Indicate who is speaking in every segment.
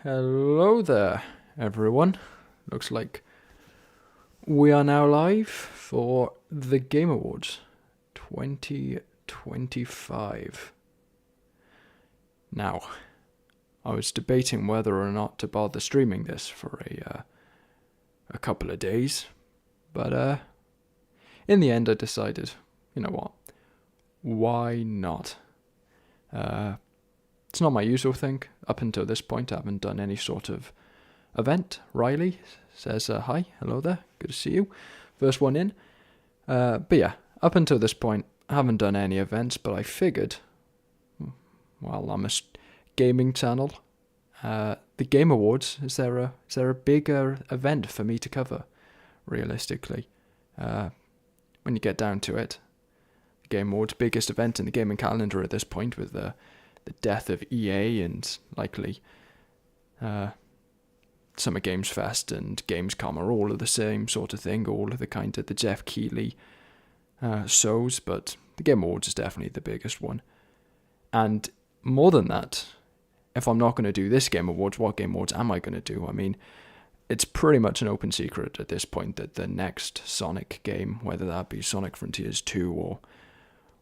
Speaker 1: Hello there, everyone. Looks like we are now live for the Game Awards 2025. Now, I was debating whether or not to bother streaming this for a couple of days, but in the end I decided, you know what, why not? It's not my usual thing. Up until this point, I haven't done any sort of event. Riley says, hi, hello there, good to see you. First one in. But yeah, up until this point, I haven't done any events, but I figured, well, I'm a gaming channel. The Game Awards, is there a bigger event for me to cover, realistically? When you get down to it, the Game Awards, biggest event in the gaming calendar at this point, with the death of EA and likely Summer Games Fest and Gamescom are all of the same sort of thing, all of the kind of the Jeff Keighley shows, but the Game Awards is definitely the biggest one. And more than that, if I'm not going to do this Game Awards, what Game Awards am I going to do? I mean, it's pretty much an open secret at this point that the next Sonic game, whether that be Sonic Frontiers 2 or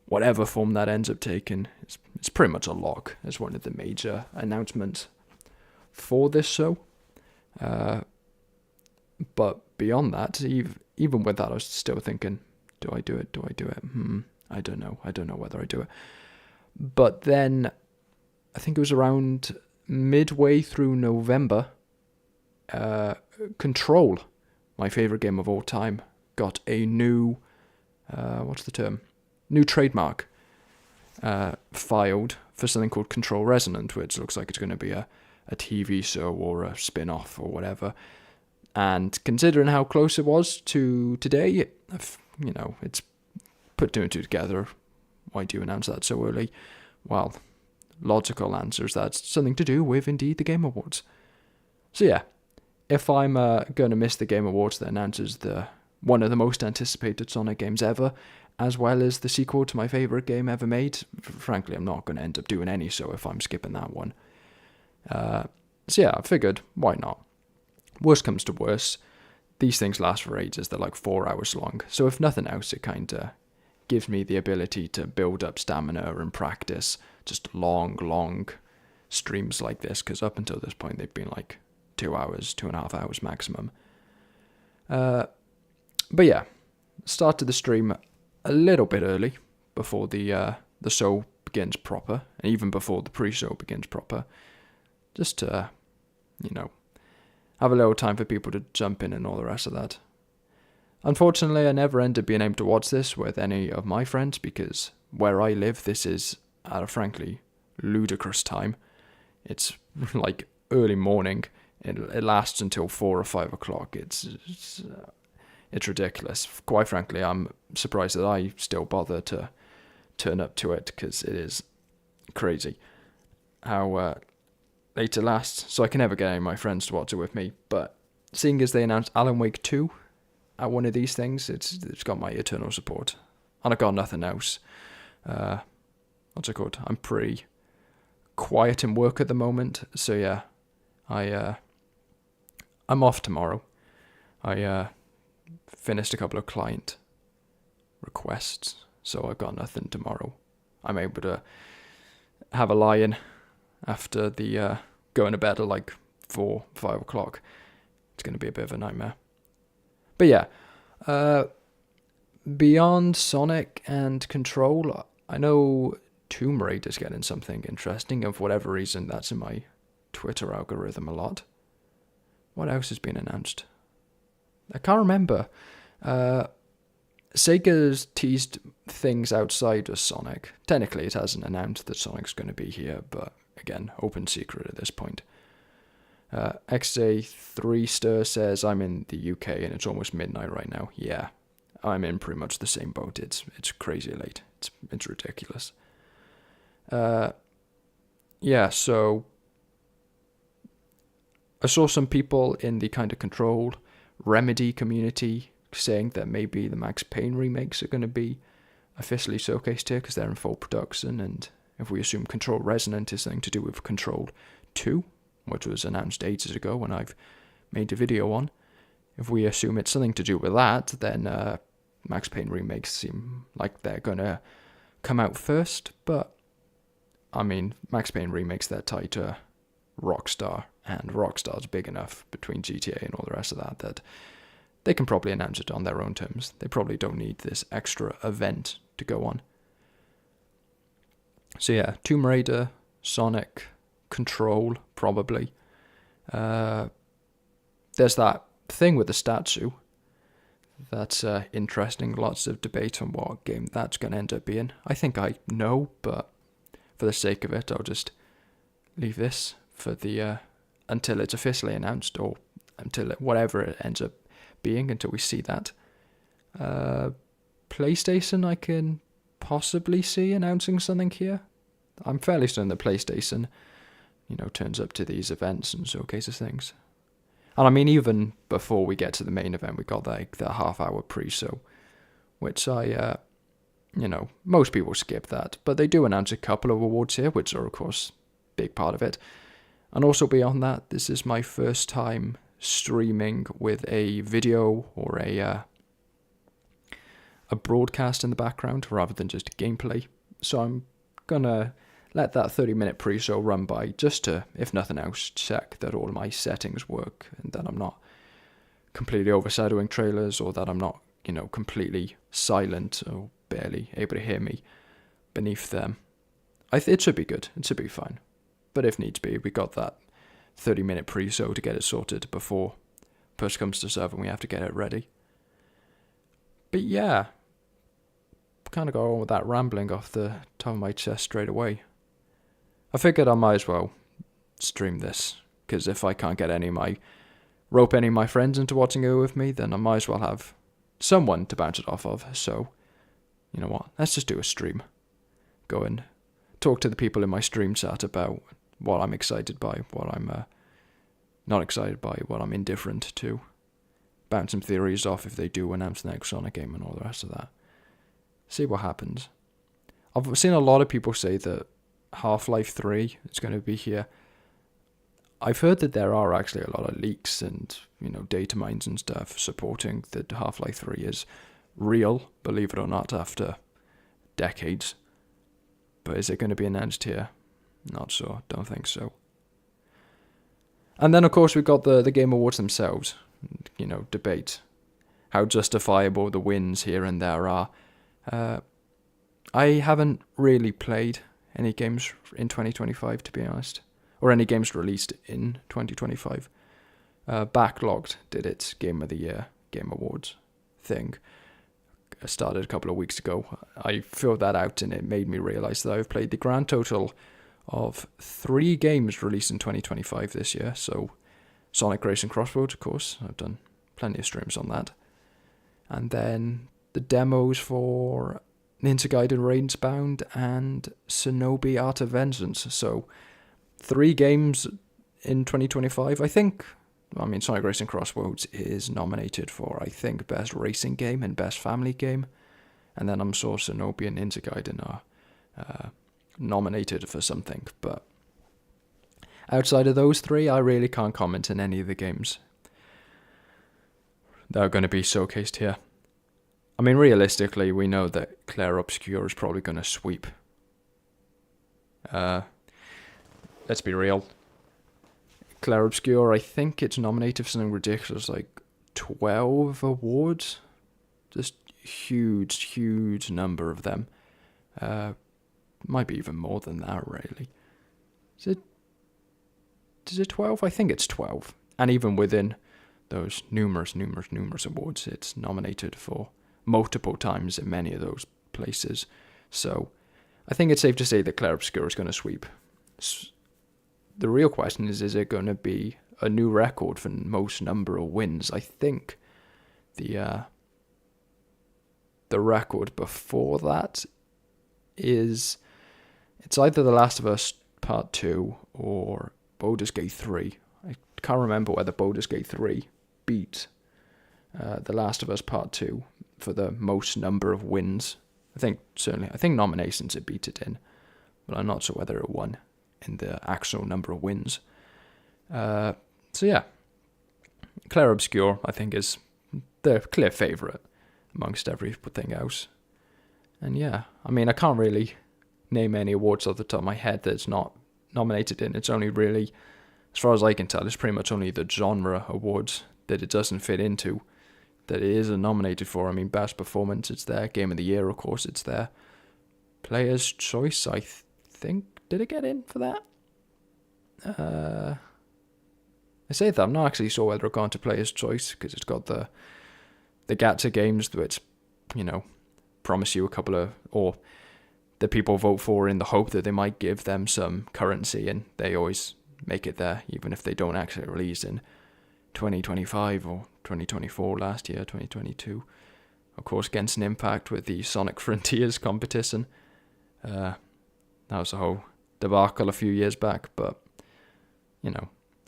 Speaker 1: whatever form that ends up taking, it's pretty much a lock as one of the major announcements for this show. But beyond that, even with that, I was still thinking, do I do it? I don't know. I don't know whether I do it. But then, I think it was around midway through November, Control, my favourite game of all time, got a new, new trademark filed for something called Control Resonant, which looks like it's going to be a TV show or a spin-off or whatever. And considering how close it was to today, it's put two and two together. Why do you announce that so early? Well, logical answer is that's something to do with, indeed, the Game Awards. So yeah, if I'm going to miss the Game Awards that announces one of the most anticipated Sonic games ever, as well as the sequel to my favourite game ever made, frankly, I'm not going to end up doing any so if I'm skipping that one. So yeah, I figured, why not? Worst comes to worst, these things last for ages, they're like 4 hours long, so if nothing else, it kind of gives me the ability to build up stamina and practice just long streams like this, because up until this point they've been like 2 hours, 2.5 hours maximum. But yeah, started the stream a little bit early, before the show begins proper, and even before the pre-show begins proper, just to, have a little time for people to jump in and all the rest of that. Unfortunately, I never end up being able to watch this with any of my friends, because where I live, this is at a frankly ludicrous time. It's like early morning. It lasts until 4 or 5 o'clock. It's ridiculous. Quite frankly, I'm surprised that I still bother to turn up to it, because it is crazy how late it lasts. So I can never get any of my friends to watch it with me. But seeing as they announced Alan Wake 2 at one of these things, it's got my eternal support. And I've got nothing else. What's it called? I'm pretty quiet in work at the moment. So yeah, I'm off tomorrow. I finished a couple of client requests, so I've got nothing tomorrow. I'm able to have a lie-in after the going to bed at like 4, 5 o'clock. It's going to be a bit of a nightmare. But yeah, beyond Sonic and Control, I know Tomb Raider's getting something interesting, and for whatever reason, that's in my Twitter algorithm a lot. What else has been announced? I can't remember. Sega's teased things outside of Sonic. Technically, it hasn't announced that Sonic's going to be here, but again, open secret at this point. XA3 says, I'm in the UK and it's almost midnight right now. Yeah, I'm in pretty much the same boat. It's crazy late. It's ridiculous. Yeah, so I saw some people in the kind of Control Remedy community saying that maybe the Max Payne remakes are going to be officially showcased here because they're in full production, and if we assume Control Resonant is something to do with Control 2, which was announced ages ago when I've made a video on. If we assume it's something to do with that, then Max Payne remakes seem like they're gonna come out first, but I mean, Max Payne remakes, they're tied to Rockstar, and Rockstar's big enough between GTA and all the rest of that that they can probably announce it on their own terms. They probably don't need this extra event to go on. So yeah, Tomb Raider, Sonic, Control, probably. There's that thing with the statue. That's interesting. Lots of debate on what game that's going to end up being. I think I know, but for the sake of it, I'll just leave this for the until it's officially announced, or until whatever it ends up being, until we see that. PlayStation, I can possibly see announcing something here. I'm fairly certain that PlayStation, turns up to these events and showcases things. And I mean, even before we get to the main event, we got like the half-hour pre-show, which most people skip that, but they do announce a couple of awards here, which are, of course, a big part of it. And also beyond that, this is my first time streaming with a video or a broadcast in the background rather than just gameplay. So I'm gonna let that 30-minute pre-show run by just to, if nothing else, check that all my settings work and that I'm not completely overshadowing trailers, or that I'm not, completely silent or barely able to hear me beneath them. It should be good. It should be fine. But if needs be, we got that 30-minute pre-show to get it sorted before push comes to shove and we have to get it ready. But yeah, kind of got on with that rambling off the top of my chest straight away. I figured I might as well stream this, because if I can't get rope any of my friends into watching it with me, then I might as well have someone to bounce it off of. So, you know what, let's just do a stream. Go and talk to the people in my stream chat about what I'm excited by, what I'm not excited by, what I'm indifferent to. Bounce some theories off if they do announce the next Sonic game and all the rest of that. See what happens. I've seen a lot of people say that Half-Life 3 is going to be here. I've heard that there are actually a lot of leaks and, data mines and stuff supporting that Half-Life 3 is real, believe it or not, after decades. But is it going to be announced here? Not sure, don't think so. And then, of course, we've got the Game Awards themselves. Debate how justifiable the wins here and there are. I haven't really played any games in 2025, to be honest, or any games released in 2025. Backlogged did its Game of the Year, Game Awards thing. Started a couple of weeks ago. I filled that out and it made me realise that I've played the grand total of 3 games released in 2025 this year. So Sonic Racing Crossroads, of course. I've done plenty of streams on that. And then the demos for Ninja Gaiden Rainsbound and Shinobi Art of Vengeance. So 3 games in 2025. Sonic Racing Crossroads is nominated for, I think, Best Racing Game and Best Family Game. And then I'm sure Shinobi and Ninja Gaiden are nominated for something. But outside of those 3, I really can't comment on any of the games that are going to be showcased here. I mean, realistically, we know that Clair Obscur is probably going to sweep. Let's be real. Clair Obscur, I think it's nominated for something ridiculous like 12 awards. Just huge number of them. Might be even more than that, really. Is it 12? I think it's 12. And even within those numerous awards, it's nominated for multiple times in many of those places. So I think it's safe to say that Clair Obscur is going to sweep. The real question is it going to be a new record for most number of wins? I think the record before that is, it's either The Last of Us Part 2 or Baldur's Gate 3. I can't remember whether Baldur's Gate 3 beat The Last of Us Part 2 for the most number of wins. I think nominations it beat it in, but I'm not sure whether it won in the actual number of wins. So yeah, Claire Obscure, I think, is the clear favourite amongst everything else. And yeah, I mean, I can't really name any awards off the top of my head that's not nominated in. It's only really, as far as I can tell, it's pretty much only the genre awards that it doesn't fit into that it isn't nominated for. I mean, Best Performance, it's there. Game of the Year, of course, it's there. Player's Choice, I think, did it get in for that? I say that I'm not actually sure whether it got into Player's Choice, because it's got the gacha games which, promise you a couple of, or that people vote for in the hope that they might give them some currency, and they always make it there, even if they don't actually release in 2025 or 2024 last year, 2022. Of course, Genshin Impact with the Sonic Frontiers competition. That was a whole debacle a few years back, but,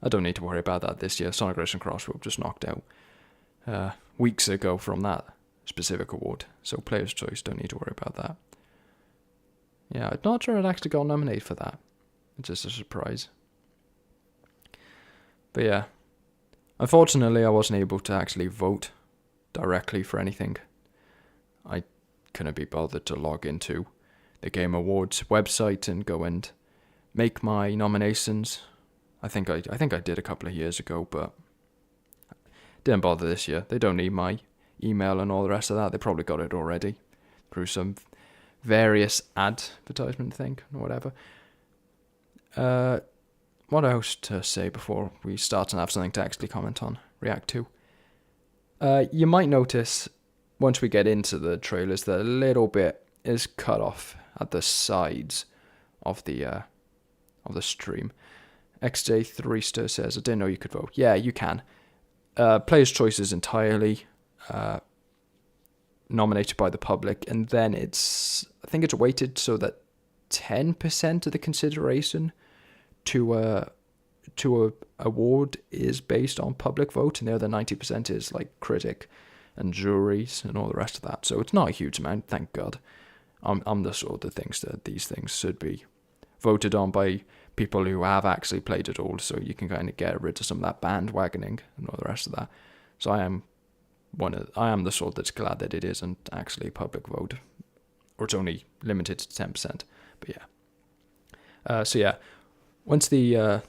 Speaker 1: I don't need to worry about that this year. Sonic Racing Cross were just knocked out weeks ago from that specific award, so Player's Choice, don't need to worry about that. Yeah, I'm not sure it actually got nominated for that. It's just a surprise. But yeah, unfortunately I wasn't able to actually vote directly for anything. I couldn't be bothered to log into the Game Awards website and go and make my nominations. I think I did a couple of years ago, but didn't bother this year. They don't need my email and all the rest of that. They probably got it already through some various advertisement thing or whatever. What else to say before we start and have something to actually comment on, react to? You might notice once we get into the trailers that a little bit is cut off at the sides of the stream. XJ3 says, I didn't know you could vote. Yeah, you can. Player's Choice is entirely nominated by the public, and then I think it's weighted so that 10% of the consideration to a award is based on public vote, and the other 90% is like critic and juries and all the rest of that. So it's not a huge amount, thank God. I'm the sort of things that these things should be voted on by people who have actually played it all, so you can kind of get rid of some of that bandwagoning and all the rest of that. So I am the sort that's glad that it isn't actually a public vote, or it's only limited to 10%. But yeah. So yeah, once the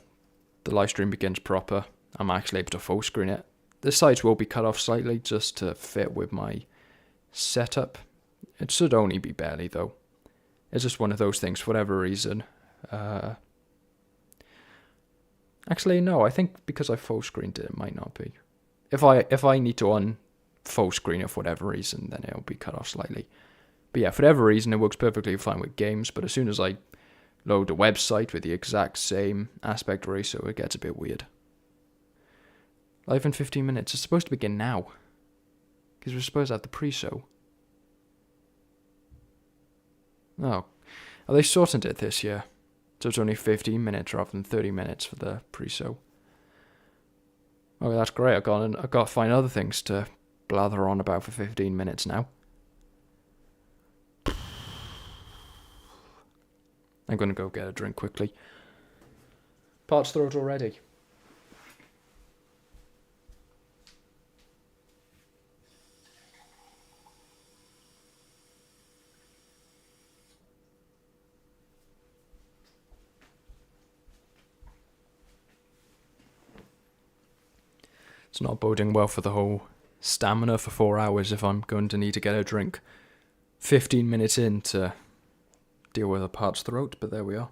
Speaker 1: live stream begins proper, I'm actually able to full screen it. The sides will be cut off slightly just to fit with my setup. It should only be barely though. It's just one of those things for whatever reason. Actually, no, I think because I full screened it, it might not be. If I need to full screen it for whatever reason, then it'll be cut off slightly. But yeah, for whatever reason, it works perfectly fine with games, but as soon as I load a website with the exact same aspect ratio, it gets a bit weird. Live in 15 minutes. It's supposed to begin now, because we're supposed to have the pre-show. Oh, they shortened it this year, so it's only 15 minutes rather than 30 minutes for the pre-show. Oh, that's great. I've got to find other things to blather on about for 15 minutes now. I'm going to go get a drink quickly. Parched throat already. It's not boding well for the whole stamina for 4 hours if I'm going to need to get a drink 15 minutes in to deal with a parched throat, but there we are.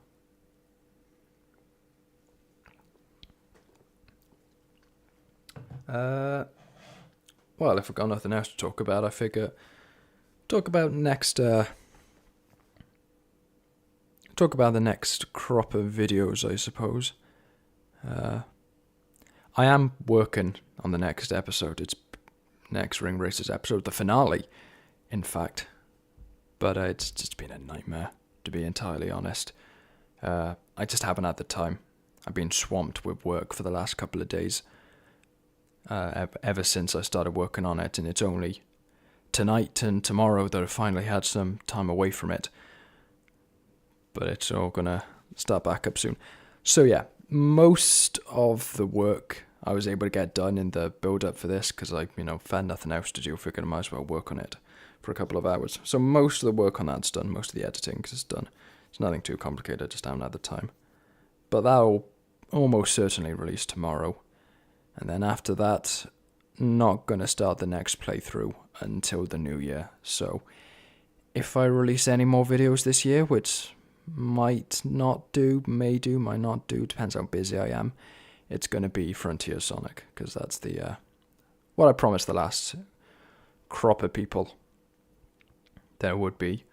Speaker 1: Well, if I've got nothing else to talk about, I figure talk about the next crop of videos, I suppose. I am working on the next episode. It's next Ring Races episode, the finale, in fact. But it's just been a nightmare, to be entirely honest. I just haven't had the time. I've been swamped with work for the last couple of days. Ever since I started working on it, and it's only tonight and tomorrow that I finally had some time away from it. But it's all gonna start back up soon. So yeah, most of the work I was able to get done in the build-up for this, because I, found nothing else to do, figured I might as well work on it for a couple of hours. So most of the work on that's done, most of the editing is done. It's nothing too complicated, just haven't had the time. But that'll almost certainly release tomorrow. And then after that, not going to start the next playthrough until the new year. So if I release any more videos this year, which might not do, may do, might not do, depends how busy I am, it's going to be Frontier Sonic, because that's the what I promised the last crop of people there would be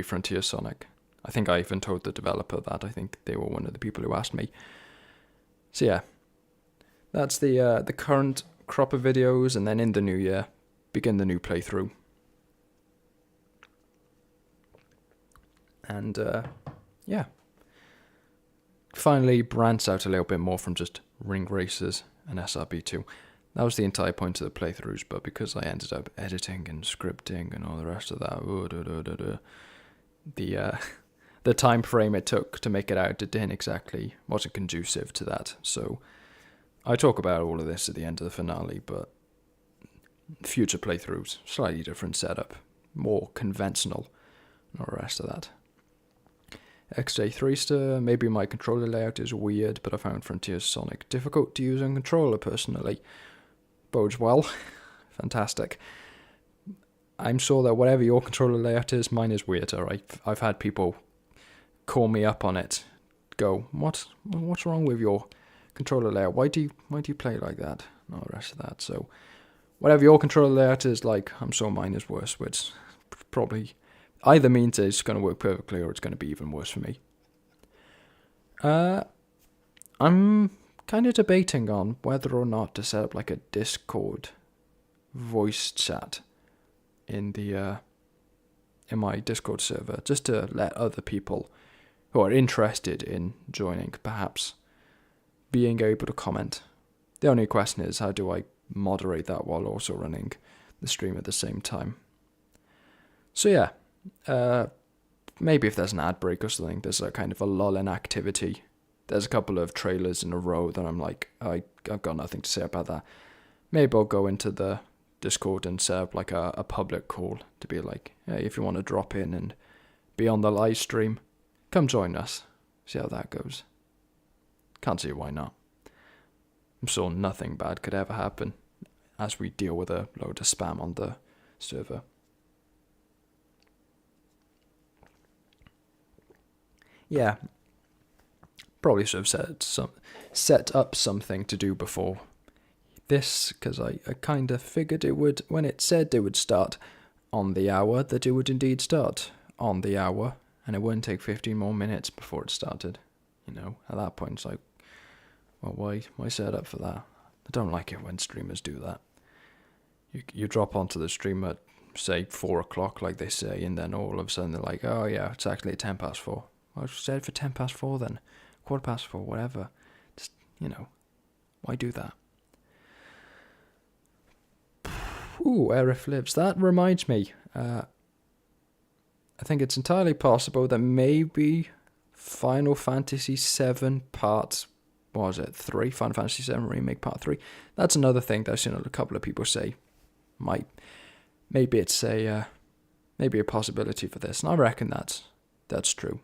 Speaker 1: Frontier Sonic. I think I even told the developer that. I think they were one of the people who asked me. So yeah, that's the current crop of videos, and then in the new year, begin the new playthrough. And yeah, finally branch out a little bit more from just ring races and SRB2. That was the entire point of the playthroughs, but because I ended up editing and scripting and all the rest of that, the time frame it took to make it out, wasn't conducive to that. So I talk about all of this at the end of the finale, but future playthroughs, slightly different setup, more conventional, and all the rest of that. XJ3ster, maybe my controller layout is weird, but I found Frontier Sonic difficult to use on controller personally. Bodes well. Fantastic. I'm sure that whatever your controller layout is, mine is weirder. I've had people call me up on it, go, what's wrong with your controller layout? Why do you play like that? And all the rest of that. So whatever your controller layout is like, I'm sure mine is worse, which probably either means it's going to work perfectly or it's going to be even worse for me. I'm kind of debating on whether or not to set up like a Discord voice chat in my Discord server, just to let other people who are interested in joining, perhaps, being able to comment. The only question is, how do I moderate that while also running the stream at the same time? So yeah, maybe if there's an ad break or something, there's a kind of a lull in activity. There's a couple of trailers in a row that I'm like, I've got nothing to say about that. Maybe I'll go into the Discord and set up like a public call to be like, hey, if you want to drop in and be on the live stream, come join us. See how that goes. Can't see why not. I'm sure nothing bad could ever happen as we deal with a load of spam on the server. Yeah, probably should have set up something to do before this, because I kind of figured it would, when it said it would start on the hour, that it would indeed start on the hour, and it wouldn't take 15 more minutes before it started. At that point, it's like, well, why set up for that? I don't like it when streamers do that. You drop onto the stream at, say, 4 o'clock, like they say, and then all of a sudden they're like, oh yeah, it's actually 4:10. Well, I said for 4:10 then, 4:15, whatever. Just, why do that? Ooh, Aerith lives. That reminds me. I think it's entirely possible that maybe Final Fantasy VII Part, 3? Final Fantasy VII Remake Part 3. That's another thing that I've seen a couple of people say. Maybe it's a possibility for this. And I reckon that's true.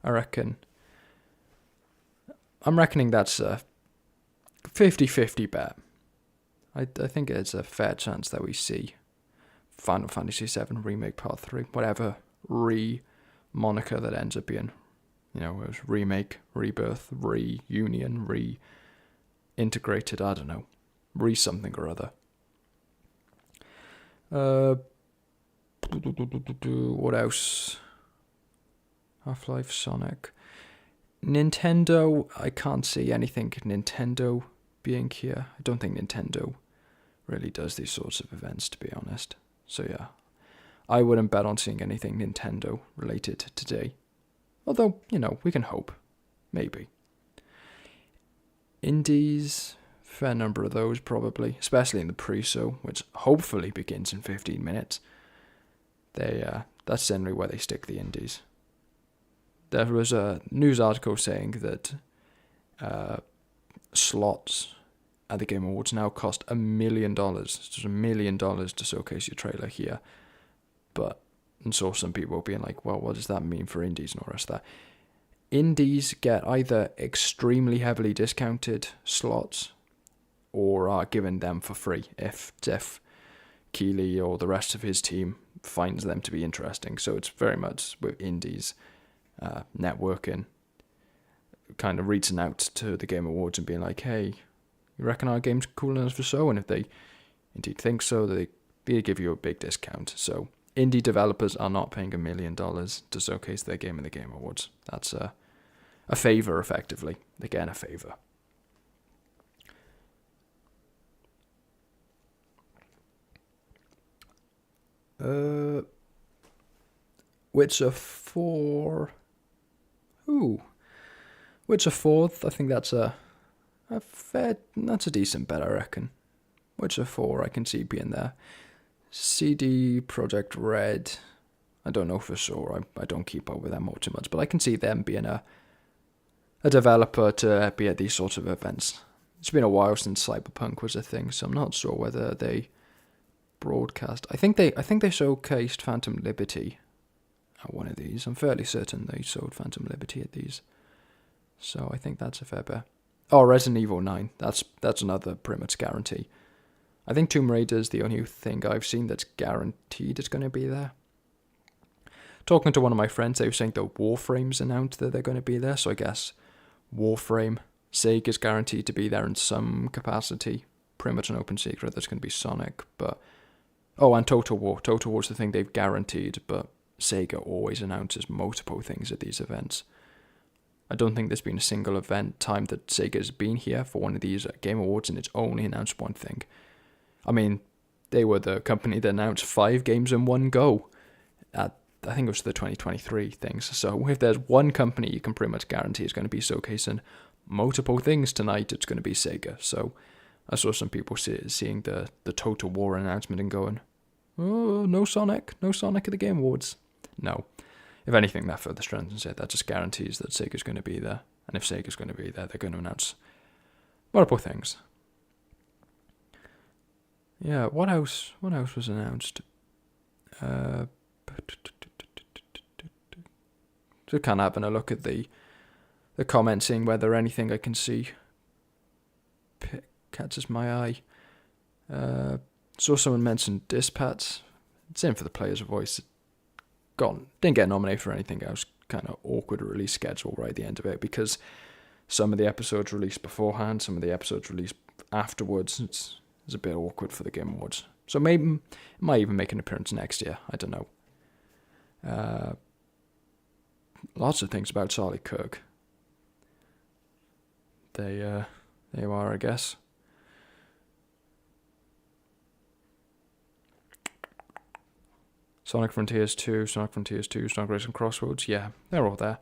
Speaker 1: I'm reckoning that's a 50-50 bet. I think it's a fair chance that we see Final Fantasy VII Remake Part 3, whatever moniker that ends up being. It was remake, rebirth, reunion, reintegrated, I don't know. Something or other. What else? Half-Life, Sonic. Nintendo, I can't see anything Nintendo being here. I don't think Nintendo really does these sorts of events, to be honest. So yeah, I wouldn't bet on seeing anything Nintendo related today. Although, we can hope. Maybe. Indies, fair number of those probably, especially in the pre-show, which hopefully begins in 15 minutes. That's generally where they stick the indies. there was a news article saying that slots at the Game Awards now cost $1 million. It's $1 million to showcase your trailer here. And saw some people being like, well, what does that mean for indies and all the rest of that? Indies get either extremely heavily discounted slots or are given them for free if Jeff Keighley or the rest of his team finds them to be interesting. So it's very much with indies networking, kind of reaching out to the Game Awards and being like, hey, you reckon our game's cool enough for so? And if they indeed think so, they give you a big discount. So indie developers are not paying $1 million to showcase their game in the Game Awards. That's a favor, effectively. Again, a favor. Witcher 4. Ooh. Witcher 4, I think that's that's a decent bet, I reckon. Witcher 4, I can see being there. CD Projekt Red, I don't know for sure. I don't keep up with them all too much, but I can see them being a developer to be at these sorts of events. It's been a while since Cyberpunk was a thing, so I'm not sure whether they broadcast. I think they showcased Phantom Liberty at one of these. I'm fairly certain they showed Phantom Liberty at these. So I think that's a fair bet. Oh, Resident Evil 9. That's another pretty much guarantee. I think Tomb Raider is the only thing I've seen that's guaranteed it's going to be there. Talking to one of my friends, they were saying that Warframe's announced that they're going to be there, so I guess Warframe, Sega's guaranteed to be there in some capacity. Pretty much an open secret that's going to be Sonic, but... Oh, and Total War. Total War's the thing they've guaranteed, but Sega always announces multiple things at these events. I don't think there's been a single event time that Sega's been here for one of these Game Awards and it's only announced one thing. I mean, they were the company that announced 5 games in one go at, I think it was the 2023 things. So if there's one company you can pretty much guarantee is going to be showcasing multiple things tonight, it's going to be Sega. So I saw some people seeing the Total War announcement and going, oh, no Sonic at the Game Awards. No. If anything, that further strengthens it. That just guarantees that Sega's going to be there. And if Sega's going to be there, they're going to announce multiple things. Yeah, what else was announced? Just kind of having a look at the comments, seeing whether anything I can see catches my eye. Saw someone mention Dispatch. It's in for the player's voice. Didn't get nominated for anything else. Kind of awkward release schedule right at the end of it because some of the episodes released beforehand, some of the episodes released afterwards. It's a bit awkward for the Game Awards. So maybe it might even make an appearance next year. I don't know. Lots of things about Charlie Kirk. They are, I guess. Sonic Frontiers 2, Sonic Racing Crossroads, yeah, they're all there.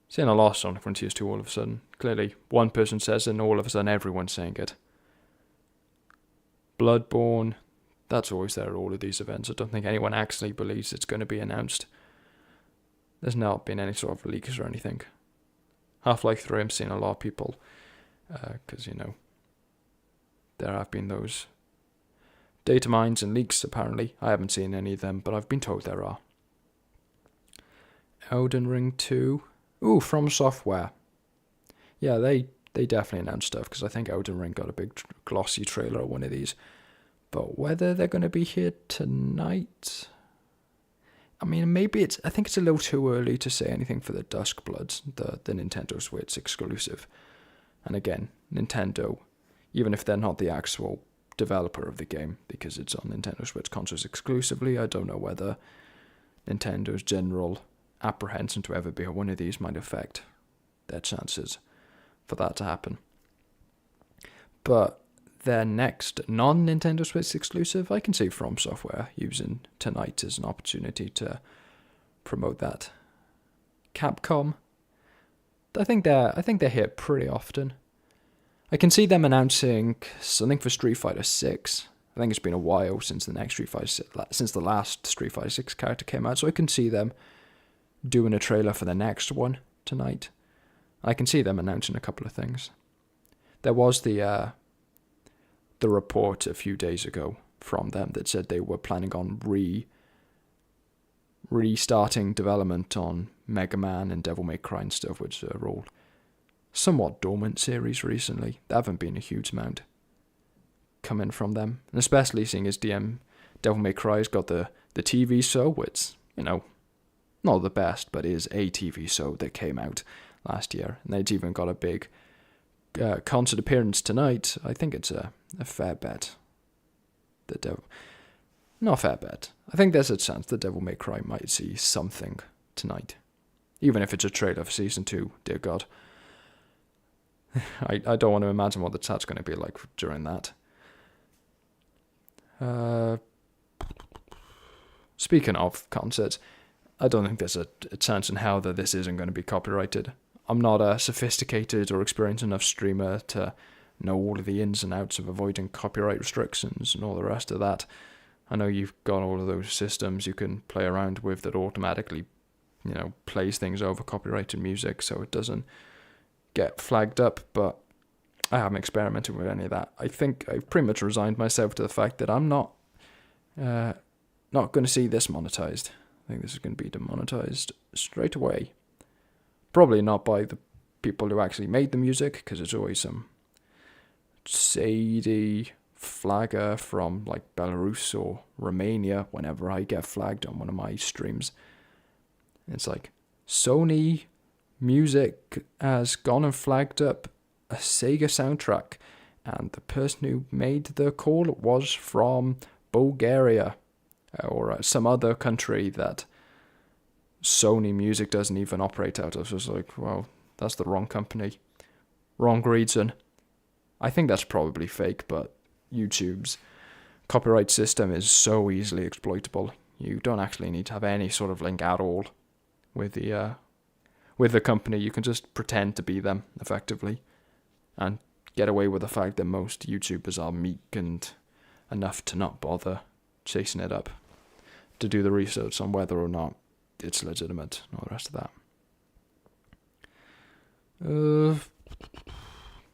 Speaker 1: Seeing a lot of Sonic Frontiers 2 all of a sudden. Clearly, one person says it and all of a sudden everyone's saying it. Bloodborne, that's always there at all of these events. I don't think anyone actually believes it's going to be announced. There's not been any sort of leaks or anything. Half-Life 3, I'm seeing a lot of people, because, there have been those data mines and leaks, apparently. I haven't seen any of them, but I've been told there are. Elden Ring 2. Ooh, From Software. Yeah, they definitely announced stuff, because I think Elden Ring got a big glossy trailer at one of these. But whether they're going to be here tonight... I mean, I think it's a little too early to say anything for the Duskbloods, the Nintendo Switch exclusive. And again, Nintendo, even if they're not the actual developer of the game, because it's on Nintendo Switch consoles exclusively, I don't know whether Nintendo's general apprehension to ever be at one of these might affect their chances for that to happen. But their next non-Nintendo Switch exclusive, I can see From Software using tonight as an opportunity to promote that. Capcom, I think they're here pretty often. I can see them announcing something for Street Fighter 6. I think it's been a while since the last Street Fighter 6 character came out, so I can see them doing a trailer for the next one tonight. I can see them announcing a couple of things. There was the report a few days ago from them that said they were planning on restarting development on Mega Man and Devil May Cry and stuff, which are all somewhat dormant series recently. There haven't been a huge amount coming from them, and especially seeing as Devil May Cry's got the TV show, which, not the best, but is a TV show that came out last year, and they'd even got a big concert appearance tonight. I think it's a fair bet. Not a fair bet. I think there's a chance the Devil May Cry might see something tonight, even if it's a trailer for season 2. Dear God, I don't want to imagine what the chat's going to be like during that. Speaking of concerts, I don't think there's a chance in hell that this isn't going to be copyrighted. I'm not a sophisticated or experienced enough streamer to know all of the ins and outs of avoiding copyright restrictions and all the rest of that. I know you've got all of those systems you can play around with that automatically, plays things over copyrighted music so it doesn't get flagged up, but I haven't experimented with any of that. I think I've pretty much resigned myself to the fact that I'm not going to see this monetized. I think this is going to be demonetized straight away. Probably not by the people who actually made the music, because it's always some shady flagger from like Belarus or Romania whenever I get flagged on one of my streams. It's like, Sony Music has gone and flagged up a Sega soundtrack, and the person who made the call was from Bulgaria or some other country that Sony Music doesn't even operate out of. So it's like, well, that's the wrong company, wrong reason. I think that's probably fake, but YouTube's copyright system is so easily exploitable. You don't actually need to have any sort of link at all with the company. You can just pretend to be them effectively and get away with the fact that most YouTubers are meek and enough to not bother chasing it up to do the research on whether or not it's legitimate and all the rest of that.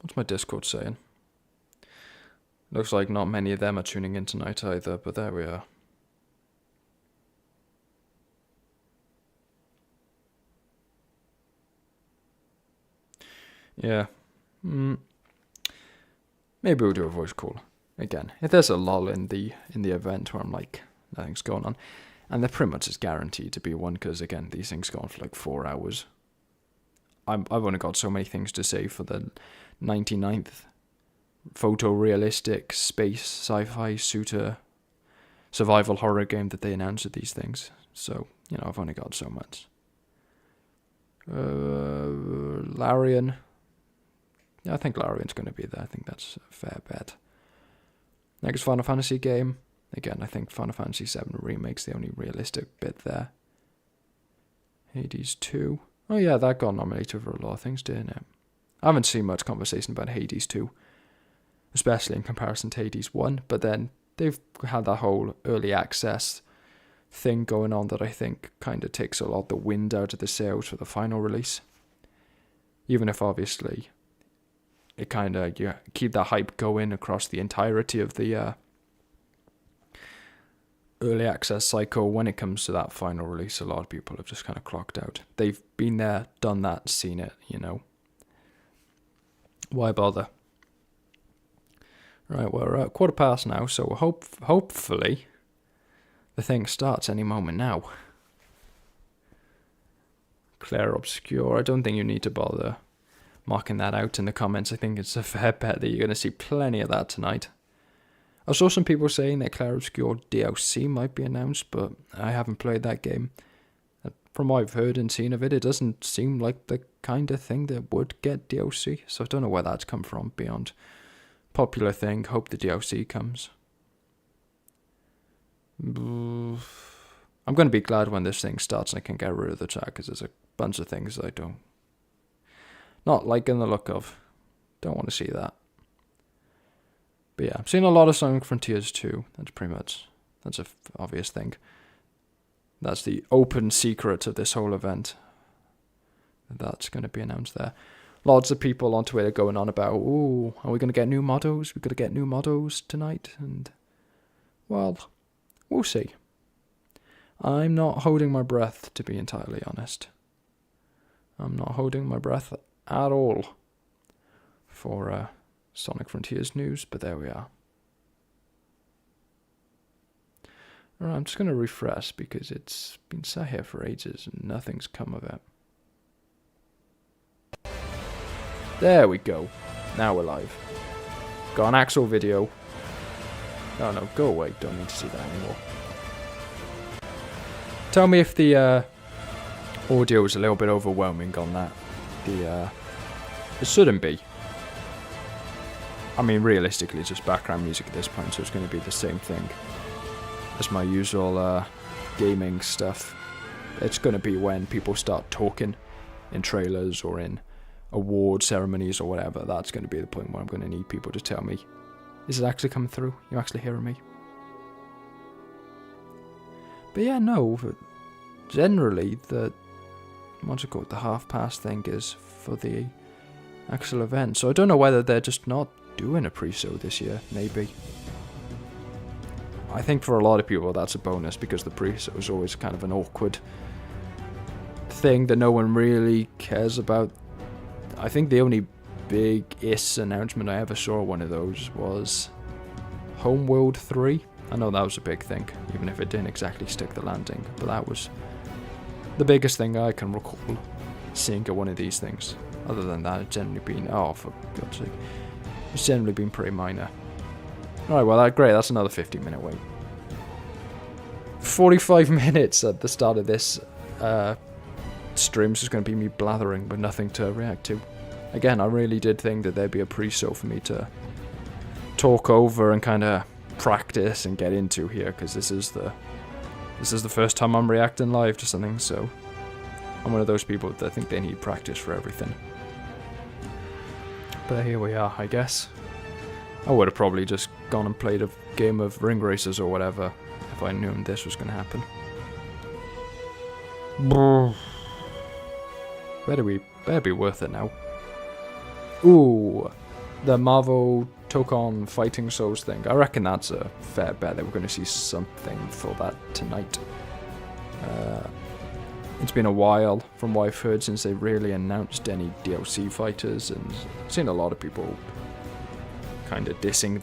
Speaker 1: What's my Discord saying? Looks like not many of them are tuning in tonight either, but there we are. Yeah. Maybe we'll do a voice call again. If there's a lull in the event where I'm like, nothing's going on, and they're pretty much just guaranteed to be one, because again, these things go on for like 4 hours. I've only got so many things to say for the 99th photorealistic space sci-fi shooter survival horror game that they announced at these things. So, I've only got so much. Larian. Yeah, I think Larian's going to be there. I think that's a fair bet. Next Final Fantasy game. Again, I think Final Fantasy VII Remake's the only realistic bit there. Hades 2. Oh yeah, that got nominated for a lot of things, didn't it? I haven't seen much conversation about Hades 2, especially in comparison to Hades 1, but then they've had that whole early access thing going on that I think kind of takes a lot of the wind out of the sails for the final release. Even if obviously it kind of, you keep that hype going across the entirety of the early access cycle. When it comes to that final release, a lot of people have just kind of clocked out. They've been there, done that, seen it, Why bother? Right, we're at 1:15 now, so hopefully the thing starts any moment now. Claire Obscure, I don't think you need to bother marking that out in the comments. I think it's a fair bet that you're going to see plenty of that tonight. I saw some people saying that Claire Obscure DLC might be announced, but I haven't played that game. From what I've heard and seen of it, it doesn't seem like the kind of thing that would get DLC, so I don't know where that's come from beyond popular thing. Hope the DLC comes. I'm going to be glad when this thing starts and I can get rid of the chat, because there's a bunch of things I don't not liking the look of. Don't want to see that. But yeah, I'm seeing a lot of Sonic Frontiers too. That's an obvious thing. That's the open secret of this whole event. That's going to be announced there. Lots of people on Twitter going on about, ooh, are we going to get new mottos? We're going to get new mottos tonight? And, well, we'll see. I'm not holding my breath, to be entirely honest. I'm not holding my breath at all for Sonic Frontiers news, but there we are. Alright, I'm just going to refresh because it's been sat here for ages and nothing's come of it. There we go. Now we're live. Got an actual video. Oh no, go away. Don't need to see that anymore. Tell me if the audio is a little bit overwhelming on that. It shouldn't be. I mean, realistically, it's just background music at this point, so it's going to be the same thing as my usual gaming stuff. It's going to be when people start talking in trailers or in award ceremonies or whatever. That's going to be the point where I'm going to need people to tell me, is it actually coming through? You actually hearing me? But yeah, no, generally the half-past thing is for the actual event. So I don't know whether they're just not doing a pre-show this year, maybe. I think for a lot of people that's a bonus because the pre-show is always kind of an awkward thing that no one really cares about. I think the only big-ish announcement I ever saw one of those was Homeworld 3. I know that was a big thing, even if it didn't exactly stick the landing, but that was the biggest thing I can recall seeing at one of these things. Other than that, it's generally been, oh, for God's sake, it's generally been pretty minor. Alright, well, great, that's another 15-minute wait. 45 minutes at the start of this stream's just going to be me blathering with nothing to react to. Again, I really did think that there'd be a pre-show for me to talk over and kind of practice and get into here, because this is the first time I'm reacting live to something, so I'm one of those people that think they need practice for everything. But here we are, I guess. I would have probably just gone and played a game of ring races or whatever if I knew this was going to happen. Better be worth it now. Ooh, the Marvel Tokon Fighting Souls thing. I reckon that's a fair bet that we're going to see something for that tonight. It's been a while from what I've heard since they really announced any DLC fighters, and I've seen a lot of people kind of dissing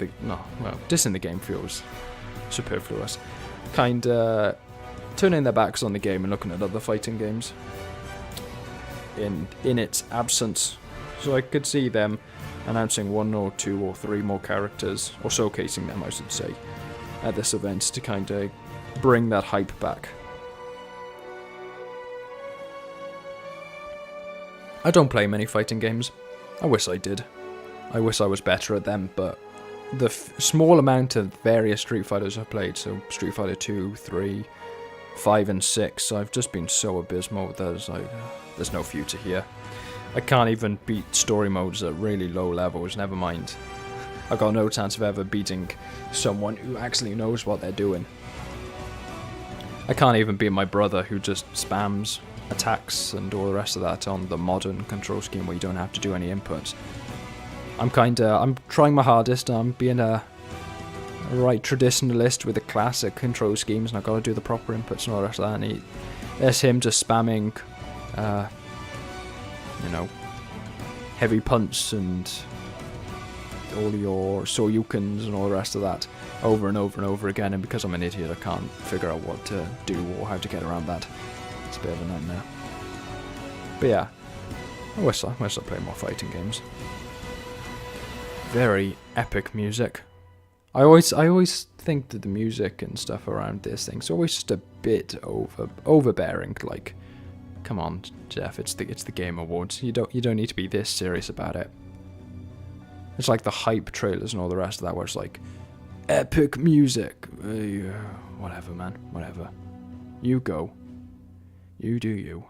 Speaker 1: the game feels superfluous. Kinda turning their backs on the game and looking at other fighting games in its absence. So I could see them announcing 1 or 2 or 3 more characters, or showcasing them I should say, at this event to kind of bring that hype back. I don't play many fighting games. I wish I did. I wish I was better at them, but the small amount of various Street Fighters I've played, so Street Fighter 2, 3, 5 and 6, I've just been so abysmal that there's no future here. I can't even beat story modes at really low levels, never mind. I've got no chance of ever beating someone who actually knows what they're doing. I can't even beat my brother who just spams attacks and all the rest of that on the modern control scheme where you don't have to do any inputs. I'm trying my hardest. I'm being a right traditionalist with the classic control schemes, and I've got to do the proper inputs and all the rest of that. And there's him just spamming, heavy punch and all your Soryukens and all the rest of that over and over and over again. And because I'm an idiot, I can't figure out what to do or how to get around that. It's a bit of a nightmare. But yeah, I wish I played more fighting games. Very epic music. I always think that the music and stuff around this thing's always just a bit overbearing. Like, come on, Jeff, it's the Game Awards. You don't need to be this serious about it. It's like the hype trailers and all the rest of that, where it's like epic music. Whatever, man, whatever. You go. You do you.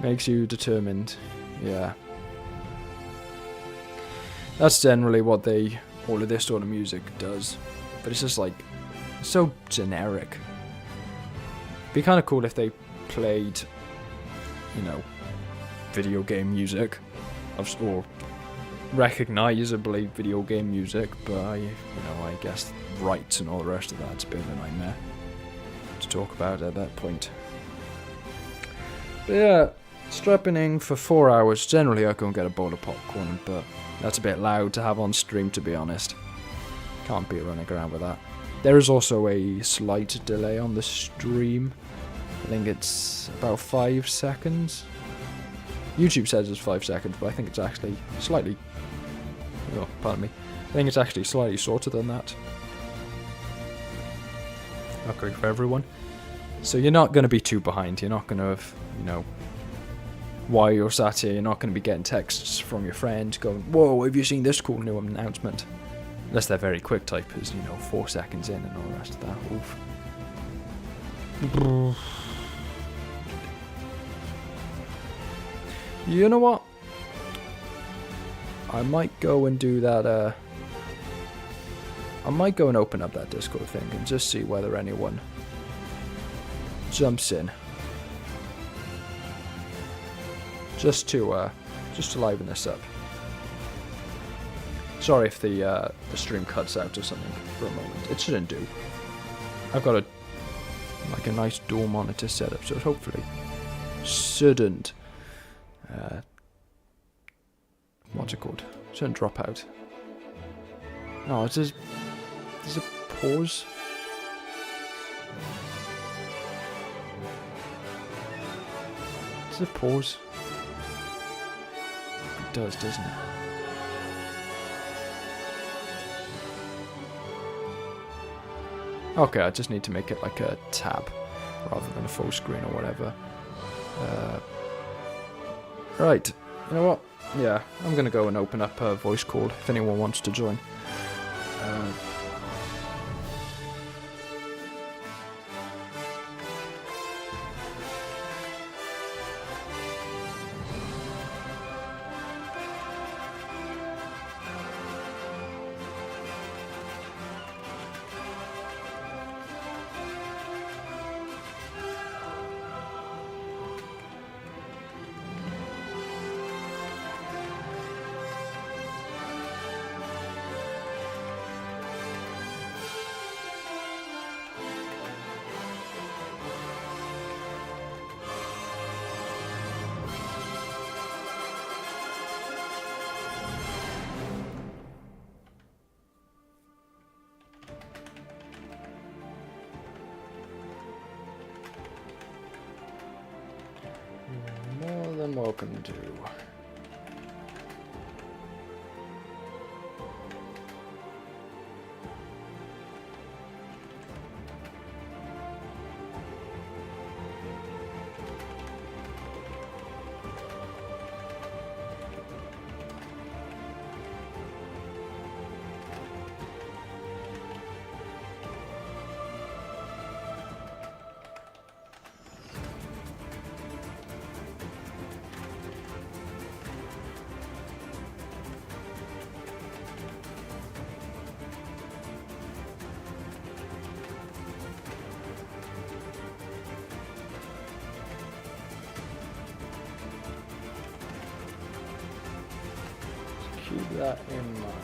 Speaker 1: Makes you determined. Yeah, That's generally what all of this sort of music does. But it's just like, so generic. Be kind of cool if they played, you know, video game music, or recognizably video game music, but I guess rights and all the rest of that's a bit of a nightmare to talk about at that point. But yeah, strapping in for 4 hours. Generally I go and get a bowl of popcorn, but that's a bit loud to have on stream, to be honest. Can't be running around with that. There is also a slight delay on the stream. I think it's about 5 seconds. YouTube says it's 5 seconds, but I think it's actually slightly... Oh, pardon me. I think it's actually slightly shorter than that. Luckily for everyone. So you're not going to be too behind. You're not going to have, you know... While you're sat here, you're not going to be getting texts from your friends going, "Whoa, have you seen this cool new announcement?" Unless they're very quick typers, 4 seconds in and all the rest of that. Oof. You know what? I might go and do that, I might go and open up that Discord thing and just see whether anyone jumps in. Just to liven this up. Sorry if the stream cuts out or something for a moment. It shouldn't do. I've got a nice dual monitor setup, so it hopefully shouldn't. What's it called? Shouldn't drop out. No, there's a pause. There's a pause. It does, doesn't it? Okay, I just need to make it like a tab rather than a full screen or whatever. Right, you know what? Yeah, I'm gonna go and open up a voice call if anyone wants to join. More than welcome to. Keep that in mind.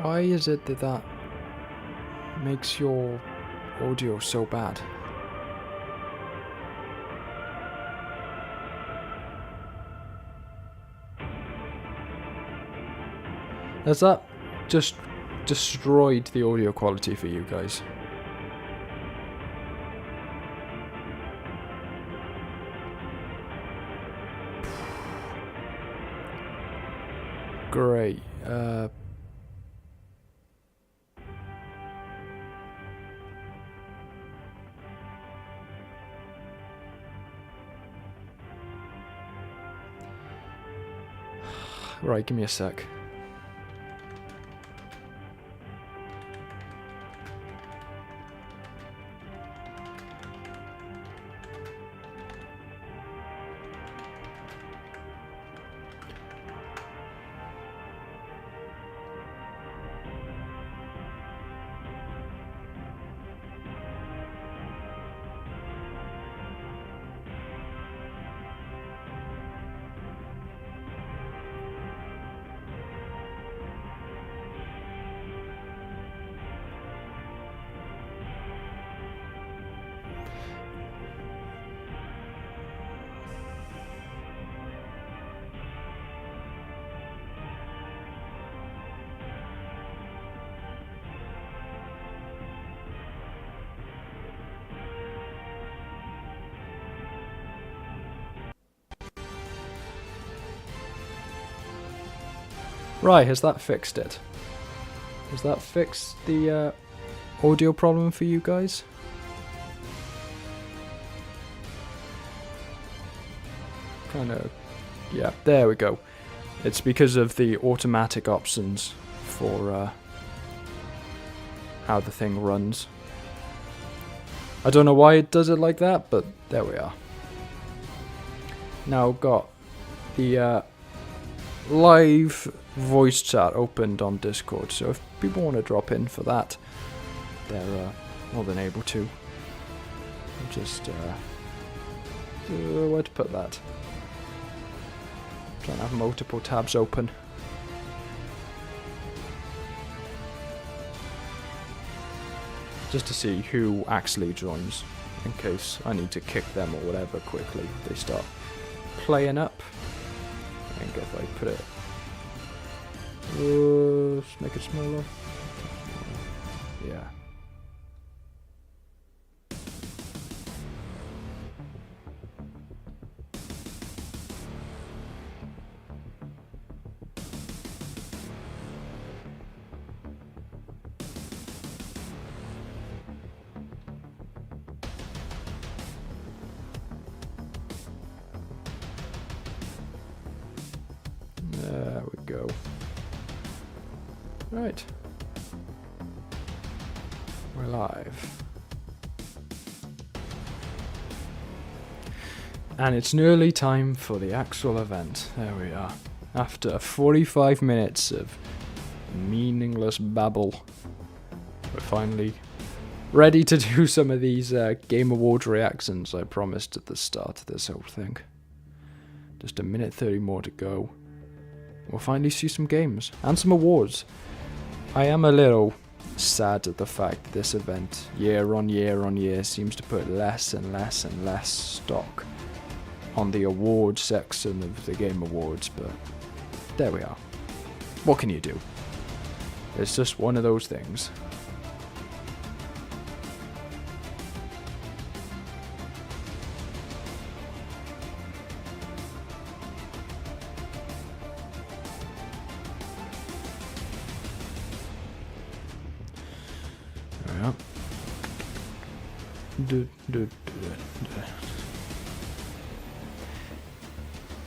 Speaker 1: Why is it that makes your audio so bad? Has that just destroyed the audio quality for you guys? Great. Right, give me a sec. Right, has that fixed it? Has that fixed the audio problem for you guys? Kind of, yeah, there we go. It's because of the automatic options for how the thing runs. I don't know why it does it like that, but there we are. Now got the live voice chat opened on Discord, so if people want to drop in for that, they're more than able to. Just where to put that? Trying to have multiple tabs open. Just to see who actually joins, in case I need to kick them or whatever quickly if they start playing up. I think if I put it, let's make it smaller. Yeah. There we go. Right. We're live. And it's nearly time for the actual event. There we are. After 45 minutes of meaningless babble, we're finally ready to do some of these Game Awards reactions I promised at the start of this whole thing. Just a minute 30 more to go. We'll finally see some games and some awards. I am a little sad at the fact that this event, year on year, seems to put less and less and less stock on the awards section of the Game Awards, but there we are. What can you do? It's just one of those things.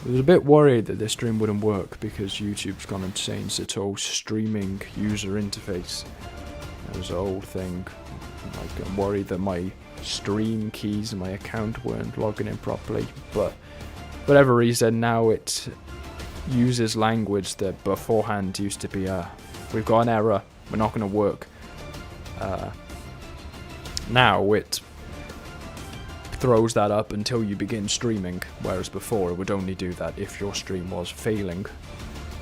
Speaker 1: I was a bit worried that this stream wouldn't work because YouTube's gone insane. It's its whole streaming user interface. That was the whole thing. Like, I'm worried that my stream keys and my account weren't logging in properly, but for whatever reason now it uses language that beforehand used to be we've got an error, we're not going to work. Now it throws that up until you begin streaming, whereas before it would only do that if your stream was failing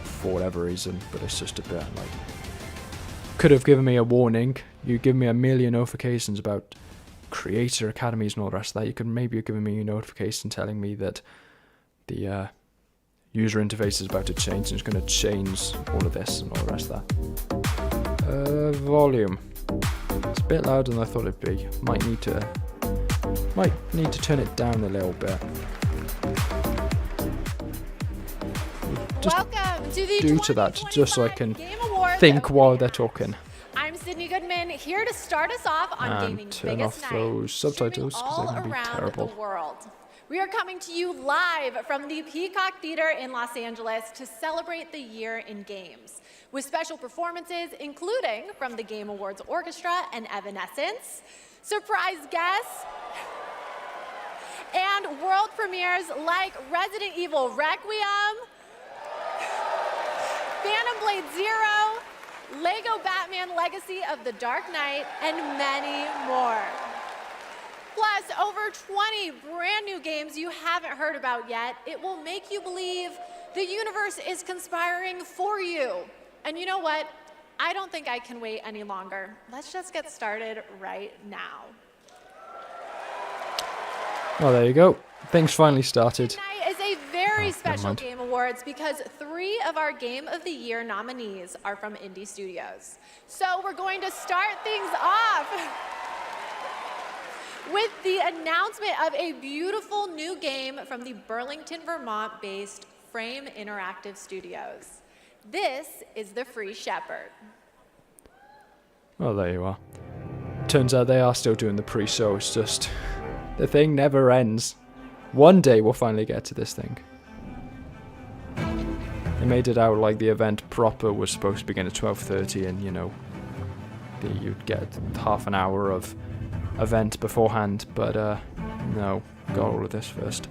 Speaker 1: for whatever reason. But it's just a bit like, could have given me a warning. You give me a million notifications about creator academies and all the rest of that. You could maybe have given me a notification telling me that the user interface is about to change and it's going to change all of this and all the rest of that. Volume. It's a bit louder than I thought it'd be. Might need to turn it down a little bit. just
Speaker 2: Welcome to the
Speaker 1: do to that, just so I
Speaker 2: 2025
Speaker 1: can
Speaker 2: Game Awards
Speaker 1: think while they're talking.
Speaker 2: I'm Sydney Goodman, here to start us off on
Speaker 1: And
Speaker 2: gaming's
Speaker 1: turn
Speaker 2: biggest
Speaker 1: off
Speaker 2: night,
Speaker 1: those subtitles, 'cause
Speaker 2: streaming
Speaker 1: they're
Speaker 2: all
Speaker 1: gonna be
Speaker 2: around
Speaker 1: terrible.
Speaker 2: the world. We are coming to you live from the Peacock Theater in Los Angeles to celebrate the year in games, with special performances including from the Game Awards Orchestra and Evanescence, surprise guests, and world premieres like Resident Evil Requiem, Phantom Blade Zero, Lego Batman Legacy of the Dark Knight, and many more. Plus, over 20 brand new games you haven't heard about yet. It will make you believe the universe is conspiring for you. And you know what? I don't think I can wait any longer. Let's just get started right now.
Speaker 1: Well, there you go. Things finally started.
Speaker 2: Tonight is a very special
Speaker 1: mind.
Speaker 2: Game Awards because 3 of our Game of the Year nominees are from indie studios. So we're going to start things off with the announcement of a beautiful new game from the Burlington, Vermont-based Frame Interactive Studios. This is The Free Shepherd.
Speaker 1: Well, there you are. Turns out they are still doing the pre-show. It's just the thing never ends. One day we'll finally get to this thing. They made it out like the event proper was supposed to begin at 12:30, and you know, you'd get half an hour of event beforehand, but no, got all of this first.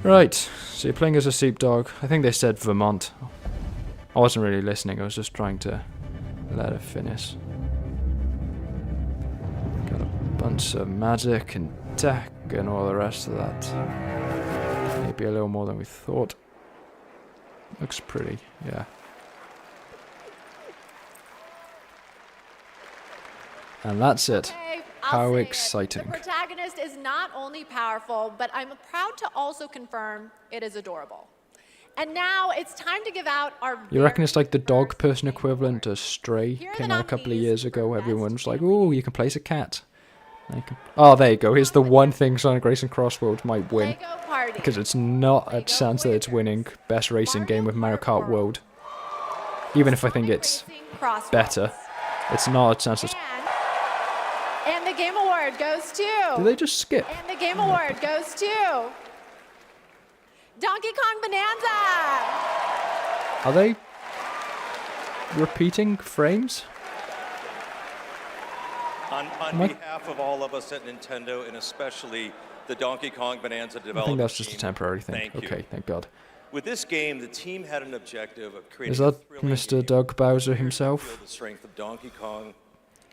Speaker 1: Right, so you're playing as a sheepdog. I think they said Vermont. I wasn't really listening, I was just trying to let it finish. Got a bunch of magic and tech and all the rest of that. Maybe a little more than we thought. Looks pretty, yeah. And that's it.
Speaker 2: Okay,
Speaker 1: How
Speaker 2: I'll say it.
Speaker 1: exciting.
Speaker 2: The protagonist is not only powerful, but I'm proud to also confirm it is adorable. And now it's time to give out our
Speaker 1: You reckon it's like the
Speaker 2: very
Speaker 1: dog
Speaker 2: first
Speaker 1: person
Speaker 2: Game
Speaker 1: equivalent
Speaker 2: Award.
Speaker 1: to Stray?
Speaker 2: Here are
Speaker 1: Came
Speaker 2: the
Speaker 1: out a couple of
Speaker 2: nominees
Speaker 1: years
Speaker 2: for
Speaker 1: ago.
Speaker 2: Best
Speaker 1: Everyone was like,
Speaker 2: Family.
Speaker 1: "Oh, you can place a cat." Oh, there you go. Here's the one thing Sonic Racing Crossworld might win.
Speaker 2: Lego Party.
Speaker 1: Because it's not a
Speaker 2: Lego
Speaker 1: chance that it's
Speaker 2: Quizzers.
Speaker 1: winning Best Racing Game with Mario
Speaker 2: Mario
Speaker 1: Kart
Speaker 2: Kart
Speaker 1: World. Even if I think
Speaker 2: Sonic
Speaker 1: it's
Speaker 2: Racing Crossroads.
Speaker 1: better, it's not a chance it's...
Speaker 2: And the Game Award goes to...
Speaker 1: Did they just skip?
Speaker 2: And the Game Award goes to... Donkey Kong Bonanza!
Speaker 1: Are they repeating frames?
Speaker 3: On
Speaker 1: Am I-
Speaker 3: behalf of all of us at Nintendo, and especially the Donkey Kong Bonanza
Speaker 1: I
Speaker 3: development
Speaker 1: think that's just a
Speaker 3: team,
Speaker 1: temporary thing.
Speaker 3: Thank you.
Speaker 1: Okay, thank God.
Speaker 3: With this game, the team had an objective of creating
Speaker 1: Is
Speaker 3: a
Speaker 1: that
Speaker 3: thrilling
Speaker 1: Mr.
Speaker 3: game
Speaker 1: Doug Bowser
Speaker 3: that revealed
Speaker 1: himself?
Speaker 3: the strength of Donkey Kong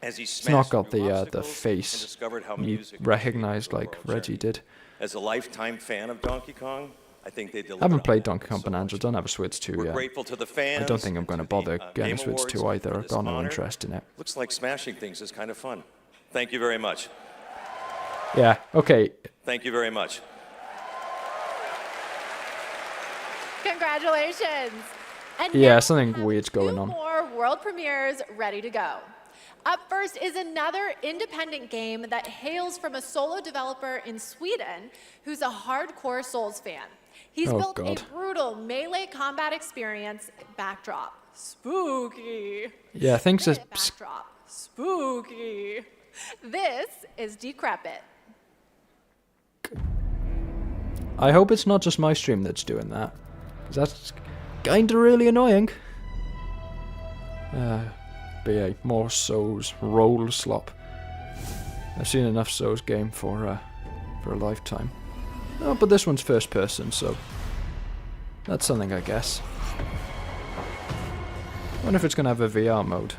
Speaker 3: as he
Speaker 1: It's not
Speaker 3: smashed
Speaker 1: got
Speaker 3: through
Speaker 1: the
Speaker 3: obstacles
Speaker 1: face
Speaker 3: and discovered how
Speaker 1: you
Speaker 3: music
Speaker 1: recognized
Speaker 3: could shape
Speaker 1: like
Speaker 3: the overall
Speaker 1: Reggie
Speaker 3: journey.
Speaker 1: did.
Speaker 3: As a lifetime fan of Donkey Kong, I think they delivered.
Speaker 1: I haven't
Speaker 3: on
Speaker 1: played
Speaker 3: that
Speaker 1: Donkey Kong
Speaker 3: so
Speaker 1: Bonanza,
Speaker 3: much.
Speaker 1: don't have a Switch 2
Speaker 3: We're
Speaker 1: yet.
Speaker 3: grateful to the fans.
Speaker 1: I don't think I'm
Speaker 3: and
Speaker 1: going to
Speaker 3: the,
Speaker 1: bother getting a
Speaker 3: Game
Speaker 1: Switch 2
Speaker 3: Awards
Speaker 1: either.
Speaker 3: for
Speaker 1: I've
Speaker 3: this
Speaker 1: got no
Speaker 3: honor.
Speaker 1: interest in it.
Speaker 3: Looks like smashing things is kind of fun. Thank you very much.
Speaker 1: Yeah, okay.
Speaker 3: Thank you very much.
Speaker 2: Congratulations. And
Speaker 1: Yeah,
Speaker 2: now
Speaker 1: something
Speaker 2: we have
Speaker 1: weird's going
Speaker 2: 2
Speaker 1: on.
Speaker 2: more world premieres ready to go. Up first is another independent game that hails from a solo developer in Sweden who's a hardcore Souls fan. He's
Speaker 1: Oh,
Speaker 2: built
Speaker 1: God.
Speaker 2: a brutal melee combat experience backdrop. Spooky.
Speaker 1: Yeah, things are...
Speaker 2: Backdrop. Spooky. This is Decrepit.
Speaker 1: I hope it's not just my stream that's doing that. 'Cause that's kinda really annoying. But yeah, more Souls roll slop. I've seen enough Souls game for a lifetime. Oh, but this one's first person, so that's something, I guess. I wonder if it's gonna have a VR mode.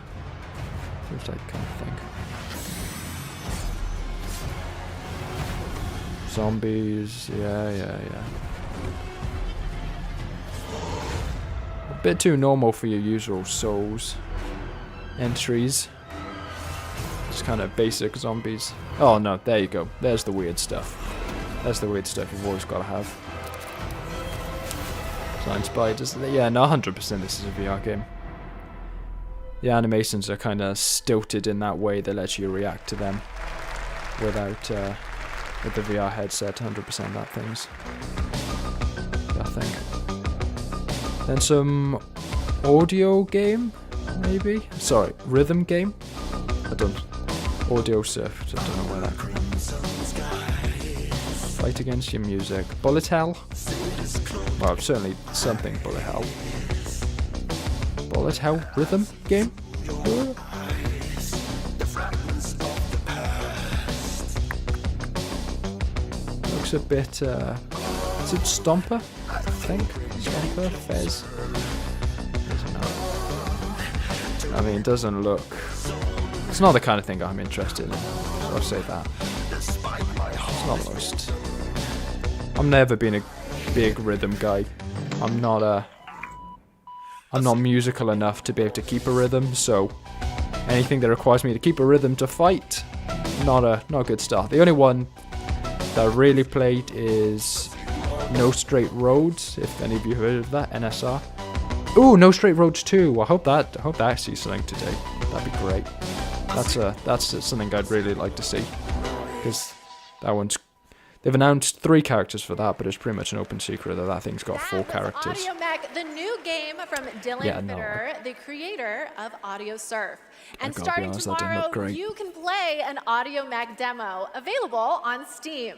Speaker 1: Seems that kind of thing. Zombies, yeah. A bit too normal for your usual Souls entries. Just kind of basic zombies. Oh no, there you go. There's the weird stuff. That's the weird stuff you've always got to have. Giant spiders. Yeah, no, 100% this is a VR game. The animations are kind of stilted in that way that lets you react to them without, with the VR headset, 100% that thing. Then some audio game, maybe? Sorry, rhythm game? I don't... Audio surf, I don't know where that comes from. Fight against your music. Bullet hell? Well, certainly something bullet hell. Bullet hell rhythm game? Looks a bit, is it Stomper? I think. Stomper? Fez? I mean, it doesn't look... It's not the kind of thing I'm interested in, so I'll say that. It's not most... I've never been a big rhythm guy. I'm not musical enough to be able to keep a rhythm, so anything that requires me to keep a rhythm to fight, not a good start. The only one that I really played is No Straight Roads, if any of you heard of that, NSR. Ooh, No Straight Roads 2. I hope that sees something today. That'd be great. That's something I'd really like to see, because that one's... They've announced 3 characters for that, but it's pretty much an open secret that thing's got 4 characters.
Speaker 2: Audio Mech, the new game from Dylan Fitter, the creator of Audio Surf. And starting tomorrow, you can play an Audio Mech demo available on Steam.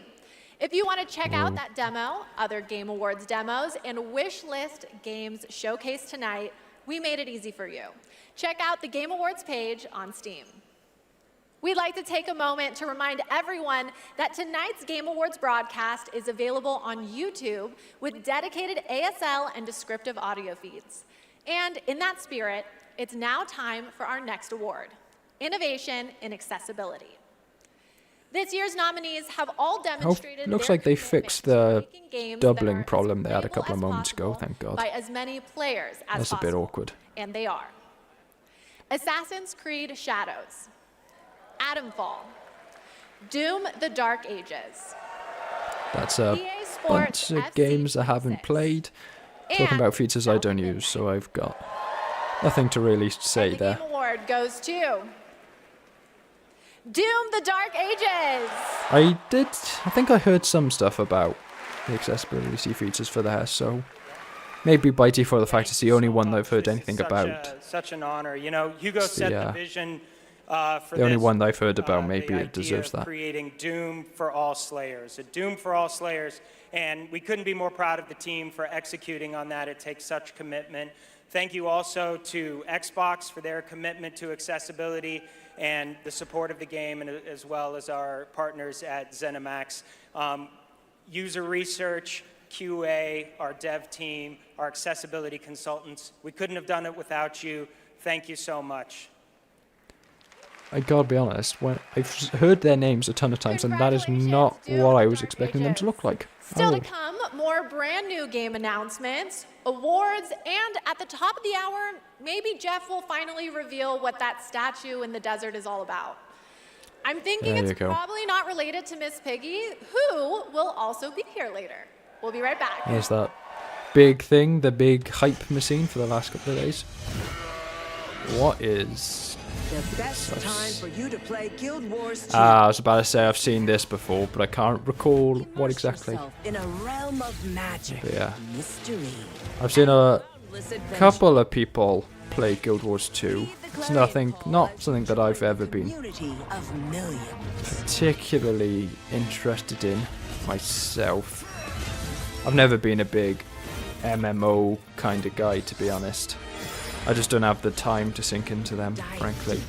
Speaker 2: If you want to check out that demo, other Game Awards demos, and wish list games showcased tonight, we made it easy for you. Check out the Game Awards page on Steam. We'd like to take a moment to remind everyone that tonight's Game Awards broadcast is available on YouTube with dedicated ASL and descriptive audio feeds. And in that spirit, it's now time for our next award, Innovation in Accessibility. This year's nominees have all demonstrated
Speaker 1: looks like they fixed the doubling problem they had a couple of moments ago, thank God.
Speaker 2: By as many players as
Speaker 1: That's a bit awkward.
Speaker 2: And they are. Assassin's Creed Shadows, Atomfall, Doom: The Dark Ages.
Speaker 1: That's a bunch of games I haven't played. Talking about features I don't use, so I've got nothing to really say there.
Speaker 2: The Game Award goes to Doom: The Dark Ages.
Speaker 1: I think I heard some stuff about the accessibility features for that, so maybe by default the fact it's the only one that I've heard anything about.
Speaker 4: Such an honor. You know, Hugo set the vision for
Speaker 1: the only one that I've heard about, maybe it deserves that.
Speaker 4: Creating Doom for all Slayers, a Doom for all Slayers, and we couldn't be more proud of the team for executing on that. It takes such commitment. Thank you also to Xbox for their commitment to accessibility and the support of the game, and as well as our partners at ZeniMax. User research, QA, our dev team, our accessibility consultants. We couldn't have done it without you. Thank you so much.
Speaker 1: I gotta be honest, I've heard their names a ton of times, and that is not what I was expecting them to look like.
Speaker 2: Still to come, more brand new game announcements, awards, and at the top of the hour, maybe Jeff will finally reveal what that statue in the desert is all about. I'm thinking it's probably not related to Miss Piggy, who will also be here later. We'll be right back.
Speaker 1: Here's that big thing, the big hype machine for the last couple of days. What is...
Speaker 5: The best time for you to play Guild Wars 2.
Speaker 1: I was about to say I've seen this before, but I can't recall what exactly.
Speaker 5: In a realm of magic, mystery.
Speaker 1: I've seen a couple of people play Guild Wars 2. It's not something that I've ever been particularly interested in myself. I've never been a big MMO kind of guy, to be honest. I just don't have the time to sink into them, frankly.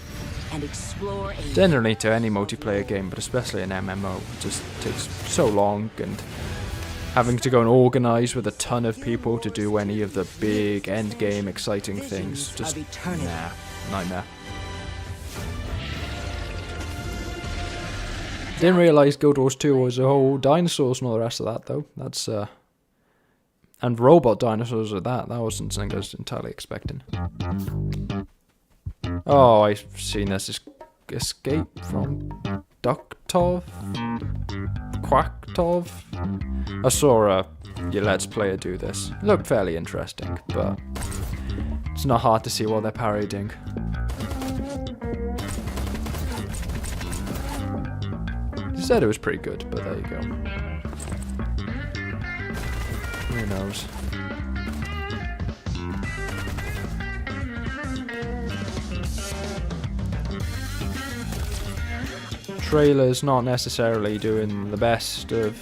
Speaker 1: Generally to any multiplayer game, but especially an MMO. It just takes so long, and having to go and organise with a ton of people to do any of the big end game exciting things, just nightmare. Didn't realise Guild Wars 2 was a whole dinosaurs and all the rest of that, though. That's and robot dinosaurs at that. That wasn't something I was entirely expecting. Oh, I've seen this escape from Ducktov? Quacktov? I saw your Let's Player do this. It looked fairly interesting, but it's not hard to see what they're parodying. He said it was pretty good, but there you go. Who knows? trailer's not necessarily doing the best of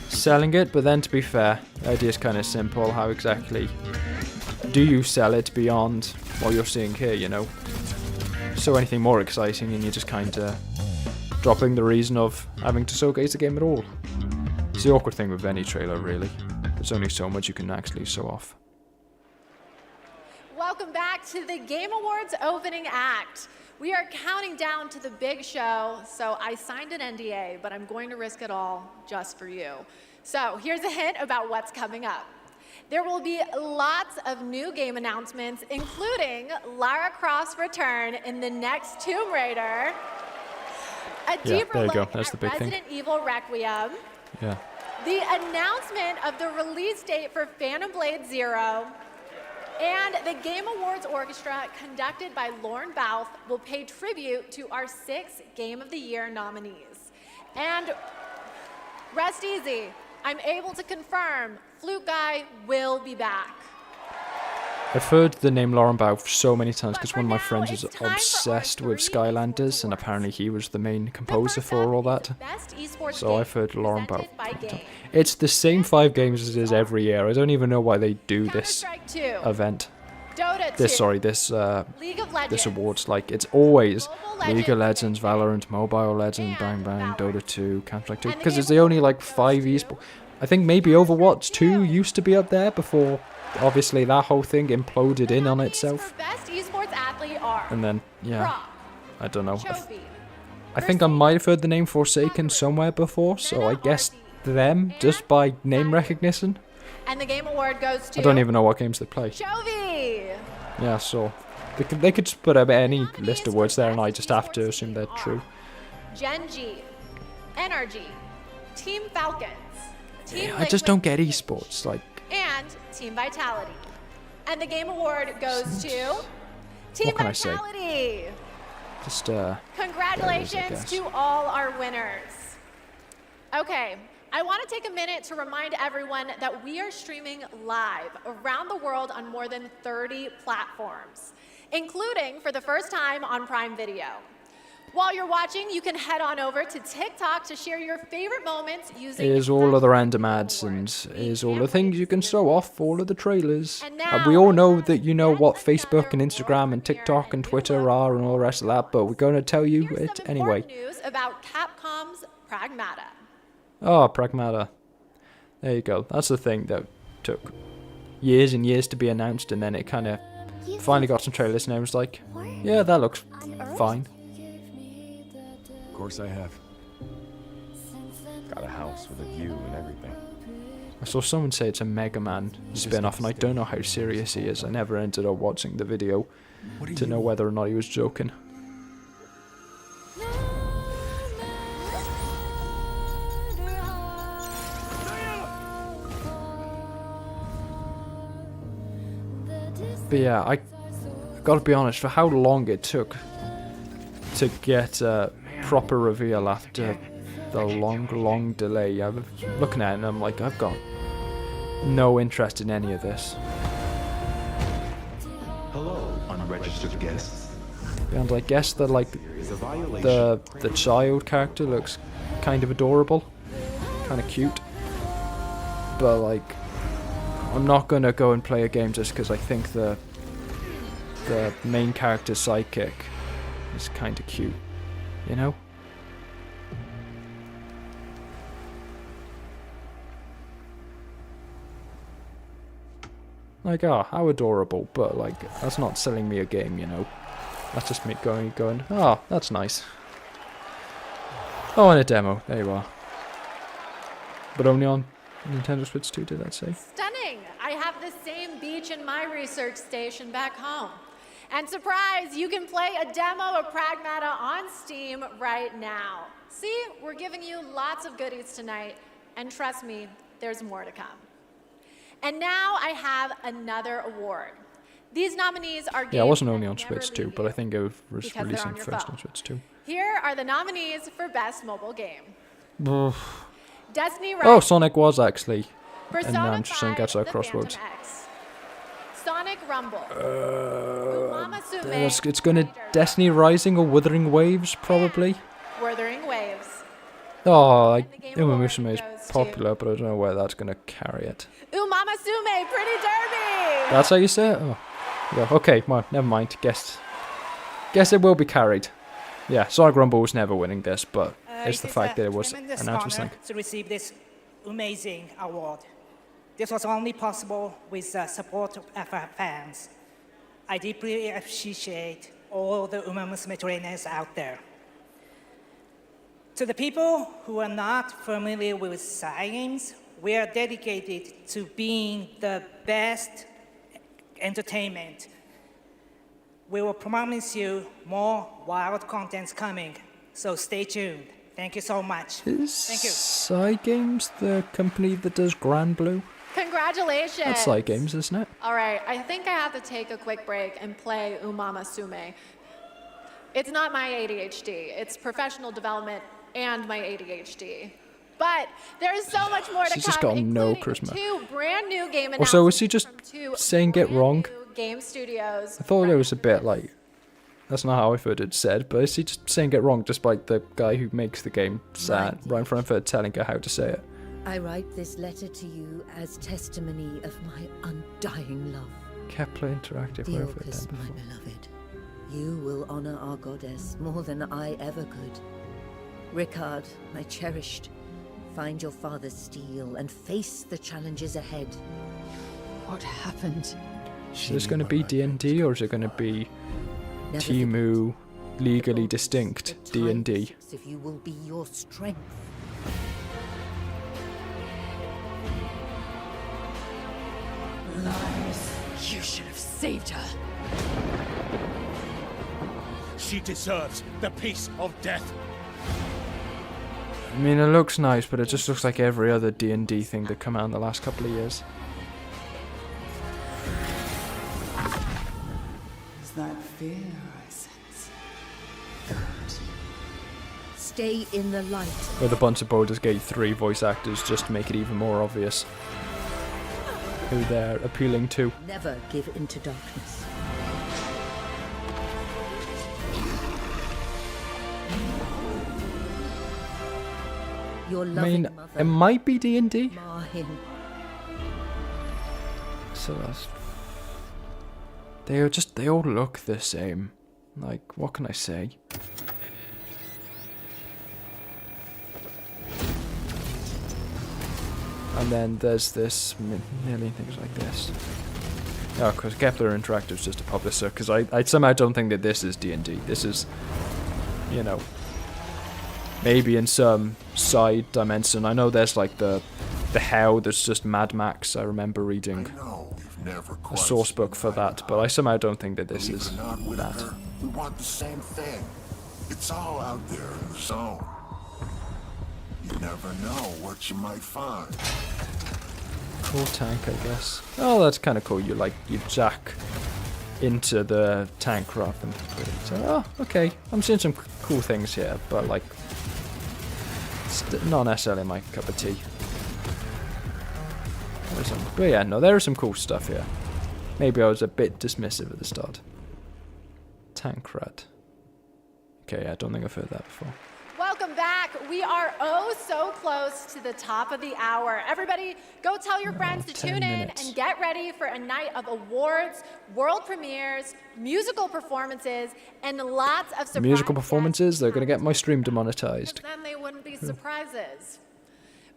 Speaker 1: selling it, but then to be fair, the idea is kind of simple. How exactly do you sell it beyond what you're seeing here, you know? So anything more exciting and you're just kind of dropping the reason of having to showcase the game at all. It's the awkward thing with any trailer, really. There's only so much you can actually show off.
Speaker 2: Welcome back to the Game Awards opening act. We are counting down to the big show, so I signed an NDA, but I'm going to risk it all just for you. So here's a hint about what's coming up. There will be lots of new game announcements, including Lara Croft's return in the next Tomb Raider, a deeper
Speaker 1: there you go.
Speaker 2: look
Speaker 1: That's
Speaker 2: at
Speaker 1: the big thing.
Speaker 2: Resident Evil Requiem,
Speaker 1: Yeah.
Speaker 2: the announcement of the release date for Phantom Blade Zero, and the Game Awards Orchestra, conducted by Lauren Bouth, will pay tribute to our 6 Game of the Year nominees. And rest easy, I'm able to confirm Flute Guy will be back.
Speaker 1: I've heard the name Lauren Bouth so many times because
Speaker 2: But
Speaker 1: one of my
Speaker 2: for
Speaker 1: friends
Speaker 2: now,
Speaker 1: is
Speaker 2: it's time for
Speaker 1: obsessed
Speaker 2: our
Speaker 1: with
Speaker 2: 3
Speaker 1: Skylanders,
Speaker 2: esports
Speaker 1: and
Speaker 2: awards.
Speaker 1: apparently he was the main
Speaker 2: The
Speaker 1: composer
Speaker 2: first
Speaker 1: for
Speaker 2: up
Speaker 1: all
Speaker 2: is
Speaker 1: that.
Speaker 2: Best Esports
Speaker 1: So
Speaker 2: Game
Speaker 1: I've heard Lauren Bouth.
Speaker 2: presented by Game.
Speaker 1: It's the same 5 games as it is every year. I don't even know why they do this
Speaker 2: Counter-Strike 2,
Speaker 1: event.
Speaker 2: Dota 2,
Speaker 1: This
Speaker 2: League of Legends,
Speaker 1: this awards. Like, it's always
Speaker 2: Mobile
Speaker 1: League of
Speaker 2: Legends,
Speaker 1: Legends, Valorant, Mobile Legends,
Speaker 2: and
Speaker 1: Bang Bang,
Speaker 2: Valorant.
Speaker 1: Dota 2, Counter-Strike 2,
Speaker 2: And the
Speaker 1: because it's
Speaker 2: Game
Speaker 1: the only
Speaker 2: Award
Speaker 1: like
Speaker 2: goes
Speaker 1: 5
Speaker 2: to
Speaker 1: esports. I think maybe Overwatch 2 used to be up there before, obviously, that whole thing imploded
Speaker 2: The
Speaker 1: in on
Speaker 2: nominees
Speaker 1: itself.
Speaker 2: For Best Esports Athlete are
Speaker 1: And then, yeah,
Speaker 2: Brock,
Speaker 1: I don't know.
Speaker 2: Chovy,
Speaker 1: I think I might have heard the name Forsaken somewhere before, so I guess them just by name recognition.
Speaker 2: and the Game Award goes to
Speaker 1: I don't even know what games they play.
Speaker 2: Chovy.
Speaker 1: Yeah, so they could just put up any
Speaker 2: Nominees
Speaker 1: list of
Speaker 2: for
Speaker 1: words there, and I
Speaker 2: Best
Speaker 1: just have to
Speaker 2: Esports
Speaker 1: assume
Speaker 2: Team
Speaker 1: they're
Speaker 2: are
Speaker 1: true.
Speaker 2: Gen.G, NRG, Team Falcons, Team
Speaker 1: I just
Speaker 2: Liquid
Speaker 1: don't get
Speaker 2: Games,
Speaker 1: esports. Like,
Speaker 2: and Team Vitality. And the Game Award goes to Team
Speaker 1: can I say?
Speaker 2: Vitality.
Speaker 1: just
Speaker 2: Congratulations
Speaker 1: guess.
Speaker 2: to all our winners. Okay, I want to take a minute to remind everyone that we are streaming live around the world on more than 30 platforms, including for the first time on Prime Video. While you're watching, you can head on over to TikTok to share your favorite moments using
Speaker 1: here's all of the
Speaker 2: hashtag
Speaker 1: random ads, and
Speaker 2: Awards. We
Speaker 1: here's all
Speaker 2: can't
Speaker 1: the things
Speaker 2: wait
Speaker 1: you
Speaker 2: to
Speaker 1: can
Speaker 2: see
Speaker 1: show
Speaker 2: your
Speaker 1: off, all of the trailers.
Speaker 2: And now,
Speaker 1: We all know
Speaker 2: we
Speaker 1: that you know
Speaker 2: have
Speaker 1: what
Speaker 2: yet
Speaker 1: Facebook and
Speaker 2: another
Speaker 1: Instagram and
Speaker 2: world
Speaker 1: TikTok
Speaker 2: premiere
Speaker 1: and
Speaker 2: new
Speaker 1: Twitter
Speaker 2: logo
Speaker 1: are and all the rest of that, but we're going to tell you
Speaker 2: Here's
Speaker 1: it
Speaker 2: some
Speaker 1: anyway.
Speaker 2: important news about Capcom's Pragmata.
Speaker 1: Oh, Pragmata. There you go. That's the thing that took years and years to be announced, and then it kind of finally got some trailers, and I was like, yeah, that looks fine.
Speaker 6: Of course I have. Got a house with a view and everything.
Speaker 1: I saw someone say it's a Mega Man spin-off, and I don't know how serious he is. I never ended up watching the video to know whether or not he was joking. But yeah, I gotta be honest, for how long it took to get a proper reveal after the long delay, I'm looking at it and I'm like, I've got no interest in any of this.
Speaker 7: Hello, unregistered guests.
Speaker 1: And I guess that like
Speaker 7: Is a violation.
Speaker 1: the child character looks kind of adorable, kind of cute, but like I'm not gonna go and play a game just because I think the main character's sidekick is kind of cute, you know? Like, oh, how adorable, but like that's not selling me a game, you know? That's just me going, oh, that's nice. Oh, and a demo. There you are. But only on Nintendo Switch 2, did that say?
Speaker 2: Stunning! I have the same beach in my research station back home. And surprise, you can play a demo of Pragmata on Steam right now. See, we're giving you lots of goodies tonight, and trust me, there's more to come. And now I have another award. These nominees are games
Speaker 1: Yeah, it wasn't
Speaker 2: that
Speaker 1: only on
Speaker 2: never
Speaker 1: Switch 2,
Speaker 2: leave
Speaker 1: but I
Speaker 2: you,
Speaker 1: think it was
Speaker 2: because they're
Speaker 1: releasing
Speaker 2: on your
Speaker 1: first
Speaker 2: phone.
Speaker 1: on Switch 2.
Speaker 2: Here are the nominees for Best Mobile Game. Destiny
Speaker 1: Oh,
Speaker 2: Rise,
Speaker 1: Sonic was actually.
Speaker 2: Persona
Speaker 1: I'm just saying
Speaker 2: 5,
Speaker 1: that's our
Speaker 2: The
Speaker 1: crossroads.
Speaker 2: Phantom X, Sonic Rumble, Umama Sume,
Speaker 1: It's gonna Destiny Rising or Wuthering Waves, probably.
Speaker 2: Wuthering
Speaker 1: Oh, like,
Speaker 2: And the Game
Speaker 1: Uma
Speaker 2: Award
Speaker 1: Musume is
Speaker 2: goes to-
Speaker 1: popular, but I don't know where that's going to carry it.
Speaker 2: Umama Sume, Pretty Derby!
Speaker 1: That's how you say it? Oh. Yeah, okay, well, never mind. Guess it will be carried. Yeah, Sonic Rumble was never winning this, but it's the fact that it was announced as
Speaker 8: honor to receive this amazing award. This was only possible with the support of our fans. I deeply appreciate all the Uma Musume trainers out there. To the people who are not familiar with games, we are dedicated to being the best entertainment. We will promise you more wild contents coming, so stay tuned. Thank you so much. Thank you.
Speaker 1: Cygames the company that does Grand Blue?
Speaker 2: Congratulations!
Speaker 1: That's Cygames, isn't it?
Speaker 2: All right, I think I have to take a quick break and play Umama Sume. It's not my ADHD, it's professional development and my ADHD. But there's so much more to
Speaker 1: She's
Speaker 2: come,
Speaker 1: just got no
Speaker 2: including
Speaker 1: charisma.
Speaker 2: 2 brand new game announcements.
Speaker 1: Also, was he just
Speaker 2: from 2
Speaker 1: saying it
Speaker 2: brand
Speaker 1: wrong?
Speaker 2: new Game studios.
Speaker 1: I thought it was a bit like... That's not how I've heard it said, but is he just saying it wrong, just like the guy who makes the game sat right in front of her telling her how to say it?
Speaker 5: I write this letter to you as testimony of my undying love.
Speaker 1: Kepler Interactive, wherever it
Speaker 5: Theocus,
Speaker 1: done
Speaker 5: my
Speaker 1: before.
Speaker 5: beloved, you will honor our goddess more than I ever could. Ricard, my cherished, find your father's steel and face the challenges ahead.
Speaker 9: What happened?
Speaker 1: Is this going to be D&D, or is it going to be
Speaker 5: Never
Speaker 1: Timu
Speaker 5: forget,
Speaker 1: legally
Speaker 5: the
Speaker 1: distinct
Speaker 5: tides
Speaker 1: D&D?
Speaker 5: If you will be your strength.
Speaker 9: You should have saved her.
Speaker 10: She deserves the peace of death.
Speaker 1: I mean, it looks nice, but it just looks like every other D&D thing that come out in the last couple of years.
Speaker 9: Is that fear I sense? Good.
Speaker 5: Stay in the light.
Speaker 1: With a bunch of Baldur's Gate 3 voice actors just to make it even more obvious who they're appealing to.
Speaker 5: Never give into darkness. Your
Speaker 1: I
Speaker 5: loving
Speaker 1: mean,
Speaker 5: mother,
Speaker 1: it might be D&D.
Speaker 5: Mahin.
Speaker 1: So that's... They all look the same. Like, what can I say? And then there's this million things like this. Oh, because Kepler Interactive is just a publisher. Because I somehow don't think that this is D&D. This is, you know, maybe in some side dimension. I know there's like the Hell that's just Mad Max. I remember reading a source book for that, but I somehow don't think that this is that.
Speaker 11: We want the same thing. It's all out there in the zone. You never know what you might find.
Speaker 1: Cool tank, I guess. Oh, that's kind of cool. You jack into the tank rather than put it. So, oh, okay. I'm seeing some cool things here, but like, not necessarily my cup of tea. But yeah, no, there is some cool stuff here. Maybe I was a bit dismissive at the start. Tankrat. Okay, I don't think I've heard that before.
Speaker 2: Welcome back. We are oh so close to the top of the hour. Everybody, go tell your friends to
Speaker 1: 10
Speaker 2: tune in
Speaker 1: minutes.
Speaker 2: and get ready for a night of awards, world premieres, musical performances, and lots of surprise
Speaker 1: Musical performances,
Speaker 2: guest
Speaker 1: they're going to get my stream
Speaker 2: performances.
Speaker 1: demonetized.
Speaker 2: Then they wouldn't be surprises.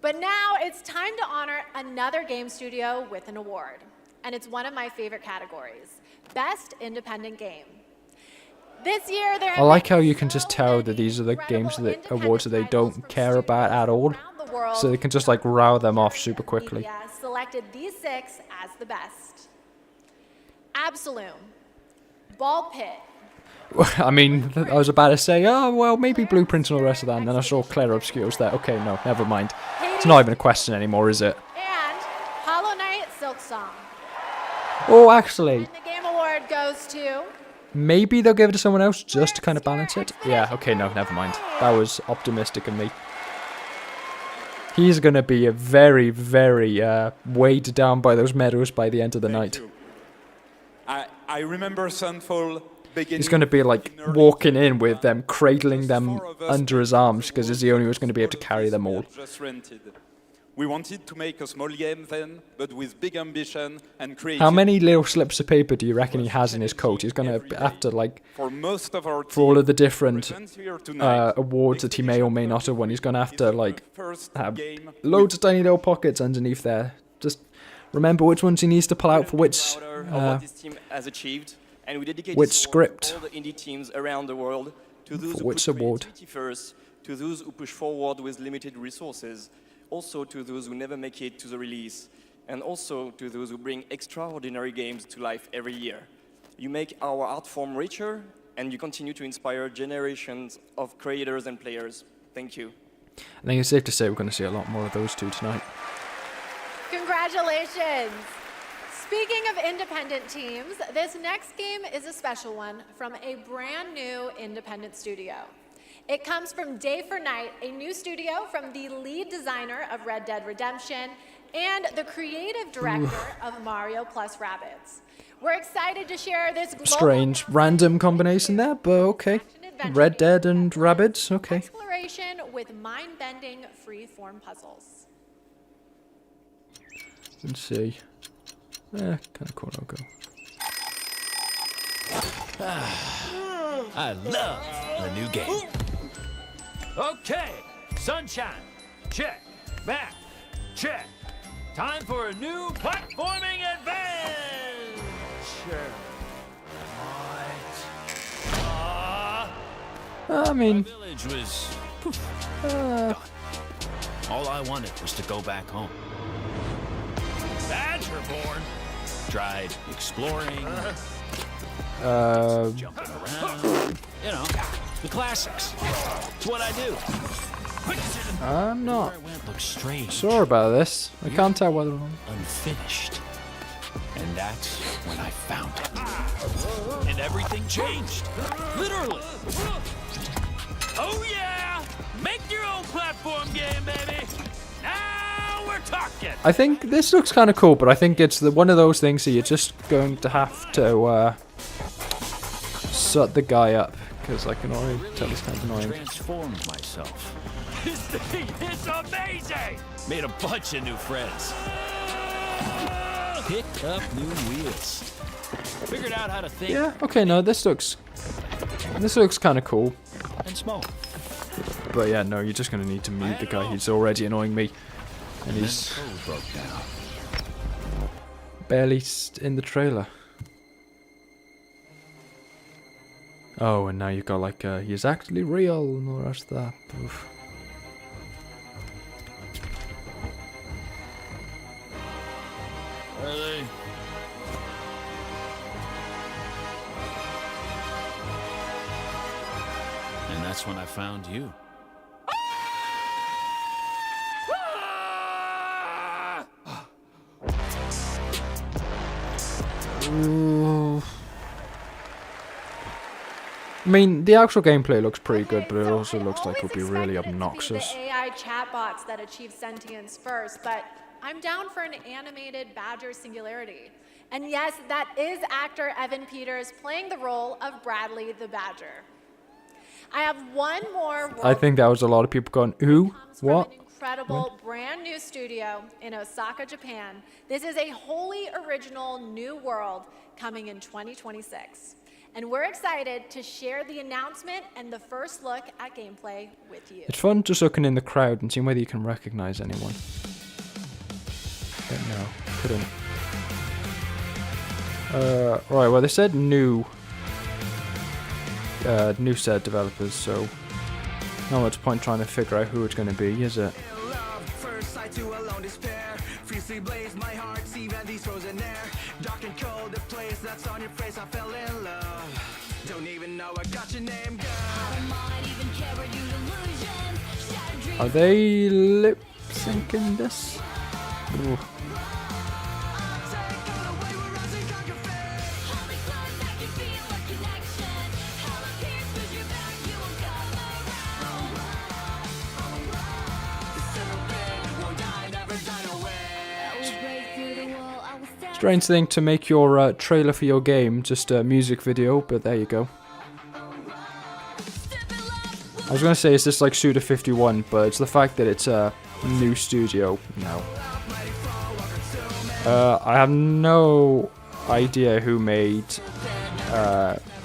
Speaker 2: But now it's time to honor another game studio with an award. And it's one of my favorite categories, Best Independent Game. This year, there
Speaker 1: I like how you can just tell that these are the games that awards that they don't care about at all. So they can just like row them off super quickly.
Speaker 2: Selected these 6 as the best. Absolum, Ball Pit,
Speaker 1: I mean, I was about to say, oh, well, maybe Blueprints and all the rest of that, and then I saw Claire Obscures there. Okay, no, never mind. It's not even a question anymore, is it?
Speaker 2: and Hollow Knight Silksong.
Speaker 1: Oh, actually,
Speaker 2: And the game award goes to...
Speaker 1: maybe they'll give it to someone else just to kind of balance it. Yeah, okay, no, never mind. That was optimistic of me. He's going to be a very, very weighed down by those medals by the end of the night.
Speaker 12: I remember Sunfall
Speaker 1: he's going to be like walking in with them, cradling them under his arms because he's the only one who's going to be able to carry them all.
Speaker 12: Just rented. We wanted to make a small game then, but with big ambition and creativity.
Speaker 1: How many little slips of paper do you reckon he has in his coat? He's going to have to, like,
Speaker 12: for most of our
Speaker 1: for all of the different awards that he may or may not have won, he's going to have to, like, have loads of tiny little pockets underneath there. Just remember which ones he needs to pull out for which
Speaker 13: what this team has achieved, and we dedicate
Speaker 1: which
Speaker 13: this
Speaker 1: script
Speaker 13: award to all the indie teams around the world, to those
Speaker 1: for
Speaker 13: who
Speaker 1: which
Speaker 13: put
Speaker 1: award.
Speaker 13: creativity first, to those who push forward with limited resources, also to those who never make it to the release, and also to those who bring extraordinary games to life every year. You make our art form richer, and you continue to inspire generations of creators and players. Thank you.
Speaker 1: I think it's safe to say we're going to see a lot more of those two tonight.
Speaker 2: Congratulations! Speaking of independent teams, this next game is a special one from a brand new independent studio. It comes from Day for Night, a new studio from the lead designer of Red Dead Redemption and the creative director of Mario plus Rabbids. We're excited to share this
Speaker 1: Strange random combination there, but okay. Red Dead and Rabbids, okay.
Speaker 2: Exploration with mind-bending free-form puzzles.
Speaker 1: Let's see. Kind of cool, I'll go.
Speaker 14: I love the new game. Okay, sunshine, check. Map, check. Time for a new platforming adventure.
Speaker 1: I mean,
Speaker 14: my village was done. All I wanted was to go back home. Badgerborn. Tried exploring. Jumping around. You know, the classics. It's what I do.
Speaker 1: I'm not
Speaker 14: looks strange.
Speaker 1: sure about this. I can't tell whether or not.
Speaker 14: Unfinished. And that's when I found it. And everything changed. Literally. Oh yeah! Make your own platform game, baby! Now we're talking!
Speaker 1: I think this looks kind of cool, but I think it's one of those things that you're just going to have to shut the guy up, because I can already tell he's kind of annoying.
Speaker 14: Transformed myself. This thing is amazing! Made a bunch of new friends. Picked up new wheels. Figured out how to think.
Speaker 1: Yeah, okay, no, this looks kind of cool.
Speaker 14: And small.
Speaker 1: But yeah, no, you're just going to need to mute the guy. He's already annoying me. And he's
Speaker 14: broke down.
Speaker 1: barely in the trailer. Oh, and now you've got like, he's actually real and all the rest of that. Oof.
Speaker 14: Are they? And that's when I found you.
Speaker 1: I mean, the actual gameplay looks pretty good, but it also looks like it'll be really obnoxious.
Speaker 2: The AI chatbots that achieve sentience first, but I'm down for an animated Badger Singularity. And yes, that is actor Evan Peters playing the role of Bradley the Badger. I have one more.
Speaker 1: I think that was a lot of people going, ooh, what?
Speaker 2: Incredible brand new studio in Osaka, Japan. This is a wholly original new world coming in 2026. And we're excited to share the announcement and the first look at gameplay with you.
Speaker 1: It's fun just looking in the crowd and seeing whether you can recognize anyone. But no, couldn't. Right, well they said new set developers, so not much point trying to figure out who it's going to be, is it? Are they lip syncing this? Ooh. Strange thing to make your trailer for your game just a music video, but there you go. I was gonna say, is this like Suda 51, but it's the fact that it's a new studio. No. I have no idea who made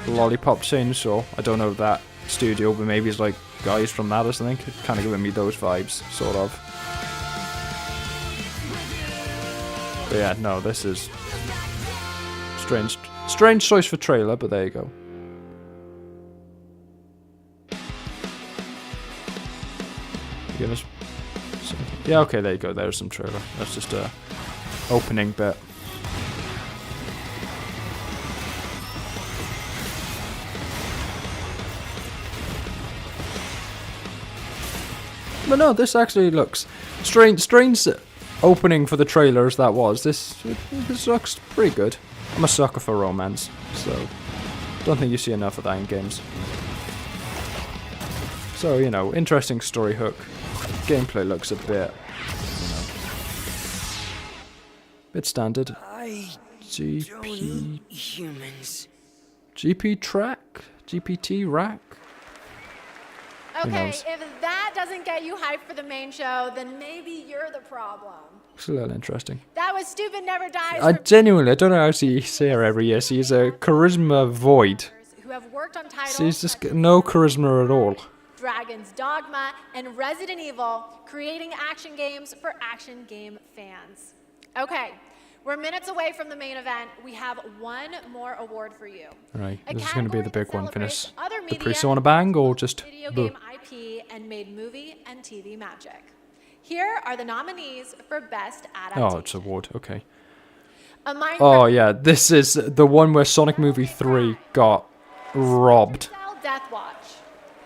Speaker 1: Lollipop Chainsaw. I don't know that studio, but maybe it's like guys from that or something. Kind of giving me those vibes, sort of. But yeah, no, this is strange choice for trailer, but there you go. Yeah, okay, there you go. There's some trailer. That's just a opening bit. But no, this actually looks strange opening for the trailers that was. This looks pretty good. I'm a sucker for romance, so don't think you see enough of that in games. So, you know, interesting story hook. Gameplay looks a bit, you know, bit standard. GP track? GPT rack?
Speaker 2: Okay, if that doesn't get you hyped for the main show, then maybe you're the problem.
Speaker 1: It's a little interesting.
Speaker 2: That was Stupid Never Dies.
Speaker 1: I genuinely, I don't know how she see her every year. She's a charisma void.
Speaker 2: Who have worked on titles
Speaker 1: She's just got no charisma at all.
Speaker 2: Dragon's Dogma, and Resident Evil, creating action games for action game fans. Okay, we're minutes away from the main event. We have one more award for you.
Speaker 1: Right, this is going to be the big one. Finish
Speaker 2: other
Speaker 1: the
Speaker 2: media
Speaker 1: priest on a bang, or just
Speaker 2: video game IP and made movie and TV magic. Here are the nominees for Best Adaptation.
Speaker 1: Oh, it's award. Okay.
Speaker 2: A Minecraft
Speaker 1: Oh yeah, this is the one where Sonic Movie 3 got robbed.
Speaker 2: Death Watch.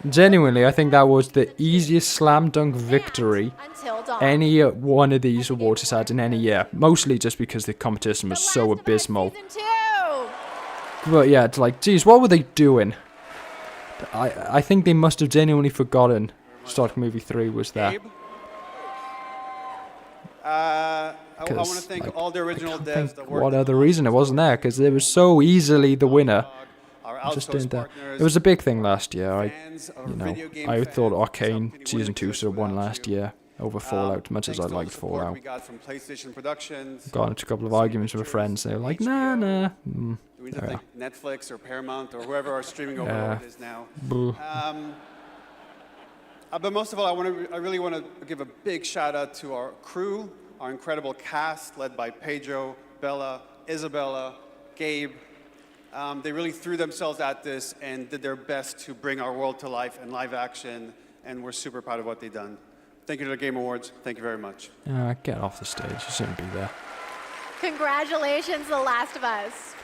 Speaker 1: Genuinely, I think that was the easiest slam dunk victory
Speaker 2: Until Dawn.
Speaker 1: any one of these awards has had in any year. Mostly just because the competition was so abysmal. But yeah, it's like, geez, what were they doing? I think they must have genuinely forgotten Sonic Movie 3 was there.
Speaker 15: I want to thank all the original devs that worked.
Speaker 1: What other reason it wasn't there? Because it was so easily the winner. Just didn't there. It was a big thing last year. I thought Arcane Season 2 should have won last year over Fallout, much as I liked Fallout.
Speaker 15: We got from PlayStation Productions.
Speaker 1: Got into a couple of arguments with friends. They were like, nah.
Speaker 15: We need to thank Netflix or Paramount or whoever our streaming overlord is now. But most of all, I really want to give a big shout out to our crew, our incredible cast led by Pedro, Bella, Isabella, Gabe. They really threw themselves at this and did their best to bring our world to life in live action, and we're super proud of what they've done. Thank you to the Game Awards. Thank you very much.
Speaker 1: Get off the stage. You shouldn't be there.
Speaker 2: Congratulations, The Last of Us.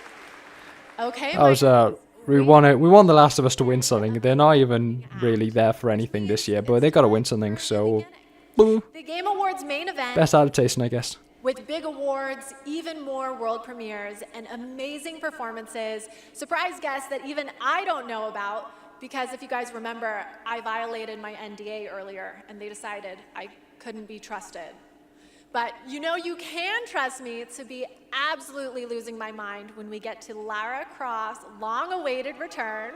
Speaker 2: Okay.
Speaker 1: We want The Last of Us to win something. They're not even really there for anything this year, but they got to win something. So,
Speaker 2: the Game Awards main event.
Speaker 1: Best adaptation, I guess.
Speaker 2: With big awards, even more world premieres, and amazing performances, surprise guests that even I don't know about, because if you guys remember, I violated my NDA earlier, and they decided I couldn't be trusted. But you know you can trust me to be absolutely losing my mind when we get to Lara Croft's long-awaited return,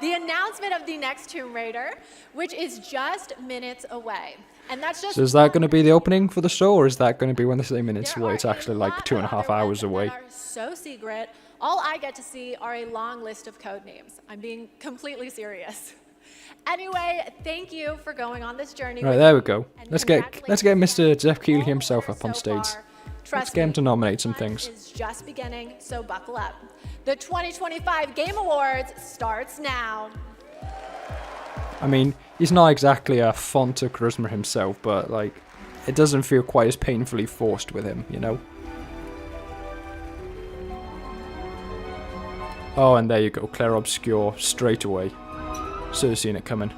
Speaker 2: the announcement of the next Tomb Raider, which is just minutes away. And that's just
Speaker 1: So is that going to be the opening for the show, or is that going to be when they say minutes away? It's actually like 2.5 hours away.
Speaker 2: That are so secret. All I get to see are a long list of code names. I'm being completely serious. Anyway, thank you for going on this journey.
Speaker 1: Right, there we go. Let's get Mr. Jeff Keighley himself up on stage. Let's get him to nominate some things.
Speaker 2: It's just beginning, so buckle up. The 2025 Game Awards starts now.
Speaker 1: I mean, he's not exactly a font of charisma himself, but like, it doesn't feel quite as painfully forced with him, you know? Oh, and there you go, Claire Obscure, straight away. Should have seen it coming.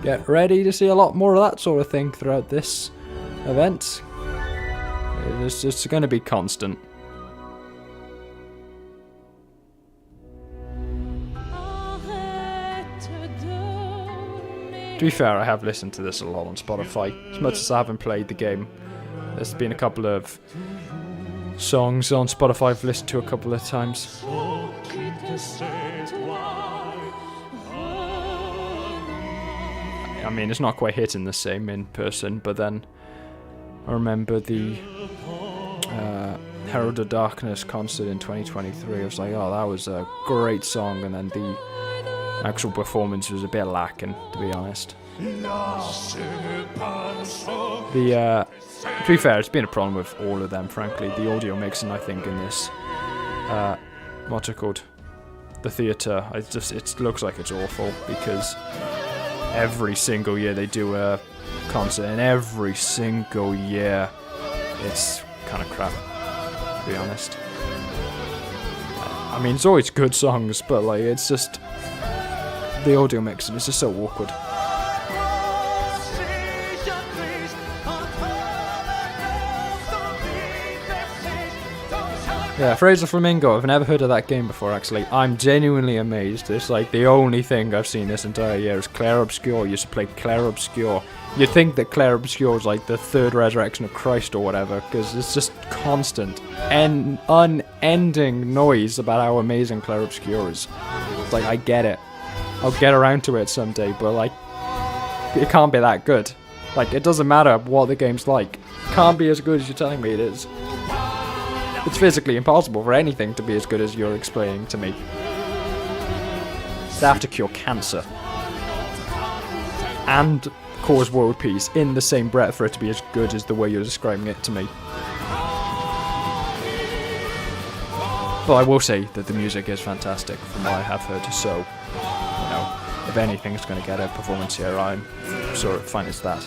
Speaker 1: Get ready to see a lot more of that sort of thing throughout this event. It's just going to be constant. To be fair, I have listened to this a lot on Spotify. As much as I haven't played the game, there's been a couple of songs on Spotify I've listened to a couple of times. I mean, it's not quite hitting the same in person, but then I remember the Herald of Darkness concert in 2023. I was like, oh, that was a great song, and then the actual performance was a bit lacking, to be honest. To be fair, it's been a problem with all of them, frankly. The audio mixing, I think, in this, what's it called? The theatre, it looks like it's awful, because every single year they do a concert, and every single year it's kind of crap, to be honest. I mean, it's always good songs, but like, it's just the audio mixing is just so awkward. Yeah, Fraser Flamingo, I've never heard of that game before, actually. I'm genuinely amazed. It's like the only thing I've seen this entire year is Claire Obscure. I used to play Claire Obscure. You'd think that Claire Obscure is like the third resurrection of Christ or whatever, because it's just constant and unending noise about how amazing Claire Obscure is. It's like, I get it. I'll get around to it someday, but like, it can't be that good. Like, it doesn't matter what the game's like. It can't be as good as you're telling me it is. It's physically impossible for anything to be as good as you're explaining to me. They have to cure cancer and cause world peace in the same breath for it to be as good as the way you're describing it to me. But I will say that the music is fantastic from what I have heard, so, you know, if anything's going to get a performance here, I'm sure fine as that.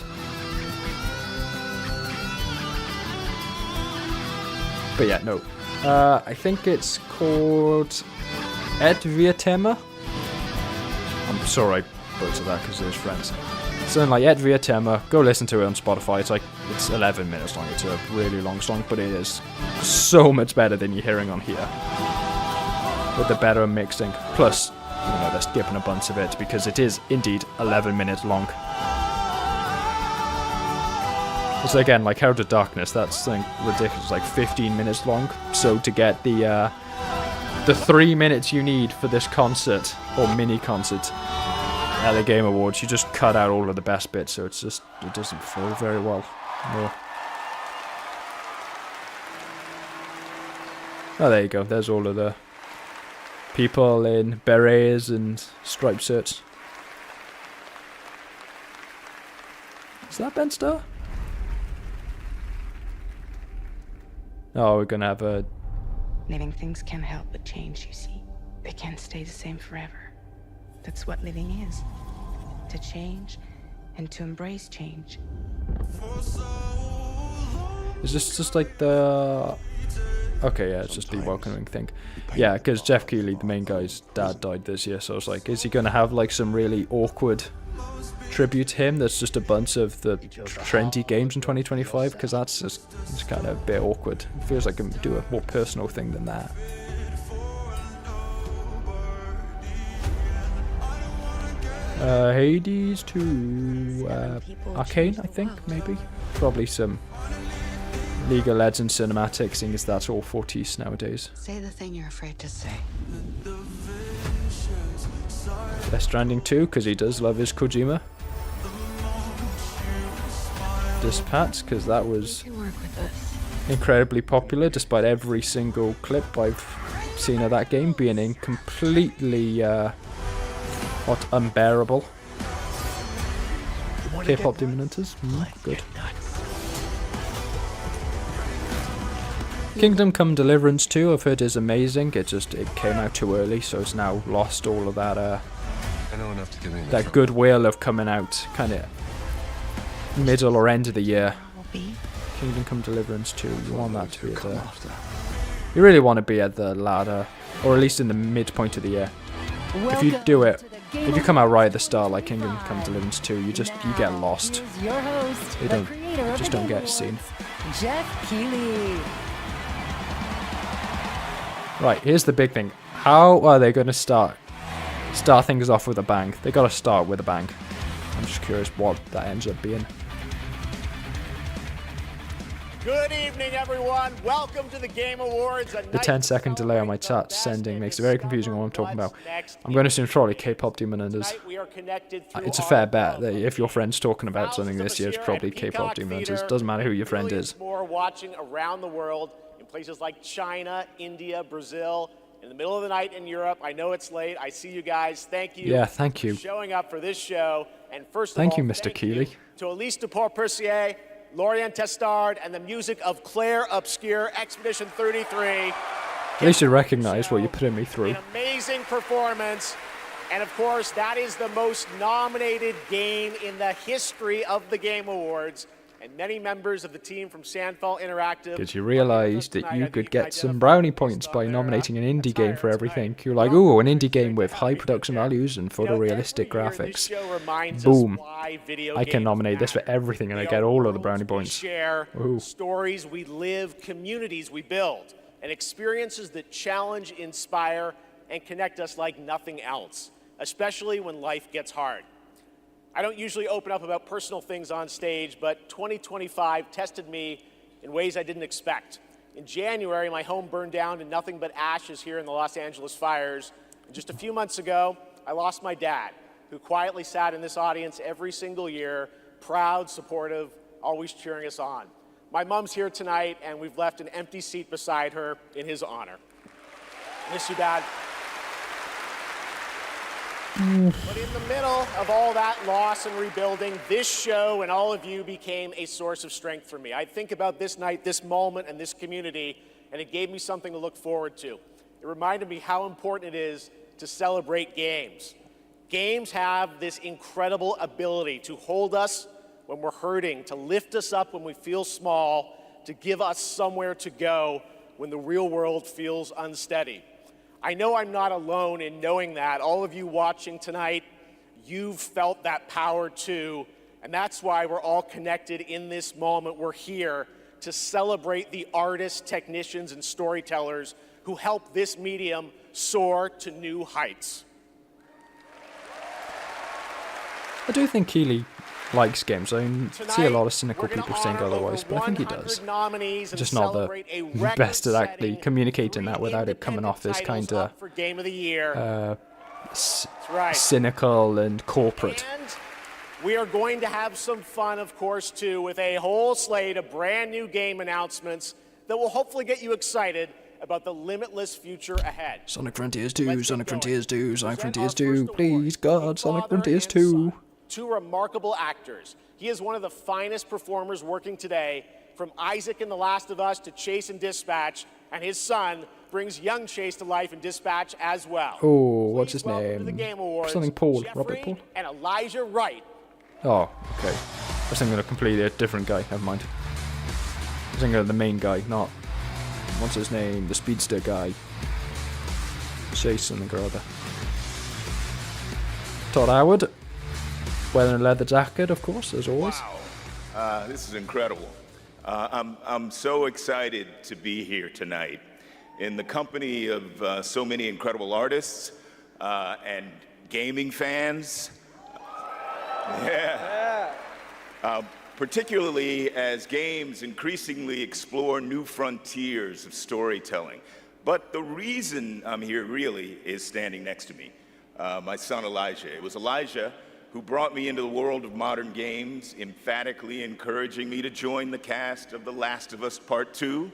Speaker 1: But yeah, no. I think it's called Ed Viatema. I'm sorry I butchered that because there's friends. Something like Ed Viatema. Go listen to it on Spotify. It's 11 minutes long. It's a really long song, but it is so much better than you're hearing on here. With the better mixing. Plus, you know, they're skipping a bunch of it because it is indeed 11 minutes long. So again, like Herald of Darkness, that's something ridiculous, like 15 minutes long. So to get the 3 minutes you need for this concert, or mini concert, at the Game Awards, you just cut out all of the best bits, so it doesn't flow very well. No. Oh, there you go, there's all of the people in berets and striped shirts. Is that Ben Starr? Oh, we're gonna have a...
Speaker 16: Living things can't help but change, you see. They can't stay the same forever. That's what living is. To change and to embrace change.
Speaker 1: Is this just like the... Okay, yeah, it's just the welcoming thing. Yeah, because Jeff Keighley, the main guy's dad, died this year, so I was like, is he gonna have like some really awkward tribute to him that's just a bunch of the trendy games in 2025? Because that's just, it's kind of a bit awkward. It feels like I can do a more personal thing than that. Hades to Arcane, I think, maybe. Probably some League of Legends cinematics, seeing as that's all Fortis nowadays.
Speaker 16: Say the thing you're afraid to say.
Speaker 1: Death Stranding 2, because he does love his Kojima. Dispatch, because that was incredibly popular, despite every single clip I've seen of that game being completely unbearable. K-pop Demon Hunters, good. Kingdom Come Deliverance 2, I've heard is amazing. It came out too early, so it's now lost all of that that goodwill of coming out kind of middle or end of the year. Kingdom Come Deliverance 2, you want that to be at you really want to be at the ladder, or at least in the midpoint of the year. If you do it, if you come out right at the start like Kingdom Come Deliverance 2, you get lost.
Speaker 17: Your host,
Speaker 1: You just don't get seen.
Speaker 17: Jeff Keighley.
Speaker 1: Right, here's the big thing. How are they going to start things off with a bang? They got to start with a bang. I'm just curious what that ends up being.
Speaker 18: Good evening, everyone. Welcome to the Game Awards.
Speaker 1: The 10-second delay on my chat sending makes it very confusing on what I'm talking about. I'm going to assume it's probably K-pop Demon Hunters. It's a fair bet that if your friend's talking about something this year, it's probably K-pop Demon Hunters. Doesn't matter who your friend is.
Speaker 18: More watching around the world in places like China, India, Brazil, in the middle of the night in Europe. I know it's late. I see you guys. Thank you.
Speaker 1: Yeah, thank you.
Speaker 18: For showing up for this show. And first of
Speaker 1: Thank
Speaker 18: all,
Speaker 1: you, Mr. Keeley.
Speaker 18: To Elise Duport-Percier, Lorian Testard, and the music of Claire Obscure, Expedition 33.
Speaker 1: At least you recognize what you're putting me through.
Speaker 18: An amazing performance. And of course, that is the most nominated game in the history of the Game Awards. And many members of the team from Sandfall Interactive.
Speaker 1: Did you realize that you could get some brownie points by nominating an indie game for everything? You're like, ooh, an indie game with high production values and photorealistic graphics. Boom. I can nominate this for everything and I get all of the brownie points.
Speaker 18: Share
Speaker 1: Ooh.
Speaker 18: stories we live, communities we build, and experiences that challenge, inspire, and connect us like nothing else, especially when life gets hard. I don't usually open up about personal things on stage, but 2025 tested me in ways I didn't expect. In January, my home burned down to nothing but ashes here in the Los Angeles fires. And just a few months ago, I lost my dad, who quietly sat in this audience every single year, proud, supportive, always cheering us on. My mom's here tonight, and we've left an empty seat beside her in his honor. Miss you, Dad. But in the middle of all that loss and rebuilding, this show and all of you became a source of strength for me. I think about this night, this moment, and this community, and it gave me something to look forward to. It reminded me how important it is to celebrate games. Games have this incredible ability to hold us when we're hurting, to lift us up when we feel small, to give us somewhere to go when the real world feels unsteady. I know I'm not alone in knowing that. All of you watching tonight, you've felt that power too, and that's why we're all connected in this moment. We're here to celebrate the artists, technicians, and storytellers who help this medium soar to new heights.
Speaker 1: I do think Keeley likes games. I see a lot of cynical people saying otherwise, but I think he does. Just not the best at actually communicating that without it coming off as kind of cynical and corporate.
Speaker 18: And we are going to have some fun, of course, too, with a whole slate of brand new game announcements that will hopefully get you excited about the limitless future ahead.
Speaker 1: Sonic Frontiers 2, Sonic Frontiers 2, Sonic Frontiers 2, please God, Sonic Frontiers 2.
Speaker 18: Two remarkable actors. He is one of the finest performers working today, from Isaac in The Last of Us to Chase in Dispatch, and his son brings young Chase to life in Dispatch as well.
Speaker 1: Oh, what's his name? Something Paul,
Speaker 18: Jeffrey
Speaker 1: Robert Paul?
Speaker 18: And Elijah Wright.
Speaker 1: Oh, okay. I was thinking of a completely different guy, never mind. I was thinking of the main guy, not, what's his name, the speedster guy. Chase something or other. Todd Howard. Wearing a leather jacket, of course, as always.
Speaker 19: Wow, this is incredible. I'm so excited to be here tonight in the company of so many incredible artists and gaming fans. Particularly as games increasingly explore new frontiers of storytelling. But the reason I'm here really is standing next to me, my son Elijah. It was Elijah who brought me into the world of modern games, emphatically encouraging me to join the cast of The Last of Us Part 2.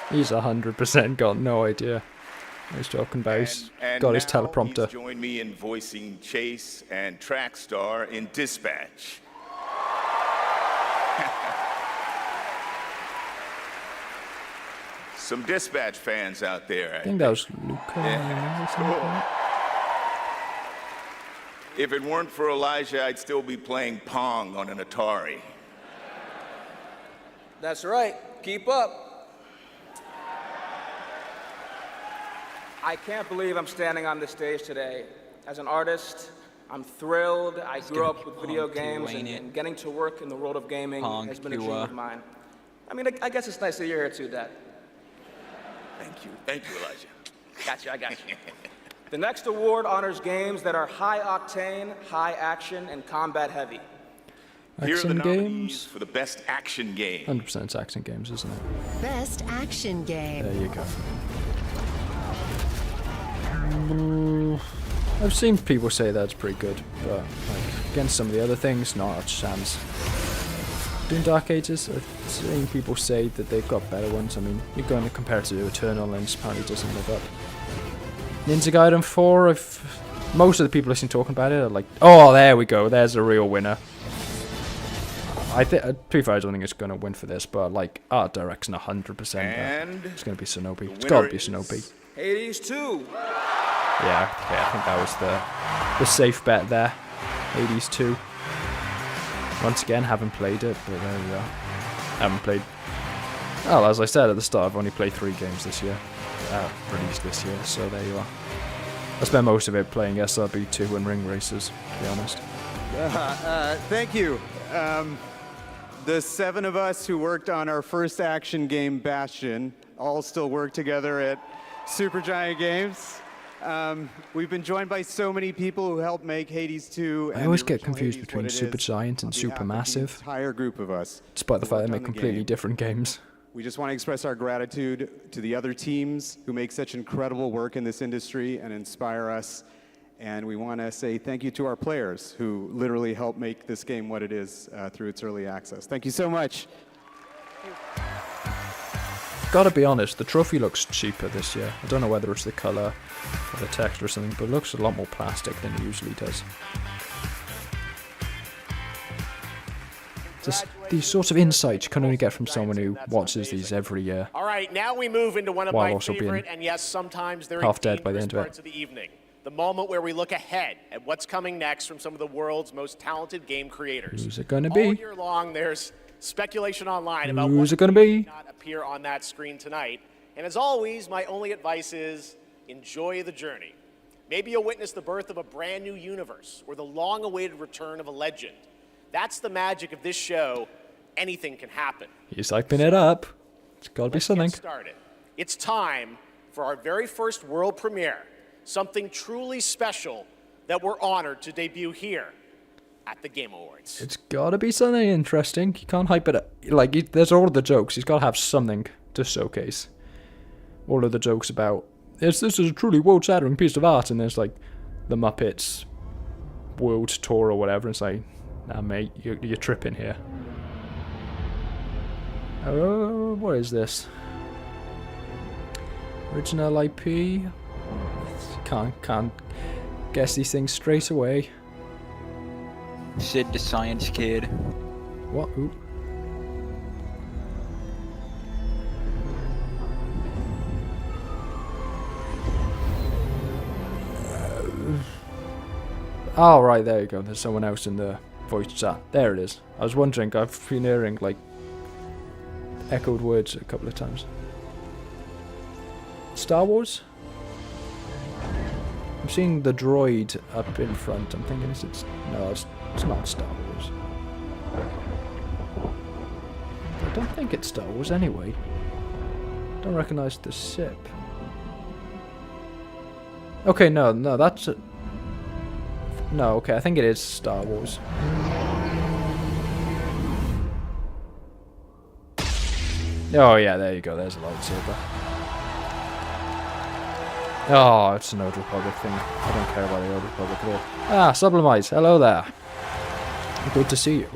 Speaker 1: He's 100% got no idea what he's talking about. He's got his teleprompter.
Speaker 19: He's joined me in voicing Chase and Trackstar in Dispatch. Some Dispatch fans out there.
Speaker 1: I think that was Luca.
Speaker 19: Yeah. If it weren't for Elijah, I'd still be playing Pong on an Atari.
Speaker 20: That's right. Keep up. I can't believe I'm standing on this stage today. As an artist, I'm thrilled. I grew up with video games, and getting to work in the world of gaming has been a dream of mine. I mean, I guess it's nice that you're here too, Dad.
Speaker 19: Thank you. Thank you, Elijah.
Speaker 20: Got you, I got you. The next award honors games that are high octane, high action, and combat heavy.
Speaker 19: Here are the
Speaker 1: Action
Speaker 19: nominees
Speaker 1: games.
Speaker 19: for the best action game.
Speaker 1: 100% it's action games, isn't it?
Speaker 17: Best action game.
Speaker 1: There you go. I've seen people say that's pretty good, but like against some of the other things, not much chance. Doing Dark Ages, I've seen people say that they've got better ones. I mean, you're going to compare it to Eternal, and it apparently doesn't live up. Ninja Gaiden 4, most of the people listening talking about it are like, oh, there we go, there's a real winner. To be fair, I don't think it's going to win for this, but like art direction 100%.
Speaker 19: And
Speaker 1: it's going to be Shinobi. It's got to be Shinobi.
Speaker 20: Hades 2.
Speaker 1: Yeah, okay, I think that was the safe bet there. Hades 2. Once again, haven't played it, but there we go. Haven't played. Well, as I said at the start, I've only played 3 games this year. Released this year, so there you are. I spent most of it playing SRB 2 and Ring Racers, to be honest.
Speaker 15: Thank you. The 7 of us who worked on our first action game, Bastion, all still work together at Supergiant Games. We've been joined by so many people who helped make Hades 2.
Speaker 1: I always get confused between Supergiant and Supermassive,
Speaker 15: entire group of us,
Speaker 1: despite the fact they make completely different games.
Speaker 15: We just want to express our gratitude to the other teams who make such incredible work in this industry and inspire us. And we want to say thank you to our players who literally helped make this game what it is through its early access. Thank you so much.
Speaker 1: Gotta be honest, the trophy looks cheaper this year. I don't know whether it's the colour or the texture or something, but it looks a lot more plastic than it usually does. Just these sorts of insights you can only get from someone who watches these every year.
Speaker 18: All right, now we move into one of
Speaker 1: While
Speaker 18: my
Speaker 1: also being
Speaker 18: favorite, and yes, sometimes they're
Speaker 1: half dead by the end of it.
Speaker 18: parts of the evening. The moment where we look ahead at what's coming next from some of the world's most talented game creators.
Speaker 1: Who's it gonna
Speaker 18: All
Speaker 1: be?
Speaker 18: year long, there's speculation online about
Speaker 1: Who's
Speaker 18: what
Speaker 1: it gonna
Speaker 18: may
Speaker 1: be?
Speaker 18: not appear on that screen tonight. And as always, my only advice is enjoy the journey. Maybe you'll witness the birth of a brand new universe or the long-awaited return of a legend. That's the magic of this show. Anything can happen.
Speaker 1: He's hyping it up. It's gotta be
Speaker 18: Let's
Speaker 1: something.
Speaker 18: get started. It's time for our very first world premiere, something truly special that we're honored to debut here at the Game Awards.
Speaker 1: It's gotta be something interesting. You can't hype it up. Like, there's all of the jokes. He's gotta have something to showcase. All of the jokes about, this is a truly world-shattering piece of art, and there's like the Muppets World Tour or whatever. It's like, nah, mate, you're tripping here. Oh, what is this? Original IP? Can't guess these things straight away.
Speaker 21: Sid the Science Kid.
Speaker 1: What? Ooh. Oh, right, there you go. There's someone else in the voice chat. There it is. I was wondering, I've been hearing, like, echoed words a couple of times. Star Wars? I'm seeing the droid up in front. I'm thinking, no, it's not Star Wars. I don't think it's Star Wars anyway. Don't recognize the ship. Okay, no, that's it. No, okay, I think it is Star Wars. Oh yeah, there you go, there's a lightsaber. Oh, it's an Old Republic thing. I don't care about the Old Republic at all. Ah, Sublimize, hello there. Good to see you.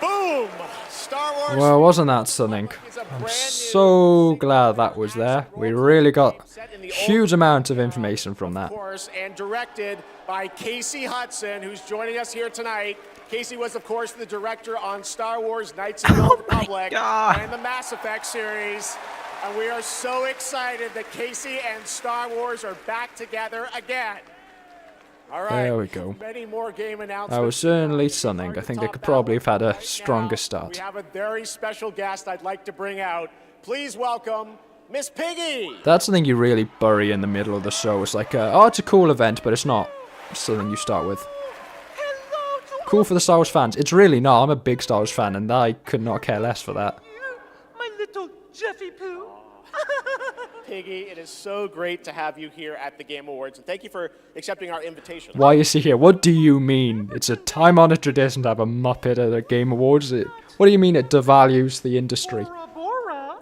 Speaker 18: Boom! Star Wars.
Speaker 1: Well, wasn't that stunning? I'm so glad that was there. We really got a huge amount of information from that.
Speaker 18: Of course, and directed by Casey Hudson, who's joining us here tonight. Casey was, of course, the director on Star Wars Knights of the Old Republic and the Mass Effect series. And we are so excited that Casey and Star Wars are back together again. All right.
Speaker 1: There we go.
Speaker 18: Many more game announcements.
Speaker 1: That was certainly stunning. I think they could probably have had a stronger
Speaker 18: We
Speaker 1: start.
Speaker 18: have a very special guest I'd like to bring out. Please welcome Miss Piggy.
Speaker 1: That's something you really bury in the middle of the show. It's like, oh, it's a cool event, but it's not something you start with. Cool for the Star Wars fans. It's really not. I'm a big Star Wars fan, and I could not care less for that.
Speaker 22: My little Jeffy Poo.
Speaker 18: Piggy. It is so great to have you here at the Game Awards, and thank you for accepting our invitation.
Speaker 1: Why is he here? What do you mean? It's a time-honored tradition to have a Muppet at the Game Awards. What do you mean it devalues the industry?
Speaker 21: Bora,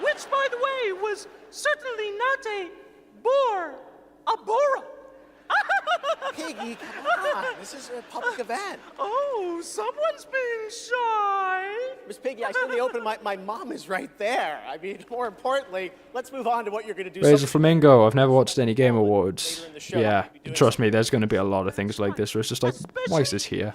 Speaker 21: which, by the way, was certainly not a bore, a Bora.
Speaker 18: Piggy, come on. This is a public event.
Speaker 21: Oh, someone's being shy.
Speaker 18: Miss Piggy, I said in the open, my mom is right there. I mean, more importantly, let's move on to what you're going to do.
Speaker 1: Where's the flamingo? I've never watched any Game Awards. Yeah, trust me, there's going to be a lot of things like this where it's just like, why is this here?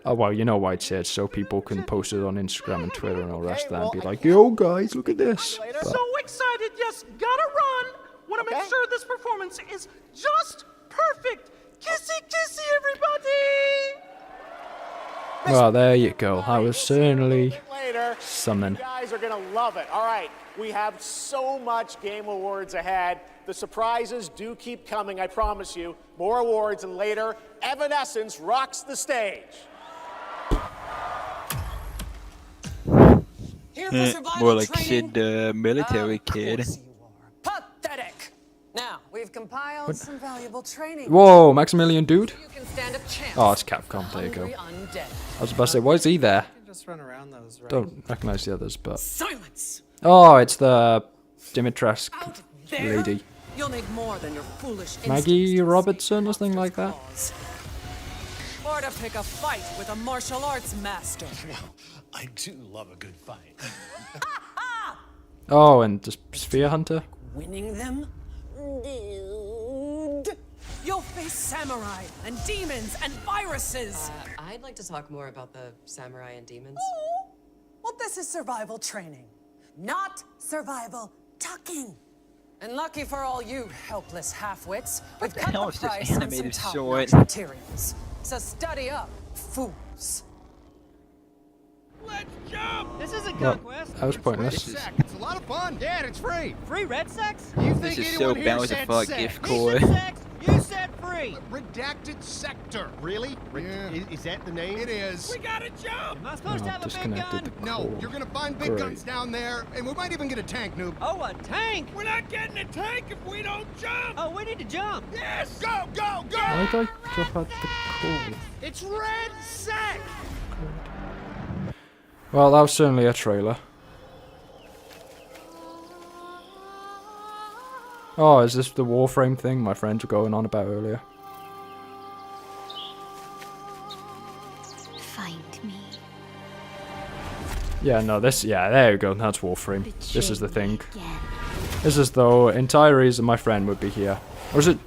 Speaker 1: Oh, well, you know why it's here. It's so people can post it on Instagram and Twitter and all the rest of that and be like, yo, guys, look at this. But
Speaker 21: So excited, yes, gotta run. Want to make sure this performance is just perfect. Kissy, kissy, everybody.
Speaker 1: well, there you go. That was certainly
Speaker 18: Later,
Speaker 1: something.
Speaker 18: you guys are going to love it. All right, we have so much Game Awards ahead. The surprises do keep coming, I promise you. More awards, and later, Evanescence rocks the stage.
Speaker 22: More like Sid the military kid.
Speaker 23: Pathetic. Now, we've compiled some valuable training.
Speaker 1: Whoa, Maximilian Dude?
Speaker 23: You can stand a chance.
Speaker 1: Oh, it's Capcom. There you go.
Speaker 23: Undead.
Speaker 1: I was about to say, why is he there?
Speaker 24: Just run around those, right?
Speaker 1: Don't recognize the others, but...
Speaker 23: Silence.
Speaker 1: Oh, it's the Dimitrescu
Speaker 23: There,
Speaker 1: lady.
Speaker 23: you'll need more than your foolish
Speaker 1: Maggie Robertson or something like that.
Speaker 23: or to pick a fight with a martial arts master.
Speaker 10: I do love a good fight.
Speaker 1: Oh, and just Sphere Hunter.
Speaker 23: Winning them? Dude. You'll face samurai and demons and viruses.
Speaker 25: I'd like to talk more about the samurai and demons.
Speaker 23: Oh, well, this is survival training, not survival tucking. And lucky for all you helpless half-wits, we've cut
Speaker 22: hell
Speaker 23: the
Speaker 22: is this
Speaker 23: price on some
Speaker 22: animated
Speaker 23: top-notch
Speaker 22: short?
Speaker 23: materials. So study up, fools.
Speaker 21: Let's jump. This isn't
Speaker 1: Well,
Speaker 21: conquest.
Speaker 1: that was pointless.
Speaker 21: It's a lot of fun. Dad, it's free. Free red sex?
Speaker 22: You this is so bound to fuck gift core.
Speaker 21: You said free. Redacted sector. Really? Is that the name? It is. We gotta jump. Am I supposed to have a big gun? No, you're gonna find big guns down there, and we might even get a tank, noob. Oh, a tank? We're not getting a tank if we don't jump. Oh, we need to jump. Yes. Go, go, go.
Speaker 1: Why did I drop out the call?
Speaker 21: It's red sec.
Speaker 1: Well, that was certainly a trailer. Oh, is this the Warframe thing my friends were going on about earlier?
Speaker 26: Find me.
Speaker 1: Yeah, no, this, yeah, there you go, that's Warframe. This is the thing. This is the entire reason my friend would be here. Or is it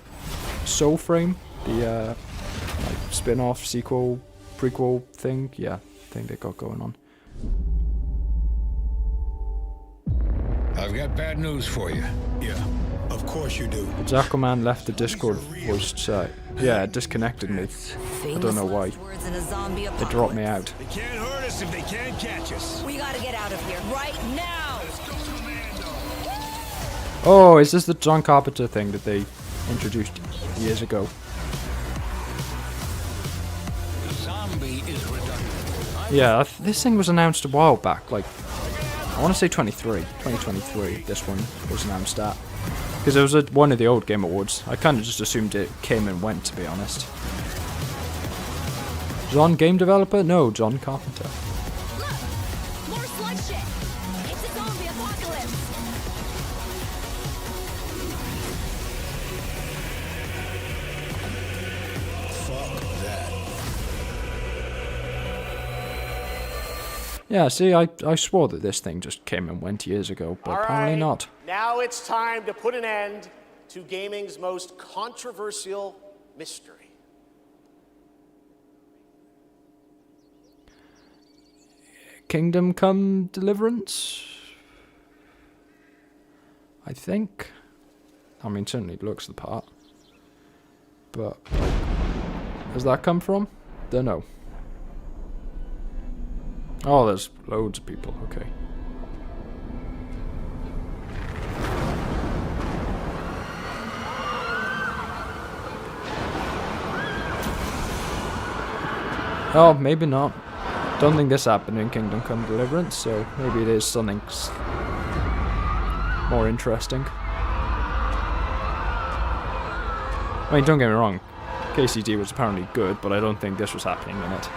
Speaker 1: Soulframe? The, like, spin-off, sequel, prequel thing? Yeah, thing they got going on.
Speaker 10: I've got bad news for you. Yeah, of course you do.
Speaker 1: JackalMan left the Discord voice chat. Yeah, it disconnected me. I don't know why. It dropped me out.
Speaker 10: They can't hurt us if they can't catch us.
Speaker 23: We gotta get out of here right now.
Speaker 1: Oh, is this the John Carpenter thing that they introduced years ago?
Speaker 10: The zombie is redundant.
Speaker 1: Yeah, this thing was announced a while back, like, I want to say 2023, this one was announced at. Because it was at one of the old Game Awards. I kind of just assumed it came and went, to be honest. John Game Developer? No, John Carpenter.
Speaker 23: More slug shit. It's a zombie apocalypse.
Speaker 10: Fuck that.
Speaker 1: Yeah, see, I swore that this thing just came and went years ago, but apparently not.
Speaker 18: Now it's time to put an end to gaming's most controversial mystery.
Speaker 1: Kingdom Come Deliverance? I think. I mean, certainly looks the part. But, does that come from? Don't know. Oh, there's loads of people, okay. Oh, maybe not. Don't think this happened in Kingdom Come Deliverance, so maybe it is something more interesting. I mean, don't get me wrong, KCD was apparently good, but I don't think this was happening in it.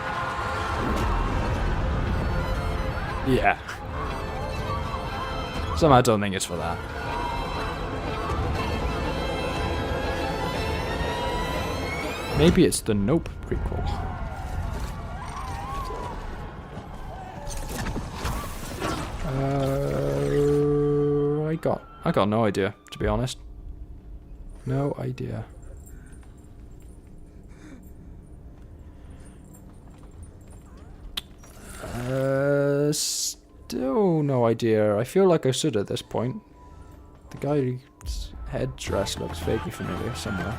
Speaker 1: Yeah. Somehow I don't think it's for that. Maybe it's the Nope prequel. I got no idea, to be honest. No idea. Still no idea. I feel like I should at this point. The guy's headdress looks vaguely familiar somewhere.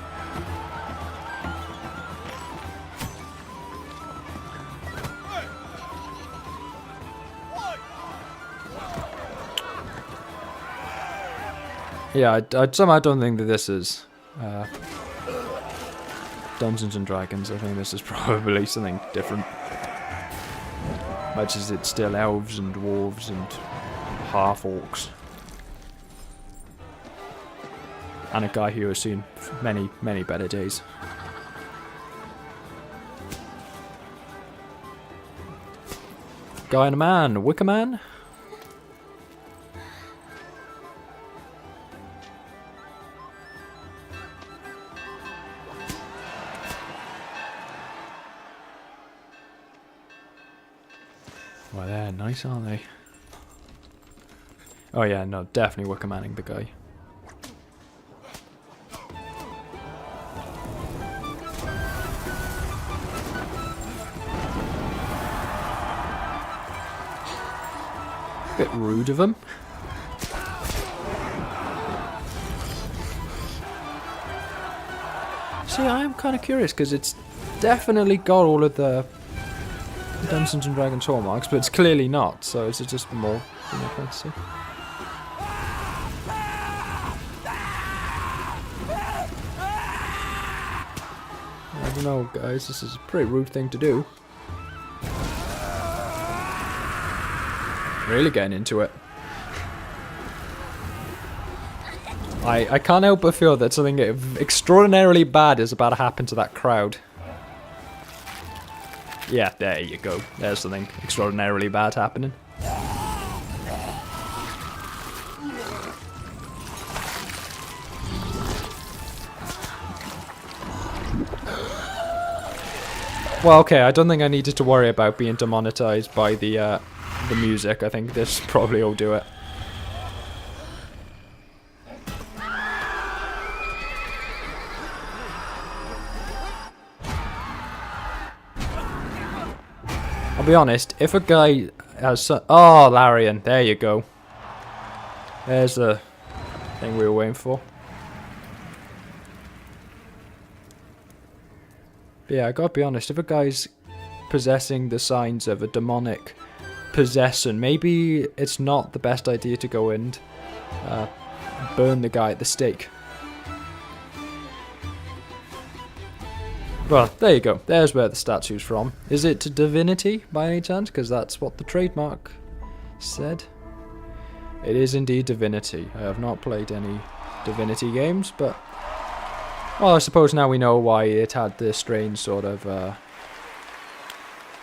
Speaker 1: Yeah, I somehow don't think that this is Dungeons and Dragons. I think this is probably something different. Much as it's still elves and dwarves and half-orcs. And a guy who has seen many, many better days. Guy and a man, Wicker Man? Well, they're nice, aren't they? Oh yeah, no, definitely Wicker Manning the guy. Bit rude of him. See, I am kind of curious because it's definitely got all of the Dungeons and Dragons hallmarks, but it's clearly not. So is it just more Final Fantasy? I don't know, guys. This is a pretty rude thing to do. Really getting into it. I can't help but feel that something extraordinarily bad is about to happen to that crowd. Yeah, there you go. There's something extraordinarily bad happening. Well, okay, I don't think I needed to worry about being demonetized by the music. I think this probably will do it. I'll be honest, if a guy has... Oh, Larian, there you go. There's the thing we were waiting for. But yeah, I gotta be honest, if a guy's possessing the signs of a demonic possession, maybe it's not the best idea to go and burn the guy at the stake. Well, there you go. There's where the statue's from. Is it Divinity by any chance? Because that's what the trademark said. It is indeed Divinity. I have not played any Divinity games, but... Well, I suppose now we know why it had this strange sort of...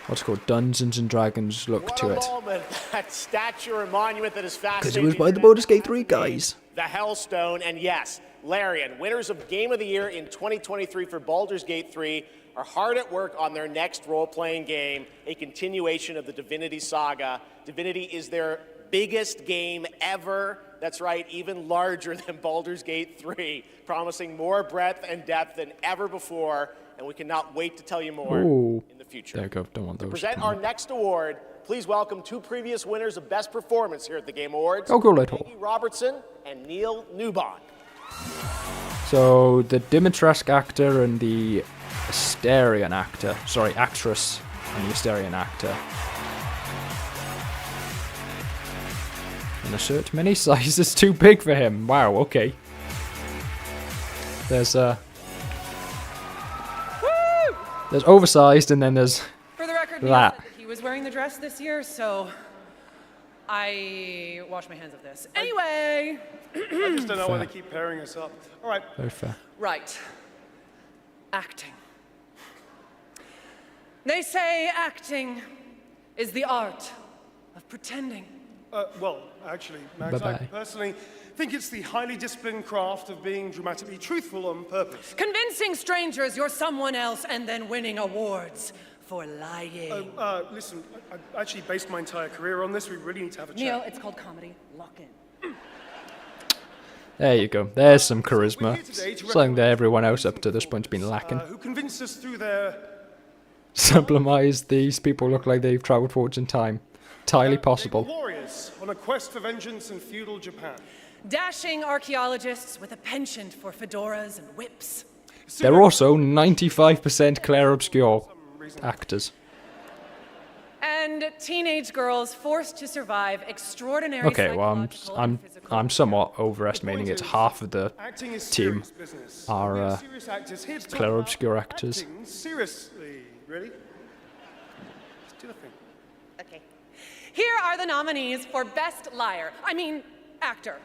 Speaker 1: what's it called? Dungeons and Dragons look to it.
Speaker 18: Moment, that statue or monument that is fascinating.
Speaker 1: Because it was by the Baldur's Gate 3 guys.
Speaker 18: The Hellstone, and yes, Larian, winners of Game of the Year in 2023 for Baldur's Gate 3, are hard at work on their next role-playing game, a continuation of the Divinity saga. Divinity is their biggest game ever. That's right, even larger than Baldur's Gate 3, promising more breadth and depth than ever before, and we cannot wait to tell you more in the future.
Speaker 1: There you go, don't want those.
Speaker 18: To present our next award, please welcome two previous winners of Best Performance here at the Game Awards, Maggie Robertson and Neil Newbon.
Speaker 1: So, the Dimitrescu actor and the Asterian actor, sorry, actress and the Asterian actor. And the shirt mini size is too big for him. Wow, okay. There's oversized and then there's
Speaker 3: For the record,
Speaker 1: that.
Speaker 3: Neil said that he was wearing the dress this year, so
Speaker 23: I wash my hands of this. Anyway.
Speaker 3: I just don't know why
Speaker 1: Fair.
Speaker 3: they keep pairing us up. All right.
Speaker 1: Very fair.
Speaker 23: Right. Acting. They say acting is the art of pretending.
Speaker 3: Well, actually, Max, I
Speaker 1: Bye-bye.
Speaker 3: personally think it's the highly disciplined craft of being dramatically truthful on purpose.
Speaker 23: Convincing strangers you're someone else and then winning awards for lying.
Speaker 3: Listen, I actually based my entire career on this. We really need to have a
Speaker 23: Neil,
Speaker 3: chat.
Speaker 23: it's called comedy. Lock in.
Speaker 1: There you go. There's some charisma. Something that everyone else up to this point's been lacking.
Speaker 3: Who convinced us through their...
Speaker 1: Sublimize these people look like they've travelled forwards in time. Entirely
Speaker 3: They were
Speaker 1: possible.
Speaker 3: warriors on a quest for vengeance in feudal Japan.
Speaker 23: Dashing archaeologists with a penchant for fedoras and whips.
Speaker 1: They're also 95% Claire Obscure actors.
Speaker 23: And teenage girls forced to survive extraordinary
Speaker 1: Okay, well, I'm somewhat overestimating it. Half of the
Speaker 3: Acting is
Speaker 1: team
Speaker 3: serious business.
Speaker 1: are
Speaker 3: We have serious actors here to talk
Speaker 1: Claire
Speaker 3: about
Speaker 1: Obscure actors.
Speaker 3: acting seriously, really? Let's do the thing.
Speaker 23: Okay. Here are the nominees for Best Liar. I mean, actor.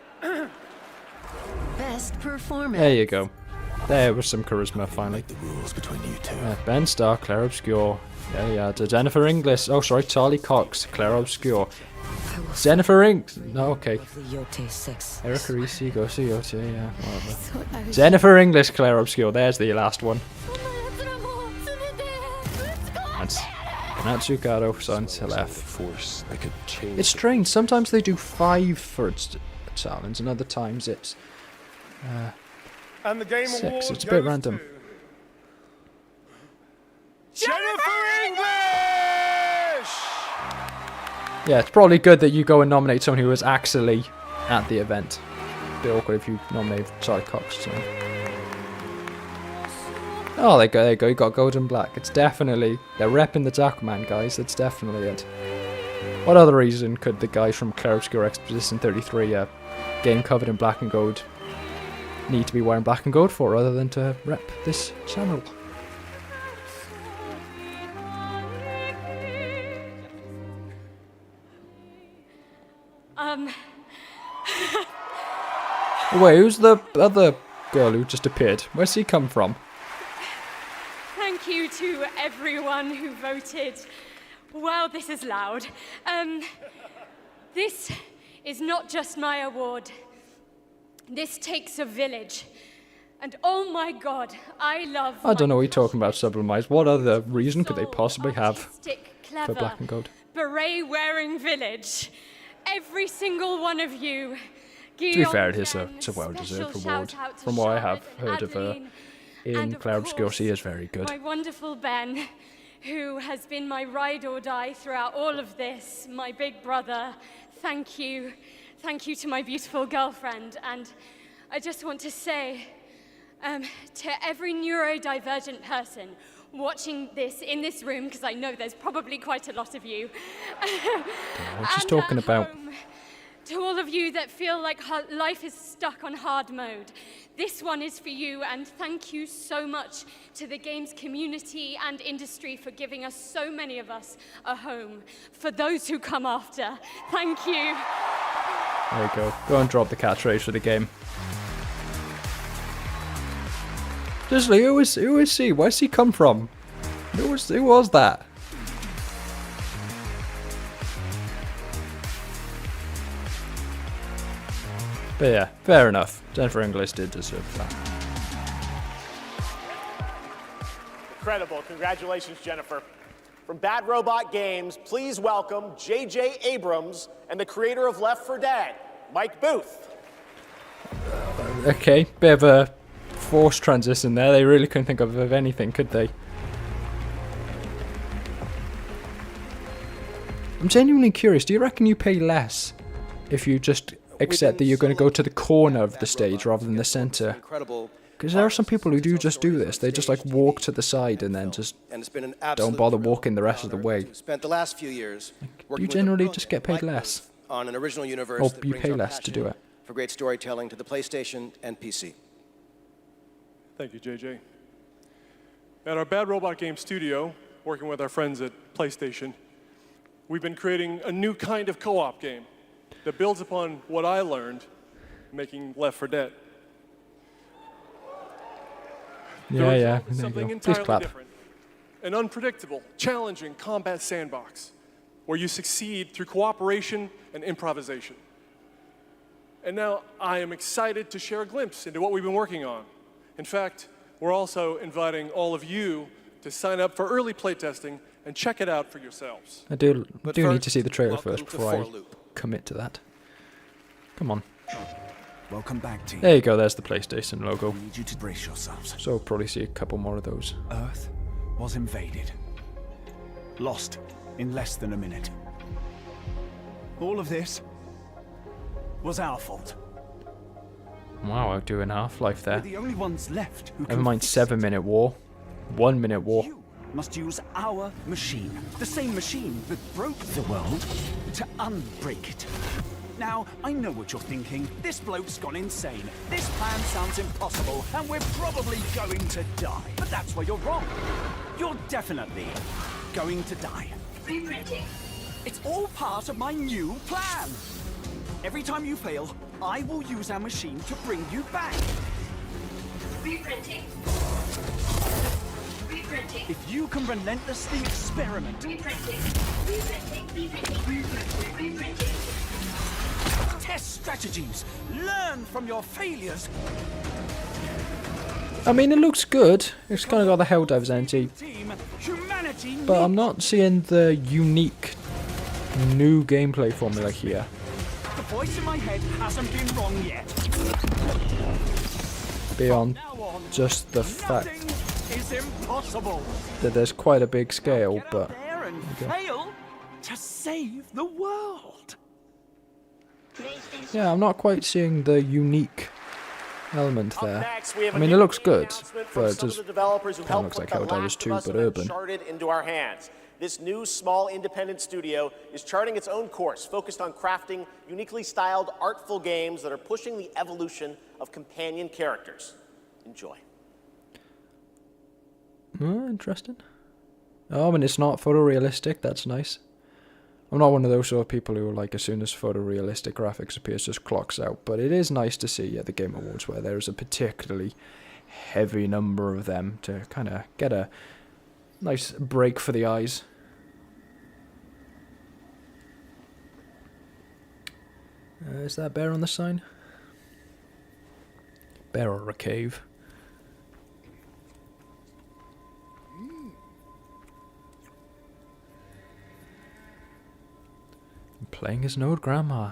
Speaker 5: Best performance.
Speaker 1: There you go. There was some charisma finally.
Speaker 11: The rules between you two.
Speaker 1: Ben Starr, Claire Obscure. Yeah, Jennifer Inglis. Oh, sorry, Charlie Cox, Claire Obscure. Jennifer No, okay. Erica Reese, Gosi Yote, yeah, whatever. Jennifer Inglis, Claire Obscure. There's the last one. That's Natsukaro, Sanselef.
Speaker 11: Force, I could change.
Speaker 1: It's strange. Sometimes they do 5 for a challenge, and other times it's
Speaker 3: And the game
Speaker 1: 6.
Speaker 3: award
Speaker 1: It's a bit
Speaker 3: goes
Speaker 1: random.
Speaker 3: to Jennifer English!
Speaker 1: Yeah, it's probably good that you go and nominate someone who was actually at the event. A bit awkward if you nominate Charlie Cox or something. Oh, there you go. You got gold and black. It's definitely... They're repping the JackalMan, guys. That's definitely it. What other reason could the guys from Claire Obscure Expedition 33, game covered in black and gold, need to be wearing black and gold for, other than to rep this channel? Wait, who's the other girl who just appeared? Where's he come from?
Speaker 4: Thank you to everyone who voted. Wow, this is loud. This is not just my award. This takes a village. And oh my god, I love
Speaker 1: I don't know what you're talking about, Sublimize. What other reason could they possibly have
Speaker 4: clever,
Speaker 1: for black and gold?
Speaker 4: beret-wearing village. Every single one of you.
Speaker 1: To be fair, it is a well-deserved reward. From what I have heard of her in Claire Obscure, she is very good.
Speaker 4: My wonderful Ben, who has been my ride or die throughout all of this, my big brother. Thank you. Thank you to my beautiful girlfriend. And I just want to say to every neurodivergent person watching this in this room, because I know there's probably quite a lot of you.
Speaker 1: What she's talking about.
Speaker 4: To all of you that feel like life is stuck on hard mode, this one is for you, and thank you so much to the games community and industry for giving us, so many of us, a home. For those who come after, thank you.
Speaker 1: There you go. Go and drop the catchphrase for the game. Seriously, who is he? Where's he come from? Who was that? But yeah, fair enough. Jennifer Inglis did deserve that.
Speaker 18: Incredible. Congratulations, Jennifer. From Bad Robot Games, please welcome J.J. Abrams and the creator of Left 4 Dead, Mike Booth.
Speaker 1: Okay, bit of a forced transition there. They really couldn't think of anything, could they? I'm genuinely curious. Do you reckon you pay less if you just accept that you're going to go to the corner of the stage rather than the center? Because there are some people who do just do this. They just like walk to the side and then just don't bother walking the rest of the way.
Speaker 6: Spent the last few years
Speaker 1: Do you generally just get paid less?
Speaker 6: on an original universe
Speaker 1: Or
Speaker 6: that
Speaker 1: you
Speaker 6: brings
Speaker 1: pay
Speaker 6: our
Speaker 1: less to do
Speaker 6: passion
Speaker 1: it?
Speaker 6: for great storytelling to the PlayStation and PC.
Speaker 3: Thank you, JJ. At our Bad Robot Game studio, working with our friends at PlayStation, we've been creating a new kind of co-op game that builds upon what I learned making Left 4 Dead.
Speaker 1: Yeah, yeah.
Speaker 3: There is something
Speaker 1: Please
Speaker 3: entirely
Speaker 1: clap.
Speaker 3: different. An unpredictable, challenging combat sandbox where you succeed through cooperation and improvisation. And now I am excited to share a glimpse into what we've been working on. In fact, we're also inviting all of you to sign up for early playtesting and check it out for yourselves.
Speaker 1: I do
Speaker 3: But
Speaker 1: need
Speaker 3: first,
Speaker 1: to see the trailer
Speaker 3: welcome
Speaker 1: first
Speaker 3: to
Speaker 1: before I
Speaker 3: Forloop.
Speaker 1: commit to that. Come on.
Speaker 7: Welcome back, team.
Speaker 1: There you go, there's the PlayStation logo.
Speaker 7: I need you to brace yourselves.
Speaker 1: So we'll probably see a couple more of those.
Speaker 7: Earth was invaded. Lost in less than a minute. All of this was our fault.
Speaker 1: Wow, I'm doing Half-Life there.
Speaker 7: We're the only ones left who
Speaker 1: Never
Speaker 7: can
Speaker 1: mind
Speaker 7: fix
Speaker 1: 7-minute war. 1-minute war.
Speaker 7: must use our machine. The same machine that broke the world to unbreak it. Now, I know what you're thinking. This bloke's gone insane. This plan sounds impossible, and we're probably going to die. But that's where you're wrong. You're definitely going to die.
Speaker 8: Reprinting.
Speaker 7: It's all part of my new plan. Every time you fail, I will use our machine to bring you back.
Speaker 8: Reprinting. Reprinting.
Speaker 7: If you can relentlessly experiment.
Speaker 8: Reprinting. Reprinting. Reprinting. Reprinting.
Speaker 7: Test strategies. Learn from your failures.
Speaker 1: I mean, it looks good. It's kind of got the Helldivers energy.
Speaker 7: Team, humanity
Speaker 1: But I'm not seeing the unique new gameplay formula here.
Speaker 7: The voice in my head hasn't been wrong yet.
Speaker 1: Beyond just the fact
Speaker 7: Is impossible.
Speaker 1: that there's quite a big scale, but
Speaker 7: There and
Speaker 1: okay.
Speaker 7: fail to save the world.
Speaker 1: Yeah, I'm not quite seeing the unique element there.
Speaker 18: Next, we have
Speaker 1: I
Speaker 18: a
Speaker 1: mean,
Speaker 18: new
Speaker 1: it looks
Speaker 18: game
Speaker 1: good,
Speaker 18: announcement from
Speaker 1: but it
Speaker 18: some
Speaker 1: just
Speaker 18: of the developers who
Speaker 1: kind of
Speaker 18: helped
Speaker 1: looks like
Speaker 18: put The
Speaker 1: Helldivers
Speaker 18: Last
Speaker 1: 2,
Speaker 18: of Us
Speaker 1: but
Speaker 18: and
Speaker 1: urban.
Speaker 18: Uncharted into our hands. This new, small, independent studio is charting its own course, focused on crafting uniquely styled, artful games that are pushing the evolution of companion characters. Enjoy.
Speaker 1: Oh, interesting. Oh, and it's not photorealistic. That's nice. I'm not one of those sort of people who are like, as soon as photorealistic graphics appears, just clocks out. But it is nice to see at the Game Awards where there is a particularly heavy number of them to kind of get a nice break for the eyes. Is that a bear on the sign? Bear or a cave? Playing as an old grandma.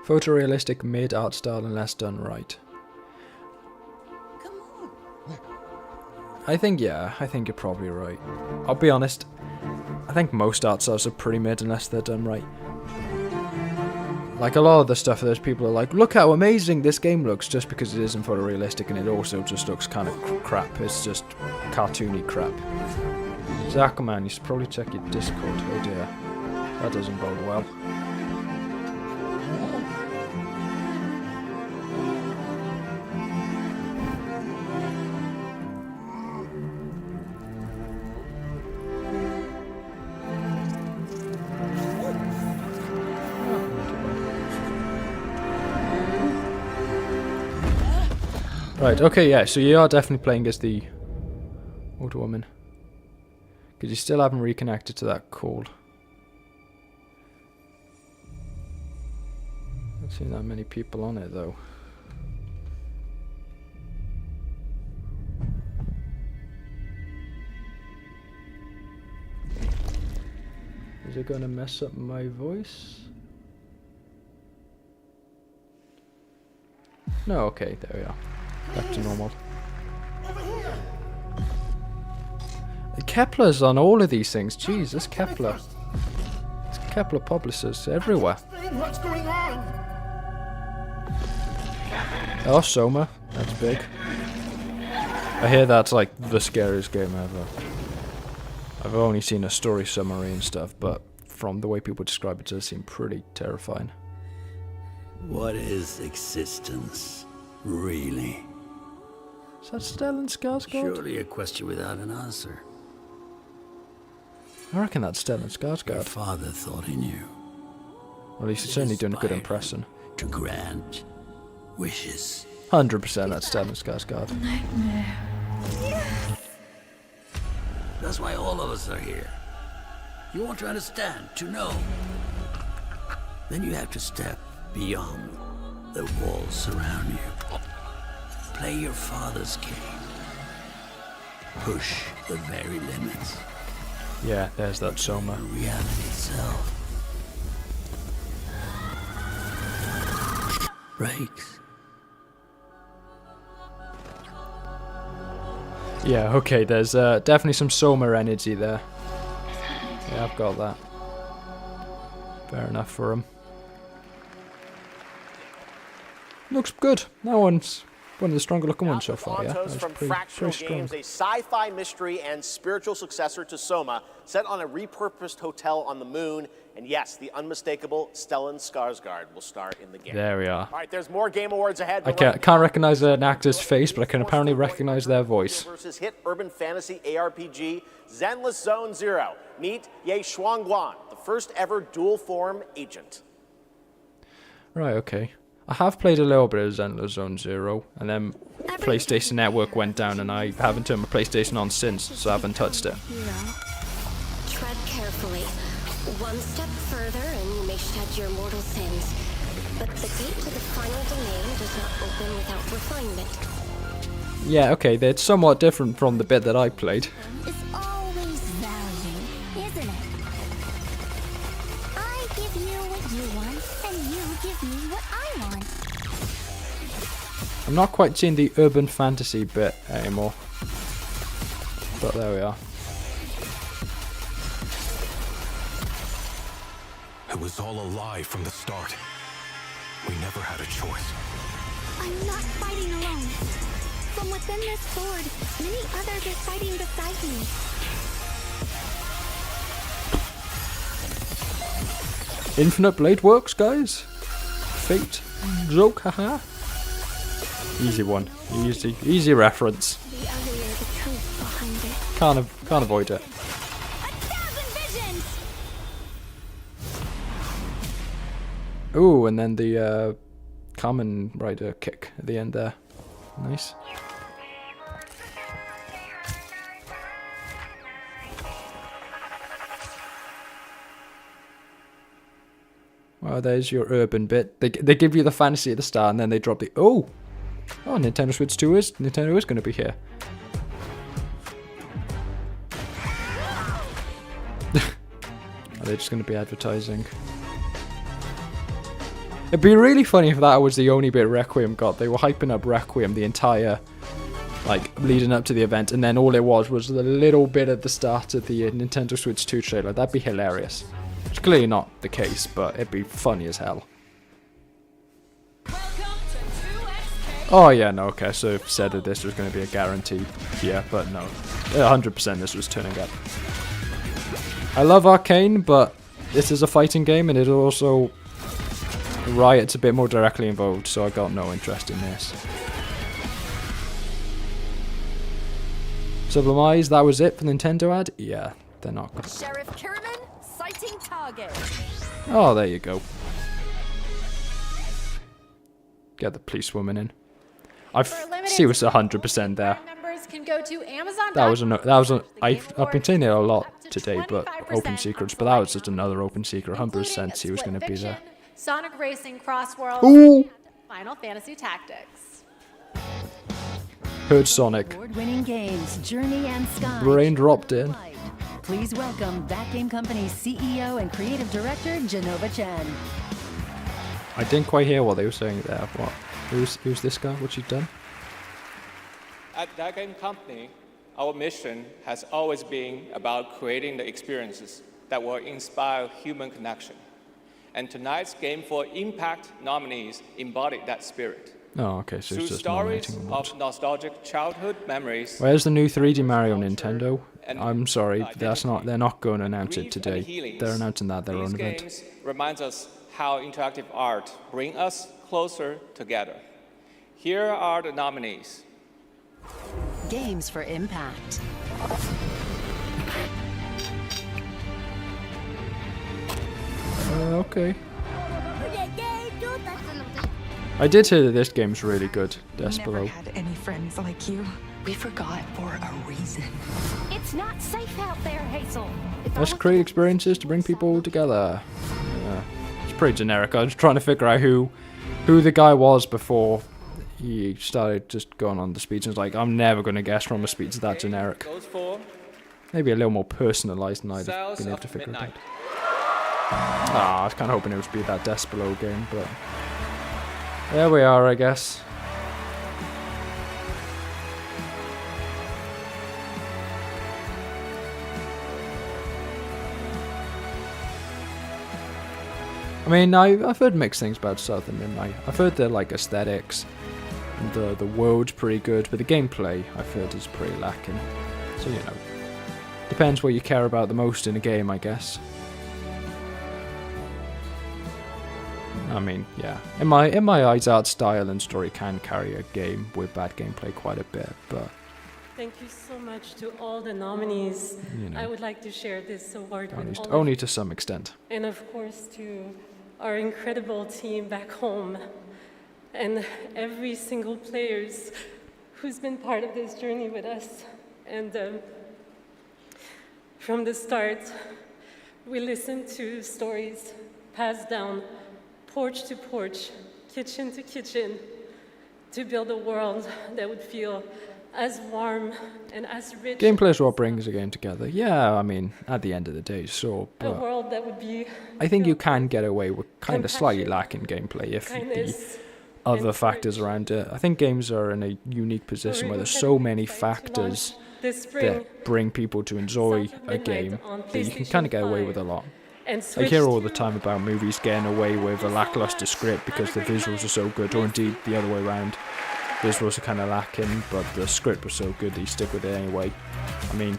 Speaker 1: Photorealistic mid-art style unless done right. I think you're probably right. I'll be honest, I think most art styles are pretty mid unless they're done right. Like a lot of the stuff, there's people who are like, look how amazing this game looks, just because it isn't photorealistic and it also just looks kind of crap. It's just cartoony crap. JackalMan, you should probably check your Discord. Oh dear, that doesn't bode well. Right, okay, yeah, so you are definitely playing as the older woman. Because you still haven't reconnected to that call. Not seeing that many people on it, though. Is it going to mess up my voice? No, okay, there we are. Back to normal. Kepler's on all of these things. Jeez, this Kepler. It's Kepler publishers everywhere.
Speaker 11: What's going on?
Speaker 1: Oh, Soma. That's big. I hear that's like the scariest game ever. I've only seen a story summary and stuff, but from the way people describe it, does seem pretty terrifying.
Speaker 9: What is existence, really?
Speaker 1: Is that Stellan Skarsgård?
Speaker 9: Surely a question without an answer.
Speaker 1: I reckon that's Stellan Skarsgård.
Speaker 9: Your father thought he knew.
Speaker 1: Well, he's certainly doing a good impression.
Speaker 9: To grant wishes.
Speaker 1: 100% that's Stellan Skarsgård.
Speaker 9: That's why all of us are here. You want to understand, to know. Then you have to step beyond the walls surround you. Play your father's game. Push the very limits.
Speaker 1: Yeah, there's that Soma.
Speaker 9: Reality itself breaks.
Speaker 1: Yeah, okay, there's definitely some Soma energy there. Yeah, I've got that. Fair enough for him. Looks good. That one's one of the stronger looking ones so far, yeah. That's
Speaker 18: from
Speaker 1: pretty
Speaker 18: Fractional
Speaker 1: strong.
Speaker 18: Games, a sci-fi mystery and spiritual successor to Soma, set on a repurposed hotel on the moon. And yes, the unmistakable Stellan Skarsgård will star in the game.
Speaker 1: There we are.
Speaker 18: All right, there's more Game Awards ahead.
Speaker 1: I can't recognize an actor's face, but I can apparently recognize their voice.
Speaker 18: Versus hit urban fantasy ARPG Zenless Zone Zero. Meet Ye Shuangguan, the first ever dual form agent.
Speaker 1: Right, okay. I have played a little bit of Zenless Zone Zero, and then PlayStation Network went down, and I haven't turned my PlayStation on since, so I haven't touched it.
Speaker 12: Tread carefully. One step further, and you may shed your mortal sins. But the gate to the final domain does not open without refinement.
Speaker 1: Yeah, okay, they're somewhat different from the bit that I played.
Speaker 12: It's always value, isn't it? I give you what you want, and you give me what I want.
Speaker 1: I'm not quite seeing the urban fantasy bit anymore. But there we are.
Speaker 13: It was all a lie from the start. We never had a choice.
Speaker 12: I'm not fighting alone. From within this sword, many others are fighting beside me.
Speaker 1: Infinite Blade works, guys. Fate. Joke, haha. Easy one. Easy reference.
Speaker 12: The uglier the truth behind it.
Speaker 1: Can't avoid it. Ooh, and then the Kamen Rider kick at the end there. Nice. Well, there's your urban bit. They give you the fantasy at the start, and then they drop the Nintendo Switch 2 is going to be here. Are they just going to be advertising? It'd be really funny if that was the only bit Requiem got. They were hyping up Requiem the entire, leading up to the event, and then all it was the little bit at the start of the Nintendo Switch 2 trailer. That'd be hilarious. It's clearly not the case, but it'd be funny as hell. Oh yeah, no, okay, so it said that this was going to be a guarantee. Yeah, but no. 100% this was turning up. I love Arcane, but this is a fighting game, and it also... Riot's a bit more directly involved, so I got no interest in this. Sublimize, that was it for Nintendo ad? Yeah, they're not good.
Speaker 17: Sheriff Kiriman, sighting target.
Speaker 1: Oh, there you go. Get the policewoman in. She was 100% there.
Speaker 2: Members can go to Amazon.
Speaker 1: I've been saying it a lot today, but open secrets, but that was just another open secret. 100% he was going to be there.
Speaker 2: Sonic Racing Crossworld,
Speaker 1: Ooh.
Speaker 2: and Final Fantasy Tactics.
Speaker 1: Heard Sonic.
Speaker 17: Award-winning games, Journey and Sky.
Speaker 1: Brain dropped in.
Speaker 17: Please welcome That Game Company's CEO and Creative Director, Genova Chen.
Speaker 1: I didn't quite hear what they were saying there. What? Who's this guy? What's he done?
Speaker 14: At That Game Company, our mission has always been about creating the experiences that will inspire human connection. And tonight's Game for Impact nominees embody that spirit.
Speaker 1: Oh, okay, so it's
Speaker 14: Through
Speaker 1: just
Speaker 14: stories
Speaker 1: nominating
Speaker 14: of nostalgic childhood memories.
Speaker 1: Where's the new 3D Mario Nintendo?
Speaker 14: And
Speaker 1: I'm sorry, that's not. They're not going to announce it
Speaker 14: grief and
Speaker 1: today.
Speaker 14: healings,
Speaker 1: They're announcing that their
Speaker 14: these
Speaker 1: own event.
Speaker 14: games reminds us how interactive art bring us closer together. Here are the nominees.
Speaker 17: Games for Impact.
Speaker 1: Okay. I did hear that this game's really good,
Speaker 15: Never
Speaker 1: Despero.
Speaker 15: had any friends like you. We forgot for a reason.
Speaker 12: It's not safe out there, Hazel. If I
Speaker 1: Let's
Speaker 12: was
Speaker 1: create experiences to bring people together. Yeah, it's pretty generic. I was trying to figure out who the guy was before he started just going on the speech. And it's like, I'm never going to guess from a speech that generic.
Speaker 14: Goes for
Speaker 1: Maybe a little more personalised than I'd have
Speaker 14: Cells
Speaker 1: been able
Speaker 14: of
Speaker 1: to figure it out.
Speaker 14: Midnight.
Speaker 1: I was kind of hoping it would be that Despero game, but there we are, I guess. I mean, I've heard mixed things about South of Midnight. I've heard their like aesthetics, and the world's pretty good, but the gameplay I've heard is pretty lacking. So you know, depends what you care about the most in a game, I guess. I mean, yeah, in my eyes, art style and story can carry a game with bad gameplay quite a bit, but
Speaker 16: Thank you so much to all the nominees.
Speaker 1: You know.
Speaker 16: I would like to share this award with all
Speaker 1: only
Speaker 16: of
Speaker 1: to some extent.
Speaker 16: and of course to our incredible team back home and every single players who's been part of this journey with us. And from the start, we listened to stories passed down porch to porch, kitchen to kitchen, to build a world that would feel as warm and as rich.
Speaker 1: Gameplay is what brings a game together. Yeah, I mean, at the end of the day, sure,
Speaker 16: A
Speaker 1: but
Speaker 16: world that would be
Speaker 1: I think you can get away with kind of slightly lacking gameplay if
Speaker 16: kindness,
Speaker 1: the other factors around it. I think games are in a unique position where there's so many factors
Speaker 16: this spring
Speaker 1: that bring people to enjoy a game that you can kind of get away with a lot.
Speaker 16: and
Speaker 1: I hear all the time about movies getting away with a lackluster script because the visuals are so good, or indeed the other way around. Visuals are kind of lacking, but the script was so good that you stick with it anyway. I mean,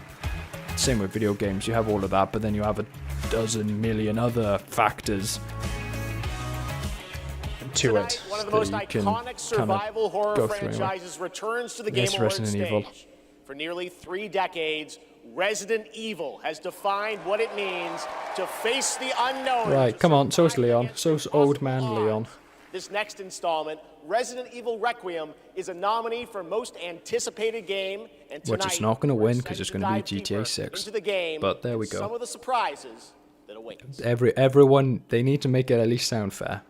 Speaker 1: same with video games. You have all of that, but then you have a dozen million other factors to it
Speaker 18: One of the
Speaker 1: that
Speaker 18: most
Speaker 1: you can
Speaker 18: iconic
Speaker 1: kind
Speaker 18: survival
Speaker 1: of
Speaker 18: horror
Speaker 1: go through anyway.
Speaker 18: franchises returns to the Game
Speaker 1: Yes,
Speaker 18: Awards
Speaker 1: Resident
Speaker 18: stage.
Speaker 1: Evil.
Speaker 18: For nearly 3 decades, Resident Evil has defined what it means to face the unknown.
Speaker 1: Right, come on, so's Leon. So's old man Leon.
Speaker 18: This next installment, Resident Evil Requiem, is a nominee for most anticipated game, and tonight
Speaker 1: Which it's not going to
Speaker 18: we're
Speaker 1: win
Speaker 18: set
Speaker 1: because it's
Speaker 18: to
Speaker 1: going to be
Speaker 18: dive
Speaker 1: GTA
Speaker 18: deeper
Speaker 1: 6.
Speaker 18: into the game
Speaker 1: But there we
Speaker 18: and Some
Speaker 1: go.
Speaker 18: of the surprises that await us.
Speaker 1: Everyone, they need to make it at least sound fair.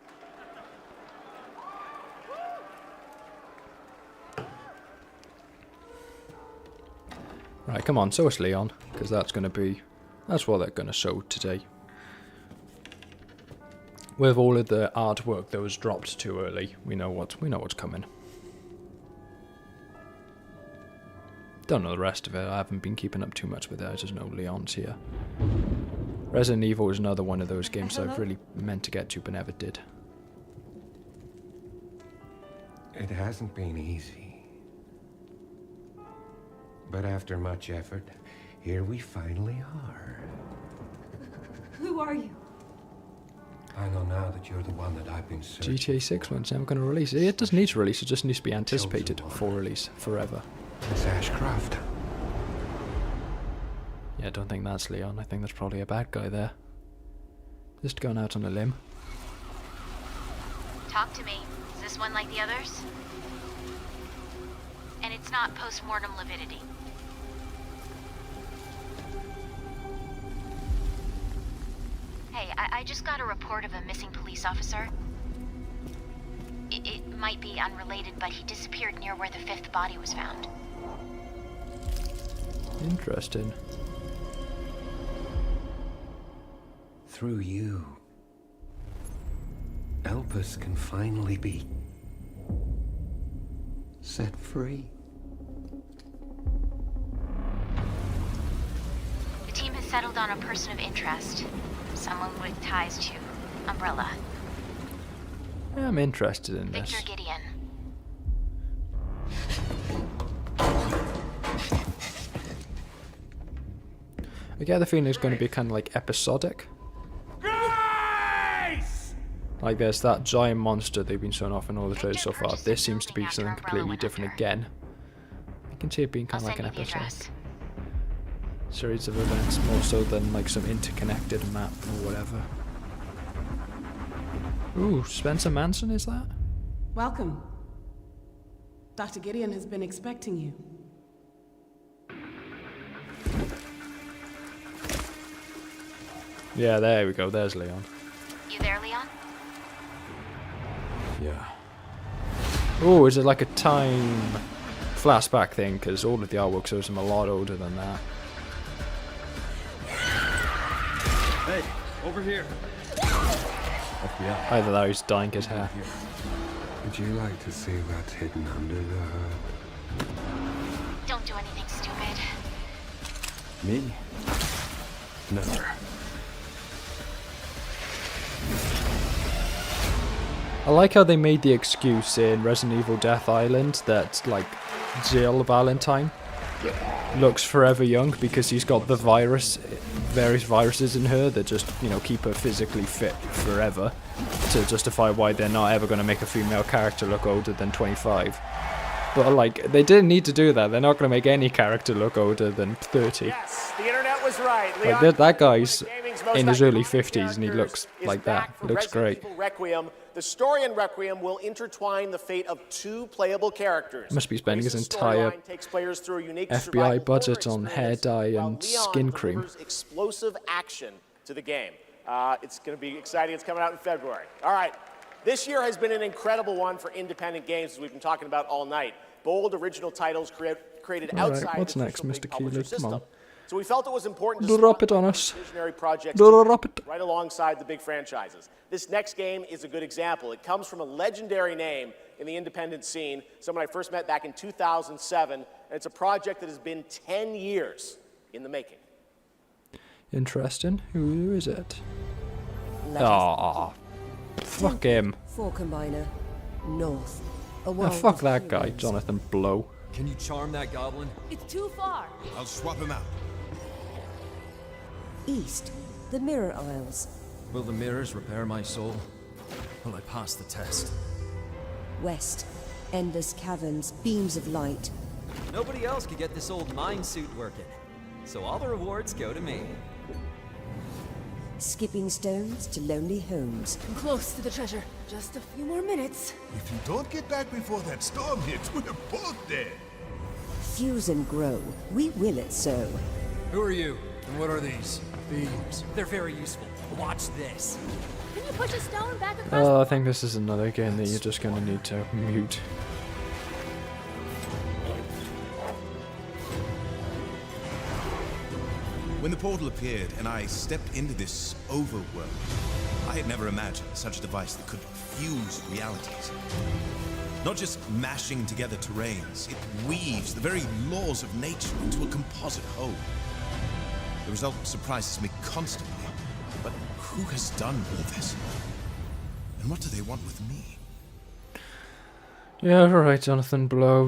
Speaker 1: Right, come on, so it's Leon, because that's what they're going to show today. With all of the artwork that was dropped too early, we know what's coming. Don't know the rest of it. I haven't been keeping up too much with it. I just know Leon's here. Resident Evil is another one of those games I've really meant to get to but never did.
Speaker 19: It hasn't been easy. But after much effort, here we finally are.
Speaker 8: Who are you?
Speaker 19: I know now that you're the one that I've been searching.
Speaker 1: GTA 6 one's never going to release. It doesn't need to release, it just needs to be anticipated for release forever.
Speaker 19: It's Ashcroft.
Speaker 1: Yeah, I don't think that's Leon. I think that's probably a bad guy there. Just going out on a limb.
Speaker 20: Talk to me. Is this one like the others? And it's not post-mortem lividity. Hey, I just got a report of a missing police officer. It might be unrelated, but he disappeared near where the 5th body was found.
Speaker 1: Interesting.
Speaker 19: Through you, Elpis can finally be set free.
Speaker 20: The team has settled on a person of interest. Someone with ties to Umbrella.
Speaker 1: Yeah, I'm interested in this.
Speaker 20: Victor Gideon.
Speaker 1: I get the feeling it's going to be kind of like episodic. Like there's that giant monster they've been showing off in all the trailers so far. This seems to be something completely different again. I can see it being kind of like an episodic series of events, more so than like some interconnected map or whatever. Ooh, Spencer Manson, is that?
Speaker 10: Welcome. Dr. Gideon has been expecting you.
Speaker 1: Yeah, there we go. There's Leon.
Speaker 20: You there, Leon?
Speaker 1: Yeah. Oh, is it like a time flashback thing? Because all of the artwork shows him a lot older than that.
Speaker 21: Hey, over here.
Speaker 1: Either that or he's dyeing his hair.
Speaker 19: Would you like to see what's hidden under the hood?
Speaker 20: Don't do anything stupid.
Speaker 19: Me? Never.
Speaker 1: I like how they made the excuse in Resident Evil Death Island that, like, Jill Valentine looks forever young because he's got the various viruses in her that just, you know, keep her physically fit forever to justify why they're not ever going to make a female character look older than 25. But, like, they didn't need to do that. They're not going to make any character look older than 30.
Speaker 18: Yes, the internet was right.
Speaker 1: Like, that guy's in his early 50s and he looks like that. He looks great.
Speaker 18: Requiem. The story in Requiem will intertwine the fate of 2 playable characters.
Speaker 1: Must be spending his entire FBI budget on hair dye and skin cream.
Speaker 18: Explosive action to the game. It's going to be exciting. It's coming out in February. All right. This year has been an incredible one for independent games, as we've been talking about all night. Bold original titles created outside
Speaker 1: what's
Speaker 18: the
Speaker 1: next, Mr. Keeley? Come on.
Speaker 18: So we felt it was important to
Speaker 1: Drop it on us.
Speaker 18: visionary projects
Speaker 1: Drop it.
Speaker 18: right alongside the big franchises. This next game is a good example. It comes from a legendary name in the independent scene, someone I first met back in 2007, and it's a project that has been 10 years in the making.
Speaker 1: Interesting. Who is it? Ah, fuck him.
Speaker 22: 4 Combiner. North.
Speaker 1: Fuck that guy, Jonathan Blow.
Speaker 21: Can you charm that goblin?
Speaker 8: It's too far.
Speaker 13: I'll swap him out.
Speaker 22: East. The Mirror Isles.
Speaker 21: Will the mirrors repair my soul? Will I pass the test?
Speaker 22: West. Endless caverns, beams of light.
Speaker 24: Nobody else could get this old mine suit working, so all the rewards go to me.
Speaker 22: Skipping stones to lonely homes.
Speaker 8: I'm close to the treasure. Just a few more minutes.
Speaker 11: If you don't get back before that storm hits, we're both dead.
Speaker 22: Fuse and grow. We will it so.
Speaker 21: Who are you? And what are these? Beams.
Speaker 24: They're very useful. Watch this.
Speaker 8: Can you push a stone back across?
Speaker 1: Oh, I think this is another game that you're just going to need to mute.
Speaker 13: When the portal appeared and I stepped into this overworld, I had never imagined such a device that could fuse realities. Not just mashing together terrains, it weaves the very laws of nature into a composite whole. The result surprises me constantly. But who has done all this? And what do they want with me?
Speaker 1: Yeah, right, Jonathan Blow.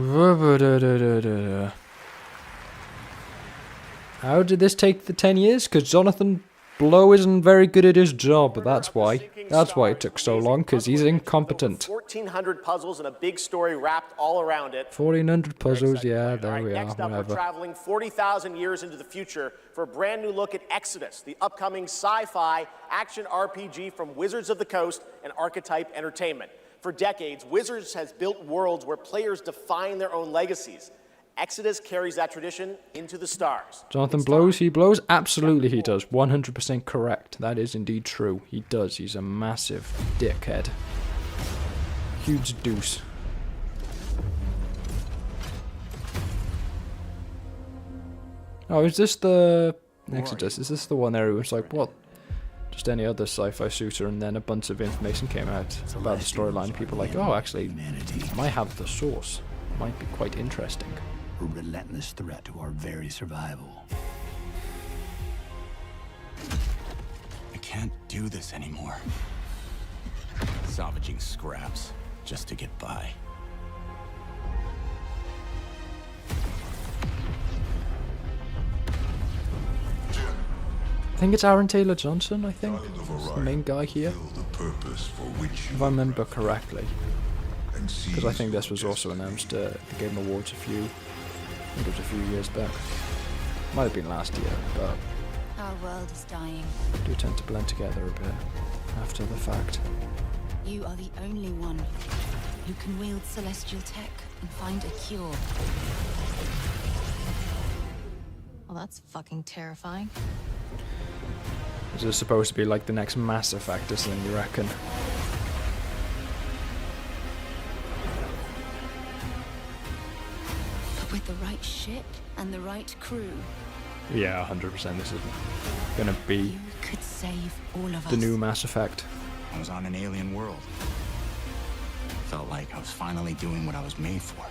Speaker 1: How did this take the 10 years? Because Jonathan Blow isn't very good at his job, that's why. That's why it took so long, because he's incompetent.
Speaker 18: 1,400 puzzles and a big story wrapped all around it.
Speaker 1: 1,400 puzzles, yeah, there we are,
Speaker 18: Next up, we're
Speaker 1: whatever.
Speaker 18: traveling 40,000 years into the future for a brand new look at Exodus, the upcoming sci-fi action RPG from Wizards of the Coast and Archetype Entertainment. For decades, Wizards has built worlds where players define their own legacies. Exodus carries that tradition into the stars.
Speaker 1: Jonathan blows, he blows? Absolutely he does. 100% correct. That is indeed true. He does. He's a massive dickhead. Huge deuce. Oh, is this the Exodus? Is this the one there who was like, what? Just any other sci-fi shooter, and then a bunch of information came out about the storyline. People were like, oh, actually, might have the source. Might be quite interesting.
Speaker 9: A relentless threat to our very survival. I can't do this anymore. Salvaging scraps just to get by.
Speaker 1: I think it's Aaron Taylor Johnson, I think. It's the main guy here. If I remember correctly. Because I think this was also announced at the Game Awards I think it was a few years back. Might have been last year, but
Speaker 4: Our world is dying.
Speaker 1: do tend to blend together a bit after the fact.
Speaker 4: You are the only one who can wield celestial tech and find a cure.
Speaker 15: Well, that's fucking terrifying.
Speaker 1: Is this supposed to be like the next Mass Effect or something, you reckon?
Speaker 4: But with the right ship and the right crew,
Speaker 1: Yeah, 100% this is gonna be
Speaker 4: you could save all of us.
Speaker 1: the new Mass Effect.
Speaker 5: I was on an alien world. Felt like I was finally doing what I was made for.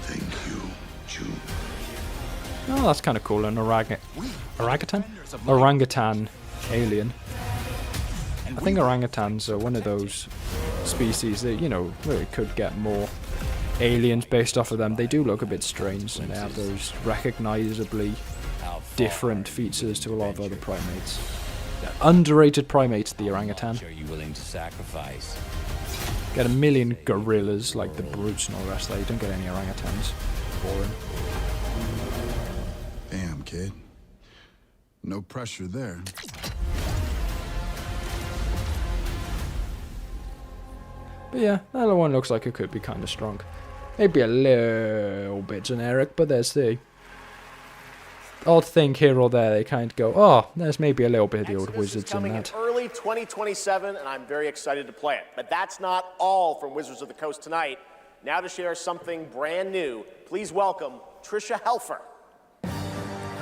Speaker 11: Thank you, June.
Speaker 1: Oh, that's kind of cool. An orangutan? Orangutan alien. I think orangutans are one of those species that, you know, really could get more aliens based off of them. They do look a bit strange, and they have those recognizably different features to a lot of other primates. Underrated primates, the orangutan.
Speaker 5: Are you willing to sacrifice?
Speaker 1: Get a million gorillas like the brutes and all the rest of that. You don't get any orangutans. Boring.
Speaker 6: Damn, kid. No pressure there.
Speaker 1: But yeah, that other one looks like it could be kind of strong. Maybe a little bit generic, but there's the odd thing here or there. They kind of go, oh, there's maybe a little bit of the old Wizards in
Speaker 18: Coming in
Speaker 1: that.
Speaker 18: early 2027, and I'm very excited to play it. But that's not all from Wizards of the Coast tonight. Now to share something brand new, please welcome Trisha Helfer.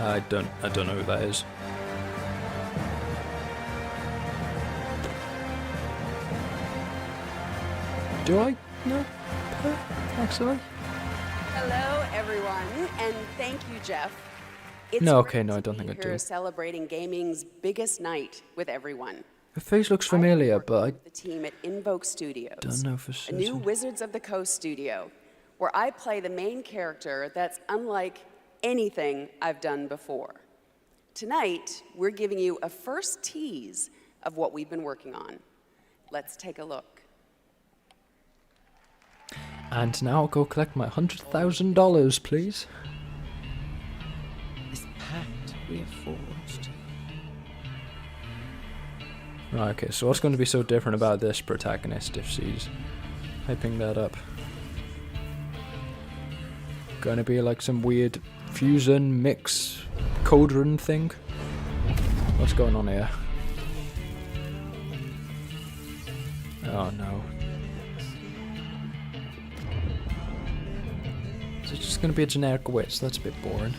Speaker 1: I don't know who that is. Do I know her, actually?
Speaker 23: Hello, everyone, and thank you, Jeff. It's
Speaker 1: No,
Speaker 23: great
Speaker 1: okay, no,
Speaker 23: to
Speaker 1: I don't
Speaker 23: be
Speaker 1: think I
Speaker 23: here
Speaker 1: do.
Speaker 23: celebrating gaming's biggest night with everyone.
Speaker 1: Her face looks familiar, but
Speaker 23: The team at Invoke Studios,
Speaker 1: I don't know for
Speaker 23: a new
Speaker 1: certain.
Speaker 23: Wizards of the Coast studio, where I play the main character that's unlike anything I've done before. Tonight, we're giving you a first tease of what we've been working on. Let's take a look.
Speaker 1: And now I'll go collect my $100,000, please.
Speaker 4: This pact we have forged.
Speaker 1: Right, okay, so what's going to be so different about this protagonist if she's hyping that up? Going to be like some weird fusion mix cauldron thing? What's going on here? Oh no. Is it just going to be a generic witch? That's a bit boring.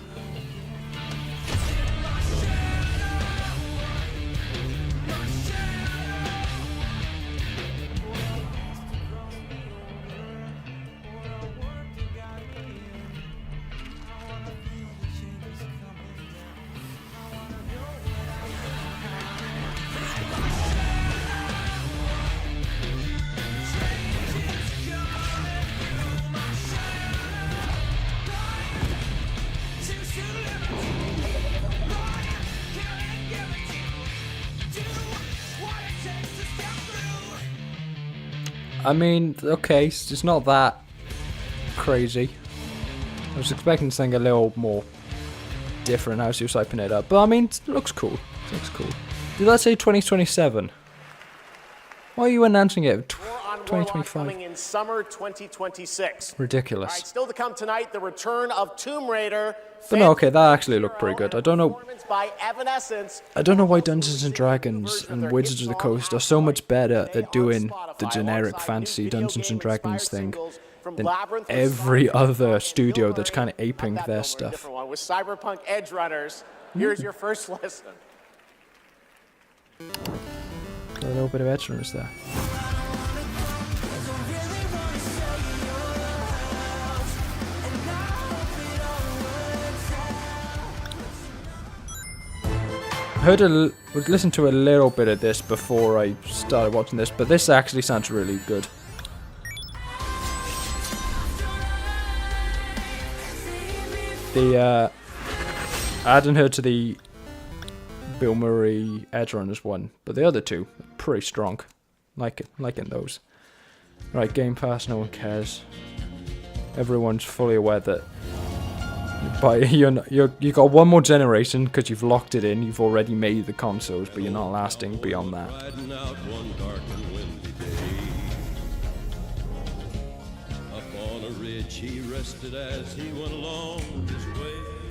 Speaker 1: I mean, okay, it's not that crazy. I was expecting something a little more different as you were hyping it up. But I mean, it looks cool. It looks cool. Did that say 2027? Why are you announcing it?
Speaker 18: Warlock
Speaker 1: 2025.
Speaker 18: coming in summer 2026.
Speaker 1: Ridiculous.
Speaker 18: All right, still to come tonight, the return of Tomb Raider.
Speaker 1: But no, okay, that actually looked pretty good. I don't know
Speaker 18: By Evanescence.
Speaker 1: why Dungeons and Dragons and Wizards of the Coast are so much better at doing the generic fantasy Dungeons and Dragons thing than every other studio that's kind of aping their stuff.
Speaker 18: Different one with Cyberpunk Edge Runners. Here's your first lesson.
Speaker 1: A little bit of edginess there. Listened to a little bit of this before I started watching this, but this actually sounds really good. I hadn't heard to the Bill Murray Edgerunners one, but the other two are pretty strong. Liking those. Right, Game Pass, no one cares. Everyone's fully aware that you got one more generation because you've locked it in. You've already made the consoles, but you're not lasting beyond that.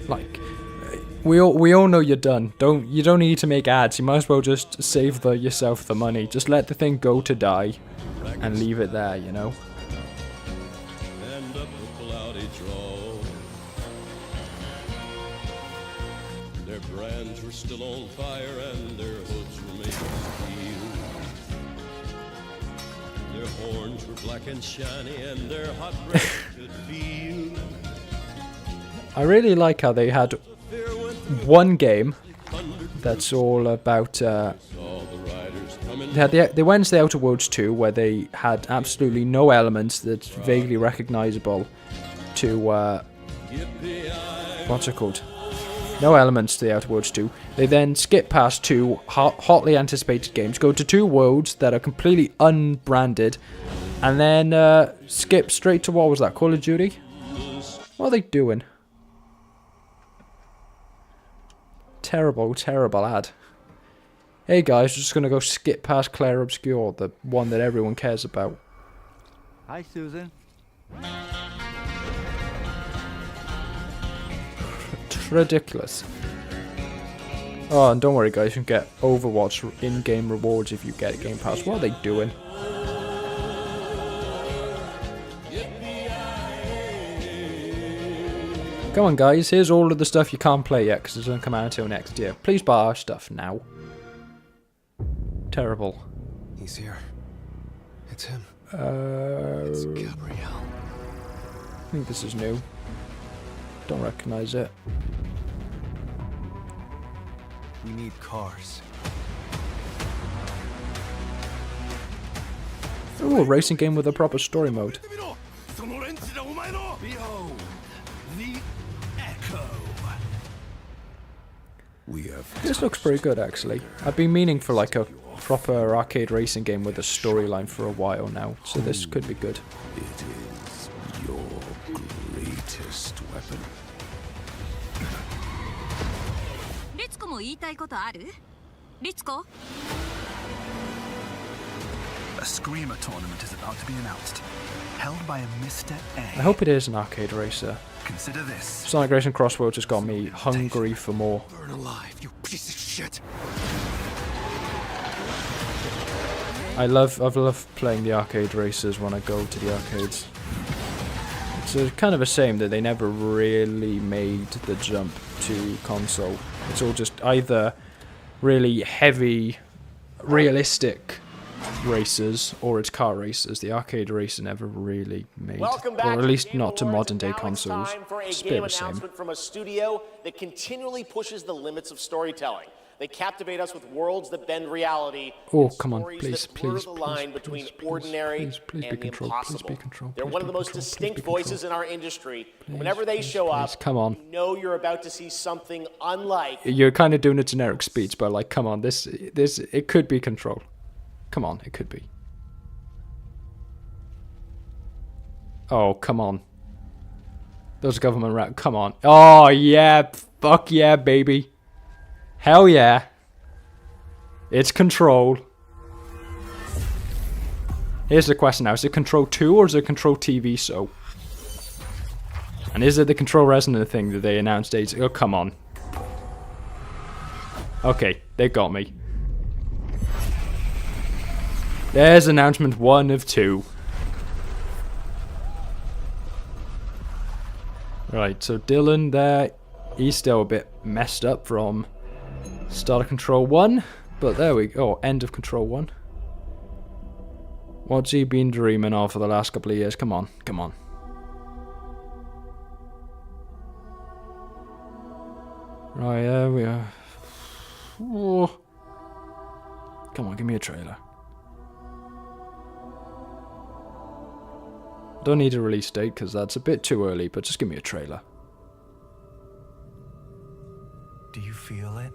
Speaker 1: Like, we all know you're done. You don't need to make ads. You might as well just save yourself the money. Just let the thing go to die, and leave it there. You know.
Speaker 2: Their brands were still on fire and their hoods were made of steel. Their horns were black and shiny and their hot breath could feel.
Speaker 1: I really like how they had one game that's all about. They went to the Outer Worlds 2, where they had absolutely no elements that's vaguely recognizable to what's it called? No elements to the Outer Worlds 2. They then skip past two hotly anticipated games, go to two worlds that are completely unbranded, and then skip straight to, what was that, Call of Duty? What are they doing? Terrible, terrible ad. Hey guys, we're just gonna go skip past Claire Obscure, the one that everyone cares about.
Speaker 3: Hi, Susan.
Speaker 1: Ridiculous. Oh, and don't worry guys, you can get Overwatch in-game rewards if you get a Game Pass. What are they doing? Come on guys, here's all of the stuff you can't play yet because it doesn't come out until next year. Please buy our stuff now. Terrible.
Speaker 7: He's here. It's him.
Speaker 1: It's
Speaker 7: Gabrielle.
Speaker 1: I think this is new. Don't recognize it.
Speaker 7: We need cars.
Speaker 1: Ooh, a racing game with a proper story mode.
Speaker 7: Behold, the Echo. We have.
Speaker 1: This looks pretty good actually. I've been meaning for like a proper arcade racing game with a storyline for a while now, so this could be good.
Speaker 7: It is your greatest weapon.
Speaker 17: A Screamer tournament is about to be announced, held by a Mr. A.
Speaker 1: I hope it is an arcade racer.
Speaker 17: Consider this.
Speaker 1: Sonic Racing Crossworld just got me hungry for more.
Speaker 17: Burn alive, you piece of shit.
Speaker 1: I've loved playing the arcade racers when I go to the arcades. It's kind of a shame that they never really made the jump to console. It's all just either really heavy, realistic races or it's car races. The arcade racer never really made, or at least not to modern day consoles.
Speaker 18: It's
Speaker 1: a bit of a shame.
Speaker 18: announcement from a studio that continually pushes the limits of storytelling. They captivate us with worlds that bend reality.
Speaker 1: Oh, come on,
Speaker 18: stories
Speaker 1: please,
Speaker 18: that blur
Speaker 1: please,
Speaker 18: the line
Speaker 1: please,
Speaker 18: between
Speaker 1: please,
Speaker 18: ordinary
Speaker 1: please be
Speaker 18: and the
Speaker 1: controlled,
Speaker 18: impossible.
Speaker 1: please be controlled,
Speaker 18: They're
Speaker 1: please
Speaker 18: one of
Speaker 1: be
Speaker 18: the most
Speaker 1: controlled,
Speaker 18: distinct
Speaker 1: please be controlled.
Speaker 18: voices in our industry.
Speaker 1: Please,
Speaker 18: Whenever they show up,
Speaker 1: come on.
Speaker 18: you know you're about to see something unlike.
Speaker 1: You're kind of doing a generic speech, but like, come on, this, it could be Control. Come on, it could be. Oh, come on. Those government rap, come on. Oh, yeah, fuck yeah, baby. Hell yeah. It's Control. Here's the question now. Is it Control 2 or is it Control TV show? And is it the Control Resonant thing that they announced days ago? Oh, come on. Okay, they got me. There's announcement 1 of 2. Right, so Dylan there, he's still a bit messed up from start of Control 1, but there we go, end of Control 1. What's he been dreaming of for the last couple of years? Come on, come on. Right, there we are. Oh. Come on, give me a trailer. Don't need a release date because that's a bit too early, but just give me a trailer.
Speaker 17: Do you feel it?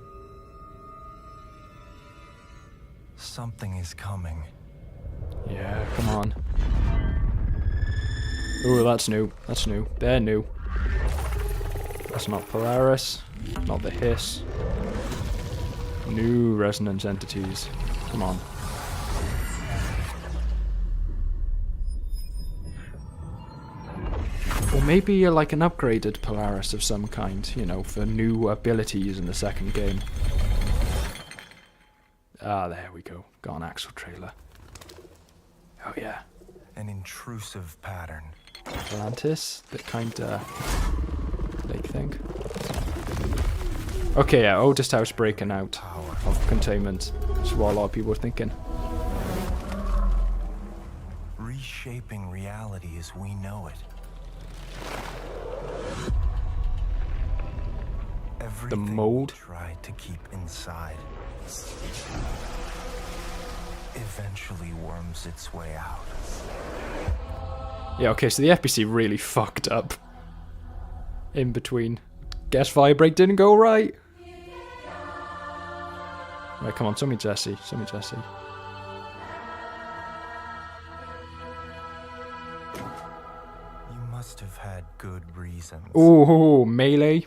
Speaker 17: Something is coming.
Speaker 1: Yeah, come on. Ooh, that's new. That's new. They're new. That's not Polaris. Not the Hiss. New resonance entities. Come on. Or maybe you're like an upgraded Polaris of some kind, you know, for new abilities in the second game. Ah, there we go. Got an Axel trailer. Oh yeah.
Speaker 17: An intrusive pattern.
Speaker 1: Atlantis, the kinda lake thing. Okay, yeah, Oldest House breaking out of containment. That's what a lot of people were thinking.
Speaker 17: Reshaping reality as we know it.
Speaker 1: The mold.
Speaker 17: Tried to keep inside eventually worms its way out.
Speaker 1: Yeah, okay, so the FBC really fucked up. In between. Guess Vibrate didn't go right. Right, come on, show me Jesse. Show me Jesse.
Speaker 17: You must have had good reasons.
Speaker 1: Ooh, melee.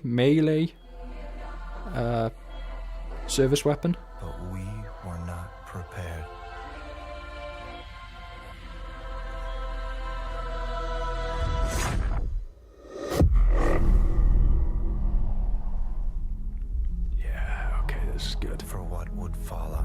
Speaker 1: Service weapon.
Speaker 17: But we were not prepared.
Speaker 1: Yeah, okay, this is good.
Speaker 17: For what would follow.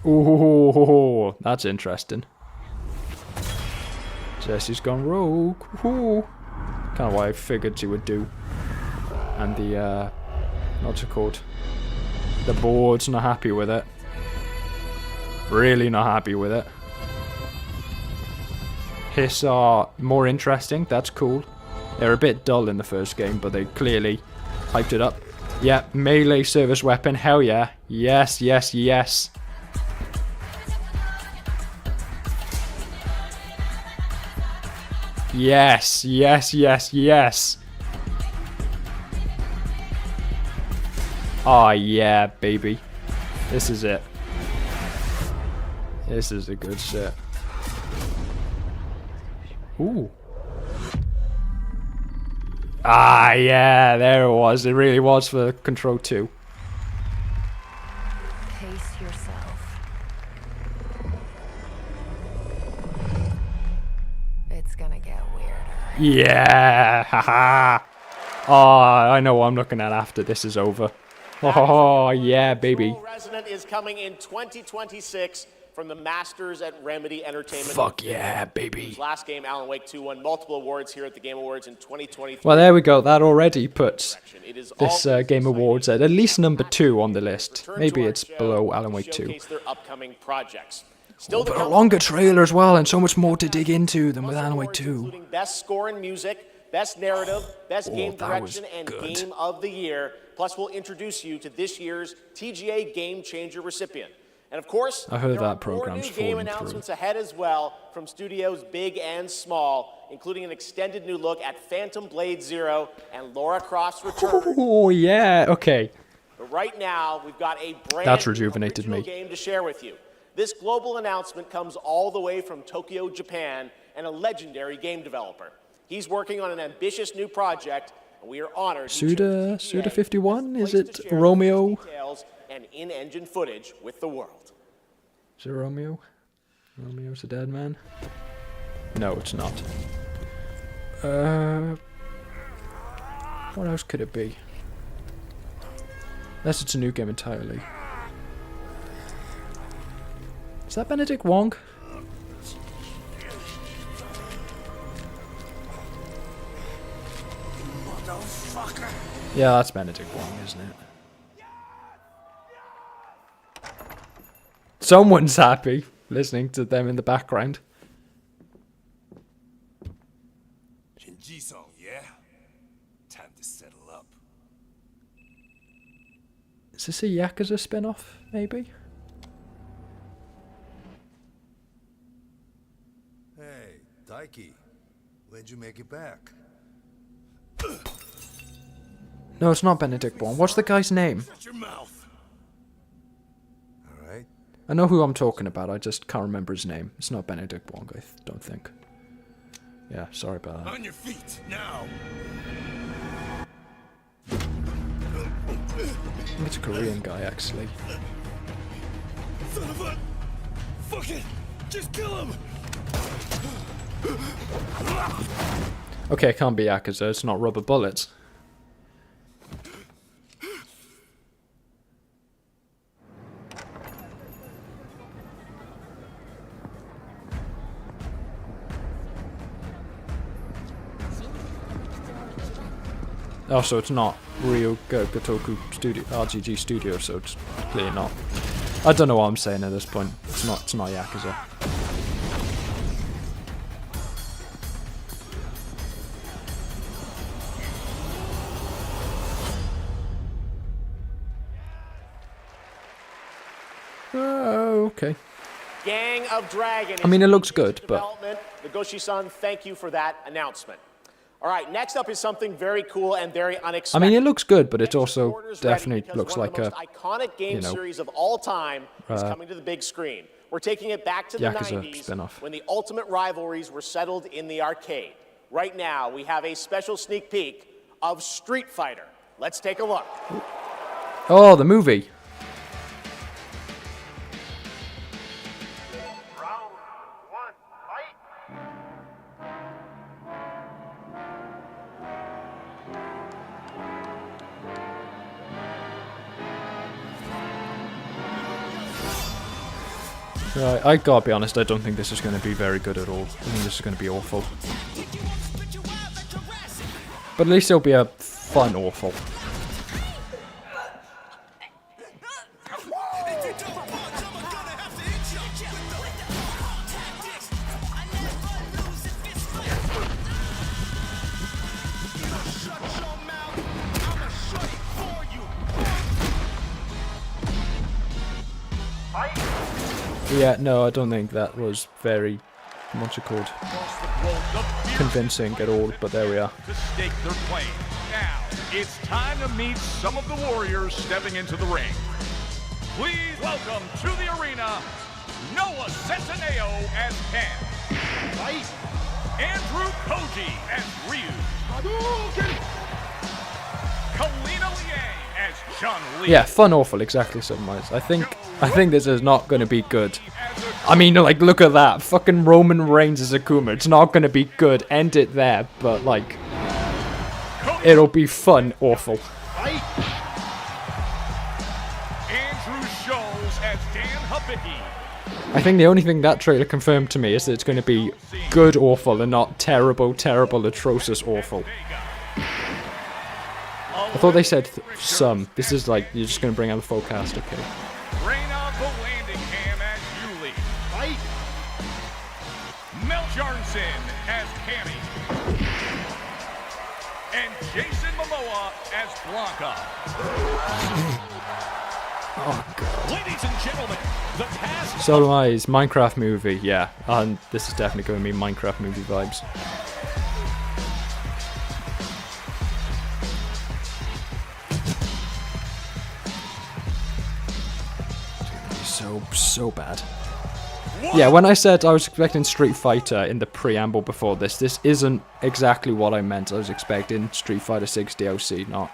Speaker 1: Ooh, that's interesting. Jesse's gone rogue. Ooh. Kind of what I figured she would do. And the, what's it called? The board's not happy with it. Really not happy with it. Hiss are more interesting, that's cool. They're a bit dull in the first game, but they clearly hyped it up. Yeah, melee service weapon, hell yeah. Yes, yes, yes. Yes, yes, yes, yes. Oh yeah, baby. This is it. This is a good shit. Ooh. Ah, yeah, there it was. It really was for Control 2.
Speaker 15: Pace yourself. It's gonna get weirder.
Speaker 1: Yeah, haha. Oh, I know what I'm looking at after this is over. Oh, yeah, baby.
Speaker 18: Resident is coming in 2026 from the Masters at Remedy Entertainment.
Speaker 1: Fuck yeah, baby.
Speaker 18: His last game, Alan Wake 2, won multiple awards here at the Game Awards in 2023.
Speaker 1: Well, there we go. That already puts this Game Awards at least number 2 on the list. Maybe it's below Alan Wake 2.
Speaker 18: Their upcoming projects.
Speaker 1: Oh, but a longer trailer as well, and so much more to dig into than with Alan Wake 2.
Speaker 18: Including Best Score in Music, Best Narrative, Best Game Direction, and Game of the Year. Plus, we'll introduce you to this year's TGA Game Changer recipient. And of course,
Speaker 1: I heard
Speaker 18: there
Speaker 1: that
Speaker 18: are
Speaker 1: program's
Speaker 18: more new game
Speaker 1: falling
Speaker 18: announcements
Speaker 1: through.
Speaker 18: ahead as well from studios big and small, including an extended new look at Phantom Blade Zero and Lara Croft's return.
Speaker 1: Oh, yeah, okay.
Speaker 18: But right now, we've got a brand
Speaker 1: That's
Speaker 18: new
Speaker 1: rejuvenated
Speaker 18: original
Speaker 1: me.
Speaker 18: game to share with you. This global announcement comes all the way from Tokyo, Japan, and a legendary game developer. He's working on an ambitious new project, and we are honored.
Speaker 1: Suda 51? Is it Romeo?
Speaker 18: Details and in-engine footage with the world.
Speaker 1: Is it Romeo? Romeo's a dead man? No, it's not. What else could it be? Unless it's a new game entirely. Is that Benedict Wong? Yeah, that's Benedict Wong, isn't it? Someone's happy listening to them in the background.
Speaker 7: Shinji-san, yeah? Time to settle up.
Speaker 1: Is this a Yakuza spin-off, maybe?
Speaker 7: Hey, Daiki. When'd you make it back?
Speaker 1: No, it's not Benedict Wong. What's the guy's name?
Speaker 7: Shut your mouth. All right.
Speaker 1: I know who I'm talking about, I just can't remember his name. It's not Benedict Wong, I don't think. Yeah, sorry about that.
Speaker 7: On your feet, now.
Speaker 1: I think it's a Korean guy, actually.
Speaker 7: Son of a... Fuck it! Just kill him!
Speaker 1: Okay, it can't be Yakuza, it's not rubber bullets. Oh, so it's not Ryu Gotoku Studio, RGG Studio, so it's clearly not. I don't know what I'm saying at this point. It's not Yakuza. Okay.
Speaker 18: Gang of Dragon.
Speaker 1: I mean, it looks good, but...
Speaker 18: Nagoshi-san, thank you for that announcement. All right, next up is something very cool and very
Speaker 1: I
Speaker 18: unexpected.
Speaker 1: mean, it looks good, but it also definitely looks like a...
Speaker 18: iconic game series of all time is coming to the big screen. We're taking it back to the
Speaker 1: Yakuza
Speaker 18: 90s
Speaker 1: spin-off.
Speaker 18: when the ultimate rivalries were settled in the arcade. Right now, we have a special sneak peek of Street Fighter. Let's take a look.
Speaker 1: Oh, the movie. Right, I gotta be honest, I don't think this is going to be very good at all. I think this is going to be awful. But at least it'll be a fun awful. Yeah, no, I don't think that was very, what's it called, convincing at all, but there we are.
Speaker 10: To stake their claim. Now, it's time to meet some of the warriors stepping into the ring. Please welcome to the arena, Noah Centineo as Ken. Andrew Koji as Ryu. Kalina Liang as Chun-Li.
Speaker 1: Yeah, fun awful, exactly summarized. I think this is not going to be good. I mean, like, look at that. Fucking Roman Reigns as Akuma. It's not going to be good. End it there, but, like, it'll be fun awful.
Speaker 10: Andrew Scholes as Dan Hibiki.
Speaker 1: I think the only thing that trailer confirmed to me is that it's going to be good awful and not terrible, terrible, atrocious awful. I thought they said some. This is like, you're just going to bring out the full cast, okay.
Speaker 10: Reyna Vallandigham as Yuli. Mel Jarnson as Cammy. And Jason Momoa as Blanca.
Speaker 1: Oh, God.
Speaker 10: Ladies and gentlemen, the cast...
Speaker 1: So am I. It's Minecraft movie, yeah. And this is definitely going to be Minecraft movie vibes. So bad. Yeah, when I said I was expecting Street Fighter in the preamble before this isn't exactly what I meant. I was expecting Street Fighter 6 DLC, not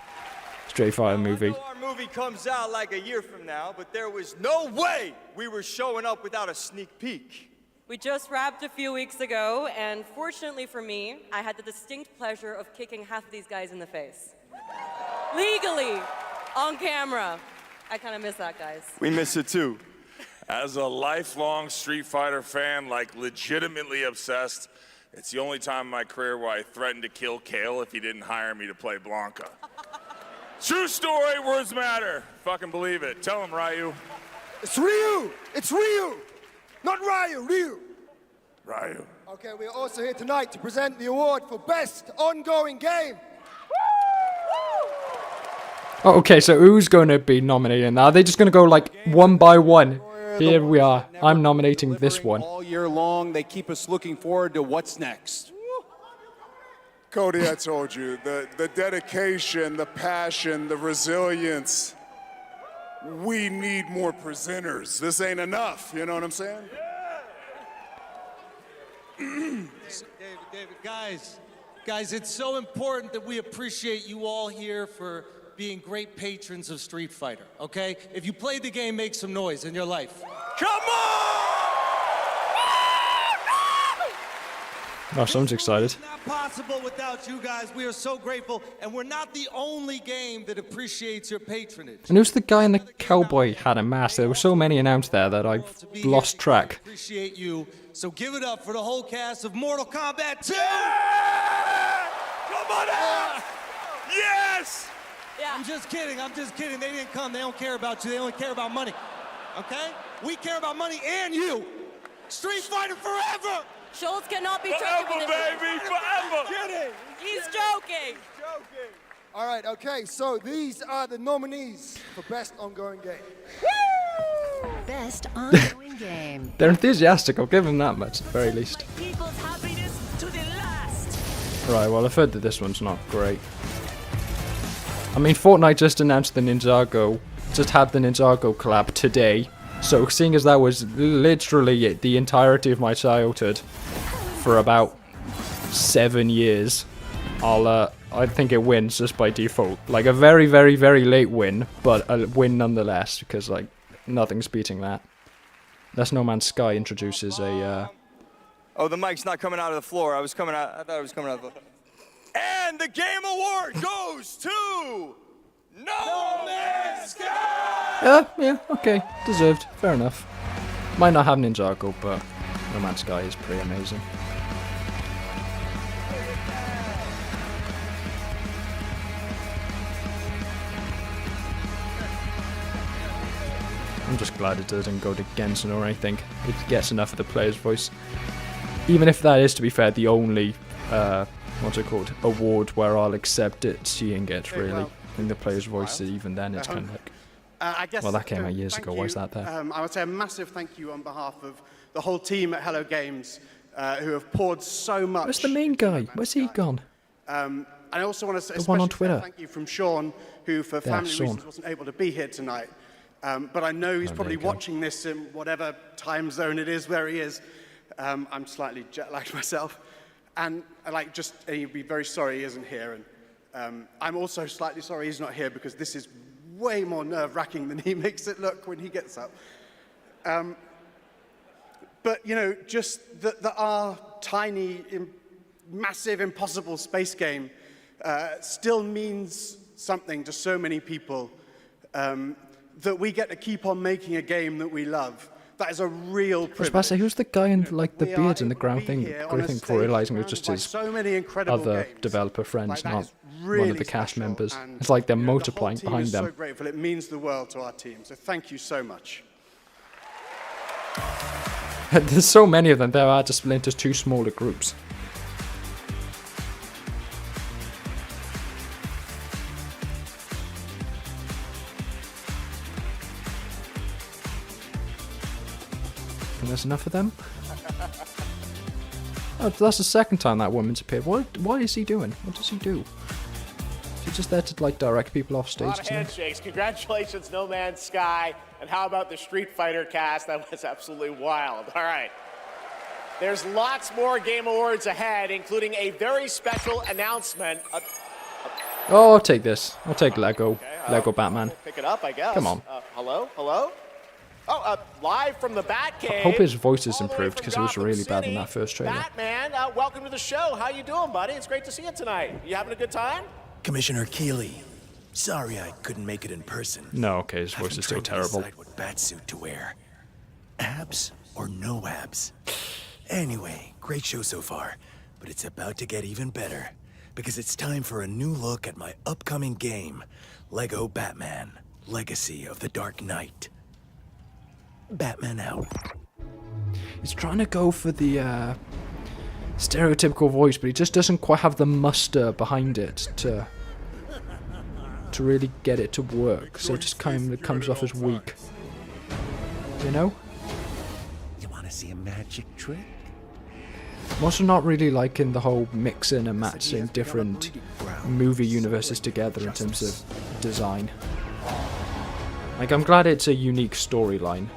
Speaker 1: Street Fighter movie.
Speaker 12: Our movie comes out like a year from now, but there was no way we were showing up without a sneak peek.
Speaker 14: We just wrapped a few weeks ago, and fortunately for me, I had the distinct pleasure of kicking half of these guys in the face. Legally, on camera. I kind of miss that, guys.
Speaker 12: We miss it too.
Speaker 16: As a lifelong Street Fighter fan, like legitimately obsessed, it's the only time in my career where I threatened to kill Kale if he didn't hire me to play Blanca. True story, words matter. Fucking believe it. Tell him, Ryu.
Speaker 25: It's Ryu! It's Ryu! Not Ryu, Ryu!
Speaker 16: Ryu.
Speaker 25: Okay, we're also here tonight to present the award for Best Ongoing Game.
Speaker 1: Oh, okay, so who's going to be nominated now? Are they just going to go like one by one? Here we are. I'm nominating this one.
Speaker 19: All year long, they keep us looking forward to what's next.
Speaker 6: Cody, I told you, the dedication, the passion, the resilience. We need more presenters. This ain't enough, you know what I'm saying?
Speaker 20: David, guys, it's so important that we appreciate you all here for being great patrons of Street Fighter, okay? If you played the game, make some noise in your life.
Speaker 10: Come on!
Speaker 1: Oh, someone's excited.
Speaker 20: It's not possible without you guys. We are so grateful, and we're not the only game that appreciates your patronage.
Speaker 1: And who's the guy in the cowboy hat and mask? There were so many announced there that I've lost track.
Speaker 20: Appreciate you. So give it up for the whole cast of Mortal Kombat 2!
Speaker 10: Come on out! Yes!
Speaker 20: Yeah. I'm just kidding. They didn't come. They don't care about you. They only care about money. Okay? We care about money and you. Street Fighter forever!
Speaker 14: Schultz cannot be
Speaker 10: Forever,
Speaker 14: joking.
Speaker 10: baby, forever!
Speaker 19: Kidding.
Speaker 14: He's joking.
Speaker 25: All right, okay, so these are the nominees for Best Ongoing Game.
Speaker 21: Best ongoing game.
Speaker 1: They're enthusiastic, I'll give them that much, at the very least.
Speaker 21: People's happiness to the last.
Speaker 1: Right, well, I've heard that this one's not great. I mean, Fortnite just announced the Ninjago, just had the Ninjago collab today. So, seeing as that was literally the entirety of my childhood for about 7 years, I think it wins just by default. Like, a very, very, very late win, but a win nonetheless, because, like, nothing's beating that. Unless No Man's Sky introduces a,
Speaker 12: Oh, the mic's not coming out of the floor. I thought it was coming out of the... And the Game Award goes to... No Man's Sky!
Speaker 1: Yeah, okay, deserved, fair enough. Might not have Ninjago, but No Man's Sky is pretty amazing. I'm just glad it doesn't go to Genshin or anything. It gets enough of the player's voice. Even if that is, to be fair, the only, what's it called, award where I'll accept it, seeing it, really.
Speaker 22: Well,
Speaker 1: in the player's voice, even then it's kind of like...
Speaker 22: I guess,
Speaker 1: well, that came out years ago.
Speaker 22: you.
Speaker 1: Why is that there?
Speaker 22: I would say a massive thank you on behalf of the whole team at Hello Games, who have poured so much.
Speaker 1: Where's the main guy? Where's he gone?
Speaker 22: I also want to say
Speaker 1: The one on
Speaker 22: especially
Speaker 1: Twitter.
Speaker 22: thank you from Sean, who for
Speaker 1: There,
Speaker 22: family
Speaker 1: Sean.
Speaker 22: reasons wasn't able to be here tonight. But I know he's
Speaker 1: Oh, there
Speaker 22: probably
Speaker 1: you go.
Speaker 22: watching this in whatever time zone it is where he is. I'm slightly jet-lagged myself. And he'd be very sorry he isn't here. And I'm also slightly sorry he's not here because this is way more nerve-wracking than he makes it look when he gets up. But, you know, just that our tiny, massive, impossible space game still means something to so many people, that we get to keep on making a game that we love. That is a real
Speaker 1: I was
Speaker 22: privilege.
Speaker 1: about to say, who's the guy in like the
Speaker 22: we are
Speaker 1: beard in the
Speaker 22: able to
Speaker 1: ground
Speaker 22: be
Speaker 1: thing?
Speaker 22: here on
Speaker 1: Great
Speaker 22: a
Speaker 1: thing before
Speaker 22: stage
Speaker 1: realizing it was
Speaker 22: surrounded
Speaker 1: just
Speaker 22: by
Speaker 1: his
Speaker 22: so many incredible
Speaker 1: other
Speaker 22: games.
Speaker 1: developer friends,
Speaker 22: Like, that
Speaker 1: not
Speaker 22: is
Speaker 1: one
Speaker 22: really
Speaker 1: of the cast
Speaker 22: special,
Speaker 1: members.
Speaker 22: and,
Speaker 1: It's like they're
Speaker 22: you know, the whole
Speaker 1: multiplying
Speaker 22: team
Speaker 1: behind
Speaker 22: is
Speaker 1: them.
Speaker 22: so grateful. It means the world to our team. So thank you so much.
Speaker 1: There's so many of them, there are just split into two smaller groups. And there's enough of them? Oh, that's the second time that woman's appeared. What is he doing? What does he do? Is he just there to like direct people off
Speaker 18: A
Speaker 1: stage?
Speaker 18: lot of
Speaker 1: or something?
Speaker 18: handshakes. Congratulations, No Man's Sky. And how about the Street Fighter cast? That was absolutely wild. All right. There's lots more Game Awards ahead, including a very special announcement.
Speaker 1: Oh, I'll take this. I'll take Lego. Lego Batman.
Speaker 18: Pick it up, I guess.
Speaker 1: Come on.
Speaker 18: Hello? Hello? Oh, live from the Batcave.
Speaker 1: Hope his voice is improved because it was really bad in that first trailer.
Speaker 18: Batman, welcome to the show. How you doing, buddy? It's great to see you tonight. You having a good time?
Speaker 24: Commissioner Keeley, sorry I couldn't make it in person.
Speaker 1: No, okay, his voice is still terrible.
Speaker 24: Decide what batsuit to wear. Abs or no abs? Anyway, great show so far, but it's about to get even better because it's time for a new look at my upcoming game, Lego Batman: Legacy of the Dark Knight. Batman out.
Speaker 1: He's trying to go for the stereotypical voice, but he just doesn't quite have the muster behind it to to really get it to work, so it just kind of comes off as weak. You know?
Speaker 24: You want to see a magic trick?
Speaker 1: I'm also not really liking the whole mixing and matching different movie universes together in terms of design. Like, I'm glad it's a unique storyline,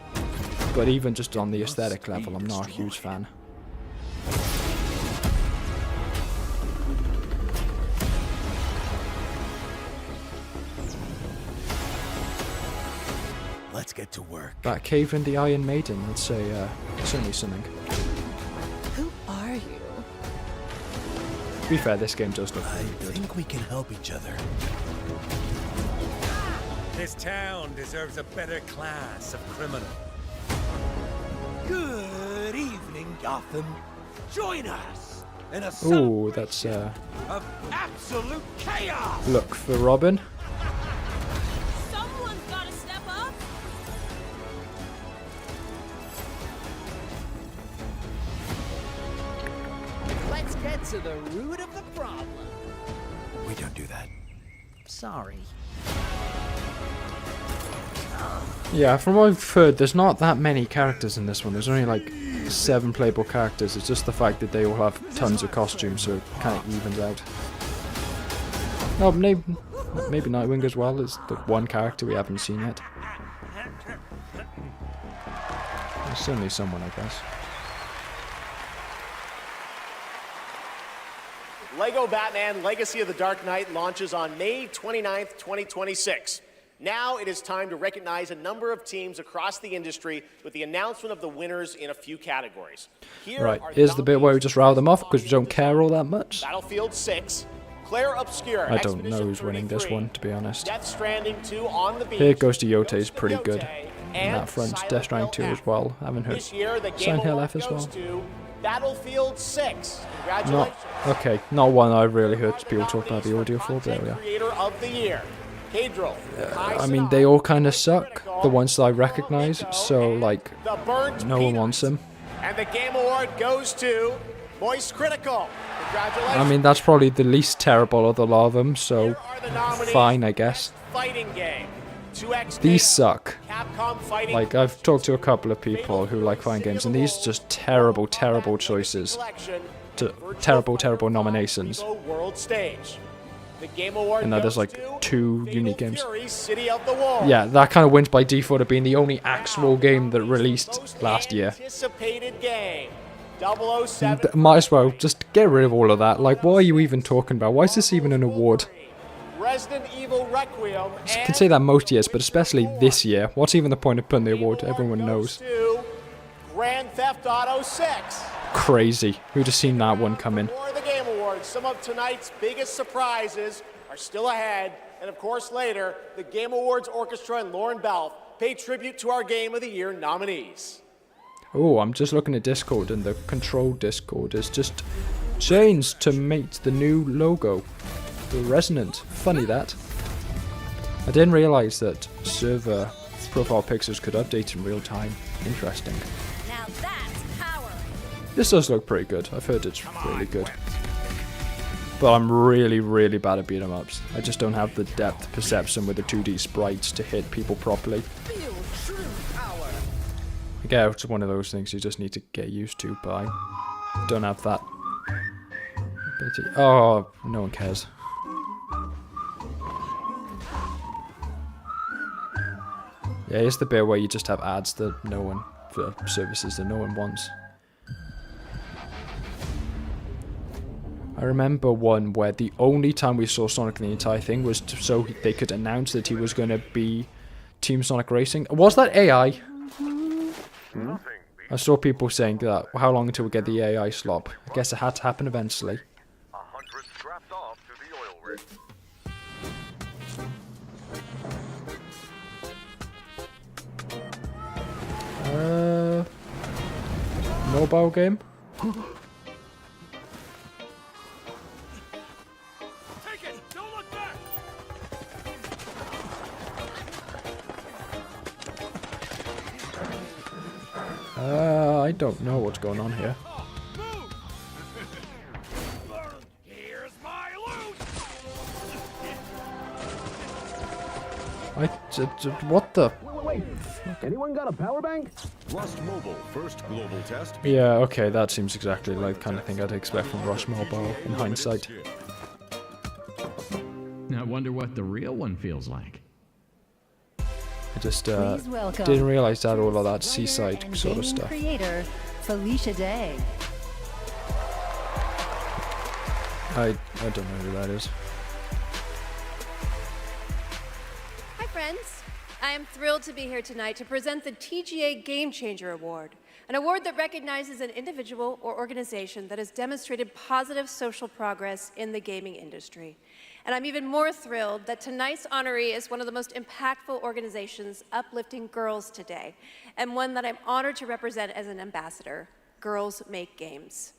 Speaker 1: but even just on the aesthetic level, I'm not a huge fan.
Speaker 24: Let's get to work.
Speaker 1: That cave in the Iron Maiden, I'd say, certainly something.
Speaker 21: Who are you?
Speaker 1: To be fair, this game does look pretty good.
Speaker 24: I think we can help each other.
Speaker 7: This town deserves a better class of criminal. Good evening, Gotham. Join us in a
Speaker 1: Ooh, that's
Speaker 7: of absolute chaos.
Speaker 1: look for Robin.
Speaker 21: Someone's gotta step up.
Speaker 5: Let's get to the root of the problem.
Speaker 24: We don't do that.
Speaker 5: Sorry.
Speaker 1: Yeah, from what I've heard, there's not that many characters in this one. There's only like 7 playable characters. It's just the fact that they all have tons of costumes, so it kind of evens out. Oh, maybe Nightwing as well is the one character we haven't seen yet. There's certainly someone, I guess.
Speaker 18: Lego Batman Legacy of the Dark Knight launches on May 29th, 2026. Now it is time to recognize a number of teams across the industry with the announcement of the winners in a few categories. Here
Speaker 1: Right,
Speaker 18: are
Speaker 1: here's the bit where we just rile them off because we don't care all that much.
Speaker 18: Battlefield 6, Claire Obscure,
Speaker 1: I don't know
Speaker 18: Expedition
Speaker 1: who's winning this
Speaker 18: 33,
Speaker 1: one, to be honest.
Speaker 18: Death Stranding 2 on the beach.
Speaker 1: Here goes to Yote is pretty good.
Speaker 18: and
Speaker 1: And that front, Death Stranding 2 as well. I haven't heard
Speaker 18: This year, the Game
Speaker 1: Silent Hill
Speaker 18: Award
Speaker 1: F as
Speaker 18: goes
Speaker 1: well.
Speaker 18: to Battlefield 6.
Speaker 1: Not,
Speaker 18: Congratulations.
Speaker 1: okay, not one I've really heard people talk about the audio for, but there we are.
Speaker 18: Creator of the Year, Cadril.
Speaker 1: I mean, they all kind of suck, the ones that I recognize, so, like,
Speaker 18: The Burnt
Speaker 1: no one wants them.
Speaker 18: And the Game Award goes to Moist Critical. Congratulations.
Speaker 1: I mean, that's probably the least terrible of the lot of them, so fine, I guess.
Speaker 18: Fighting game. 2X
Speaker 1: These suck.
Speaker 18: Capcom Fighting
Speaker 1: Like, I've talked to a couple of people who like fighting games, and these are just terrible, terrible choices. Terrible nominations.
Speaker 18: World Stage. The Game Award
Speaker 1: And now there's
Speaker 18: goes
Speaker 1: like 2 unique games.
Speaker 18: Fury, City of the Wolves.
Speaker 1: Yeah, that kind of wins by default of being the only actual game that released last year.
Speaker 18: Anticipated game. 007.
Speaker 1: Might as well just get rid of all of that. Like, what are you even talking about? Why is this even an award?
Speaker 18: Resident Evil Requiem.
Speaker 1: I can say that most years, but especially this year. What's even the point of putting the award? Everyone knows.
Speaker 18: To Grand Theft Auto 6.
Speaker 1: Crazy. Who'd have seen that one coming?
Speaker 18: For the Game Awards, some of tonight's biggest surprises are still ahead. And of course, later, the Game Awards Orchestra and Lauren Balfe pay tribute to our Game of the Year nominees.
Speaker 1: Oh, I'm just looking at Discord, and the Control Discord is just changed to mate the new logo. The Resonant. Funny that. I didn't realise that server profile pictures could update in real time. Interesting.
Speaker 21: Now that's power.
Speaker 1: This does look pretty good. I've heard it's really good. But I'm really, really bad at beat 'em ups. I just don't have the depth perception with the 2D sprites to hit people properly.
Speaker 21: Feel true power.
Speaker 1: I guess it's one of those things you just need to get used to, but I don't have that ability. Oh, no one cares. Yeah, it's the bit where you just have ads that no one, for services that no one wants. I remember one where the only time we saw Sonic in the entire thing was so they could announce that he was going to be Team Sonic Racing. Was that AI? I saw people saying that, how long until we get the AI slop? I guess it had to happen eventually. Mobile game? I don't know what's going on here. What the?
Speaker 7: Wait, anyone got a power bank? Rust Mobile, first global test.
Speaker 1: Yeah, okay, that seems exactly like the kind of thing I'd expect from Rush Mobile in hindsight.
Speaker 8: I wonder what the real one feels like.
Speaker 1: I just
Speaker 9: Please welcome
Speaker 1: didn't realize that all of that
Speaker 9: writer
Speaker 1: seaside
Speaker 9: and
Speaker 1: sort of
Speaker 9: gaming
Speaker 1: stuff.
Speaker 9: Creator Felicia Day.
Speaker 1: I don't know who that is.
Speaker 11: Hi, friends. I am thrilled to be here tonight to present the TGA Game Changer Award, an award that recognizes an individual or organization that has demonstrated positive social progress in the gaming industry. And I'm even more thrilled that tonight's honoree is one of the most impactful organizations uplifting girls today, and one that I'm honored to represent as an ambassador, Girls Make Games.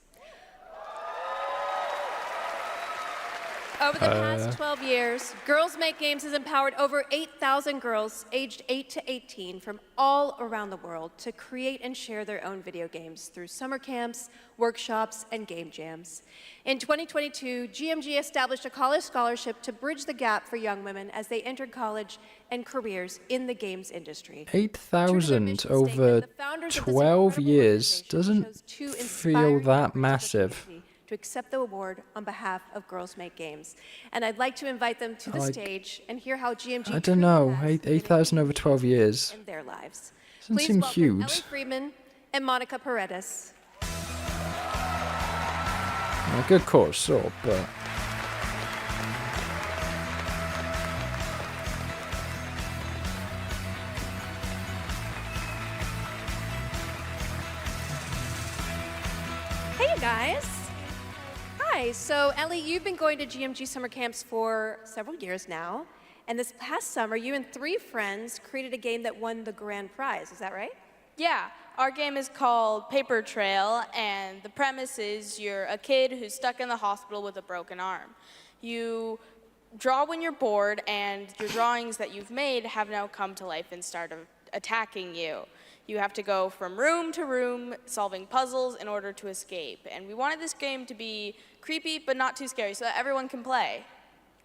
Speaker 11: Over the past 12 years, Girls Make Games has empowered over 8,000 girls aged 8 to 18 from all around the world to create and share their own video games through summer camps, workshops, and game jams. In 2022, GMG established a college scholarship to bridge the gap for young women as they entered college and careers in the games industry.
Speaker 1: 8,000 over 12 years doesn't feel that massive.
Speaker 11: To accept the award on behalf of Girls Make Games. And I'd like to invite them to the stage and hear how GMG
Speaker 1: I don't know, 8,000 over 12 years.
Speaker 11: in their lives.
Speaker 1: Doesn't
Speaker 11: Please
Speaker 1: seem
Speaker 11: welcome
Speaker 1: huge.
Speaker 11: Ellie Friedman and Monica Paredes.
Speaker 1: A good course, so, but...
Speaker 11: Hey, you guys. Hi, so Ellie, you've been going to GMG summer camps for several years now. And this past summer, you and 3 friends created a game that won the grand prize. Is that right?
Speaker 13: Yeah, our game is called Paper Trail, and the premise is you're a kid who's stuck in the hospital with a broken arm. You draw when you're bored, and your drawings that you've made have now come to life and start attacking you. You have to go from room to room solving puzzles in order to escape. And we wanted this game to be creepy but not too scary so that everyone can play.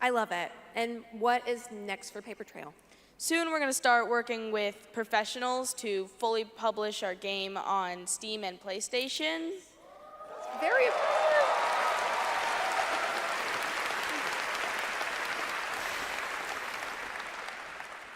Speaker 11: I love it. And what is next for Paper Trail?
Speaker 13: Soon we're going to start working with professionals to fully publish our game on Steam and PlayStation.
Speaker 11: Very impressive.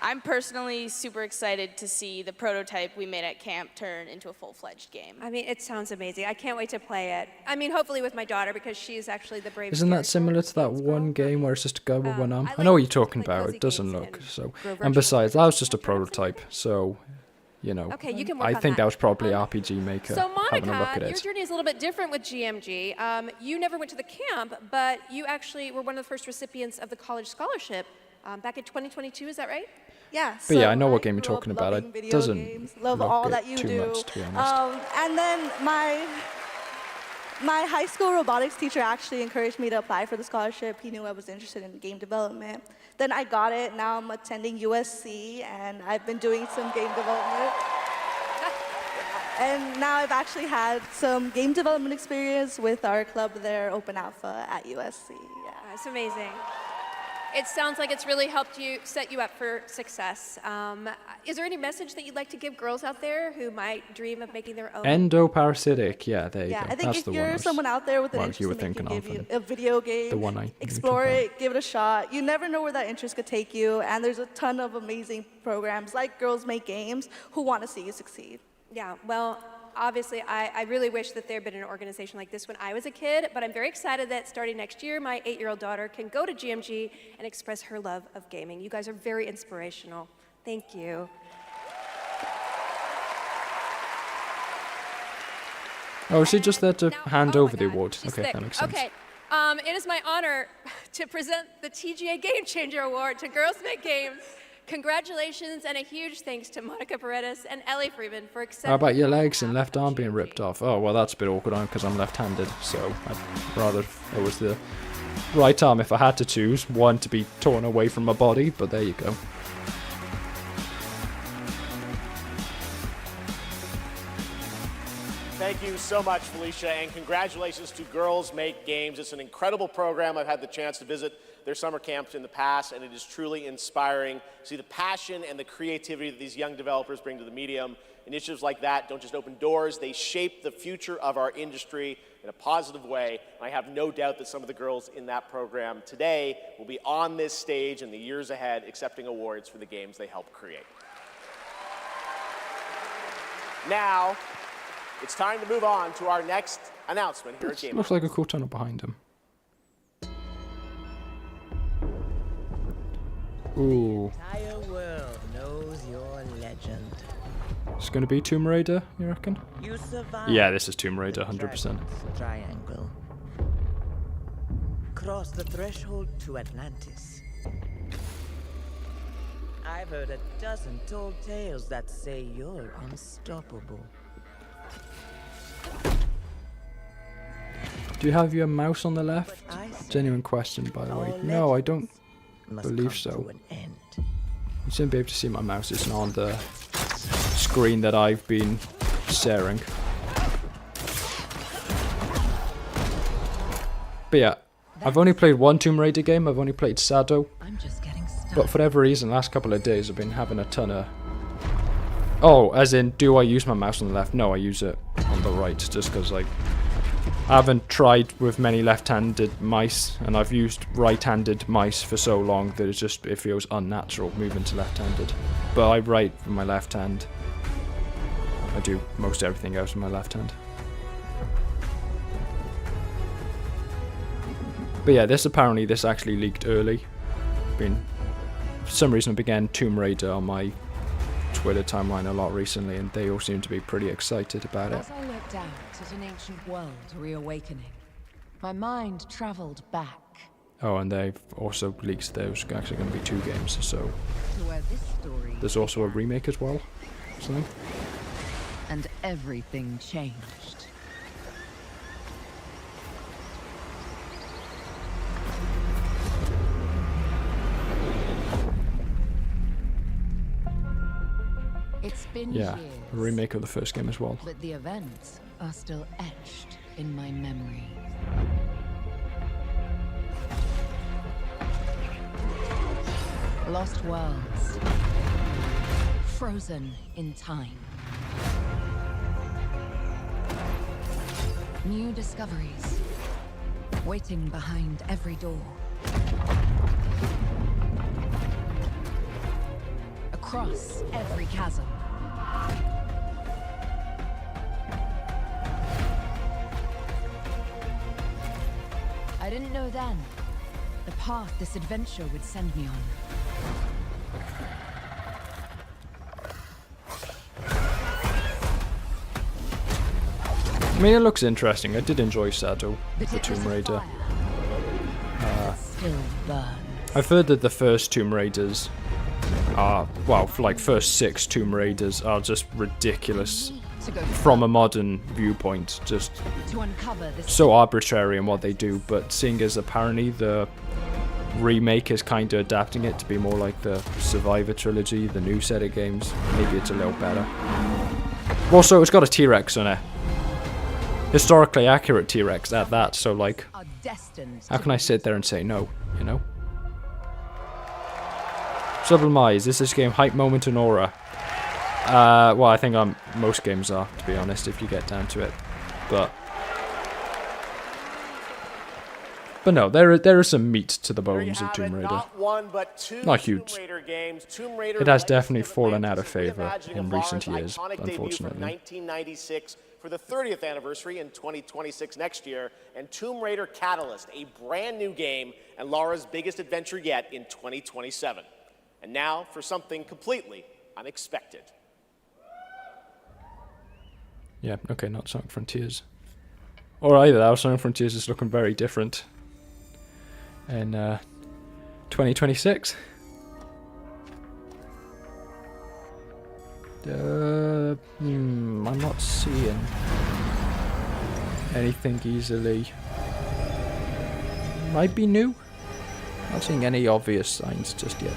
Speaker 13: I'm personally super excited to see the prototype we made at camp turn into a full-fledged game.
Speaker 11: I mean, it sounds amazing. I can't wait to play it. I mean, hopefully with my daughter, because she's actually the bravest.
Speaker 1: Isn't that similar to that one game where it's just a guy with one arm? I know what you're talking about. It doesn't look so. And besides, that was just a prototype, so, you know.
Speaker 11: Okay, you can work
Speaker 1: I
Speaker 11: on
Speaker 1: think
Speaker 11: that.
Speaker 1: that was probably RPG Maker
Speaker 11: So
Speaker 1: having a look
Speaker 11: Monica,
Speaker 1: at
Speaker 11: your
Speaker 1: it.
Speaker 11: journey is a little bit different with GMG. You never went to the camp, but you actually were one of the first recipients of the college scholarship back in 2022. Is that right?
Speaker 23: Yeah.
Speaker 1: But
Speaker 23: So
Speaker 1: yeah, I know what
Speaker 23: I
Speaker 1: game you're
Speaker 23: grew up
Speaker 1: talking about.
Speaker 23: loving
Speaker 1: It
Speaker 23: video
Speaker 1: doesn't
Speaker 23: games, love
Speaker 1: look
Speaker 23: all
Speaker 1: it
Speaker 23: that you
Speaker 1: too
Speaker 23: do.
Speaker 1: much, to be honest.
Speaker 23: And then my high school robotics teacher actually encouraged me to apply for the scholarship. He knew I was interested in game development. Then I got it. Now I'm attending USC, and I've been doing some game development. And now I've actually had some game development experience with our club there, Open Alpha at USC. Yeah.
Speaker 11: That's amazing. It sounds like it's really helped you set you up for success. Is there any message that you'd like to give girls out there who might dream of making their own?
Speaker 1: Endoparasitic, yeah, there you
Speaker 23: Yeah,
Speaker 1: go.
Speaker 23: I think
Speaker 1: That's
Speaker 23: if
Speaker 1: the
Speaker 23: you're
Speaker 1: one.
Speaker 23: someone out there with an
Speaker 1: Well,
Speaker 23: interest
Speaker 1: you were
Speaker 23: in making
Speaker 1: thinking of
Speaker 23: a video game,
Speaker 1: the one I
Speaker 23: explore it, give it a shot. You never know where that interest could take you, and there's a ton of amazing programs like Girls Make Games who want to see you succeed.
Speaker 11: Yeah, well, obviously, I really wish that there had been an organization like this when I was a kid, but I'm very excited that starting next year, my 8-year-old daughter can go to GMG and express her love of gaming. You guys are very inspirational. Thank you.
Speaker 1: Oh, is she just there to hand over the award? Okay,
Speaker 11: Thick.
Speaker 1: that makes sense.
Speaker 11: Okay, it is my honor to present the TGA Game Changer Award to Girls Make Games. Congratulations and a huge thanks to Monica Paredes and Ellie Freeman for accepting.
Speaker 1: How about your legs and left arm being ripped off? Oh, well, that's a bit awkward because I'm left-handed, so I'd rather it was the right arm if I had to choose. One to be torn away from my body, but there you go.
Speaker 18: Thank you so much, Felicia, and congratulations to Girls Make Games. It's an incredible program. I've had the chance to visit their summer camps in the past, and it is truly inspiring to see the passion and the creativity that these young developers bring to the medium. Initiatives like that don't just open doors, they shape the future of our industry in a positive way. And I have no doubt that some of the girls in that program today will be on this stage in the years ahead accepting awards for the games they helped create. Now, it's time to move on to our next announcement here at Game
Speaker 1: Looks like a cool tunnel behind him. Ooh.
Speaker 5: The entire world knows your legend.
Speaker 1: It's gonna be Tomb Raider, you reckon?
Speaker 5: You survived.
Speaker 1: Yeah, this is Tomb Raider, 100%.
Speaker 5: Dragon's Triangle. Cross the threshold to Atlantis. I've heard a dozen tall tales that say you're unstoppable.
Speaker 1: Do you have your mouse on the left? Genuine question, by the way. No, I don't believe so. You shouldn't be able to see my mouse. It's not on the screen that I've been sharing. But yeah, I've only played one Tomb Raider game. I've only played Shadow. But for whatever reason, last couple of days I've been having a ton of... Oh, as in, do I use my mouse on the left? No, I use it on the right, just because, like, I haven't tried with many left-handed mice, and I've used right-handed mice for so long that it feels unnatural moving to left-handed. But I write with my left hand. I do most everything else with my left hand. But yeah, this actually leaked early. For some reason I began Tomb Raider on my Twitter timeline a lot recently, and they all seem to be pretty excited about it.
Speaker 2: As I looked out at an ancient world reawakening, my mind travelled back
Speaker 1: Oh, and they've also leaked there's actually going to be 2 games, so
Speaker 2: to where this story
Speaker 1: there's also a remake as well. Something.
Speaker 2: and everything changed. It's been
Speaker 1: Yeah,
Speaker 2: years,
Speaker 1: a remake of the first game as well.
Speaker 2: but the events are still etched in my memory. Lost worlds, frozen in time. New discoveries, waiting behind every door. Across every chasm. I didn't know then the path this adventure would send me on.
Speaker 1: I mean, it looks interesting. I did enjoy Shadow, the Tomb Raider.
Speaker 2: Still burns.
Speaker 1: I've heard that the first Tomb Raiders are, well, like first 6 Tomb Raiders are just ridiculous from a modern viewpoint. Just
Speaker 2: To uncover this
Speaker 1: so arbitrary in what they do, but seeing as apparently the remake is kind of adapting it to be more like the Survivor trilogy, the new set of games, maybe it's a little better. Also, it's got a T-Rex on it. Historically accurate T-Rex at that, so like,
Speaker 2: are destined
Speaker 1: how can I sit there and say no, you know? Sublime, is this game hype, moment, and aura? Well, I think most games are, to be honest, if you get down to it. But no, there is some meat to the bones of Tomb Raider.
Speaker 18: Not one, but 2
Speaker 1: Not huge.
Speaker 18: Tomb Raider games. Tomb Raider
Speaker 1: It has
Speaker 18: Legacy
Speaker 1: definitely
Speaker 18: of
Speaker 1: fallen
Speaker 18: Atlantis
Speaker 1: out of
Speaker 18: is
Speaker 1: favor
Speaker 18: reimagining
Speaker 1: in
Speaker 18: of
Speaker 1: recent
Speaker 18: Lara's
Speaker 1: years,
Speaker 18: iconic debut from
Speaker 1: unfortunately.
Speaker 18: 1996 for the 30th anniversary in 2026 next year, and Tomb Raider Catalyst, a brand new game and Lara's biggest adventure yet in 2027. And now for something completely unexpected.
Speaker 1: Yeah, okay, not Sonic Frontiers. Or either that, Sonic Frontiers is looking very different in 2026. I'm not seeing anything easily. Might be new. Not seeing any obvious signs just yet.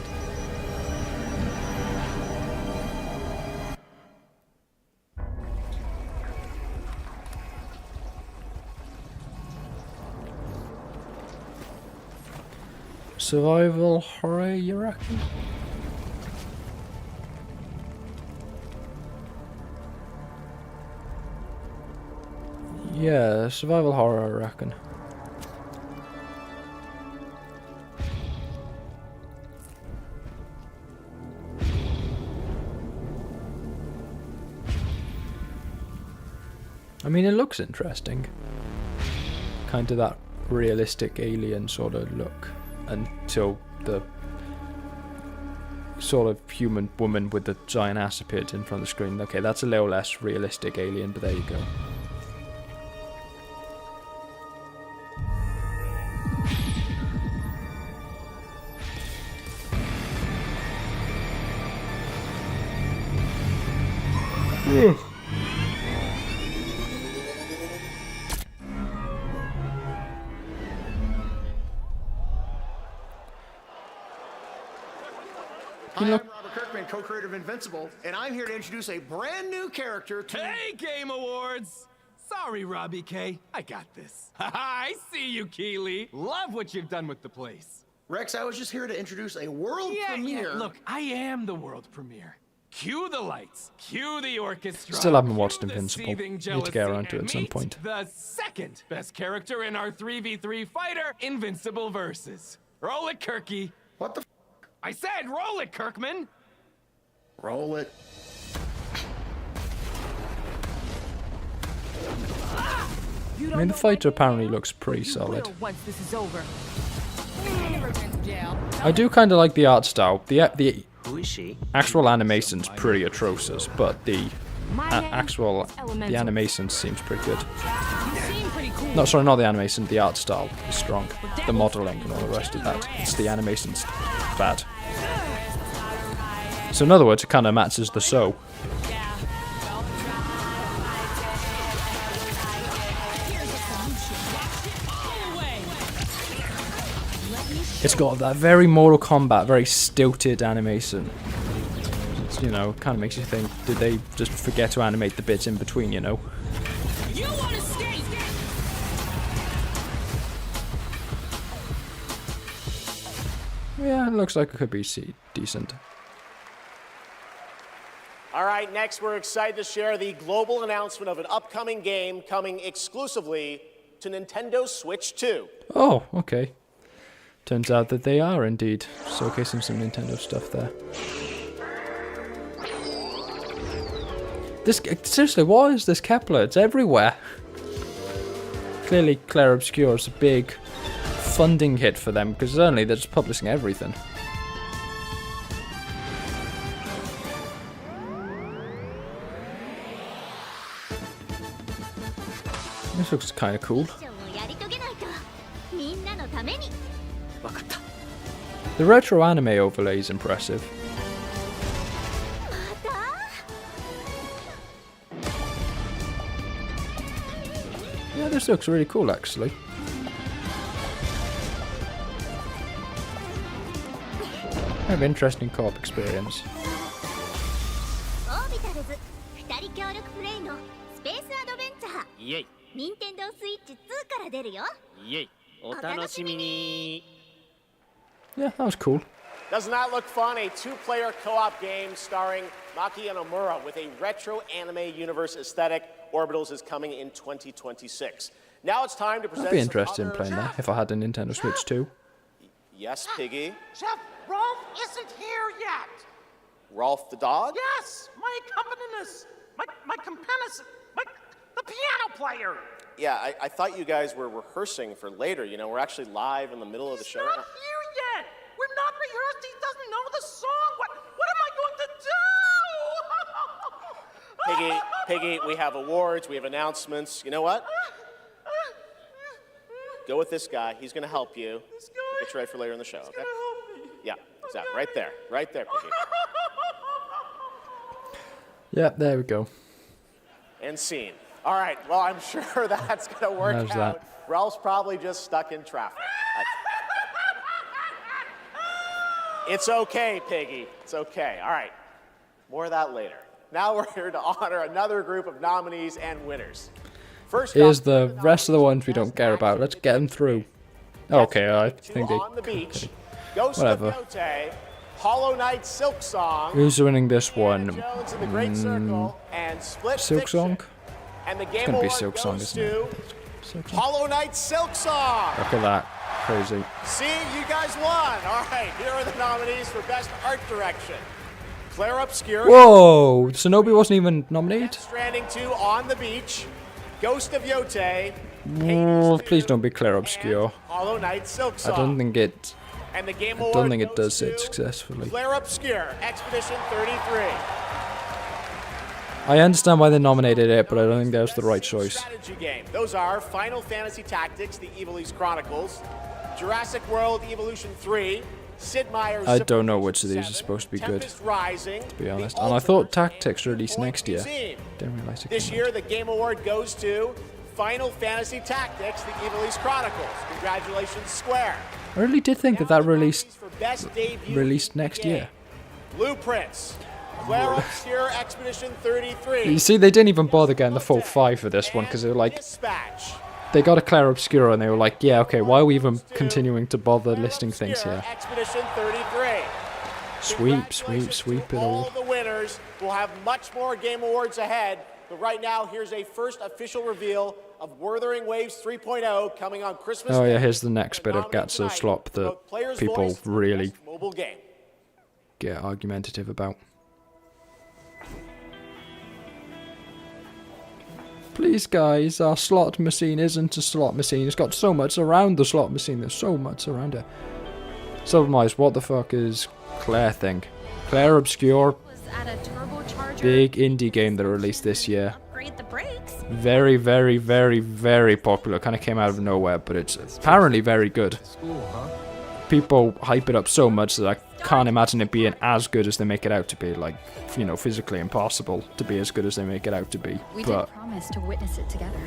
Speaker 1: Survival horror, you reckon? Yeah, survival horror, I reckon. I mean, it looks interesting. Kind of that realistic alien sort of look until the sort of human woman with the giant ass appeared in front of the screen. Okay, that's a little less realistic alien, but there you go. Ugh.
Speaker 3: Hi, I'm Robert Kirkman, co-creator of Invincible, and I'm here to introduce a brand new character to...
Speaker 4: Hey, Game Awards! Sorry, Robbie K. I got this. I see you, Keeley. Love what you've done with the place.
Speaker 3: Rex, I was just here to introduce a world premiere.
Speaker 4: Yeah, look, I am the world premiere. Cue the lights, cue the orchestra.
Speaker 1: Still haven't watched Invincible. Need to get around to it at some point.
Speaker 4: The second best character in our 3v3 fighter, Invincible Versus. Roll it, Kirky.
Speaker 3: What the f?
Speaker 4: I said roll it, Kirkman.
Speaker 3: Roll it.
Speaker 1: I mean, the fighter apparently looks pretty solid.
Speaker 21: Once this is over.
Speaker 1: I do kind of like the art style. The actual animation's pretty atrocious, but the the animation seems pretty good. No, sorry, not the animation. The art style is strong. The modeling and all the rest of that. It's the animation's bad. So in other words, it kind of matches the show. It's got that very Mortal Kombat, very stilted animation. It's, you know, kind of makes you think, did they just forget to animate the bits in between, you know?
Speaker 21: You want to skate?
Speaker 1: Yeah, it looks like it could be decent.
Speaker 18: All right, next we're excited to share the global announcement of an upcoming game coming exclusively to Nintendo Switch 2.
Speaker 1: Oh, okay. Turns out that they are indeed showcasing some Nintendo stuff there. This, seriously, what is this Kepler? It's everywhere. Clearly, Claire Obscure is a big funding hit for them, because certainly they're just publishing everything. This looks kind of cool. The retro anime overlay is impressive. Yeah, this looks really cool actually. Have interesting co-op experience. Yeah, that was cool.
Speaker 18: Doesn't that look fun? A two-player co-op game starring Maki and Omura with a retro anime universe aesthetic. Orbitals is coming in 2026. Now it's time to present.
Speaker 1: I'd be interested in playing that if I had a Nintendo Switch 2.
Speaker 18: Yes, Piggy.
Speaker 15: Chef, Rolf isn't here yet.
Speaker 18: Rolf the dog?
Speaker 15: Yes, my accompanist, the piano player.
Speaker 18: Yeah, I thought you guys were rehearsing for later. You know, we're actually live in the middle of the show.
Speaker 15: He's not here yet. We're not rehearsed. He doesn't know the song. What am I going to do?
Speaker 18: Piggy, we have awards, we have announcements. You know what? Go with this guy. He's going to help you. Get you ready for later in the show, okay? Yeah, exactly. Right there, Piggy.
Speaker 1: Yeah, there we go.
Speaker 18: And scene. All right, well, I'm sure that's going to work
Speaker 1: How's
Speaker 18: out.
Speaker 1: that?
Speaker 18: Ralph's probably just stuck in traffic. It's okay, Piggy. It's okay. All right, more of that later. Now we're here to honor another group of nominees and winners. First
Speaker 1: Here's the rest of the ones we don't care about. Let's get them through. Okay, I think they...
Speaker 18: on the beach. Ghost
Speaker 1: Whatever.
Speaker 18: of Yote, Hollow Knight Silk Song,
Speaker 1: Who's winning this one?
Speaker 18: Jones in the Great Circle, and Split
Speaker 1: Silk
Speaker 18: Fiction.
Speaker 1: Song?
Speaker 18: And the
Speaker 1: It's
Speaker 18: Game
Speaker 1: gonna be
Speaker 18: Award
Speaker 1: Silk Song,
Speaker 18: goes
Speaker 1: isn't it?
Speaker 18: to
Speaker 1: Silk Song.
Speaker 18: Hollow Knight Silk Song.
Speaker 1: Look at that. Crazy.
Speaker 18: See, you guys won. All right, here are the nominees for Best Art Direction. Claire Obscure.
Speaker 1: Whoa! Shinobi wasn't even nominated?
Speaker 18: Stranding 2 On the Beach. Ghost of Yote.
Speaker 1: Oh, please don't be Claire Obscure.
Speaker 18: Hollow Knight Silk
Speaker 1: I
Speaker 18: Song.
Speaker 1: don't think it.
Speaker 18: And the Game
Speaker 1: I
Speaker 18: Award
Speaker 1: don't think it
Speaker 18: goes
Speaker 1: does it
Speaker 18: to
Speaker 1: successfully.
Speaker 18: Claire Obscure, Expedition 33.
Speaker 1: I understand why they nominated it, but I don't think that was the right choice.
Speaker 18: Strategy game. Those are Final Fantasy Tactics, The Evil East Chronicles, Jurassic World Evolution 3, Sid Meier's
Speaker 1: I don't know which of these is supposed to be good,
Speaker 18: Tempest Rising,
Speaker 1: to be honest. And I thought Tactics released next year.
Speaker 18: Museum.
Speaker 1: Didn't realize it
Speaker 18: This
Speaker 1: came
Speaker 18: year, the Game Award goes to Final Fantasy Tactics, The Evil East Chronicles. Congratulations, Square.
Speaker 1: I really did think that released
Speaker 18: For Best Debut
Speaker 1: next year.
Speaker 18: Blueprints. Claire Obscure, Expedition 33.
Speaker 1: You see, they didn't even bother getting the full 5 for this one because they were like,
Speaker 18: Dispatch.
Speaker 1: they got a Claire Obscura and they were like, yeah, okay, why are we even continuing to bother listing things here?
Speaker 18: Expedition 33.
Speaker 1: Sweep it
Speaker 18: All
Speaker 1: all.
Speaker 18: the winners. We'll have much more Game Awards ahead, but right now, here's a first official reveal of Wuthering Waves 3.0 coming on Christmas
Speaker 1: Oh yeah,
Speaker 18: Day.
Speaker 1: here's the next bit of Gatso slop that
Speaker 18: Player's
Speaker 1: people
Speaker 18: Voice,
Speaker 1: really
Speaker 18: Best Mobile Game.
Speaker 1: get argumentative about. Please, guys, our slot machine isn't a slot machine. It's got so much around the slot machine. There's so much around it. Sublimise, what the fuck is Claire thing? Claire Obscure, big indie game that released this year. Very, very, very, very popular. Kind of came out of nowhere, but it's apparently very good. People hype it up so much that I can't imagine it being as good as they make it out to be. Like, you know, physically impossible to be as good as they make it out to be.
Speaker 6: We
Speaker 1: But
Speaker 6: did promise to witness it together.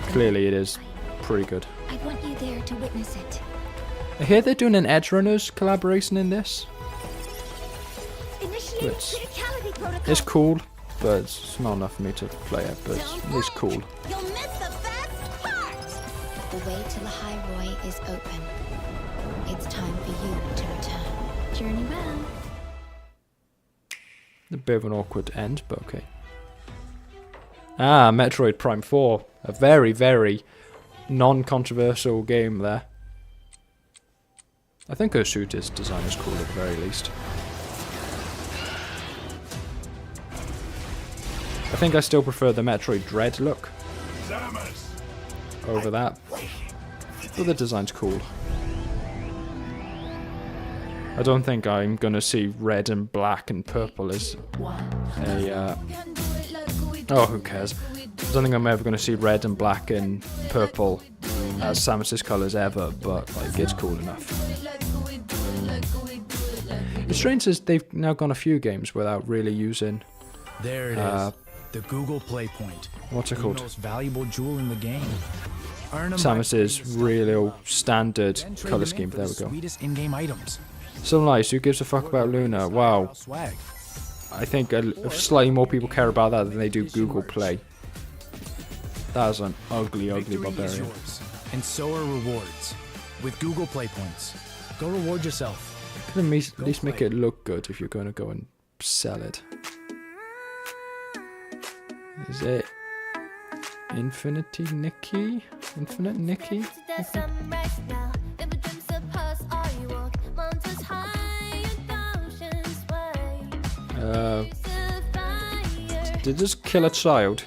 Speaker 1: clearly it is pretty good.
Speaker 6: I want you there to witness it.
Speaker 1: I hear they're doing an Edge Runners collaboration in this.
Speaker 6: Initiate
Speaker 1: Which
Speaker 6: criticality protocol.
Speaker 1: is cool, but it's not enough for me to play it, but it's cool.
Speaker 6: You'll miss the best part. The way to the High Roy is open. It's time for you to return. Journey well.
Speaker 1: A bit of an awkward end, but okay. Ah, Metroid Prime 4. A very, very non-controversial game there. I think Ursuita's design is cool at the very least. I think I still prefer the Metroid Dread look over that. But the design's cool. I don't think I'm gonna see red and black and purple as a oh, who cares? I don't think I'm ever gonna see red and black and purple as Samus's colours ever, but like it's cool enough. It's strange as they've now gone a few games without really using
Speaker 10: There it is. The Google Play Point.
Speaker 1: What's it
Speaker 10: The
Speaker 1: called?
Speaker 10: most valuable jewel in the game. Earn 'em by
Speaker 1: Samus's real standard
Speaker 10: then trade
Speaker 1: colour
Speaker 10: them in
Speaker 1: scheme.
Speaker 10: for
Speaker 1: There
Speaker 10: the
Speaker 1: we go.
Speaker 10: Sweetest in-game items.
Speaker 1: So nice. Who gives a fuck about Luna? Wow.
Speaker 10: Swag.
Speaker 1: I think slightly more people care about that than they do Google Play. That is an ugly, ugly
Speaker 10: Victory is
Speaker 1: barbarian.
Speaker 10: yours, and so are rewards. With Google Play Points, go reward yourself.
Speaker 1: Could at least make it look good if you're going to go and sell it. Is it Infinity Nikki? Infinite Nikki? Did this kill a child?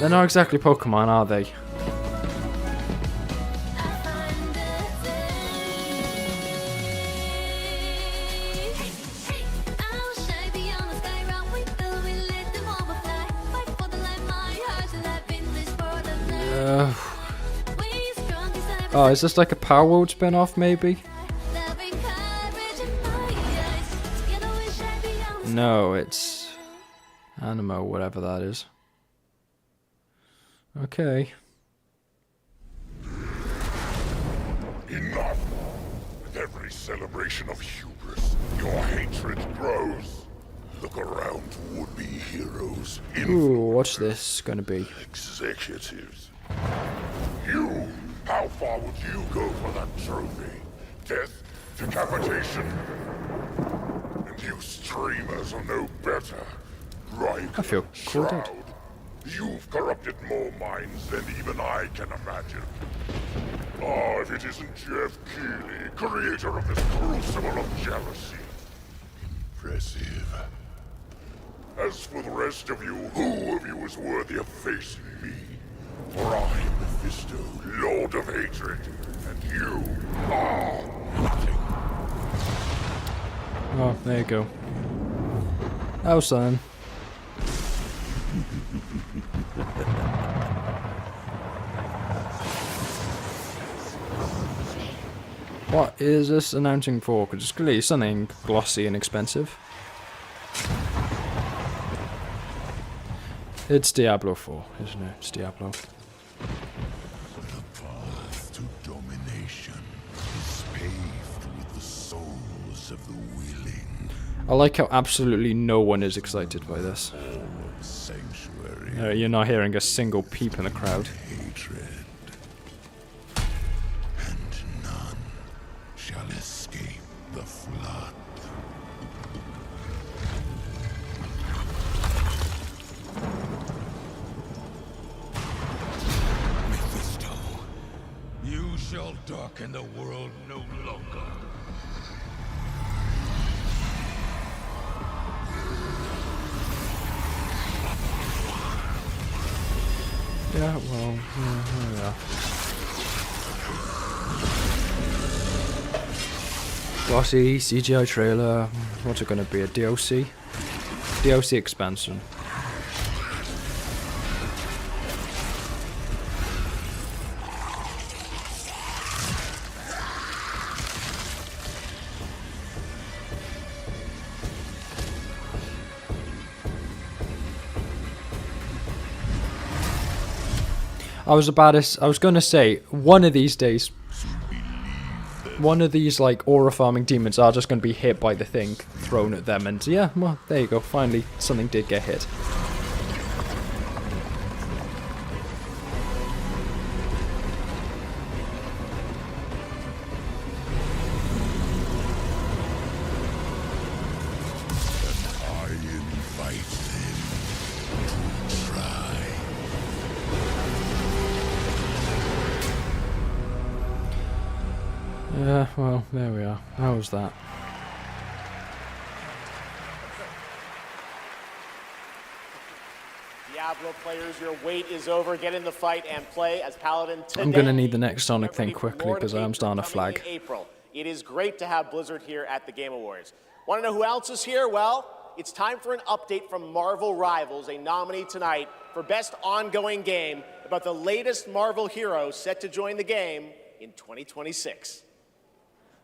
Speaker 1: They're not exactly Pokemon, are they? Oh, is this like a Power World spin-off, maybe? No, it's Animo, whatever that is. Okay.
Speaker 7: Enough! With every celebration of hubris, your hatred grows. look around would-be heroes.
Speaker 1: Ooh, what's this gonna be?
Speaker 7: Executives. You, how far would you go for that trophy? Death? Decapitation? And you streamers are no better. Right?
Speaker 1: I feel quoted.
Speaker 7: You've corrupted more minds than even I can imagine. Oh, if it isn't Jeff Keighley, creator of this crucible of jealousy. Impressive. As for the rest of you, who of you is worthy of facing me? For I am Mephisto, Lord of Hatred, and you are nothing.
Speaker 1: Oh, there you go. Oh, son. What is this announcing for? Because it's clearly something glossy and expensive. It's Diablo 4, isn't it? It's Diablo.
Speaker 7: The path to domination is paved with the souls of the willing.
Speaker 1: I like how absolutely no one is excited by this.
Speaker 7: Sanctuary.
Speaker 1: You're not hearing a single peep in the crowd.
Speaker 7: Hatred. And none shall escape the flood. Mephisto, you shall darken the world no longer.
Speaker 1: Yeah, well, yeah. Glossy, CGI trailer. What's it gonna be? A DLC? DLC expansion. I was gonna say, one of these days, one of these like aura farming demons are just gonna be hit by the thing thrown at them, and yeah, well, there you go. Finally, something did get hit.
Speaker 7: I invite them to try.
Speaker 1: Yeah, well, there we are. How was that?
Speaker 18: Diablo players, your wait is over. Get in the fight and play as Paladin today.
Speaker 1: I'm gonna need the next Sonic thing quickly because I am starting to flag.
Speaker 18: April. It is great to have Blizzard here at the Game Awards. Want to know who else is here? Well, it's time for an update from Marvel Rivals, a nominee tonight for Best Ongoing Game about the latest Marvel hero set to join the game in 2026.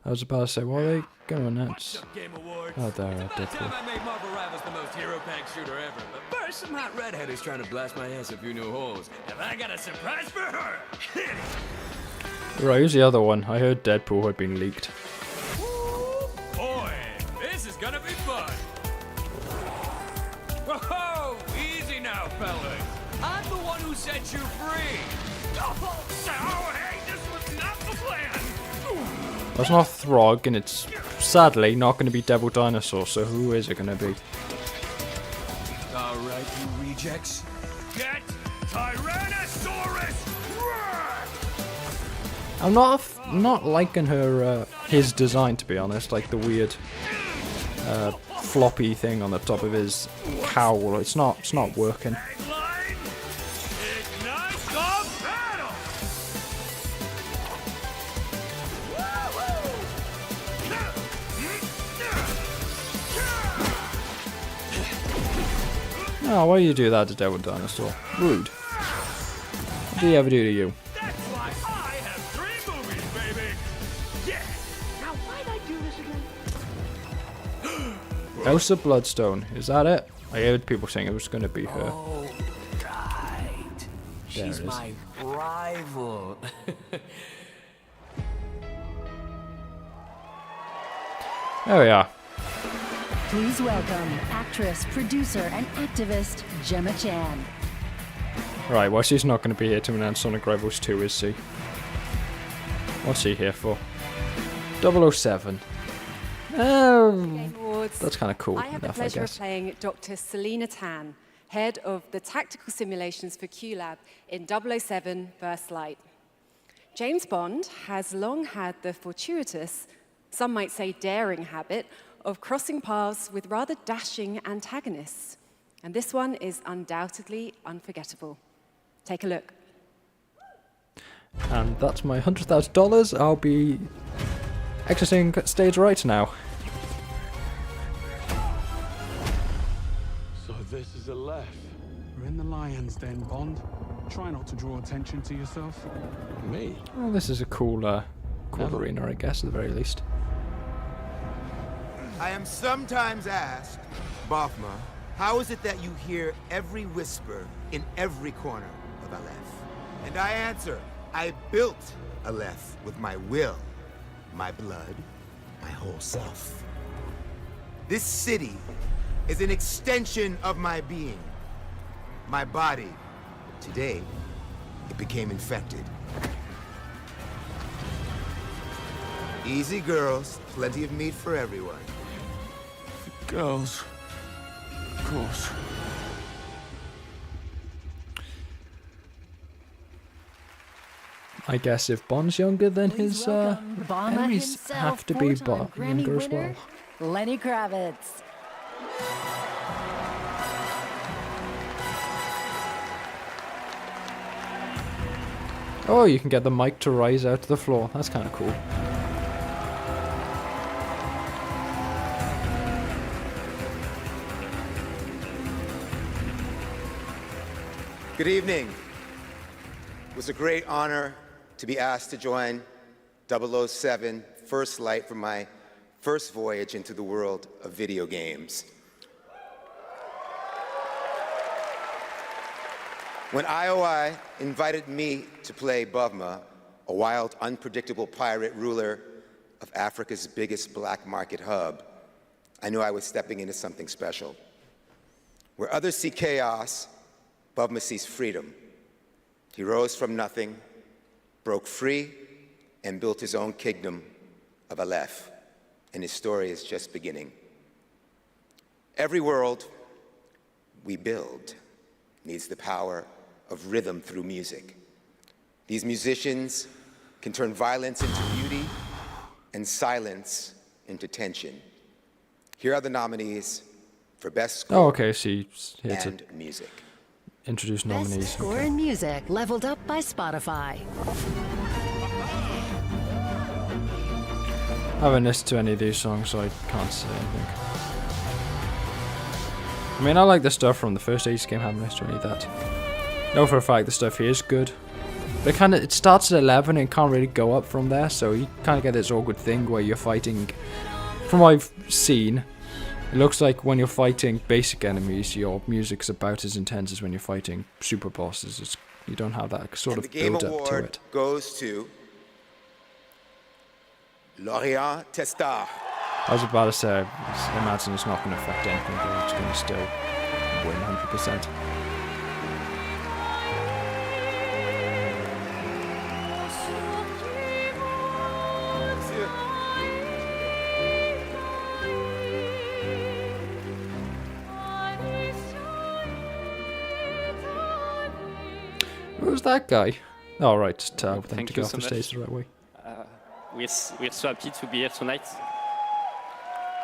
Speaker 1: I was about to say, what are they going next?
Speaker 4: Game Awards.
Speaker 1: Oh, there,
Speaker 4: About time
Speaker 1: Deadpool.
Speaker 4: I made Marvel Rivals the most hero-packed shooter ever. But first, some hot redhead is trying to blast my ass a few new holes. And I got a surprise for her. Hit it.
Speaker 1: Right, who's the other one? I heard Deadpool had been leaked.
Speaker 4: Boy, this is gonna be fun. Whoa, easy now, fellas. I'm the one who set you free. Oh, hey, this was not the plan.
Speaker 1: That's not Throg, and it's sadly not going to be Devil Dinosaur, so who is it going to be?
Speaker 4: All right, you rejects. Get Tyrannosaurus Rex!
Speaker 1: I'm not liking her his design, to be honest. Like the weird floppy thing on the top of his cowl. It's not working.
Speaker 4: Ignite the battle!
Speaker 1: Oh, why do you do that to Devil Dinosaur? Rude. What did he ever do to you?
Speaker 4: That's why I have 3 movies, baby! Yeah! Now why'd I do this again?
Speaker 1: Elsa Bloodstone. Is that it? I heard people saying it was going to be her.
Speaker 4: Oh, right.
Speaker 1: There
Speaker 4: She's
Speaker 1: it is.
Speaker 4: my rival.
Speaker 1: There we are.
Speaker 9: Please welcome actress, producer, and activist Gemma Chan.
Speaker 1: Right, well, she's not going to be here to announce Sonic Rivals 2, is she? What's she here for? 007. That's kind of cool
Speaker 14: I have the
Speaker 1: enough, I
Speaker 14: pleasure of
Speaker 1: guess.
Speaker 14: playing Dr. Selena Tan, head of the tactical simulations for QLab in 007 First Light. James Bond has long had the fortuitous, some might say daring habit, of crossing paths with rather dashing antagonists. And this one is undoubtedly unforgettable. Take a look.
Speaker 1: And that's my $100,000. I'll be exiting stage right now.
Speaker 16: So this is a left. We're in the lion's den, Bond. Try not to draw attention to yourself. Me?
Speaker 1: Well, this is a cool arena, I guess, at the very least.
Speaker 17: I am sometimes asked, Bafma, how is it that you hear every whisper in every corner of Aleph? And I answer, I built Aleph with my will, my blood, my whole self. This city is an extension of my being, my body. Today, it became infected. Easy, girls. Plenty of meat for everyone.
Speaker 16: Girls. Of course.
Speaker 1: I guess if Bond's younger, then his
Speaker 9: Obama
Speaker 1: enemies
Speaker 9: himself,
Speaker 1: have to be
Speaker 9: four-time Grammy
Speaker 1: younger as
Speaker 9: winner,
Speaker 1: well.
Speaker 9: Lenny Kravitz.
Speaker 1: Oh, you can get the mic to rise out to the floor. That's kind of cool.
Speaker 17: Good evening. It was a great honor to be asked to join 007 First Light for my first voyage into the world of video games. When IOI invited me to play Bavma, a wild, unpredictable pirate ruler of Africa's biggest black market hub, I knew I was stepping into something special. Where others see chaos, Bavma sees freedom. He rose from nothing, broke free, and built his own kingdom of Aleph, and his story is just beginning. Every world we build needs the power of rhythm through music. These musicians can turn violence into beauty and silence into tension. Here are the nominees for Best Score
Speaker 1: okay, so he's here to
Speaker 17: and Music.
Speaker 1: introduce
Speaker 9: Best
Speaker 1: nominees.
Speaker 9: score in music, leveled up by Spotify.
Speaker 1: I haven't listened to any of these songs, so I can't say anything. I mean, I like the stuff from the first Ace game, I haven't listened to any of that. Know for a fact the stuff here is good. But it starts at 11 and can't really go up from there, so you kind of get this awkward thing where you're fighting. From what I've seen, it looks like when you're fighting basic enemies, your music's about as intense as when you're fighting super bosses. You don't have that sort
Speaker 17: And
Speaker 1: of
Speaker 17: the Game
Speaker 1: build up to
Speaker 17: Award
Speaker 1: it.
Speaker 17: goes to Lorient Testar.
Speaker 1: I was about to say, I imagine it's not going to affect anything, but it's going to still win 100%. Who's that guy? Oh, right, just tell them to get off the stage the right way.
Speaker 19: We're so happy to be here tonight.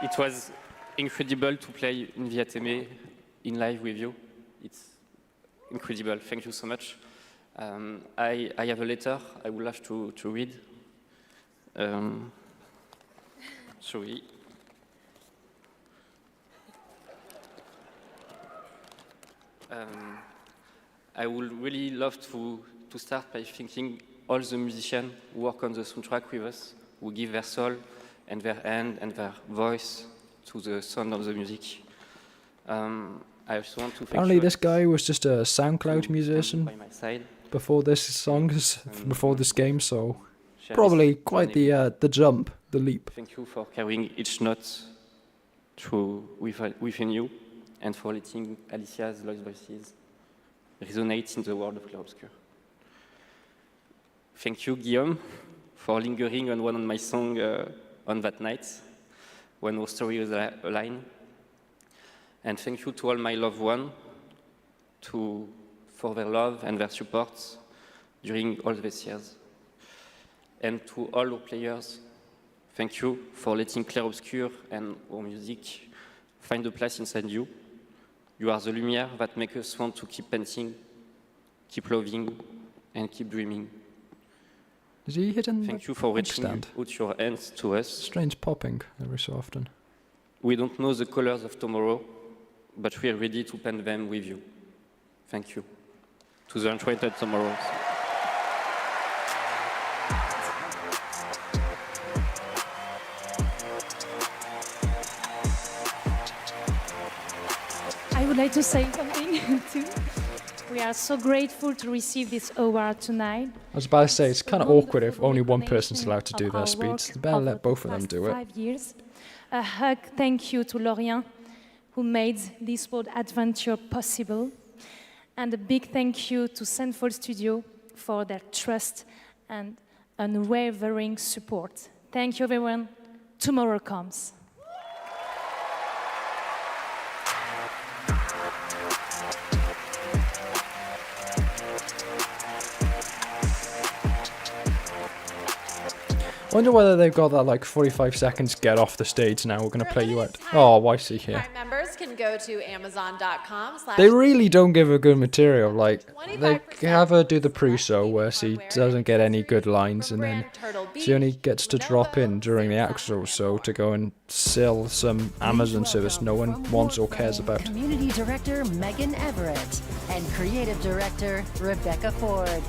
Speaker 19: It was incredible to play in Vietnam in live with you. It's incredible. Thank you so much. I have a letter I would love to read. Sorry. I would really love to start by thanking all the musicians who work on the soundtrack with us, who give their soul and their hand and their voice to the sound of the music. I also want to thank
Speaker 1: Apparently this guy was just a SoundCloud musician before this song, before this game, so probably quite the jump, the leap.
Speaker 19: Thank you for carrying each note within you, and for letting Alicia's lost voices resonate in the world of Clarobscur. Thank you, Guillaume, for lingering on one of my songs on that night, when our story was aligned. And thank you to all my loved ones for their love and their support during all these years. And to all our players, thank you for letting Clarobscur and our music find a place inside you. You are the lumière that makes us want to keep painting, keep loving, and keep dreaming.
Speaker 1: Is he hitting?
Speaker 19: Thank you for reaching out your hands to us.
Speaker 1: Strange popping every so often.
Speaker 19: We don't know the colors of tomorrow, but we are ready to paint them with you. Thank you. To the Enchanted Tomorrows.
Speaker 12: I would like to say something too. We are so grateful to receive this award tonight.
Speaker 1: I was about to say, it's kind of awkward if only one person's allowed to do their speech. They better let both of them do it.
Speaker 12: 5 years. A hug thank you to Lorient, who made this world adventure possible. And a big thank you to Central Studio for their trust and unwavering support. Thank you, everyone. Tomorrow comes.
Speaker 1: I wonder whether they've got that like 45 seconds, get off the stage now, we're going to play you out. Oh, why see here?
Speaker 20: Prime members can go to amazon.com/.
Speaker 1: They really don't give her good material, like, they have her do the pre-show where she doesn't get any good lines and then she only gets to drop in during the actual show to go and sell some Amazon service no one wants or cares about.
Speaker 9: Community Director Megan Everett and Creative Director Rebecca Ford.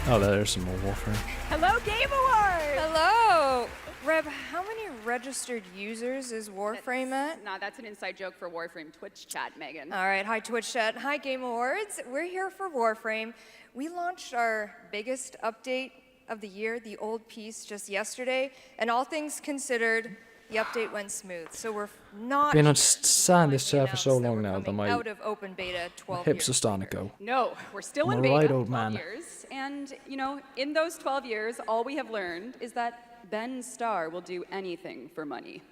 Speaker 1: Oh, there's some more Warframe.
Speaker 22: Hello, Game Awards! Hello! Reb, how many registered users is Warframe at?
Speaker 24: Nah, that's an inside joke for Warframe Twitch chat, Megan.
Speaker 22: All right, hi Twitch chat, hi Game Awards. We're here for Warframe. We launched our biggest update of the year, the old piece, just yesterday, and all things considered, the update went smooth. So we're not
Speaker 1: Been on this server for so long now that my
Speaker 22: out of open beta 12
Speaker 1: hips
Speaker 22: years.
Speaker 1: are starting to go.
Speaker 24: No, we're still in
Speaker 1: I'm
Speaker 24: beta,
Speaker 1: right, old
Speaker 24: 12
Speaker 1: man.
Speaker 24: years. And, you know, in those 12 years, all we have learned is that Ben Starr will do anything for money.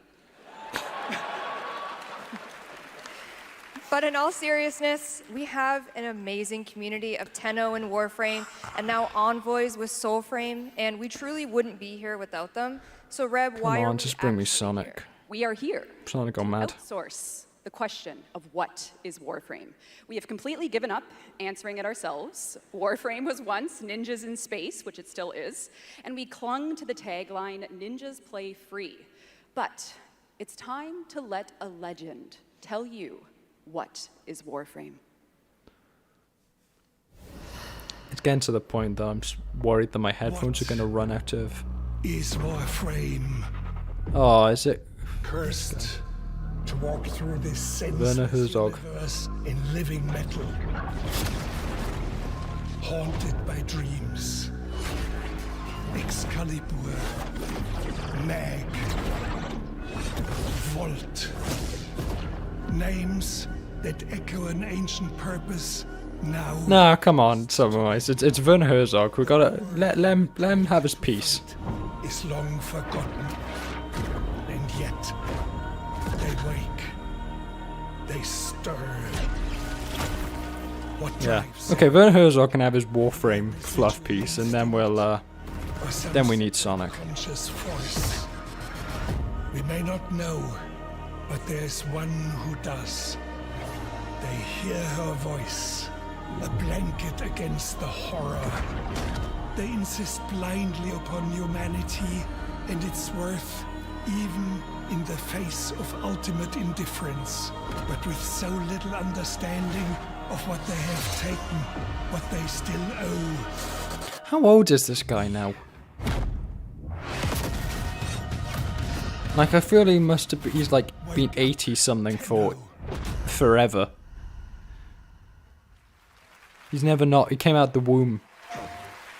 Speaker 22: But in all seriousness, we have an amazing community of Tenno and Warframe, and now Envoys with Soulframe, and we truly wouldn't be here without them. So Reb,
Speaker 1: Come
Speaker 22: why are
Speaker 1: on,
Speaker 22: we
Speaker 1: just bring me Sonic.
Speaker 24: We are here.
Speaker 1: Sonic gone mad.
Speaker 24: Outsource the question of what is Warframe. We have completely given up answering it ourselves. Warframe was once ninjas in space, which it still is, and we clung to the tagline, ninjas play free. But it's time to let a legend tell you what is Warframe.
Speaker 1: It's getting to the point that I'm worried that my headphones are going to run out of...
Speaker 25: Is Warframe
Speaker 1: Oh, is it?
Speaker 25: cursed to walk through this
Speaker 1: Werner
Speaker 25: senseless
Speaker 1: Herzog.
Speaker 25: universe in living metal, haunted by dreams? Excalibur, Mag, Volt, names that echo an ancient purpose now.
Speaker 1: Nah, come on, summarize. It's Werner Herzog. We gotta let him have his piece.
Speaker 25: Is long forgotten, and yet they wake, they stir. What
Speaker 1: Yeah.
Speaker 25: drives
Speaker 1: Okay, Werner Herzog can have his Warframe fluff piece, and then we'll then we need Sonic.
Speaker 25: conscious force? We may not know, but there's one who does. They hear her voice, a blanket against the horror. They insist blindly upon humanity and its worth, even in the face of ultimate indifference, but with so little understanding of what they have taken, what they still owe.
Speaker 1: How old is this guy now? Like, I feel he must have he's like been 80 something for forever. He's never not, he came out the womb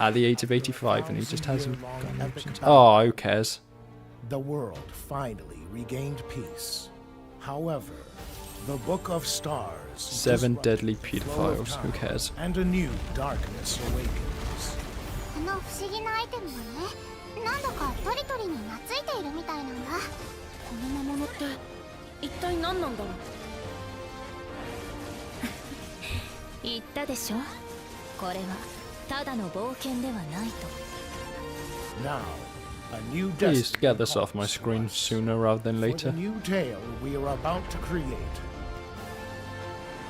Speaker 1: at the age of 85 and he just hasn't gone up since. Oh, who cares?
Speaker 5: The world finally regained peace. However, the Book of Stars
Speaker 1: 7 deadly pedophiles. Who cares?
Speaker 5: and a new darkness awakens.
Speaker 6: この不思議なアイテムがね、何度かトリトリに懐いているみたいなんだ。この魔物って一体何なんだろう。
Speaker 8: 言ったでしょ。これはただの冒険ではないと。
Speaker 5: Now, a new
Speaker 1: Please
Speaker 5: destiny
Speaker 1: get this off my screen sooner rather than
Speaker 5: for
Speaker 1: later.
Speaker 5: the new tale we are about to create.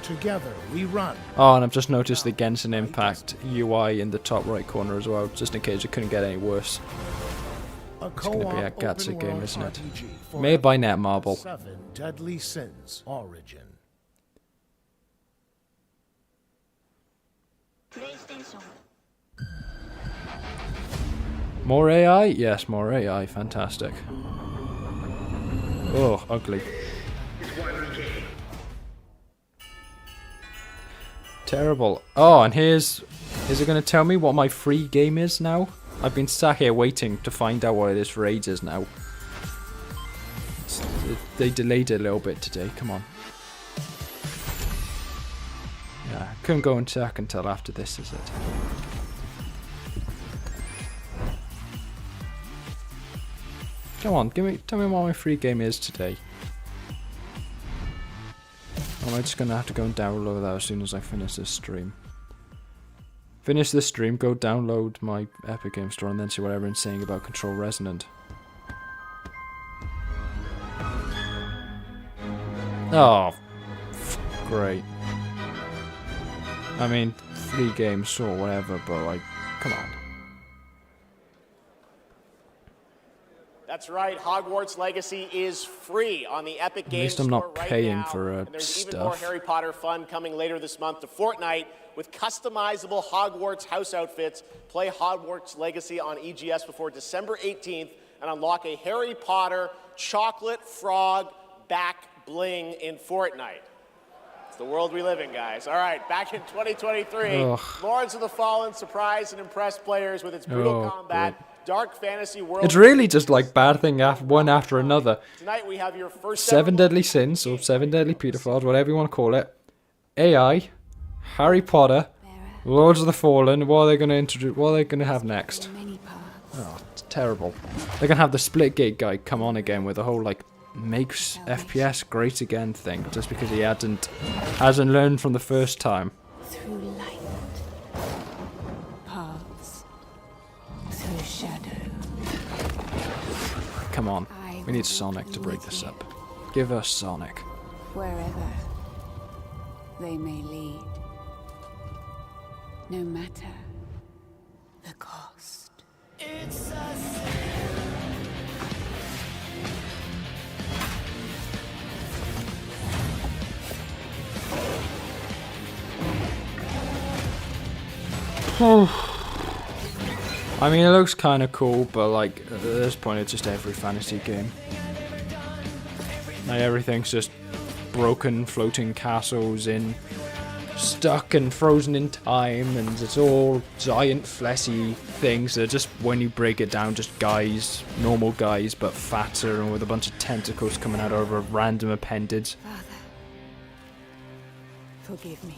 Speaker 5: Together we run.
Speaker 1: Oh, and I've just noticed the Genshin Impact UI in the top right corner as well, just in case it couldn't get any worse. It's going to be a gacha game, isn't it? Made by Netmarble.
Speaker 5: 7 Deadly Sins Origin.
Speaker 1: More AI? Yes, more AI. Fantastic. Oh, ugly. Terrible. Oh, and here's... Is it going to tell me what my free game is now? I've been sat here waiting to find out what this raid is now. They delayed it a little bit today. Come on. Yeah, couldn't go and check until after this, is it? Come on, tell me what my free game is today. Or am I just gonna have to go and download that as soon as I finish this stream? Finish this stream, go download my Epic Game Store, and then see what everyone's saying about Control Resonant. Oh, great. I mean, free games or whatever, but like, come on.
Speaker 18: That's right, Hogwarts Legacy is free on the Epic
Speaker 1: At
Speaker 18: Games
Speaker 1: least I'm
Speaker 18: Store
Speaker 1: not
Speaker 18: right
Speaker 1: paying
Speaker 18: now.
Speaker 1: for
Speaker 18: And there's even more
Speaker 1: stuff.
Speaker 18: Harry Potter fun coming later this month to Fortnite with customizable Hogwarts house outfits. Play Hogwarts Legacy on EGS before December 18th and unlock a Harry Potter chocolate frog back bling in Fortnite. It's the world we live in, guys. All right, back in 2023,
Speaker 1: Ugh.
Speaker 18: Lords of the Fallen surprised and impressed players with its brutal
Speaker 1: Oh,
Speaker 18: combat.
Speaker 1: great.
Speaker 18: Dark fantasy world.
Speaker 1: It's really just like bad thing after one after another.
Speaker 18: Tonight we have your first
Speaker 1: 7 deadly sins, or 7 deadly pedophiles, whatever you want to call it. AI, Harry Potter, Lords of the Fallen. What are they going to introduce? What are they going to have next? Oh, it's terrible. They're going to have the Splitgate guy come on again with a whole like makes FPS great again thing, just because he hasn't learned from the first time.
Speaker 11: Through light, paths, through shadow.
Speaker 1: Come on, we need Sonic to break this up. Give us Sonic.
Speaker 11: Wherever they may lead, no matter the cost. It's
Speaker 1: I mean, it looks kind of cool, but like at this point, it's just every fantasy game. Like everything's just broken, floating castles stuck and frozen in time, and it's all giant fleshy things that just, when you break it down, just guys, normal guys, but fatter and with a bunch of tentacles coming out over a random appendage.
Speaker 11: Father, forgive me.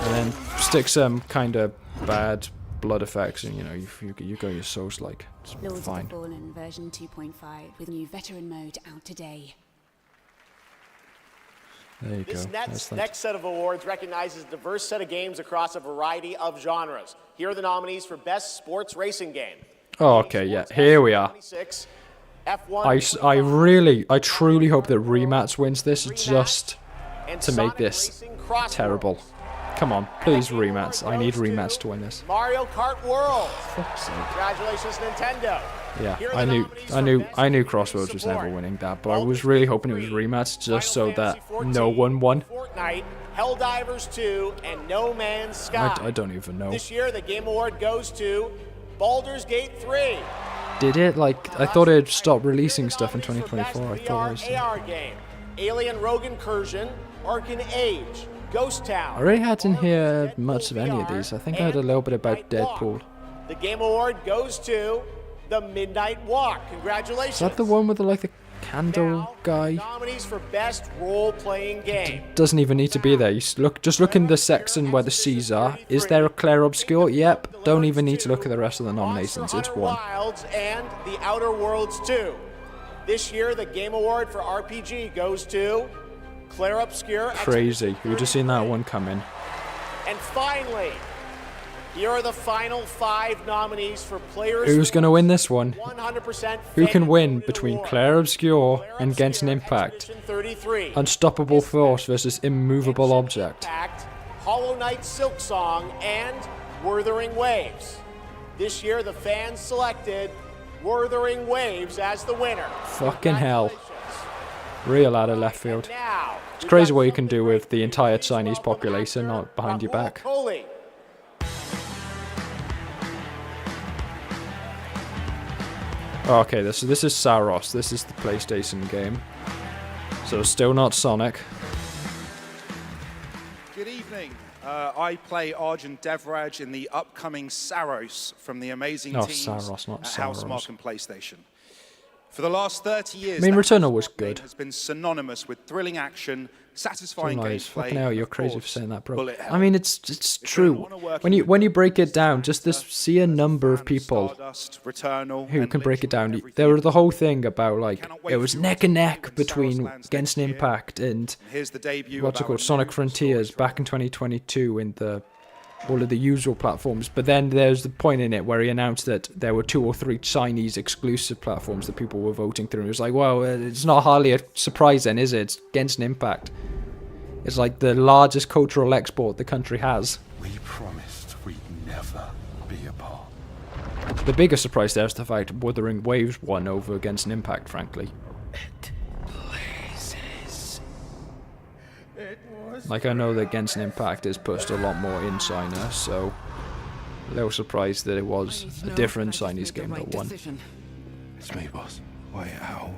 Speaker 1: And then stick some kind of bad blood effects, and you know, you go your souls like it's
Speaker 11: Lords of
Speaker 1: fine.
Speaker 11: the Fallen version 2.5 with new veteran mode out today.
Speaker 1: There you
Speaker 18: This
Speaker 1: go. That's that.
Speaker 18: next set of awards recognizes a diverse set of games across a variety of genres. Here are the nominees for Best Sports Racing Game.
Speaker 1: Oh, okay, yeah. Here we are.
Speaker 18: 26, F1
Speaker 1: I truly hope that Rematch wins this just to make this terrible. Come on, please Rematch. I need Rematch to win this.
Speaker 18: Mario Kart World. Congratulations, Nintendo.
Speaker 1: Yeah,
Speaker 18: Here are
Speaker 1: I
Speaker 18: the
Speaker 1: knew
Speaker 18: nominees for
Speaker 1: Crossroads was never winning that, but I was really hoping it was Rematch just so that no one won.
Speaker 18: Fortnite, Helldivers 2, and No Man's Sky.
Speaker 1: I don't even know.
Speaker 18: This year, the Game Award goes to Baldur's Gate 3.
Speaker 1: Did it? Like, I thought it stopped releasing stuff in 2024. I thought it was.
Speaker 18: AR game, Alien Rogue Incursion, Arcan Age, Ghost Town.
Speaker 1: I really hadn't heard much of any of these. I think I heard a little bit about Deadpool.
Speaker 18: The Game Award goes to The Midnight Walk. Congratulations.
Speaker 1: Is that the one with the candle guy?
Speaker 18: Nominees for Best Role-Playing Game.
Speaker 1: Doesn't even need to be there. You just look in the section where the C's are. Is there a Clair Obscur? Yep. Don't even need to look at the rest of the nominations. It's one.
Speaker 18: Wilds and The Outer Worlds 2. This year, the Game Award for RPG goes to Clair Obscur.
Speaker 1: Crazy. Who'd have seen that one come in?
Speaker 18: And finally, here are the final 5 nominees for Players.
Speaker 1: Who's going to win this one?
Speaker 18: 100%
Speaker 1: Who can win between Clair Obscur and Genshin Impact?
Speaker 18: 33.
Speaker 1: Unstoppable Force versus Immovable Object.
Speaker 18: Hollow Knight Silksong and Wuthering Waves. This year, the fans selected Wuthering Waves as the winner.
Speaker 1: Fucking hell. Real out of left field. It's crazy what you can do with the entire Chinese population not behind your back.
Speaker 18: Coley.
Speaker 1: Okay, this is Saros. This is the PlayStation game. So still not Sonic.
Speaker 2: Good evening. I play Arjun Devraj in the upcoming Saros from the amazing teams
Speaker 1: Saros, not
Speaker 2: at Housemarque
Speaker 1: Saros.
Speaker 2: and PlayStation. For the last 30 years,
Speaker 1: I mean,
Speaker 2: that
Speaker 1: Returnal was good.
Speaker 2: has been synonymous with thrilling action, satisfying
Speaker 1: Nice.
Speaker 2: gameplay.
Speaker 1: Fucking hell,
Speaker 2: and
Speaker 1: you're
Speaker 2: of
Speaker 1: crazy for
Speaker 2: course,
Speaker 1: saying that, bro.
Speaker 2: bullet hell.
Speaker 1: I mean, it's true. When you break it down, just to see a number of people
Speaker 2: Returnal,
Speaker 1: who can break it down. There were the whole thing about it was neck and neck between Genshin Impact and
Speaker 2: Here's the debut
Speaker 1: what's it
Speaker 2: about
Speaker 1: called, Sonic Frontiers back in 2022 in all of the usual platforms. But then there's the point in it where he announced that there were 2 or 3 Chinese exclusive platforms that people were voting through. It was like, well, it's not hardly a surprise then, is it? It's Genshin Impact. It's like the largest cultural export the country has.
Speaker 3: We promised we'd never be apart.
Speaker 1: The biggest surprise there is the fact Wuthering Waves won over Genshin Impact, frankly. I know that Genshin Impact is pushed a lot more in China, so a little surprised that it was a different Chinese game that won.
Speaker 3: It's me, boss. Wait, how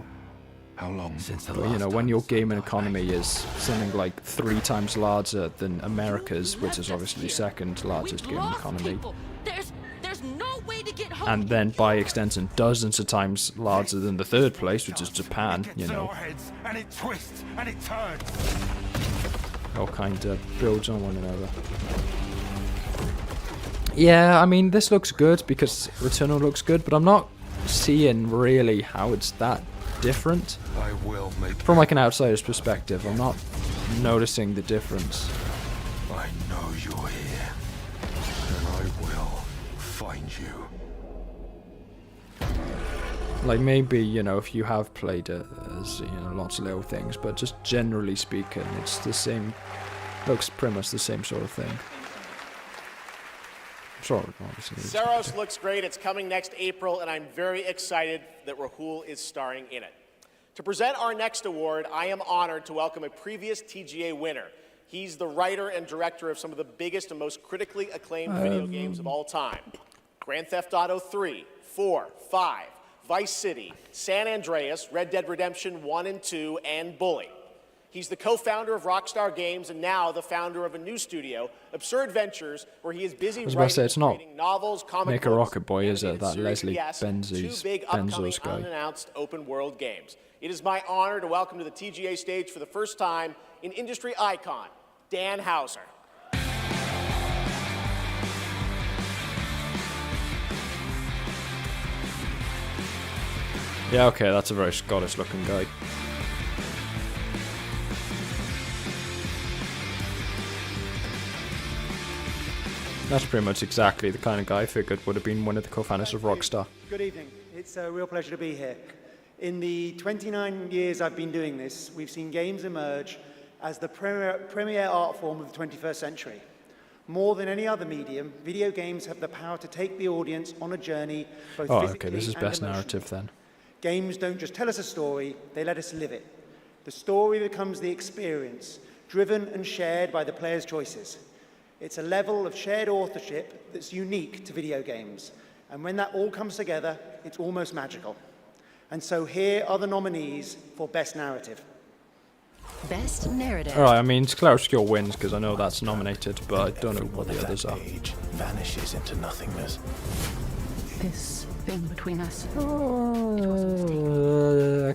Speaker 3: long? Since the
Speaker 1: But when your gaming economy is something like 3 times larger than America's, which is obviously second largest gaming economy,
Speaker 15: There's no way to get home.
Speaker 1: and then by extension dozens of times larger than the 3rd place, which is Japan,
Speaker 3: And it twists and it turns.
Speaker 1: all kind of builds on one another. Yeah, I mean, this looks good because Returnal looks good, but I'm not seeing really how it's that different.
Speaker 3: I will make
Speaker 1: From an outsider's perspective, I'm not noticing the difference.
Speaker 3: I know you're here, and I will find you.
Speaker 1: Maybe, if you have played it, there's, lots of little things, but just generally speaking, it's the same, looks pretty much the same sort of thing. Sure, obviously.
Speaker 18: Saros looks great. It's coming next April, and I'm very excited that Rahul is starring in it. To present our next award, I am honored to welcome a previous TGA winner. He's the writer and director of some of the biggest and most critically acclaimed video games of all time. Grand Theft Auto 3, 4, 5, Vice City, San Andreas, Red Dead Redemption 1 and 2, and Bully. He's the co-founder of Rockstar Games and now the founder of a new studio, Absurd Ventures, where he is busy
Speaker 1: I was about to say,
Speaker 18: writing
Speaker 1: it's not
Speaker 18: creating novels, comic
Speaker 1: Make a
Speaker 18: books,
Speaker 1: Rocket Boy, is it? That
Speaker 18: series,
Speaker 1: Leslie
Speaker 18: yes, 2 big upcoming
Speaker 1: Benzos guy.
Speaker 18: unannounced open world games. It is my honor to welcome to the TGA stage for the first time an industry icon, Dan Houser.
Speaker 1: Yeah, okay, that's a very Scottish looking guy. That's pretty much exactly the kind of guy I figured would have been one of the co-founders of Rockstar.
Speaker 13: Good evening. It's a real pleasure to be here. In the 29 years I've been doing this, we've seen games emerge as the premier art form of the 21st century. More than any other medium, video games have the power to take the audience on a journey, both physically
Speaker 1: okay, this is
Speaker 13: and
Speaker 1: best
Speaker 13: emotionally.
Speaker 1: narrative then.
Speaker 13: Games don't just tell us a story, they let us live it. The story becomes the experience, driven and shared by the player's choices. It's a level of shared authorship that's unique to video games. And when that all comes together, it's almost magical. And so here are the nominees for Best Narrative.
Speaker 9: Best Narrative.
Speaker 1: Alright, I mean, Clair Obscur wins because I know that's nominated, but I don't know what the others are.
Speaker 5: Vanishes into nothingness.
Speaker 9: This thing between us.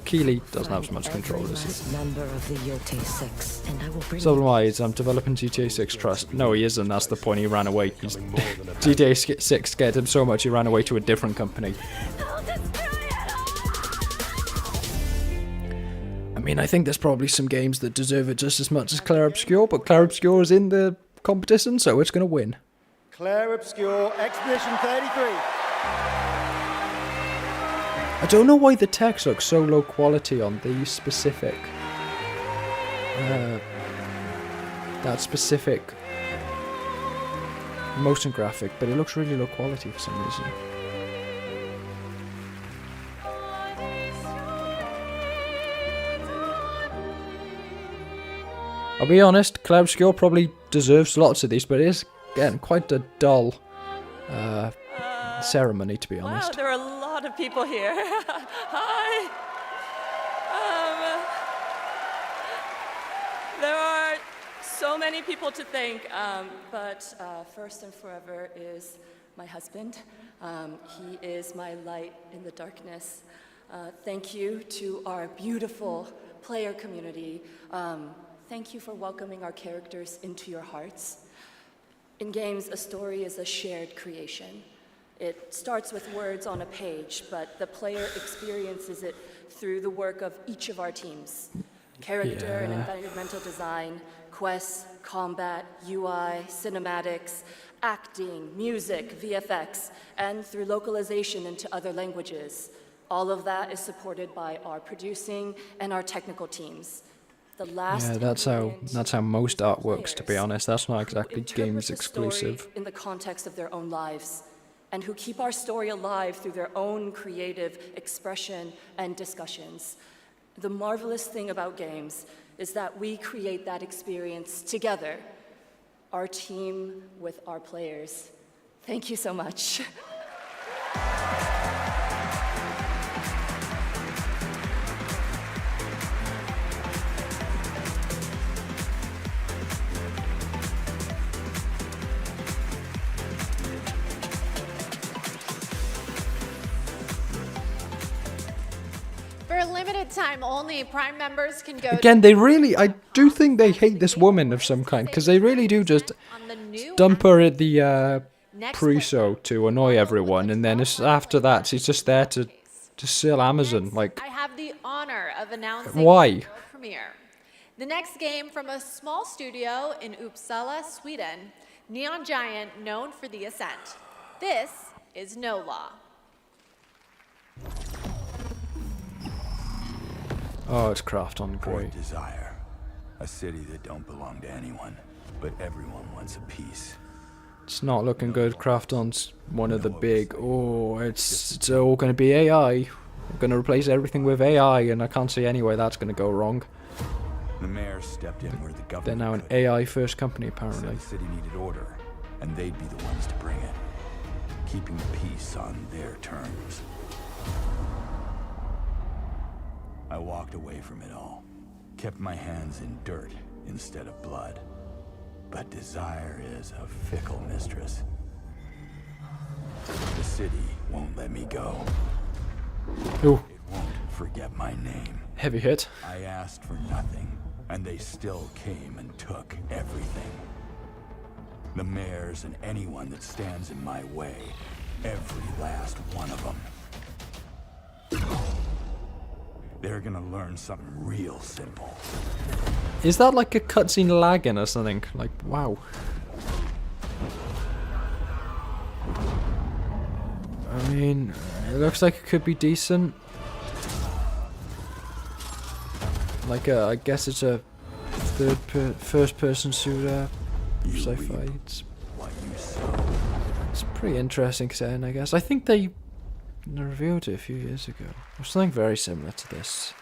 Speaker 1: Keeley doesn't have as much control as he.
Speaker 9: Member of the Yote 6, and I will bring
Speaker 1: Sublimize, I'm developing GTA 6 Trust. No, he isn't. That's the point. He ran away. GTA 6 scared him so much he ran away to a different company. I mean, I think there's probably some games that deserve it just as much as Clair Obscur, but Clair Obscur is in the competition, so it's going to win.
Speaker 13: Clair Obscur, Expedition 33.
Speaker 1: I don't know why the text looks so low quality on these specific... that specific motion graphic, but it looks really low quality for some reason. I'll be honest, Clair Obscur probably deserves lots of these, but it is, again, quite a dull ceremony, to be honest.
Speaker 4: Wow, there are a lot of people here. Hi. There are so many people to thank, but first and forever is my husband. He is my light in the darkness. Thank you to our beautiful player community. Thank you for welcoming our characters into your hearts. In games, a story is a shared creation. It starts with words on a page, but the player experiences it through the work of each of our teams. Character and environmental design, quests, combat, UI, cinematics, acting, music, VFX, and through localization into other languages. All of that is supported by our producing and our technical teams.
Speaker 1: Yeah, that's how most art works, to be honest. That's not exactly games exclusive.
Speaker 4: In the context of their own lives, and who keep our story alive through their own creative expression and discussions. The marvelous thing about games is that we create that experience together, our team with our players. Thank you so much.
Speaker 20: For a limited time only, Prime members can go
Speaker 1: Again, they really, I do think they hate this woman of some kind, because they really do just dump her at the pre-show to annoy everyone, and then after that, she's just there to sell Amazon. Like,
Speaker 20: I have the honor of announcing
Speaker 1: why?
Speaker 20: the world premiere. The next game from a small studio in Uppsala, Sweden, Neon Giant, known for The Ascent. This is No Law.
Speaker 1: Oh, it's Craft on great.
Speaker 3: Desire, a city that don't belong to anyone, but everyone wants a piece.
Speaker 1: It's not looking good. Craft on's one of the big. Oh, it's all going to be AI. We're going to replace everything with AI, and I can't see any way that's going to go wrong.
Speaker 3: The mayor stepped in where the government.
Speaker 1: They're now an AI-first company, apparently.
Speaker 3: The city needed order, and they'd be the ones to bring it, keeping the peace on their terms. I walked away from it all, kept my hands in dirt instead of blood. But desire is a fickle mistress. The city won't let me go.
Speaker 1: Ooh.
Speaker 3: It won't forget my name.
Speaker 1: Heavy hit.
Speaker 3: I asked for nothing, and they still came and took everything. The mayors and anyone that stands in my way, every last one of them. They're gonna learn something real simple.
Speaker 1: Is that like a cutscene lagging or something? Like, wow. I mean, it looks like it could be decent. Like I guess it's a first-person shooter, sci-fi. It's pretty interesting setting, I guess. I think they revealed it a few years ago, or something very similar to this.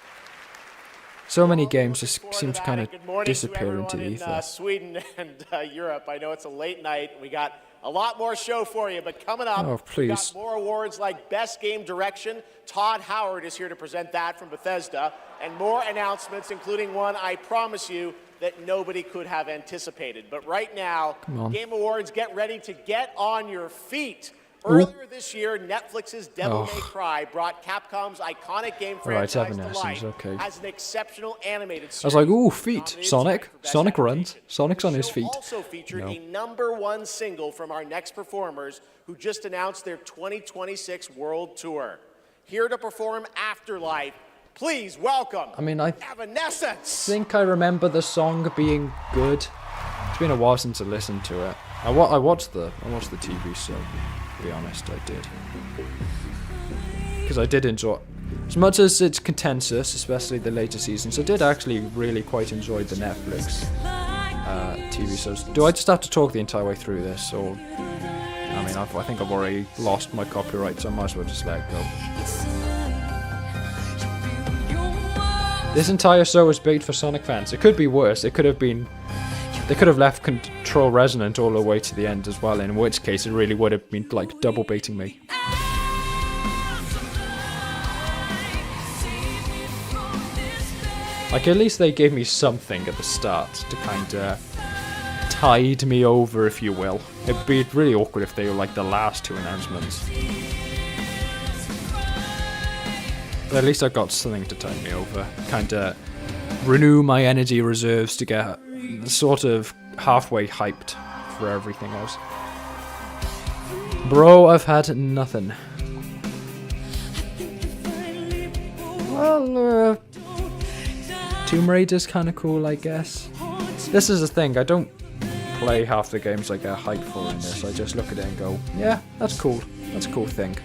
Speaker 1: So many games just seem to kind of disappear into the ether.
Speaker 18: Sweden and Europe. I know it's a late night. We got A lot more show for you, but coming up,
Speaker 1: Oh,
Speaker 18: we've got
Speaker 1: please.
Speaker 18: more awards like Best Game Direction. Todd Howard is here to present that from Bethesda, and more announcements, including one I promise you that nobody could have anticipated. But right now,
Speaker 1: Come on.
Speaker 18: Game Awards, get ready to get on your feet. Earlier this year, Netflix's Devil May Cry brought Capcom's iconic game
Speaker 1: Right,
Speaker 18: franchise to
Speaker 1: Evanescence,
Speaker 18: life
Speaker 1: okay.
Speaker 18: as an exceptional animated series.
Speaker 1: I was like, ooh, feet. Sonic. Sonic runs. Sonic's on his feet.
Speaker 18: Also featured
Speaker 1: No.
Speaker 18: a #1 single from our next performers who just announced their 2026 world tour. Here to perform Afterlife, please welcome
Speaker 1: I mean, I
Speaker 18: Evanescence.
Speaker 1: think I remember the song being good. It's been a while since I listened to it. I watched the TV, so to be honest, I did. Because I did enjoy, as much as it's contentious, especially the later seasons, I did actually really quite enjoy the Netflix TV shows. Do I just have to talk the entire way through this, or? I mean, I think I've already lost my copyright, so I might as well just let it go. This entire show was big for Sonic fans. It could be worse. It could have been. They could have left Control Resonant all the way to the end as well, in which case it really would have been like double baiting me. Like, at least they gave me something at the start to kind of tide me over, if you will. It'd be really awkward if they were like the last two announcements. But at least I got something to tide me over. Kind of renew my energy reserves to get sort of halfway hyped for everything else. Bro, I've had nothing. Well, Tomb Raider's kind of cool, I guess. This is the thing, I don't play half the games I get hyped for in this. I just look at it and go, yeah, that's cool. That's a cool thing.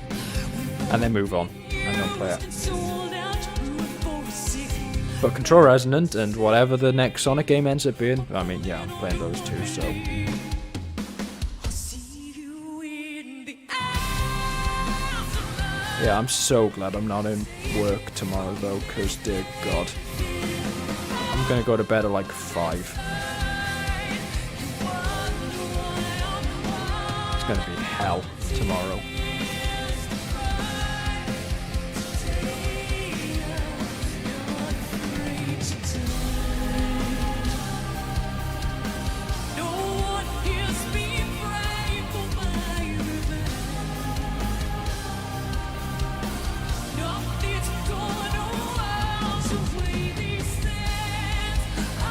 Speaker 1: And then move on and don't play it. But Control Resonant and whatever the next Sonic game ends up being, I mean, yeah, I'm playing those two, so. Yeah, I'm so glad I'm not in work tomorrow though, because dear God. I'm gonna go to bed at like 5. It's gonna be hell tomorrow.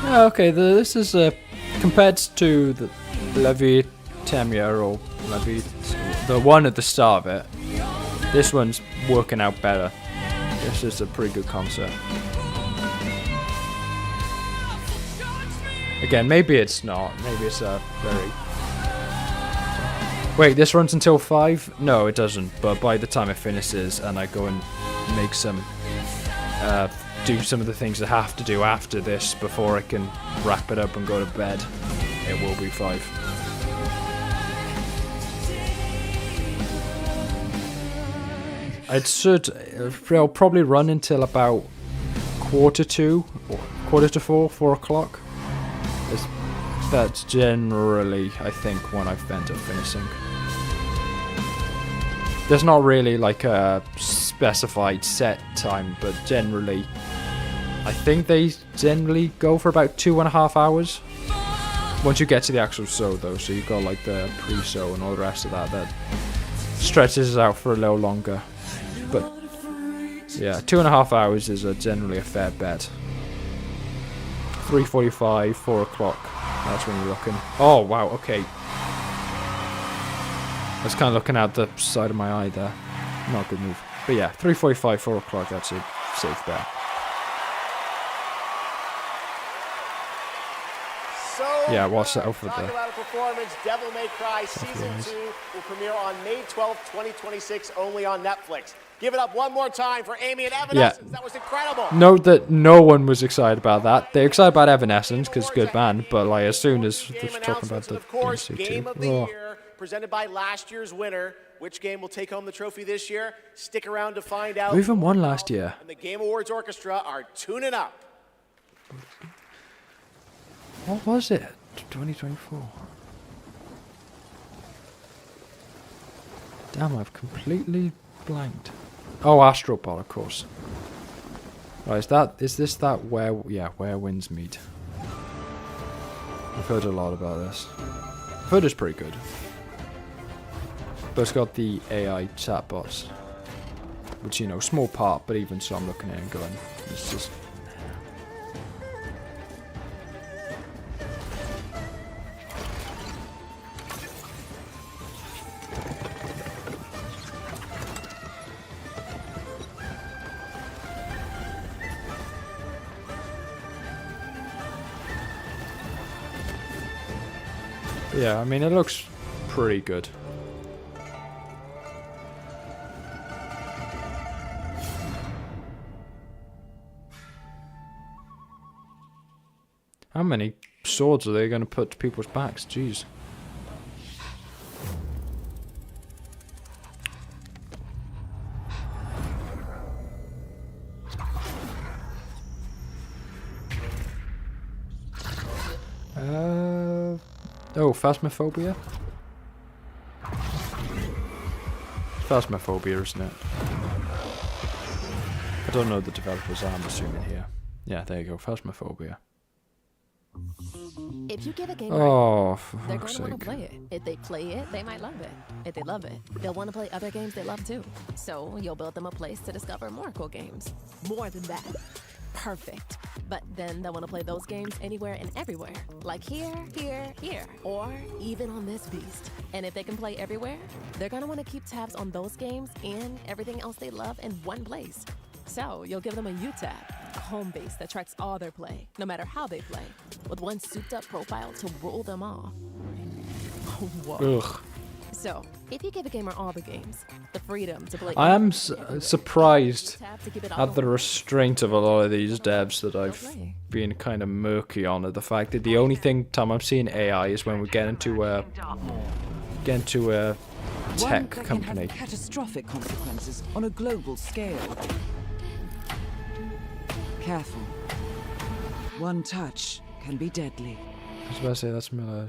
Speaker 1: Yeah, okay, this is compared to the Levi Temia or Levi, the one at the start of it. This one's working out better. This is a pretty good concept. Again, maybe it's not. Maybe it's a very. Wait, this runs until 5? No, it doesn't. But by the time it finishes and I go and make some. Do some of the things I have to do after this before I can wrap it up and go to bed, it will be 5. It'll probably run until about 3:45 or 4:45, 4 o'clock. That's generally, I think, when I've end up finishing. There's not really like a specified set time, but generally, I think they generally go for about 2.5 hours. Once you get to the actual show though, so you've got like the pre-show and all the rest of that, that stretches out for a little longer. But yeah, 2.5 hours is generally a fair bet. 3:45, 4 o'clock, that's when you're looking. Oh wow, okay. I was kind of looking out the side of my eye there. Not a good move. But yeah, 3:45, 4 o'clock, that's a safe bet. Yeah, watch that out for
Speaker 18: Talk
Speaker 1: the.
Speaker 18: about a performance. Devil May Cry Season 2 will premiere on May 12th, 2026, only on Netflix. Give it up one more time for Amy and Evanescence.
Speaker 1: Yeah.
Speaker 18: That was incredible.
Speaker 1: Note that no one was excited about that. They're excited about Evanescence because good band, but like as soon as they're talking about the
Speaker 18: Game of the
Speaker 1: oh.
Speaker 18: Year, presented by last year's winner. Which game will take home the trophy this year? Stick around to find out.
Speaker 1: We even won last year.
Speaker 18: And the Game Awards Orchestra are tuning up.
Speaker 1: What was it? 2024. Damn, I've completely blanked. Oh, Astropod, of course. Right, is this that where winds meet? I've heard a lot about this. I've heard it's pretty good. But it's got the AI chatbots. Which, you know, small part, but even so I'm looking at it and going, it's just... Yeah, I mean, it looks pretty good. How many swords are they going to put to people's backs? Jeez. Oh, Phasmophobia? Phasmophobia, isn't it? I don't know the developers, I'm assuming here. Yeah, there you go, Phasmophobia.
Speaker 7: If you give a game
Speaker 1: oh,
Speaker 7: right,
Speaker 1: for
Speaker 7: they're going
Speaker 1: fuck's
Speaker 7: to want
Speaker 1: sake.
Speaker 7: to play it. If they play it, they might love it. If they love it, they'll want to play other games they love too. So you'll build them a place to discover more cool games. More than that. Perfect. But then they'll want to play those games anywhere and everywhere. Like here, here, here. Or even on this beast. And if they can play everywhere, they're going to want to keep tabs on those games and everything else they love in one place. So you'll give them a U-tab, a home base that tracks all their play, no matter how they play, with one souped-up profile to rule them all. Whoa.
Speaker 1: Ugh.
Speaker 7: So, if you give a gamer all the games, the freedom to play...
Speaker 1: I am surprised at the restraint of a lot of these devs that I've been kind of murky on. At the fact that the only time I'm seeing AI is when we get into a tech company.
Speaker 10: Have catastrophic consequences on a global scale. Careful. One touch can be deadly.
Speaker 1: I was about to say that's Miller.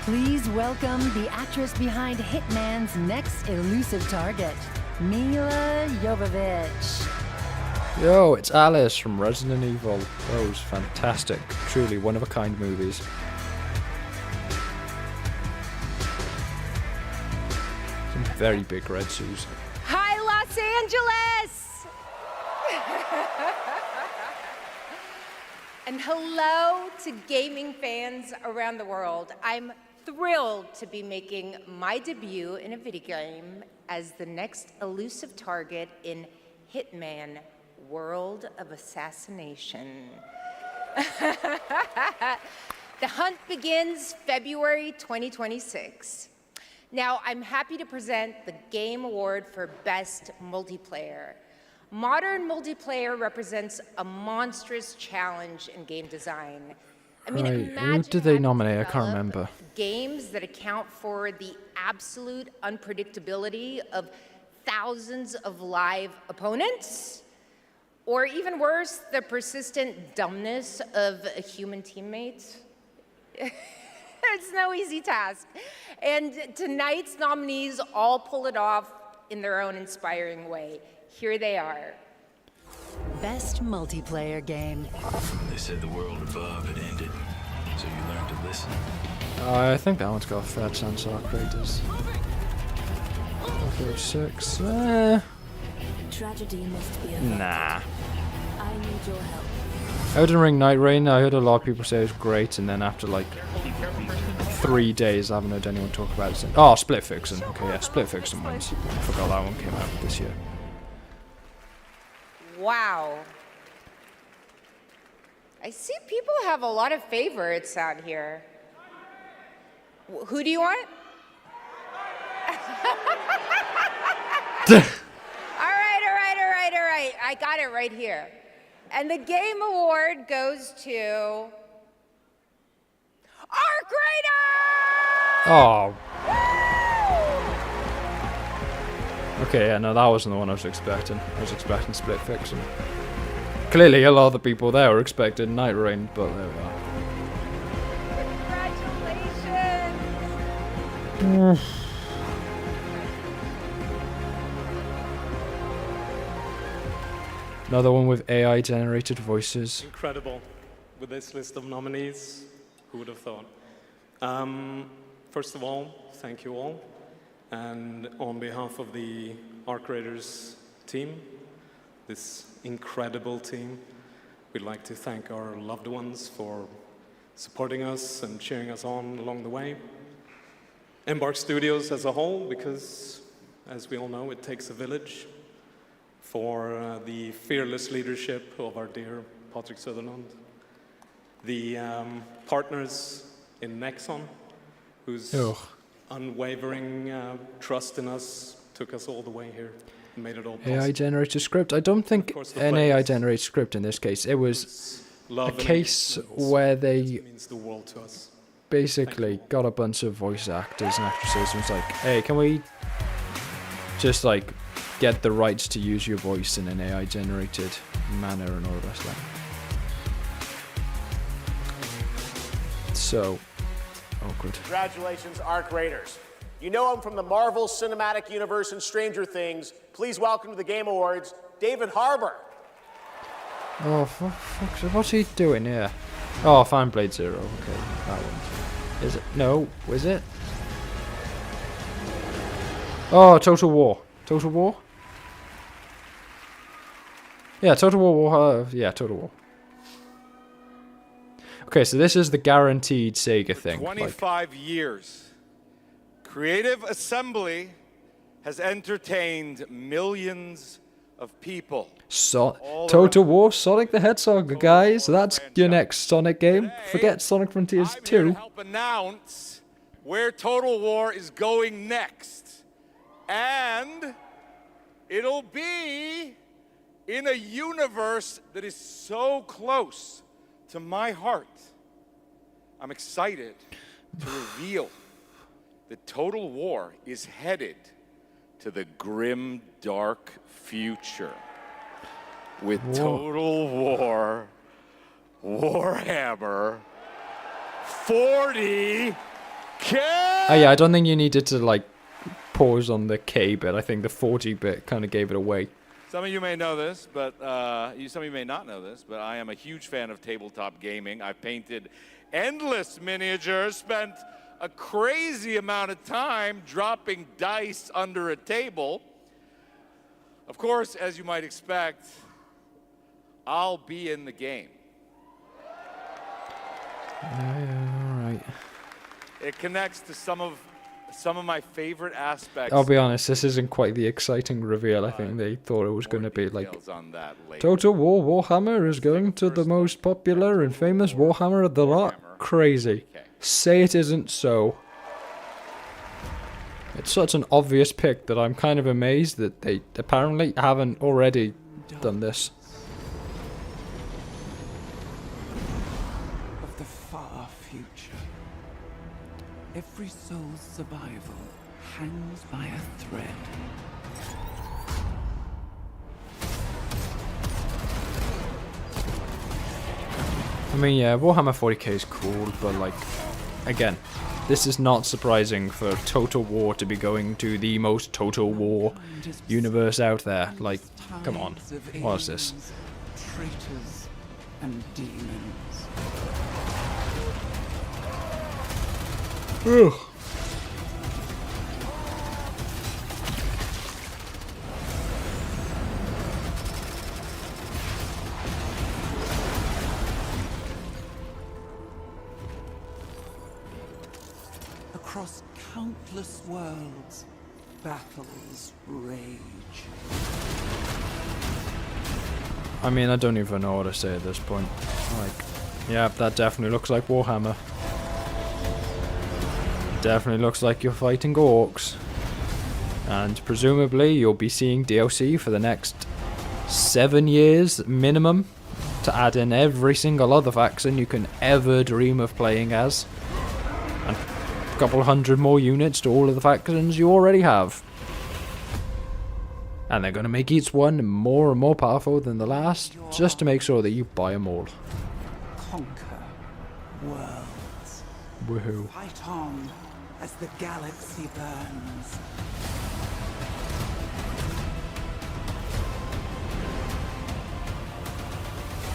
Speaker 9: Please welcome the actress behind Hitman's next elusive target, Mila Jovovich.
Speaker 1: Yo, it's Alice from Resident Evil. Those fantastic, truly one-of-a-kind movies. Some very big red shoes.
Speaker 14: Hi, Los Angeles! And hello to gaming fans around the world. I'm thrilled to be making my debut in a video game as the next elusive target in Hitman: World of Assassination. The hunt begins February 2026. Now, I'm happy to present the Game Award for Best Multiplayer. Modern multiplayer represents a monstrous challenge in game design. I mean,
Speaker 1: Right,
Speaker 14: imagine
Speaker 1: who did they nominate? I can't remember.
Speaker 14: games that account for the absolute unpredictability of thousands of live opponents, or even worse, the persistent dumbness of a human teammate. It's no easy task. And tonight's nominees all pull it off in their own inspiring way. Here they are.
Speaker 9: Best multiplayer game.
Speaker 3: They said the world above had ended, so you learned to listen.
Speaker 1: I think that one's got a fair chance of creators. 6.
Speaker 7: Tragedy must be
Speaker 1: Nah.
Speaker 7: I need your help.
Speaker 1: Elden Ring Night Rain, I heard a lot of people say it was great, and then after like 3 days I haven't heard anyone talk about it since. Oh, Split Fiction. Okay, yeah, Split Fiction wins. I forgot that one came out this year.
Speaker 14: Wow. I see people have a lot of favorites out here. Who do you want? All right. I got it right here. And the Game Award goes to Arc Raiders!
Speaker 1: Oh. Okay, yeah, no, that wasn't the one I was expecting. I was expecting Split Fiction. Clearly, a lot of the people there were expecting Night Rain, but there we are.
Speaker 14: Congratulations!
Speaker 1: Another one with AI generated voices.
Speaker 16: Incredible. With this list of nominees, who would have thought? First of all, thank you all. And on behalf of the Arc Raiders team, this incredible team, we'd like to thank our loved ones for supporting us and cheering us on along the way. Embark Studios as a whole, because as we all know, it takes a village, for the fearless leadership of our dear Patrick Sutherland. The partners in Nexon, whose unwavering trust in us took us all the way here and made it all possible.
Speaker 1: AI generated script. I don't think an AI generated script in this case. It was a case where they basically got a bunch of voice actors and actresses and was like, hey, can we just like get the rights to use your voice in an AI generated manner and all the rest of that. So awkward.
Speaker 18: Congratulations, Arc Raiders. You know him from the Marvel Cinematic Universe and Stranger Things. Please welcome to the Game Awards, David Harbour.
Speaker 1: Oh, fuck, what's he doing here? Oh, Fine Blade Zero. Okay, that one. Is it? No, is it? Oh, Total War. Total War? Yeah, Total War. Yeah, Total War. Okay, so this is the guaranteed Sega thing.
Speaker 17: 25 years. Creative Assembly has entertained millions of people.
Speaker 1: Total War, Sonic the Hedgehog, guys. That's your next Sonic game. Forget Sonic Frontiers 2.
Speaker 17: To help announce where Total War is going next. And it'll be in a universe that is so close to my heart. I'm excited to reveal that Total War is headed to the grim, dark future with Total War Warhammer 40K.
Speaker 1: Oh yeah, I don't think you needed to like pause on the K bit. I think the 40 bit kind of gave it away.
Speaker 17: Some of you may know this, but some of you may not know this, but I am a huge fan of tabletop gaming. I've painted endless miniatures, spent a crazy amount of time dropping dice under a table. Of course, as you might expect, I'll be in the game.
Speaker 1: Yeah, all right.
Speaker 17: It connects to some of my favorite aspects.
Speaker 1: I'll be honest, this isn't quite the exciting reveal I think they thought it was going to be. Like, Total War Warhammer is going to the most popular and famous Warhammer of the lot. Crazy. Say it isn't so. It's such an obvious pick that I'm kind of amazed that they apparently haven't already done this.
Speaker 10: Of the far future, every soul's survival hangs by a thread.
Speaker 1: I mean, yeah, Warhammer 40k is cool, but like, again, this is not surprising for Total War to be going to the most Total War universe out there. Like, come on, what is this?
Speaker 10: Traitors and demons.
Speaker 1: Ugh.
Speaker 10: Across countless worlds, battles rage.
Speaker 1: I mean, I don't even know what to say at this point. Like, yeah, that definitely looks like Warhammer. Definitely looks like you're fighting orcs. And presumably you'll be seeing DLC for the next 7 years minimum to add in every single other faction you can ever dream of playing as. And a couple hundred more units to all of the factions you already have. And they're going to make each one more and more powerful than the last, just to make sure that you buy them all.
Speaker 10: Conquer worlds.
Speaker 1: Woohoo.
Speaker 10: Fight on as the galaxy burns.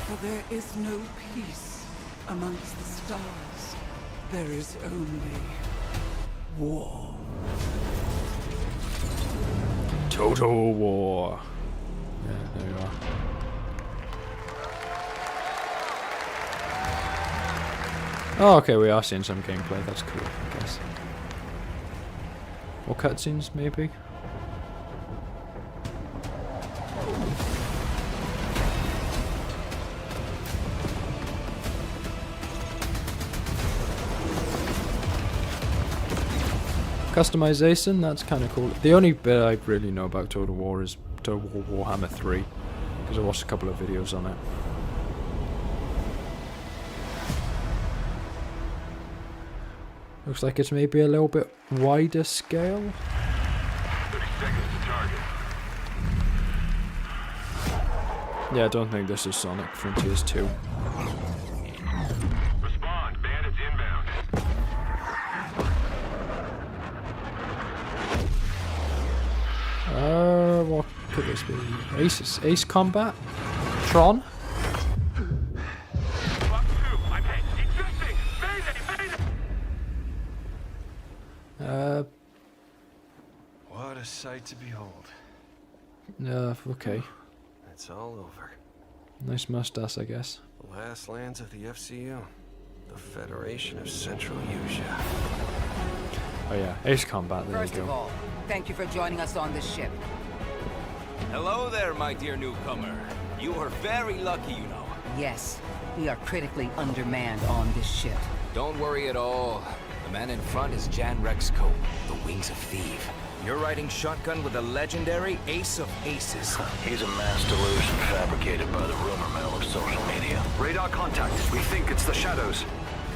Speaker 10: For there is no peace amongst the stars. There is only war.
Speaker 1: Total War. Yeah, there you are. Oh, okay, we are seeing some gameplay. That's cool, I guess. Or cutscenes, maybe? Customization, that's kind of cool. The only bit I really know about Total War is Total War Warhammer 3, because I watched a couple of videos on it. Looks like it's maybe a little bit wider scale.
Speaker 3: 30 seconds to target.
Speaker 1: Yeah, I don't think this is Sonic Frontiers 2.
Speaker 3: Respond, bandits inbound.
Speaker 1: What could this be? Ace Combat? Tron?
Speaker 12: What a sight to behold.
Speaker 1: Okay.
Speaker 12: It's all over.
Speaker 1: Nice mustache, I guess.
Speaker 12: The last lands of the FCU. The Federation of Central Asia.
Speaker 1: Oh yeah, Ace Combat, there
Speaker 19: First
Speaker 1: you
Speaker 19: of
Speaker 1: go.
Speaker 19: all, thank you for joining us on this ship.
Speaker 21: Hello there, my dear newcomer. You are very lucky, you know.
Speaker 19: Yes, we are critically undermanned on this ship.
Speaker 21: Don't worry at all. The man in front is Jan Rexco, the Wings of Thief. You're riding shotgun with the legendary Ace of Aces.
Speaker 3: He's a mass delusion fabricated by the rumor mill of social media.
Speaker 22: Radar contact. We think it's the shadows.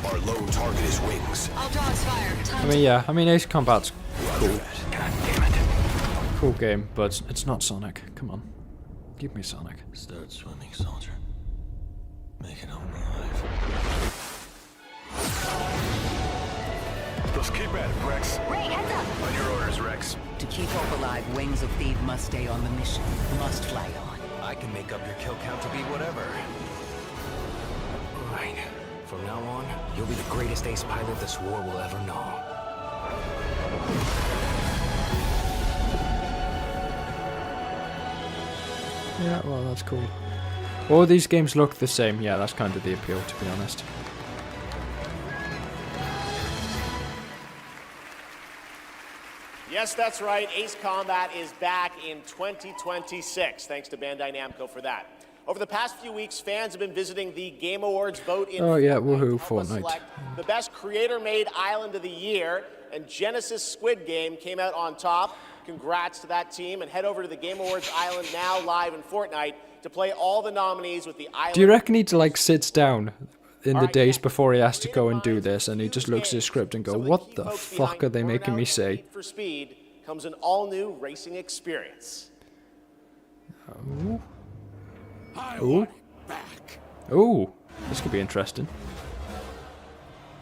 Speaker 3: Our lone target is Wings.
Speaker 19: All dogs fire.
Speaker 1: I mean Ace Combat's cool.
Speaker 3: God damn it.
Speaker 1: Cool game, but it's not Sonic. Come on. Give me Sonic.
Speaker 3: Start swimming, soldier. Make it home alive.
Speaker 22: Just keep at it, Rex.
Speaker 19: Ray, heads up!
Speaker 22: On your orders, Rex.
Speaker 19: To keep Hope alive, Wings of Thief must stay on the mission. Must fly on.
Speaker 21: I can make up your kill count to be whatever. Right. From now on, you'll be the greatest ace pilot this war will ever know.
Speaker 1: Yeah, well, that's cool. All these games look the same. Yeah, that's kind of the appeal, to be honest.
Speaker 18: Yes, that's right. Ace Combat is back in 2026, thanks to Bandai Namco for that. Over the past few weeks, fans have been visiting the Game Awards vote in
Speaker 1: Oh yeah,
Speaker 18: Fortnite
Speaker 1: woohoo,
Speaker 18: to help us
Speaker 1: Fortnite.
Speaker 18: select the best creator-made island of the year, and Genesis Squid Game came out on top. Congrats to that team, and head over to the Game Awards island now live in Fortnite to play all the nominees with the island.
Speaker 1: Do you reckon he like sits down in the days before he has to go and do this, and he just looks at his script and go, "What the fuck are they making me say?"
Speaker 18: Need for Speed comes an all-new racing experience.
Speaker 1: Ooh. Ooh. Ooh. This could be interesting.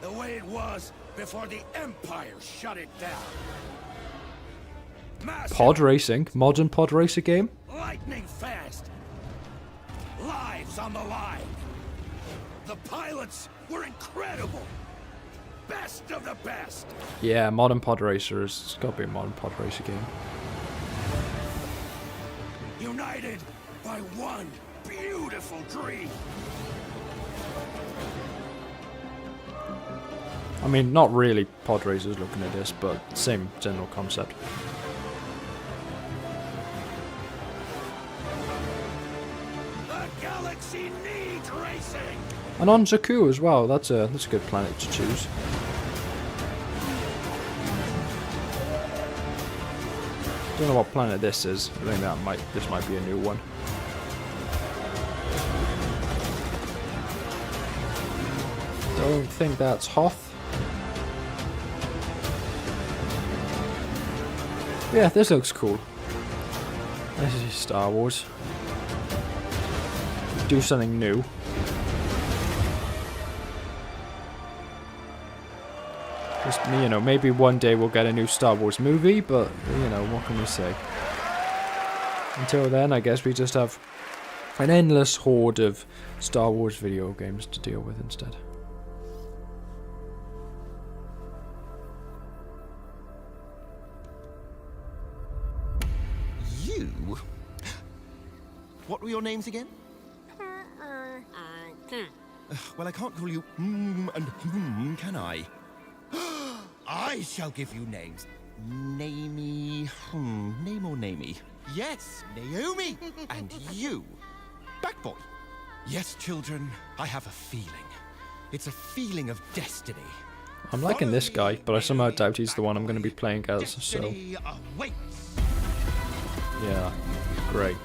Speaker 5: The way it was before the Empire shut it down. Massive,
Speaker 1: Pod racing, modern pod racer game.
Speaker 5: lightning fast. Lives on the line. The pilots were incredible. Best of the best.
Speaker 1: Yeah, modern pod racer is. It's got to be a modern pod racer game.
Speaker 5: United by one beautiful dream.
Speaker 1: I mean, not really pod racers looking at this, but same general concept.
Speaker 5: The galaxy needs racing.
Speaker 1: And on Jakku as well. That's a good planet to choose. Don't know what planet this is. I think this might be a new one. Don't think that's Hoth. Yeah, this looks cool. This is Star Wars. Do something new. Just, you know, maybe one day we'll get a new Star Wars movie, but, you know, what can we say? Until then, I guess we just have an endless horde of Star Wars video games to deal with instead.
Speaker 6: You? What were your names again? Well, I can't call you and can I? I shall give you names. Namey, name or namey? Yes, Naomi. And you, Backboy. Yes, children, I have a feeling. It's a feeling of destiny.
Speaker 1: I'm liking this guy, but I somehow doubt he's the one I'm going to be playing as, so...
Speaker 6: Destiny awaits.
Speaker 1: Yeah, great.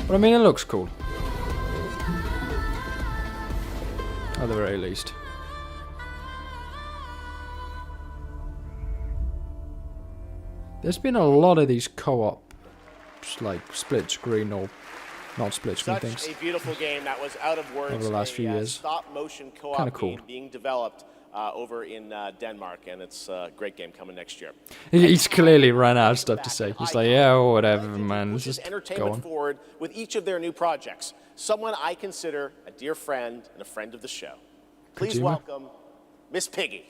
Speaker 1: But I mean, it looks cool. At the very least. There's been a lot of these co-op, like split screen or not split screen
Speaker 18: Such
Speaker 1: things.
Speaker 18: a beautiful game that was out of words.
Speaker 1: Over the last few years.
Speaker 18: Stop motion co-op
Speaker 1: Kinda cool.
Speaker 18: game being developed over in Denmark, and it's a great game coming next year.
Speaker 1: He's clearly ran out of stuff to say. He's like, yeah, whatever, man. Let's
Speaker 18: Pushes
Speaker 1: just go
Speaker 18: entertainment
Speaker 1: on.
Speaker 18: forward with each of their new projects. Someone I consider a dear friend and a friend of the show. Please
Speaker 1: Kojima?
Speaker 18: welcome Miss Piggy.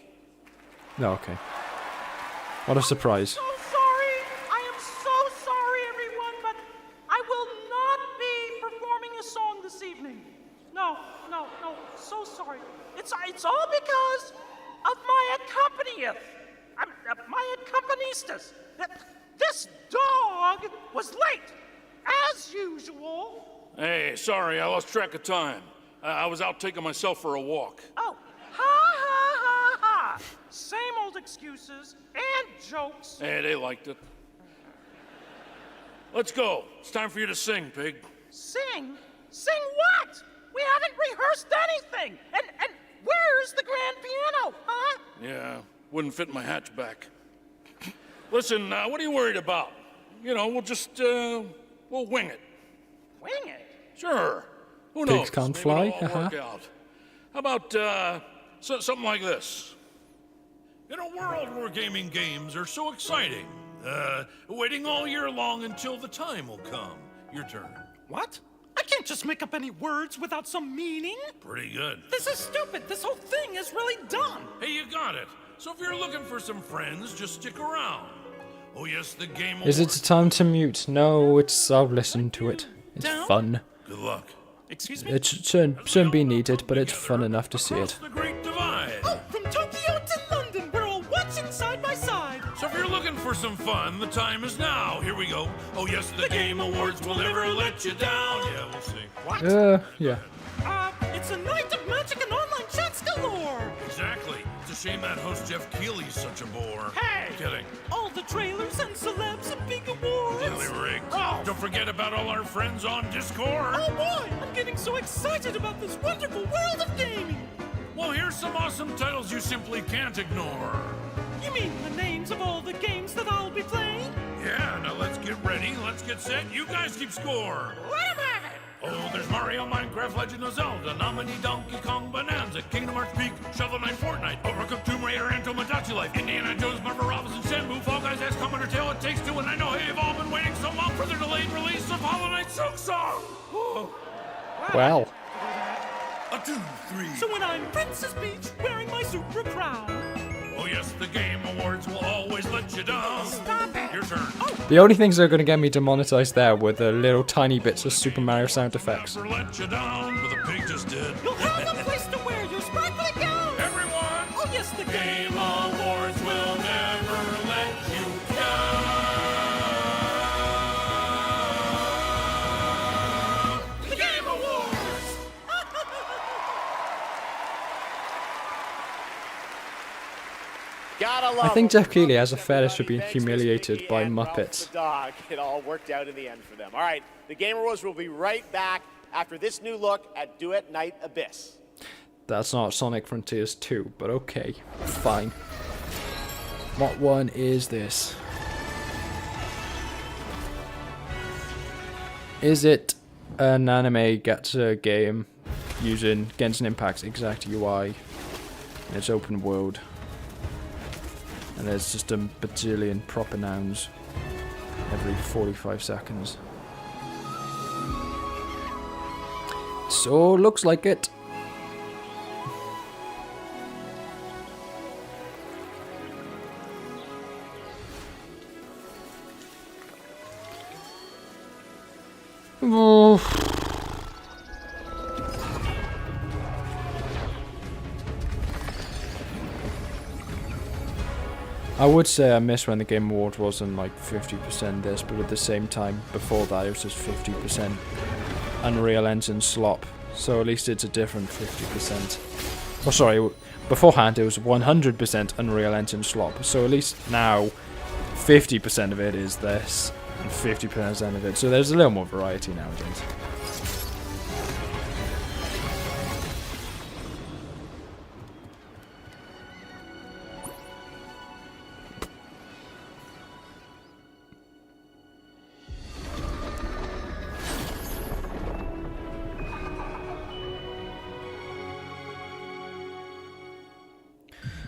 Speaker 1: No, okay. What a surprise.
Speaker 15: So sorry. I am so sorry, everyone, but I will not be performing a song this evening. No. So sorry. It's all because of my my accompanisters. This dog was late, as usual.
Speaker 5: Hey, sorry, I lost track of time. I was out taking myself for a walk.
Speaker 15: Oh, ha. Same old excuses and jokes.
Speaker 5: Hey, they liked it. Let's go. It's time for you to sing, Pig.
Speaker 15: Sing? Sing what? We haven't rehearsed anything. And where's the grand piano, huh?
Speaker 5: Yeah, wouldn't fit in my hatchback. Listen, what are you worried about? You know, we'll just, we'll wing it.
Speaker 15: Wing it?
Speaker 5: Sure. Who knows?
Speaker 1: Pigs can't
Speaker 5: Maybe
Speaker 1: fly,
Speaker 5: it'll all
Speaker 1: haha.
Speaker 5: work out. How about, something like this? In a world where gaming games are so exciting, waiting all year long until the time will come. Your turn.
Speaker 15: What? I can't just make up any words without some meaning.
Speaker 5: Pretty good.
Speaker 15: This is stupid. This whole thing is really dumb.
Speaker 5: Hey, you got it. So if you're looking for some friends, just stick around. Oh yes, the game
Speaker 1: Is it time to mute? No, I'll listen to it. It's fun.
Speaker 5: Good luck.
Speaker 15: Excuse me?
Speaker 1: It shouldn't be needed, but it's fun enough to see it.
Speaker 5: The Great Divide.
Speaker 15: Oh, from Tokyo to London, we're all watching side by side.
Speaker 5: So if you're looking for some fun, the time is now. Here we go. Oh yes, the Game Awards will never let you down. Yeah, we'll see.
Speaker 15: What?
Speaker 1: Yeah.
Speaker 15: It's a night of magic and online chats galore.
Speaker 5: Exactly. It's a shame that host Jeff Keighley's such a bore.
Speaker 15: Hey!
Speaker 5: Kidding.
Speaker 15: All the trailers and celebs and big awards.
Speaker 5: Really rigged.
Speaker 15: Oh.
Speaker 5: Don't forget about all our friends on Discord.
Speaker 15: Oh boy, I'm getting so excited about this wonderful world of gaming.
Speaker 5: Well, here's some awesome titles you simply can't ignore.
Speaker 15: You mean the names of all the games that I'll be playing?
Speaker 5: Yeah, now let's get ready, let's get set, you guys keep score.
Speaker 15: Let 'em have it.
Speaker 5: Oh, there's Mario, Minecraft, Legend of Zelda, Nominee, Donkey Kong, Bonanza, Kingdom Hearts Peak, Shovel Knight, Fortnite, Overcooked, Tomb Raider, and Tomodachi Life, Indiana Jones, Marvel Robinson, Shenmue, Fall Guys, XCOM, Undertale, It Takes Two, and I know hey, you've all been waiting so long for the delayed release of Hollow Knight Silk Song. Oh.
Speaker 1: Well.
Speaker 5: 1, 2, 3.
Speaker 15: So when I'm Princess Peach wearing my super crown.
Speaker 5: Oh yes, the Game Awards will always let you down.
Speaker 15: Stop it.
Speaker 5: Your turn.
Speaker 1: The only things that are going to get me demonetized there were the little tiny bits of Super Mario sound effects.
Speaker 5: Never let you down, but the pig just did.
Speaker 15: You'll have a place to wear your sparkly gown.
Speaker 5: Everyone!
Speaker 15: Oh yes, the
Speaker 5: Game Awards will never let you down. The Game Awards!
Speaker 18: Gotta love
Speaker 1: I think
Speaker 18: them.
Speaker 1: Jeff Keighley has a fetish for being humiliated by
Speaker 18: And Ralph
Speaker 1: Muppets.
Speaker 18: the dog. It all worked out in the end for them. All right, the Game Awards will be right back after this new look at Duet Night Abyss.
Speaker 1: That's not Sonic Frontiers 2, but okay, fine. What one is this? Is it an anime gacha game using Genshin Impact's exact UI? And it's open world. And there's just a bajillion proper nouns. every 45 seconds. So, looks like it. Oh. I would say I miss when the Game Awards wasn't like 50% this, but at the same time, before that it was just 50% Unreal Engine slop. So at least it's a different 50%. Oh, sorry, beforehand it was 100% Unreal Engine slop. So at least now 50% of it is this, and 50% of it. So there's a little more variety nowadays.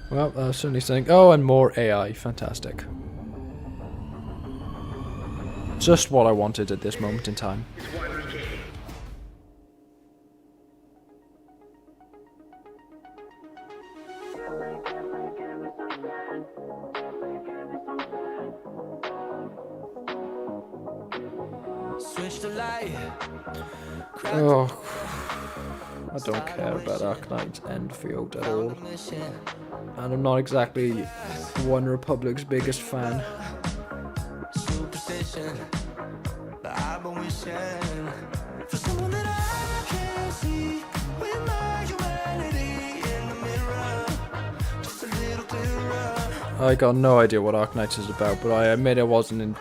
Speaker 1: Well, certainly something. Oh, and more AI. Fantastic. Just what I wanted at this moment in time. Oh, I don't care about Arknight Enfield at all. And I'm not exactly One Republic's biggest fan. I got no idea what Arknight is about, but I admit it wasn't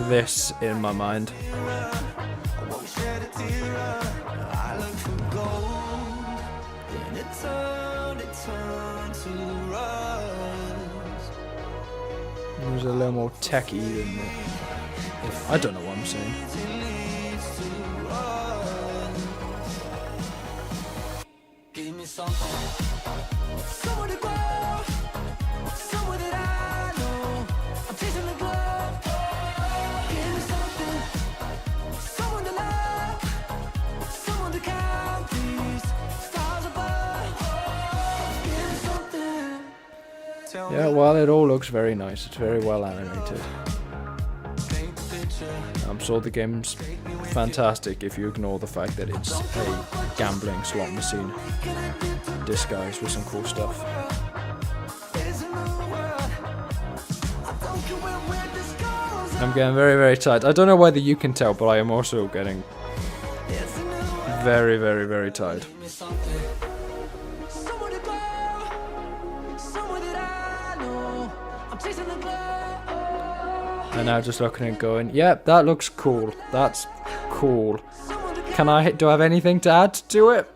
Speaker 1: this in my mind. It was a little more techy than I don't know what I'm saying.
Speaker 8: Give me something. Somewhere to go. Somewhere that I know. I'm chasing the glow. Give me something. Someone to love. Someone to count these stars above. Give me something.
Speaker 1: Yeah, well, it all looks very nice. It's very well animated. I'm sure the game's fantastic if you ignore the fact that it's a gambling slot machine disguised with some cool stuff. I'm getting very, very tired. I don't know whether you can tell, but I am also getting very, very, very tired. And now just looking and going, yep, that looks cool. That's cool. Do I have anything to add to it?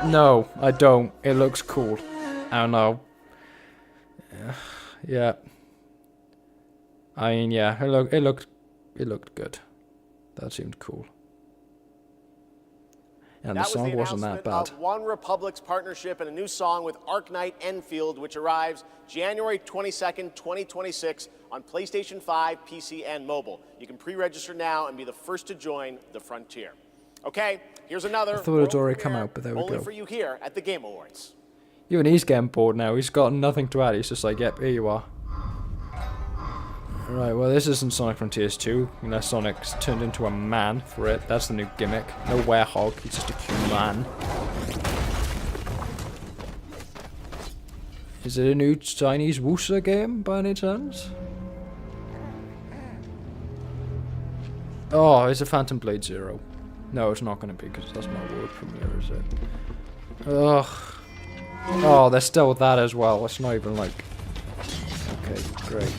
Speaker 1: No, I don't. It looks cool. I don't know. Yeah. I mean, yeah, it looked good. That seemed cool. And the song wasn't that bad.
Speaker 18: Of One Republic's partnership and a new song with Arknight Enfield, which arrives January 22nd, 2026 on PlayStation 5, PC, and mobile. You can pre-register now and be the first to join the frontier. Okay, here's another.
Speaker 1: I thought it had already come out, but there we go.
Speaker 18: Only for you here at the Game Awards.
Speaker 1: Even he's getting bored now. He's got nothing to add. He's just like, yep, here you are. Right, well, this isn't Sonic Frontiers 2, unless Sonic's turned into a man for it. That's the new gimmick. No werehog, he's just a human. Is it a new Chinese wuxia game, by any chance? Oh, it's a Phantom Blade Zero. No, it's not going to be, because that's not world premiere, is it? Ugh. Oh, there's still that as well. It's not even like... Okay, great.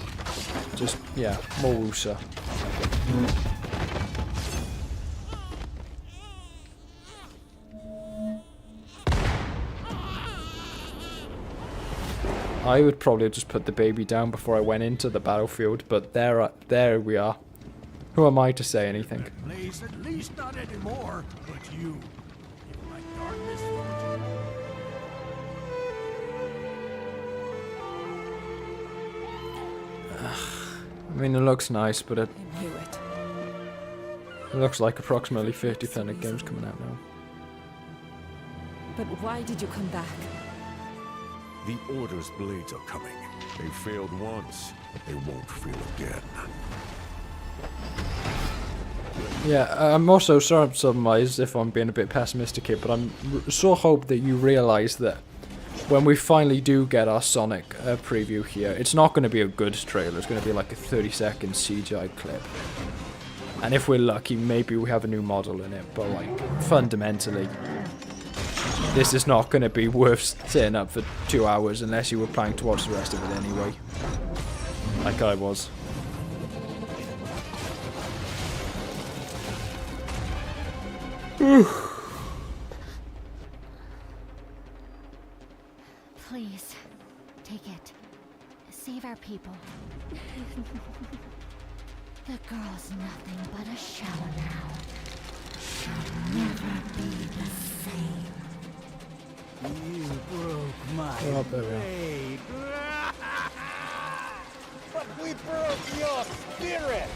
Speaker 1: Just, yeah, more wuxia. I would probably just put the baby down before I went into the battlefield, but there we are. Who am I to say anything?
Speaker 3: Please, at least not anymore, but you. Like darkness.
Speaker 1: I mean, it looks nice, but it
Speaker 10: I knew it.
Speaker 1: looks like approximately 50% of games coming out now.
Speaker 10: But why did you come back?
Speaker 2: The Order's blades are coming. They failed once. They won't fail again.
Speaker 1: Yeah, I'm also sorry if I'm being a bit pessimistic here, but I'm so hope that you realise that when we finally do get our Sonic preview here, it's not going to be a good trailer. It's going to be like a 30-second CGI clip. And if we're lucky, maybe we have a new model in it. But like, fundamentally, this is not going to be worth sitting up for 2 hours unless you were planning to watch the rest of it anyway. Like I was.
Speaker 11: Please, take it. Save our people. The girl's nothing but a shell now. She'll never be the same.
Speaker 8: You broke my
Speaker 1: Oh, there we are.
Speaker 8: blade.
Speaker 18: But we broke your spirit!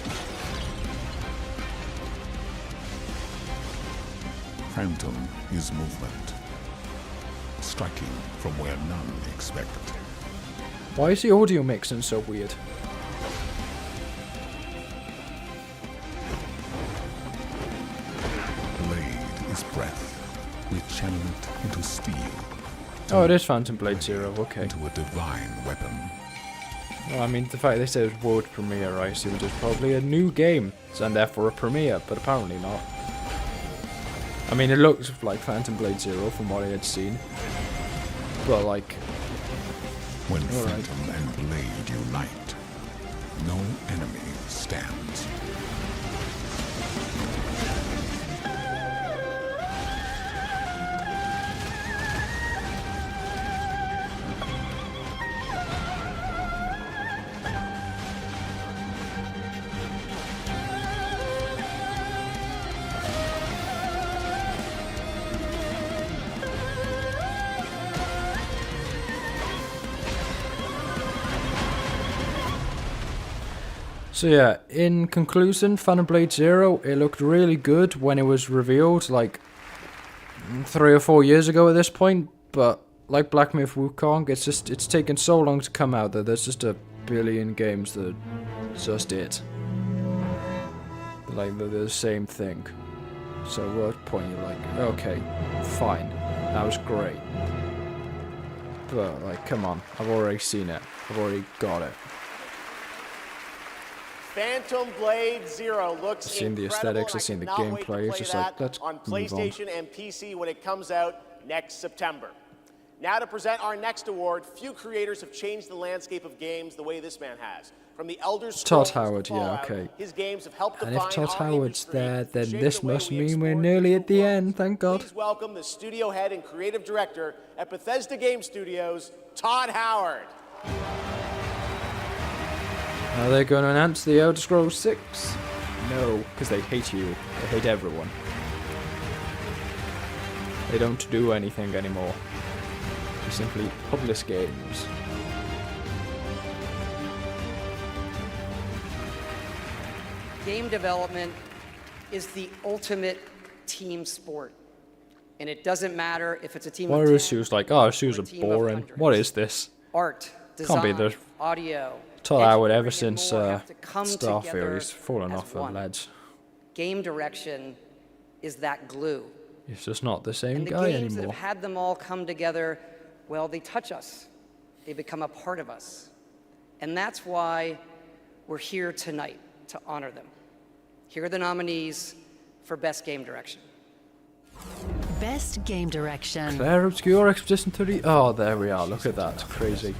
Speaker 2: Phantom is movement. Striking from where none expected.
Speaker 1: Why is the audio mixing so weird?
Speaker 2: Blade is breath. We channel it into steel.
Speaker 1: Oh, it is Phantom Blade Zero, okay.
Speaker 2: Into a divine weapon.
Speaker 1: Well, I mean, the fact they said it was world premiere, I assumed it's probably a new game, and therefore a premiere, but apparently not. I mean, it looks like Phantom Blade Zero from what I had seen, but like...
Speaker 2: When Phantom and Blade unite, no enemy stands.
Speaker 1: So yeah, in conclusion, Phantom Blade Zero, it looked really good when it was revealed, like 3 or 4 years ago at this point, but like Black Myth Wukong, it's taken so long to come out that there's just a billion games that just it. Like, they're the same thing. So at what point you're like, okay, fine, that was great. But like, come on, I've already seen it, I've already got it.
Speaker 18: Phantom Blade Zero looks
Speaker 1: I've seen the
Speaker 18: incredible,
Speaker 1: aesthetics, I've seen the
Speaker 18: and I cannot wait to
Speaker 1: gameplay, it's
Speaker 18: play
Speaker 1: just
Speaker 18: that
Speaker 1: like, let's
Speaker 18: on
Speaker 1: move on.
Speaker 18: PlayStation and PC when it comes out next September. Now to present our next award, few creators have changed the landscape of games the way this man has. From the Elder
Speaker 1: Todd
Speaker 18: Scrolls to
Speaker 1: Howard, yeah,
Speaker 18: Fallout,
Speaker 1: okay.
Speaker 18: his games have helped
Speaker 1: And
Speaker 18: define
Speaker 1: if Todd
Speaker 18: our
Speaker 1: Howard's
Speaker 18: industry,
Speaker 1: there, then
Speaker 18: shaped
Speaker 1: this
Speaker 18: the way
Speaker 1: must
Speaker 18: we
Speaker 1: mean we're
Speaker 18: explore
Speaker 1: nearly at the end, thank God.
Speaker 18: Please welcome the studio head and creative director at Bethesda Game Studios, Todd Howard.
Speaker 1: Are they going to announce the Elder Scrolls 6? No, because they hate you. They hate everyone. They don't do anything anymore. They simply publish games.
Speaker 23: Game development is the ultimate team sport. And it doesn't matter if it's a team
Speaker 1: Why
Speaker 23: of
Speaker 1: are
Speaker 23: 10,
Speaker 1: his shoes like, oh, his shoes are
Speaker 23: team of
Speaker 1: boring.
Speaker 23: hundreds.
Speaker 1: What is this?
Speaker 23: art,
Speaker 1: Can't be
Speaker 23: design,
Speaker 1: the
Speaker 23: audio,
Speaker 1: Todd Howard
Speaker 23: engineering,
Speaker 1: ever
Speaker 23: and
Speaker 1: since
Speaker 23: more have to come
Speaker 1: Starfield.
Speaker 23: together
Speaker 1: He's fallen
Speaker 23: as
Speaker 1: off a
Speaker 23: one.
Speaker 1: ledge.
Speaker 23: Game direction is that glue.
Speaker 1: He's just not the same
Speaker 23: And the
Speaker 1: guy
Speaker 23: games that
Speaker 1: anymore.
Speaker 23: have had them all come together, well, they touch us. They become a part of us. And that's why we're here tonight, to honor them. Here are the nominees for Best Game Direction.
Speaker 9: Best Game Direction.
Speaker 1: Claire Obscure Expedition 30. Oh, there we are. Look at that. Crazy.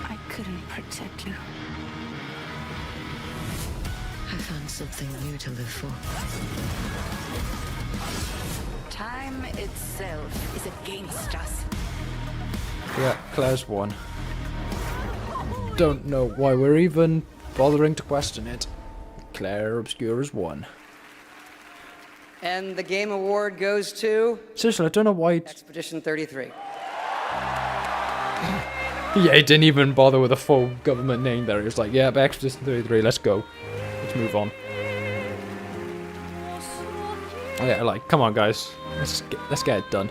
Speaker 24: I couldn't protect you. I found something new to live for.
Speaker 19: Time itself is against us.
Speaker 1: Yeah, Claire's won. Don't know why we're even bothering to question it. Claire Obscure has won.
Speaker 23: And the game award goes to
Speaker 1: Seriously, I don't know why.
Speaker 23: Expedition 33.
Speaker 1: Yeah, he didn't even bother with a full government name there. He was like, yeah, Expedition 33, let's go. Let's move on. Yeah, like, come on, guys. Let's get it done.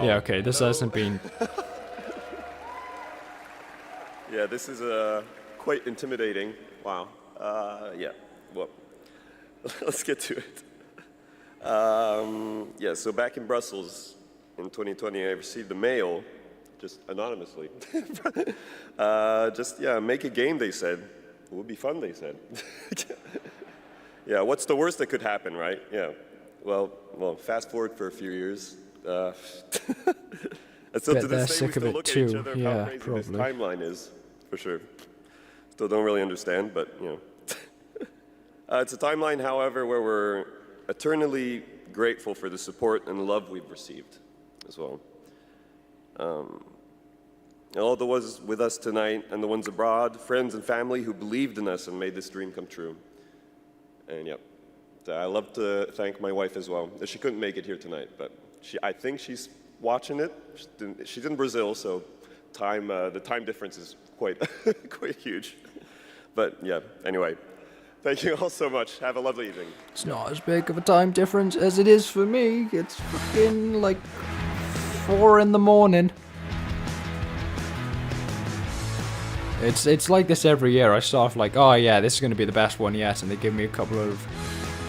Speaker 1: Yeah, okay, this hasn't been...
Speaker 4: Yeah, this is quite intimidating. Wow. Yeah, well, let's get to it. Yeah, so back in Brussels in 2020, I received a mail, just anonymously. Make a game, they said. It would be fun, they said. Yeah, what's the worst that could happen, right? Yeah. Well, fast forward for a few years. And so
Speaker 1: Bet
Speaker 4: to
Speaker 1: they're
Speaker 4: this day,
Speaker 1: sick
Speaker 4: we
Speaker 1: of
Speaker 4: still
Speaker 1: it
Speaker 4: look
Speaker 1: too.
Speaker 4: at each other,
Speaker 1: Yeah,
Speaker 4: how crazy this
Speaker 1: probably.
Speaker 4: timeline is, for sure. Still don't really understand, but, you know. It's a timeline, however, where we're eternally grateful for the support and love we've received as well. All the ones with us tonight and the ones abroad, friends and family who believed in us and made this dream come true. And yeah, I love to thank my wife as well. She couldn't make it here tonight, but I think she's watching it. She's in Brazil, so the time difference is quite quite huge. But yeah, anyway, thank you all so much. Have a lovely evening.
Speaker 1: It's not as big of a time difference as it is for me. It's fucking like 4 in the morning. It's like this every year. I start off like, oh yeah, this is going to be the best one yet, and they give me a couple of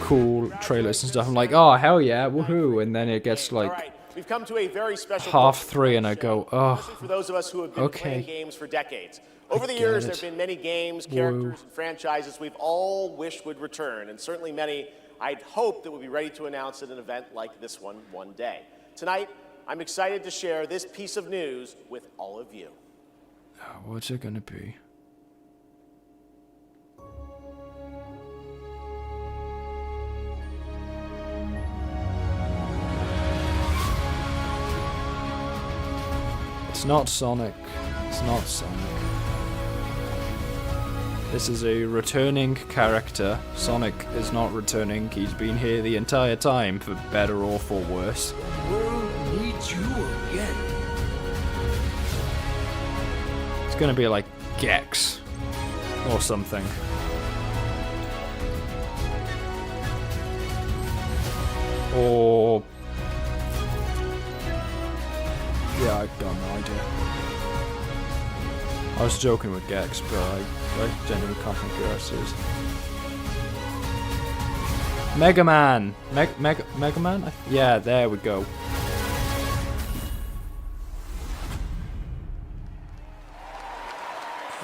Speaker 1: cool trailers and stuff. I'm like, oh hell yeah, woohoo! And then it gets like
Speaker 18: We've come to a very special
Speaker 1: 3:30, and I go, oh,
Speaker 18: for those of us who have been playing games for decades. Over the years, there have been many games, characters, and franchises we've all wished would return, and certainly many I'd hoped that would be ready to announce at an event like this one day. Tonight, I'm excited to share this piece of news with all of you.
Speaker 1: What's it gonna be? It's not Sonic. It's not Sonic. This is a returning character. Sonic is not returning. He's been here the entire time, for better or for worse.
Speaker 8: World needs you again.
Speaker 1: It's gonna be like Gex or something. Or yeah, I've got no idea. I was joking with Gex, but I genuinely can't think who else is. Mega Man! Mega Man? Yeah, there we go.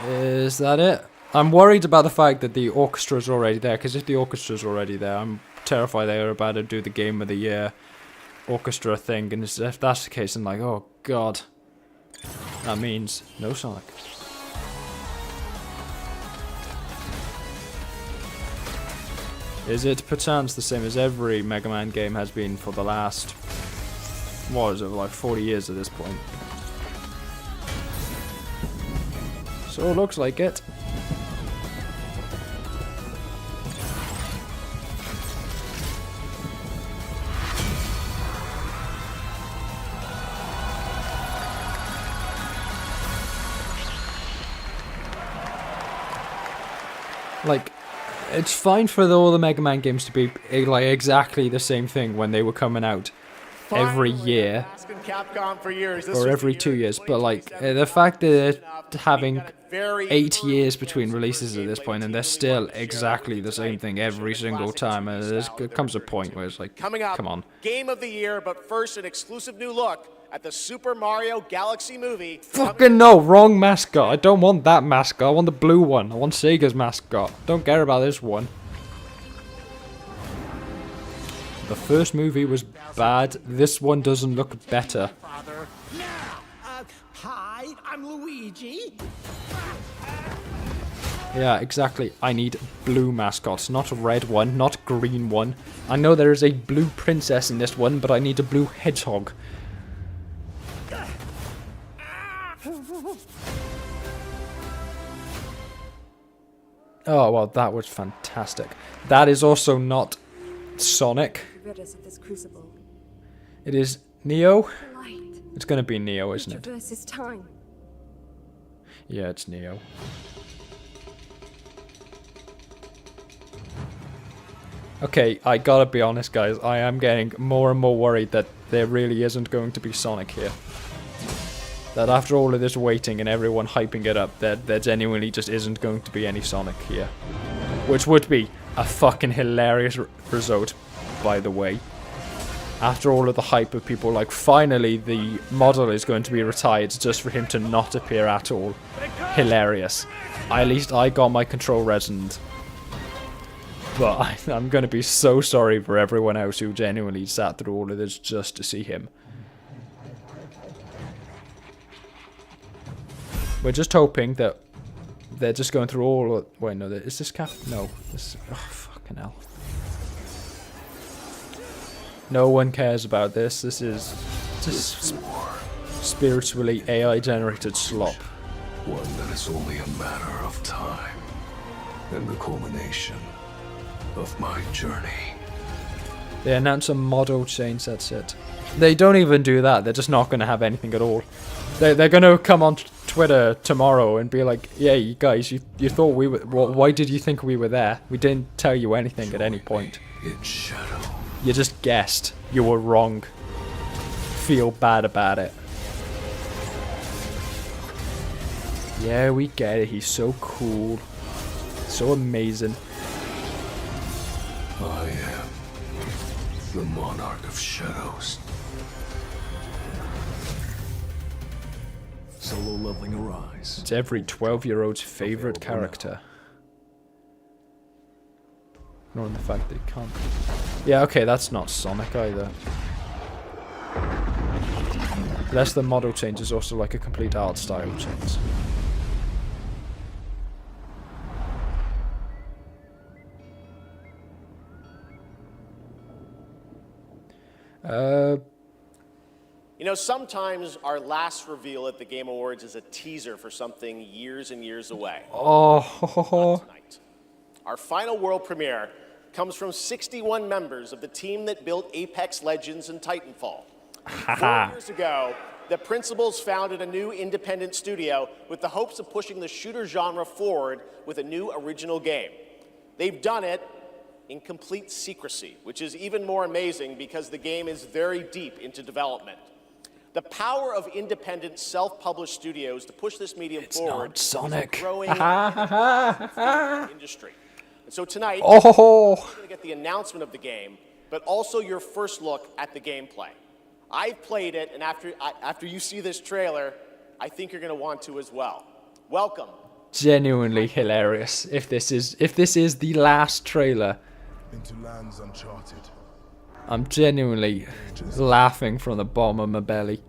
Speaker 1: Is that it? I'm worried about the fact that the orchestra's already there, because if the orchestra's already there, I'm terrified they're about to do the Game of the Year orchestra thing, and if that's the case, I'm like, oh god. That means no Sonic. Is it perchance the same as every Mega Man game has been for the last, what is it, like 40 years at this point? So it looks like it. Like, it's fine for all the Mega Man games to be like exactly the same thing when they were coming out every year
Speaker 18: Capcom for years.
Speaker 1: or every 2 years, but like the fact that they're having 8 years between releases at this point and they're still exactly the same thing every single time, and there comes a point where it's like,
Speaker 18: coming up,
Speaker 1: come on.
Speaker 18: Game of the Year, but first an exclusive new look at the Super Mario Galaxy movie.
Speaker 1: Fucking no, wrong mascot. I don't want that mascot. I want the blue one. I want Sega's mascot. Don't care about this one. The first movie was bad. This one doesn't look better.
Speaker 8: Hi, I'm Luigi.
Speaker 1: Yeah, exactly. I need blue mascots, not a red one, not green one. I know there is a blue princess in this one, but I need a blue hedgehog. Oh, well, that was fantastic. That is also not Sonic.
Speaker 7: Rid us of this crucible.
Speaker 1: It is Neo.
Speaker 7: The light.
Speaker 1: It's gonna be Neo, isn't it?
Speaker 7: Traverses time.
Speaker 1: Yeah, it's Neo. Okay, I gotta be honest, guys. I am getting more and more worried that there really isn't going to be Sonic here. That after all of this waiting and everyone hyping it up, that there genuinely just isn't going to be any Sonic here. Which would be a fucking hilarious result, by the way. After all of the hype of people like, finally the model is going to be retired just for him to not appear at all. Hilarious. At least I got my Control Resonant. But I'm going to be so sorry for everyone else who genuinely sat through all of this just to see him. We're just hoping that they're just going through all of... Wait, no, is this cap? No. This... Oh, fucking hell. No one cares about this. This is just spiritually AI-generated slop.
Speaker 2: One that is only a matter of time. And the culmination of my journey.
Speaker 1: They announce a model change, that's it. They don't even do that. They're just not going to have anything at all. They're going to come on Twitter tomorrow and be like, yeah, you guys, you thought we were... Why did you think we were there? We didn't tell you anything at any point.
Speaker 2: In shadow.
Speaker 1: You just guessed. You were wrong. Feel bad about it. Yeah, we get it. He's so cool. So amazing.
Speaker 2: I am the Monarch of Shadows. Solo leveling arise.
Speaker 1: It's every 12-year-old's favorite character. Ignoring the fact that it can't. Yeah, okay, that's not Sonic either. Unless the model change is also like a complete art style change.
Speaker 18: You know, sometimes our last reveal at the Game Awards is a teaser for something years and years away.
Speaker 1: Oh.
Speaker 18: Tonight. Our final world premiere comes from 61 members of the team that built Apex Legends and Titanfall. 4 years ago, the principals founded a new independent studio with the hopes of pushing the shooter genre forward with a new original game. They've done it in complete secrecy, which is even more amazing because the game is very deep into development. The power of independent, self-published studios to push this medium forward is a growing industry. And so tonight, we're going to get the announcement of the game, but also your first look at the gameplay. I've played it, and after you see this trailer, I think you're going to want to as well. Welcome.
Speaker 1: Genuinely hilarious. If this is the last trailer,
Speaker 2: into lands uncharted.
Speaker 1: I'm genuinely laughing from the bottom of my belly.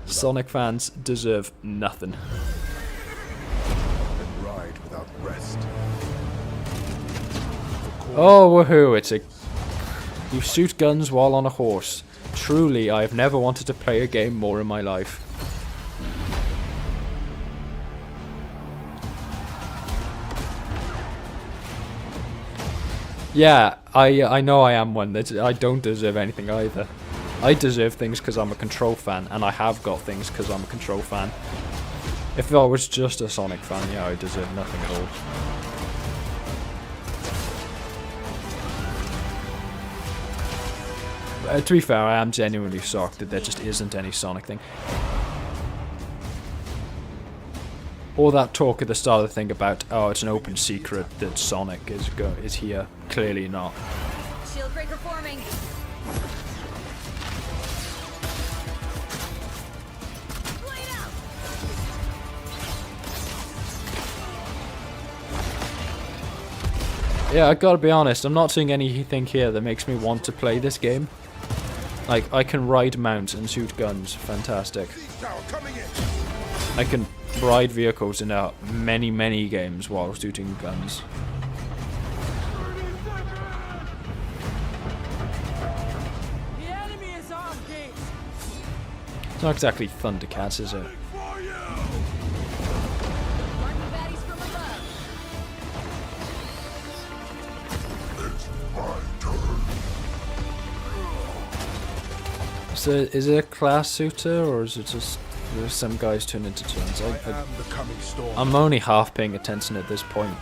Speaker 1: Sonic fans deserve nothing.
Speaker 2: And ride without rest.
Speaker 1: Oh, woohoo, it's a... You shoot guns while on a horse. Truly, I have never wanted to play a game more in my life. Yeah, I know I am one. I don't deserve anything either. I deserve things because I'm a Control fan, and I have got things because I'm a Control fan. If I was just a Sonic fan, yeah, I deserve nothing at all. To be fair, I am genuinely shocked that there just isn't any Sonic thing. All that talk at the start of the thing about, oh, it's an open secret that Sonic is here. Clearly not.
Speaker 11: Shield breaker forming.
Speaker 1: Yeah, I gotta be honest, I'm not seeing anything here that makes me want to play this game. Like, I can ride mounts and shoot guns. Fantastic. I can ride vehicles in many, many games while shooting guns.
Speaker 8: The enemy is off gate.
Speaker 1: It's not exactly Thundercats, is it? So is it a class suitor, or is it just there's some guys turn into twins? I'm only half paying attention at this point.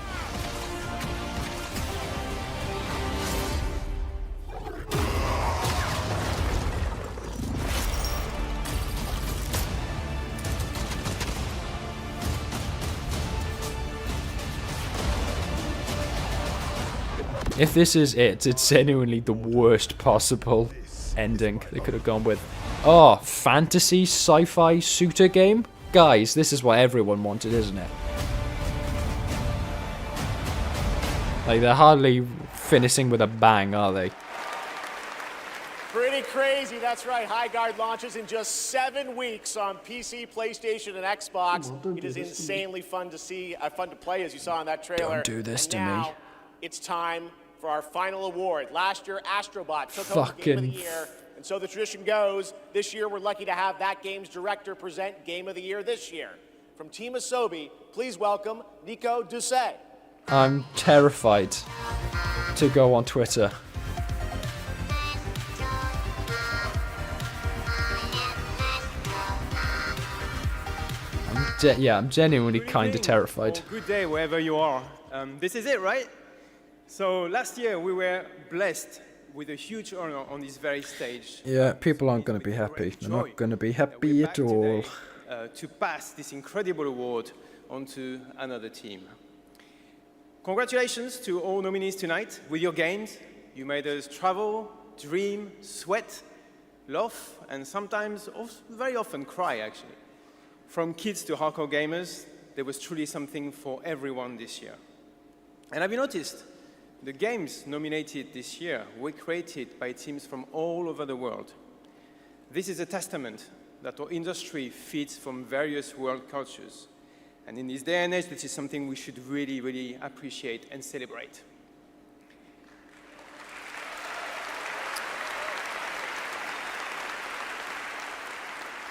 Speaker 1: If this is it, it's genuinely the worst possible ending they could have gone with. Oh, fantasy sci-fi shooter game? Guys, this is what everyone wanted, isn't it? Like, they're hardly finishing with a bang, are they?
Speaker 18: Pretty crazy, that's right. High Guard launches in just 7 weeks on PC, PlayStation, and Xbox. It is insanely fun to see, fun to play, as you saw in that trailer.
Speaker 1: Don't do this
Speaker 18: and
Speaker 1: to
Speaker 18: now,
Speaker 1: me.
Speaker 18: It's time for our final award. Last year, Astrobot took home the Game of the
Speaker 1: Fucking
Speaker 18: Year, and so the tradition goes, this year we're lucky to have that game's director present Game of the Year this year. From Team Asobi, please welcome Nico Doucet.
Speaker 1: I'm terrified to go on Twitter. I'm genuinely kind of terrified.
Speaker 13: Good day wherever you are. This is it, right? So last year we were blessed with a huge honor on this very stage.
Speaker 1: Yeah, people aren't going to be happy. They're not going to be happy at all.
Speaker 13: To pass this incredible award onto another team. Congratulations to all nominees tonight. With your games, you made us travel, dream, sweat, laugh, and sometimes, very often, cry, actually. From kids to hardcore gamers, there was truly something for everyone this year. And have you noticed? The games nominated this year were created by teams from all over the world. This is a testament that our industry feeds from various world cultures. And in this day and age, this is something we should really, really appreciate and celebrate.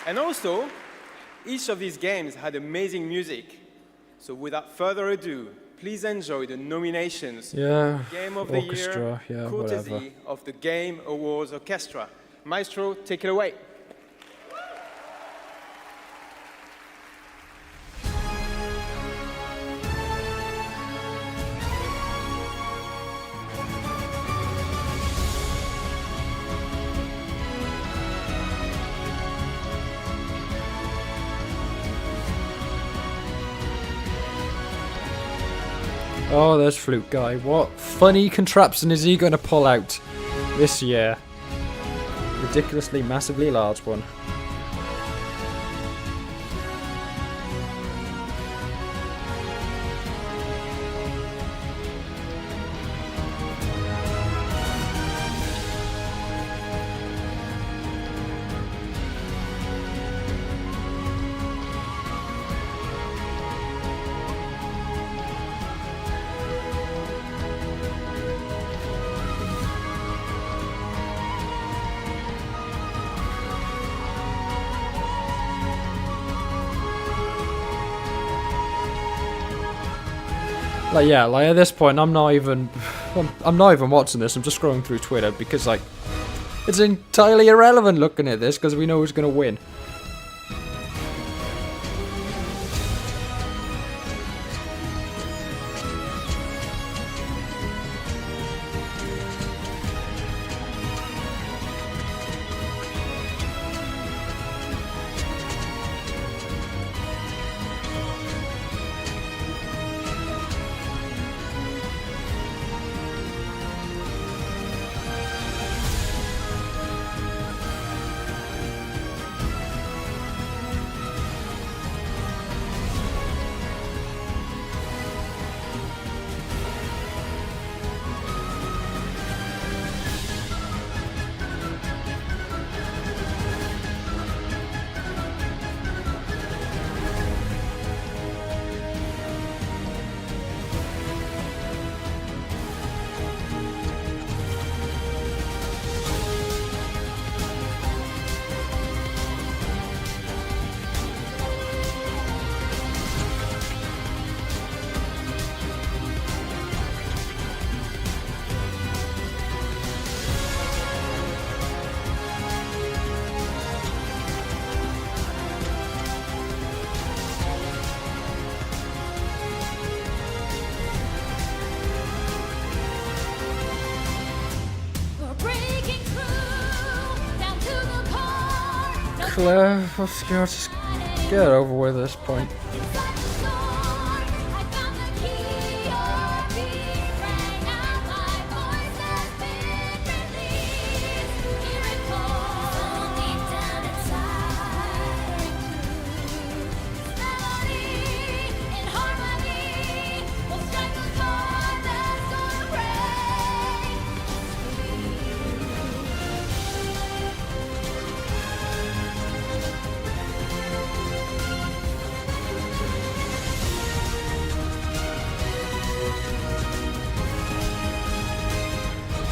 Speaker 13: And also, each of these games had amazing music. So without further ado, please enjoy the nominations
Speaker 1: Yeah,
Speaker 13: for Game of
Speaker 1: orchestra,
Speaker 13: the Year,
Speaker 1: yeah,
Speaker 13: courtesy
Speaker 1: whatever.
Speaker 13: of the Game Awards Orchestra. Maestro, take it away.
Speaker 1: Oh, there's Flute Guy. What funny contraption is he going to pull out this year? Ridiculously, massively large one. Like, yeah, like at this point, I'm not even watching this. I'm just scrolling through Twitter because, like, it's entirely irrelevant looking at this because we know who's going to win. Claire, just get it over with at this point.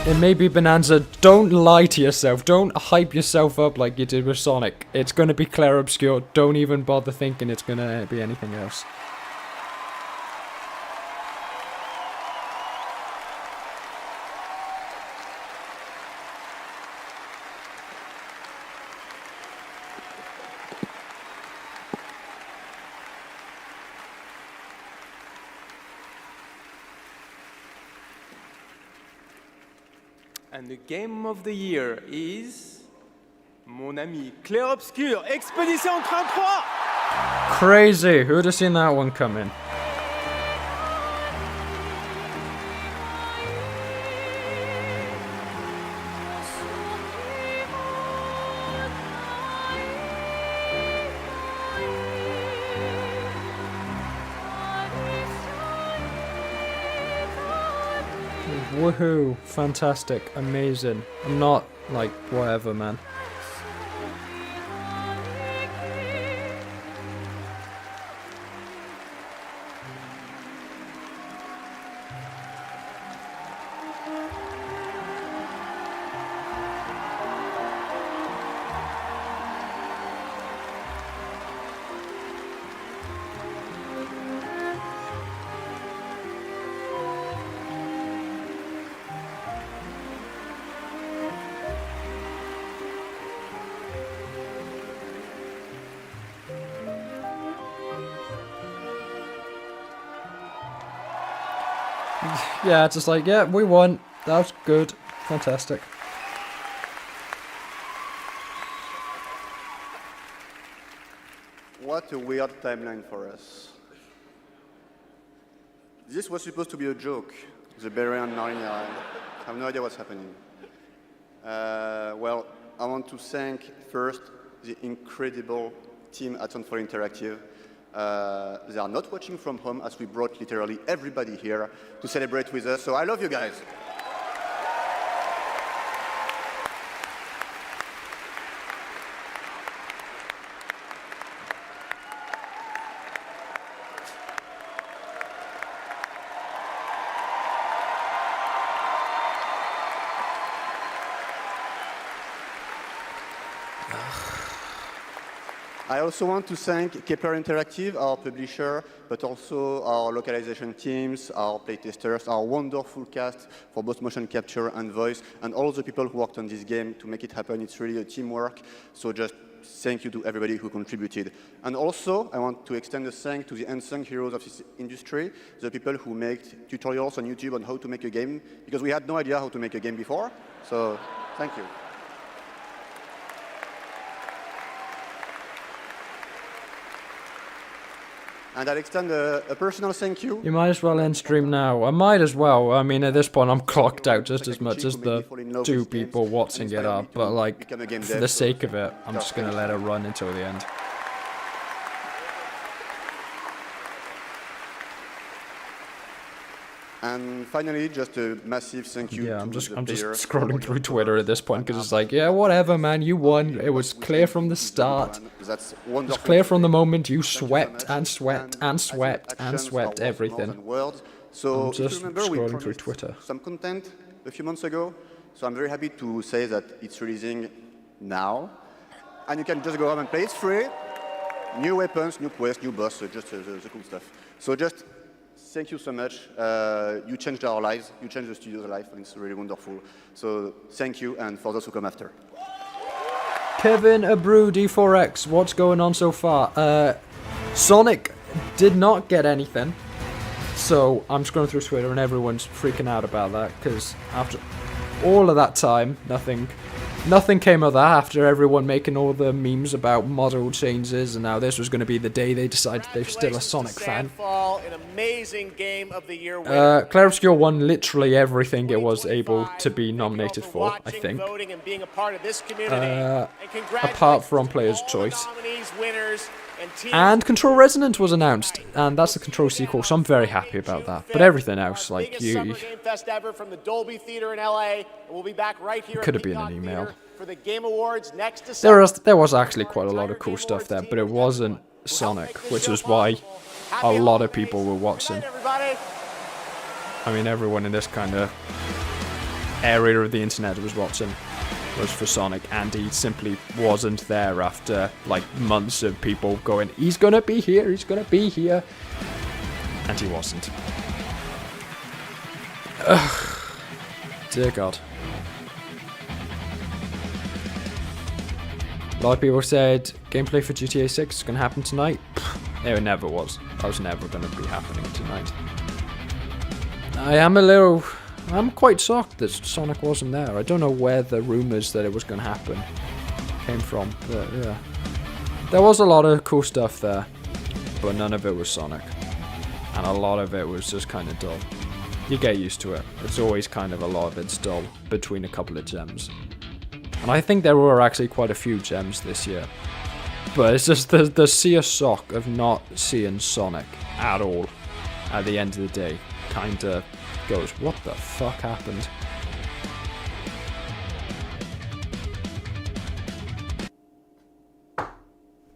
Speaker 1: It may be Bonanza. Don't lie to yourself. Don't hype yourself up like you did with Sonic. It's going to be Clair Obscur. Don't even bother thinking it's going to be anything else.
Speaker 13: And the game of the year is mon ami Clair Obscur, Expedition 33.
Speaker 1: Crazy. Who would have seen that one coming? Woohoo, fantastic, amazing. I'm not, like, whatever, man. Yeah, it's just like, yeah, we won. That was good. Fantastic.
Speaker 14: What a weird timeline for us. This was supposed to be a joke, the Berian Narnia. I have no idea what's happening. Well, I want to thank first the incredible team at Soundfall Interactive. They are not watching from home as we brought literally everybody here to celebrate with us, so I love you guys. I also want to thank Kepler Interactive, our publisher, but also our localization teams, our playtesters, our wonderful cast for both motion capture and voice, and all the people who worked on this game to make it happen. It's really a teamwork, so just thank you to everybody who contributed. And also, I want to extend a thank to the unsung heroes of this industry, the people who make tutorials on YouTube on how to make a game, because we had no idea how to make a game before, so thank you. And I'll extend a personal thank you.
Speaker 1: You might as well end stream now. I might as well. I mean, at this point, I'm clocked out just as much as the two people watching it are. But, like, for the sake of it, I'm just going to let it run until the end.
Speaker 14: And finally, just a massive thank you.
Speaker 1: Yeah, I'm just scrolling through Twitter at this point because it's like, yeah, whatever, man, you won. It was clear from the start. It was clear from the moment you swept and swept and swept and swept everything.
Speaker 14: So
Speaker 1: I'm just scrolling through
Speaker 14: promised
Speaker 1: Twitter.
Speaker 14: some content a few months ago, so I'm very happy to say that it's releasing now, and you can just go home and play. It's free. New weapons, new quests, new boss, just the cool stuff. So just thank you so much. You changed our lives. You changed the studio's life, and it's really wonderful. So thank you, and for those who come after.
Speaker 1: Kevin Abru D4X, what's going on so far? Sonic did not get anything. So I'm scrolling through Twitter and everyone's freaking out about that because after all of that time, nothing Nothing came of that after everyone making all the memes about model changes, and now this was going to be the day they decided they're still a Sonic fan.
Speaker 18: Sandfall, an amazing game of the year winner.
Speaker 1: Clair Obscur won literally everything it was able to be nominated for, I think.
Speaker 18: Voting and being a part of this community.
Speaker 1: Apart from Player's Choice.
Speaker 18: Nominees, winners, and teams.
Speaker 1: And Control Resonant was announced, and that's the Control sequel, so I'm very happy about that. But everything else, like
Speaker 18: Biggest summer game fest ever from the Dolby Theater in LA, and we'll be back right here.
Speaker 1: Could
Speaker 18: at
Speaker 1: have been an
Speaker 18: Peacock
Speaker 1: email.
Speaker 18: Theater for the Game Awards next December.
Speaker 1: There was actually quite a lot of cool stuff there, but it wasn't Sonic, which was why a lot of people were watching. I mean, everyone in this kind of area of the internet was watching was for Sonic, and he simply wasn't there after like months of people going, he's gonna be here, he's gonna be here, and he wasn't. Ugh. Dear God. A lot of people said gameplay for GTA 6 is gonna happen tonight. It never was. That was never gonna be happening tonight. I'm quite shocked that Sonic wasn't there. I don't know where the rumors that it was going to happen came from, but yeah. There was a lot of cool stuff there, but none of it was Sonic. And a lot of it was just kind of dull. You get used to it. It's always kind of a lot of it's dull between a couple of gems. And I think there were actually quite a few gems this year. But it's just the sheer shock of not seeing Sonic at all at the end of the day kind of goes, what the fuck happened?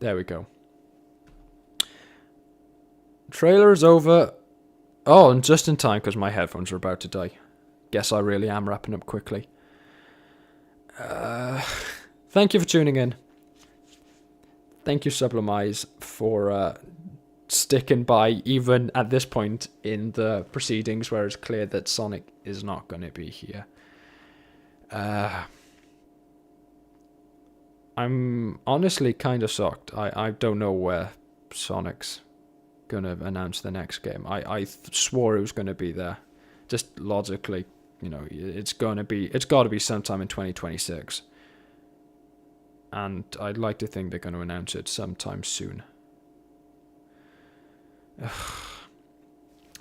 Speaker 1: There we go. Trailer is over. Oh, and just in time because my headphones are about to die. Guess I really am wrapping up quickly. Thank you for tuning in. Thank you, Sublimize, for sticking by even at this point in the proceedings where it's clear that Sonic is not going to be here. I'm honestly kind of shocked. I don't know where Sonic's going to announce the next game. I swore it was going to be there. Just logically, you know, it's got to be sometime in 2026. And I'd like to think they're going to announce it sometime soon.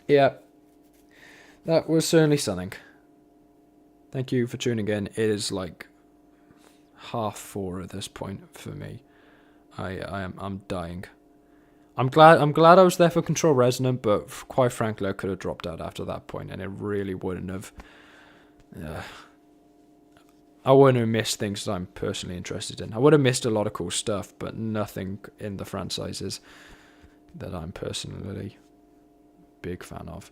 Speaker 1: Yeah, that was certainly something. Thank you for tuning in. It is like 4:30 at this point for me. I'm dying. I'm glad I was there for Control Resonant, but quite frankly, I could have dropped out after that point, and it really wouldn't have. I wouldn't have missed things that I'm personally interested in. I would have missed a lot of cool stuff, but nothing in the franchises that I'm personally big fan of.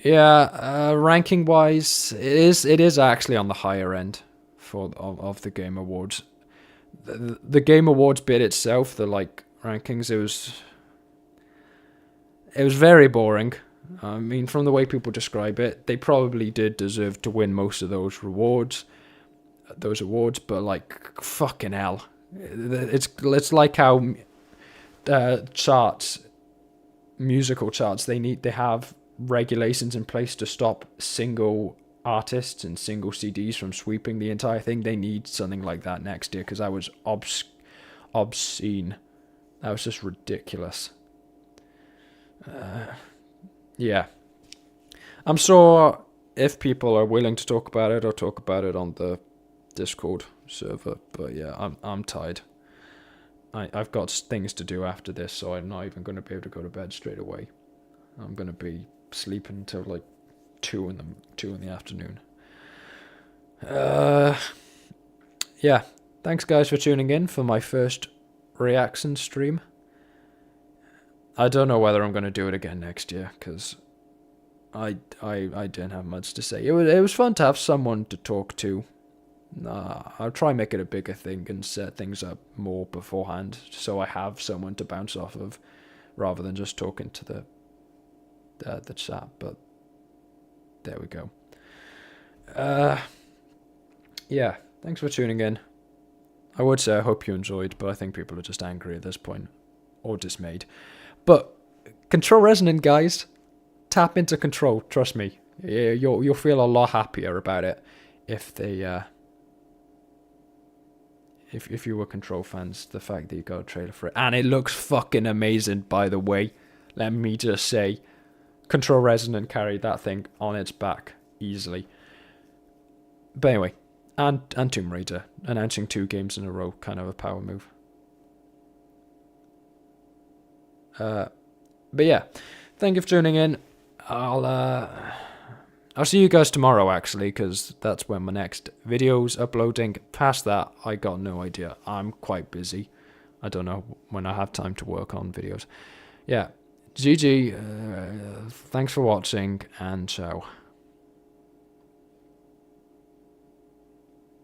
Speaker 1: Yeah, ranking wise, it is actually on the higher end of the Game Awards. The Game Awards bit itself, the like rankings, it was very boring. I mean, from the way people describe it, they probably did deserve to win most of those awards, but like, fucking hell. It's like how musical charts, they have regulations in place to stop single artists and single CDs from sweeping the entire thing. They need something like that next year, because that was obscene. That was just ridiculous. Yeah. I'm sure if people are willing to talk about it, I'll talk about it on the Discord server, but yeah, I'm tired. I've got things to do after this, so I'm not even going to be able to go to bed straight away. I'm going to be sleeping until like 2 in the afternoon. Yeah, thanks guys for tuning in for my first reaction stream. I don't know whether I'm going to do it again next year, because I didn't have much to say. It was fun to have someone to talk to. I'll try and make it a bigger thing and set things up more beforehand, so I have someone to bounce off of, rather than just talking to the chat. But there we go. Yeah, thanks for tuning in. I would say I hope you enjoyed, but I think people are just angry at this point, or dismayed. But Control Resonant, guys, tap into Control. Trust me, you'll feel a lot happier about it. if they if you were Control fans, the fact that you got a trailer for it. And it looks fucking amazing, by the way. Let me just say, Control Resonant carried that thing on its back easily. But anyway, and Tomb Raider, announcing 2 games in a row, kind of a power move. But yeah, thank you for tuning in. I'll see you guys tomorrow, actually, because that's when my next video's uploading. Past that, I got no idea. I'm quite busy. I don't know when I have time to work on videos. Yeah, GG. Thanks for watching, and ciao.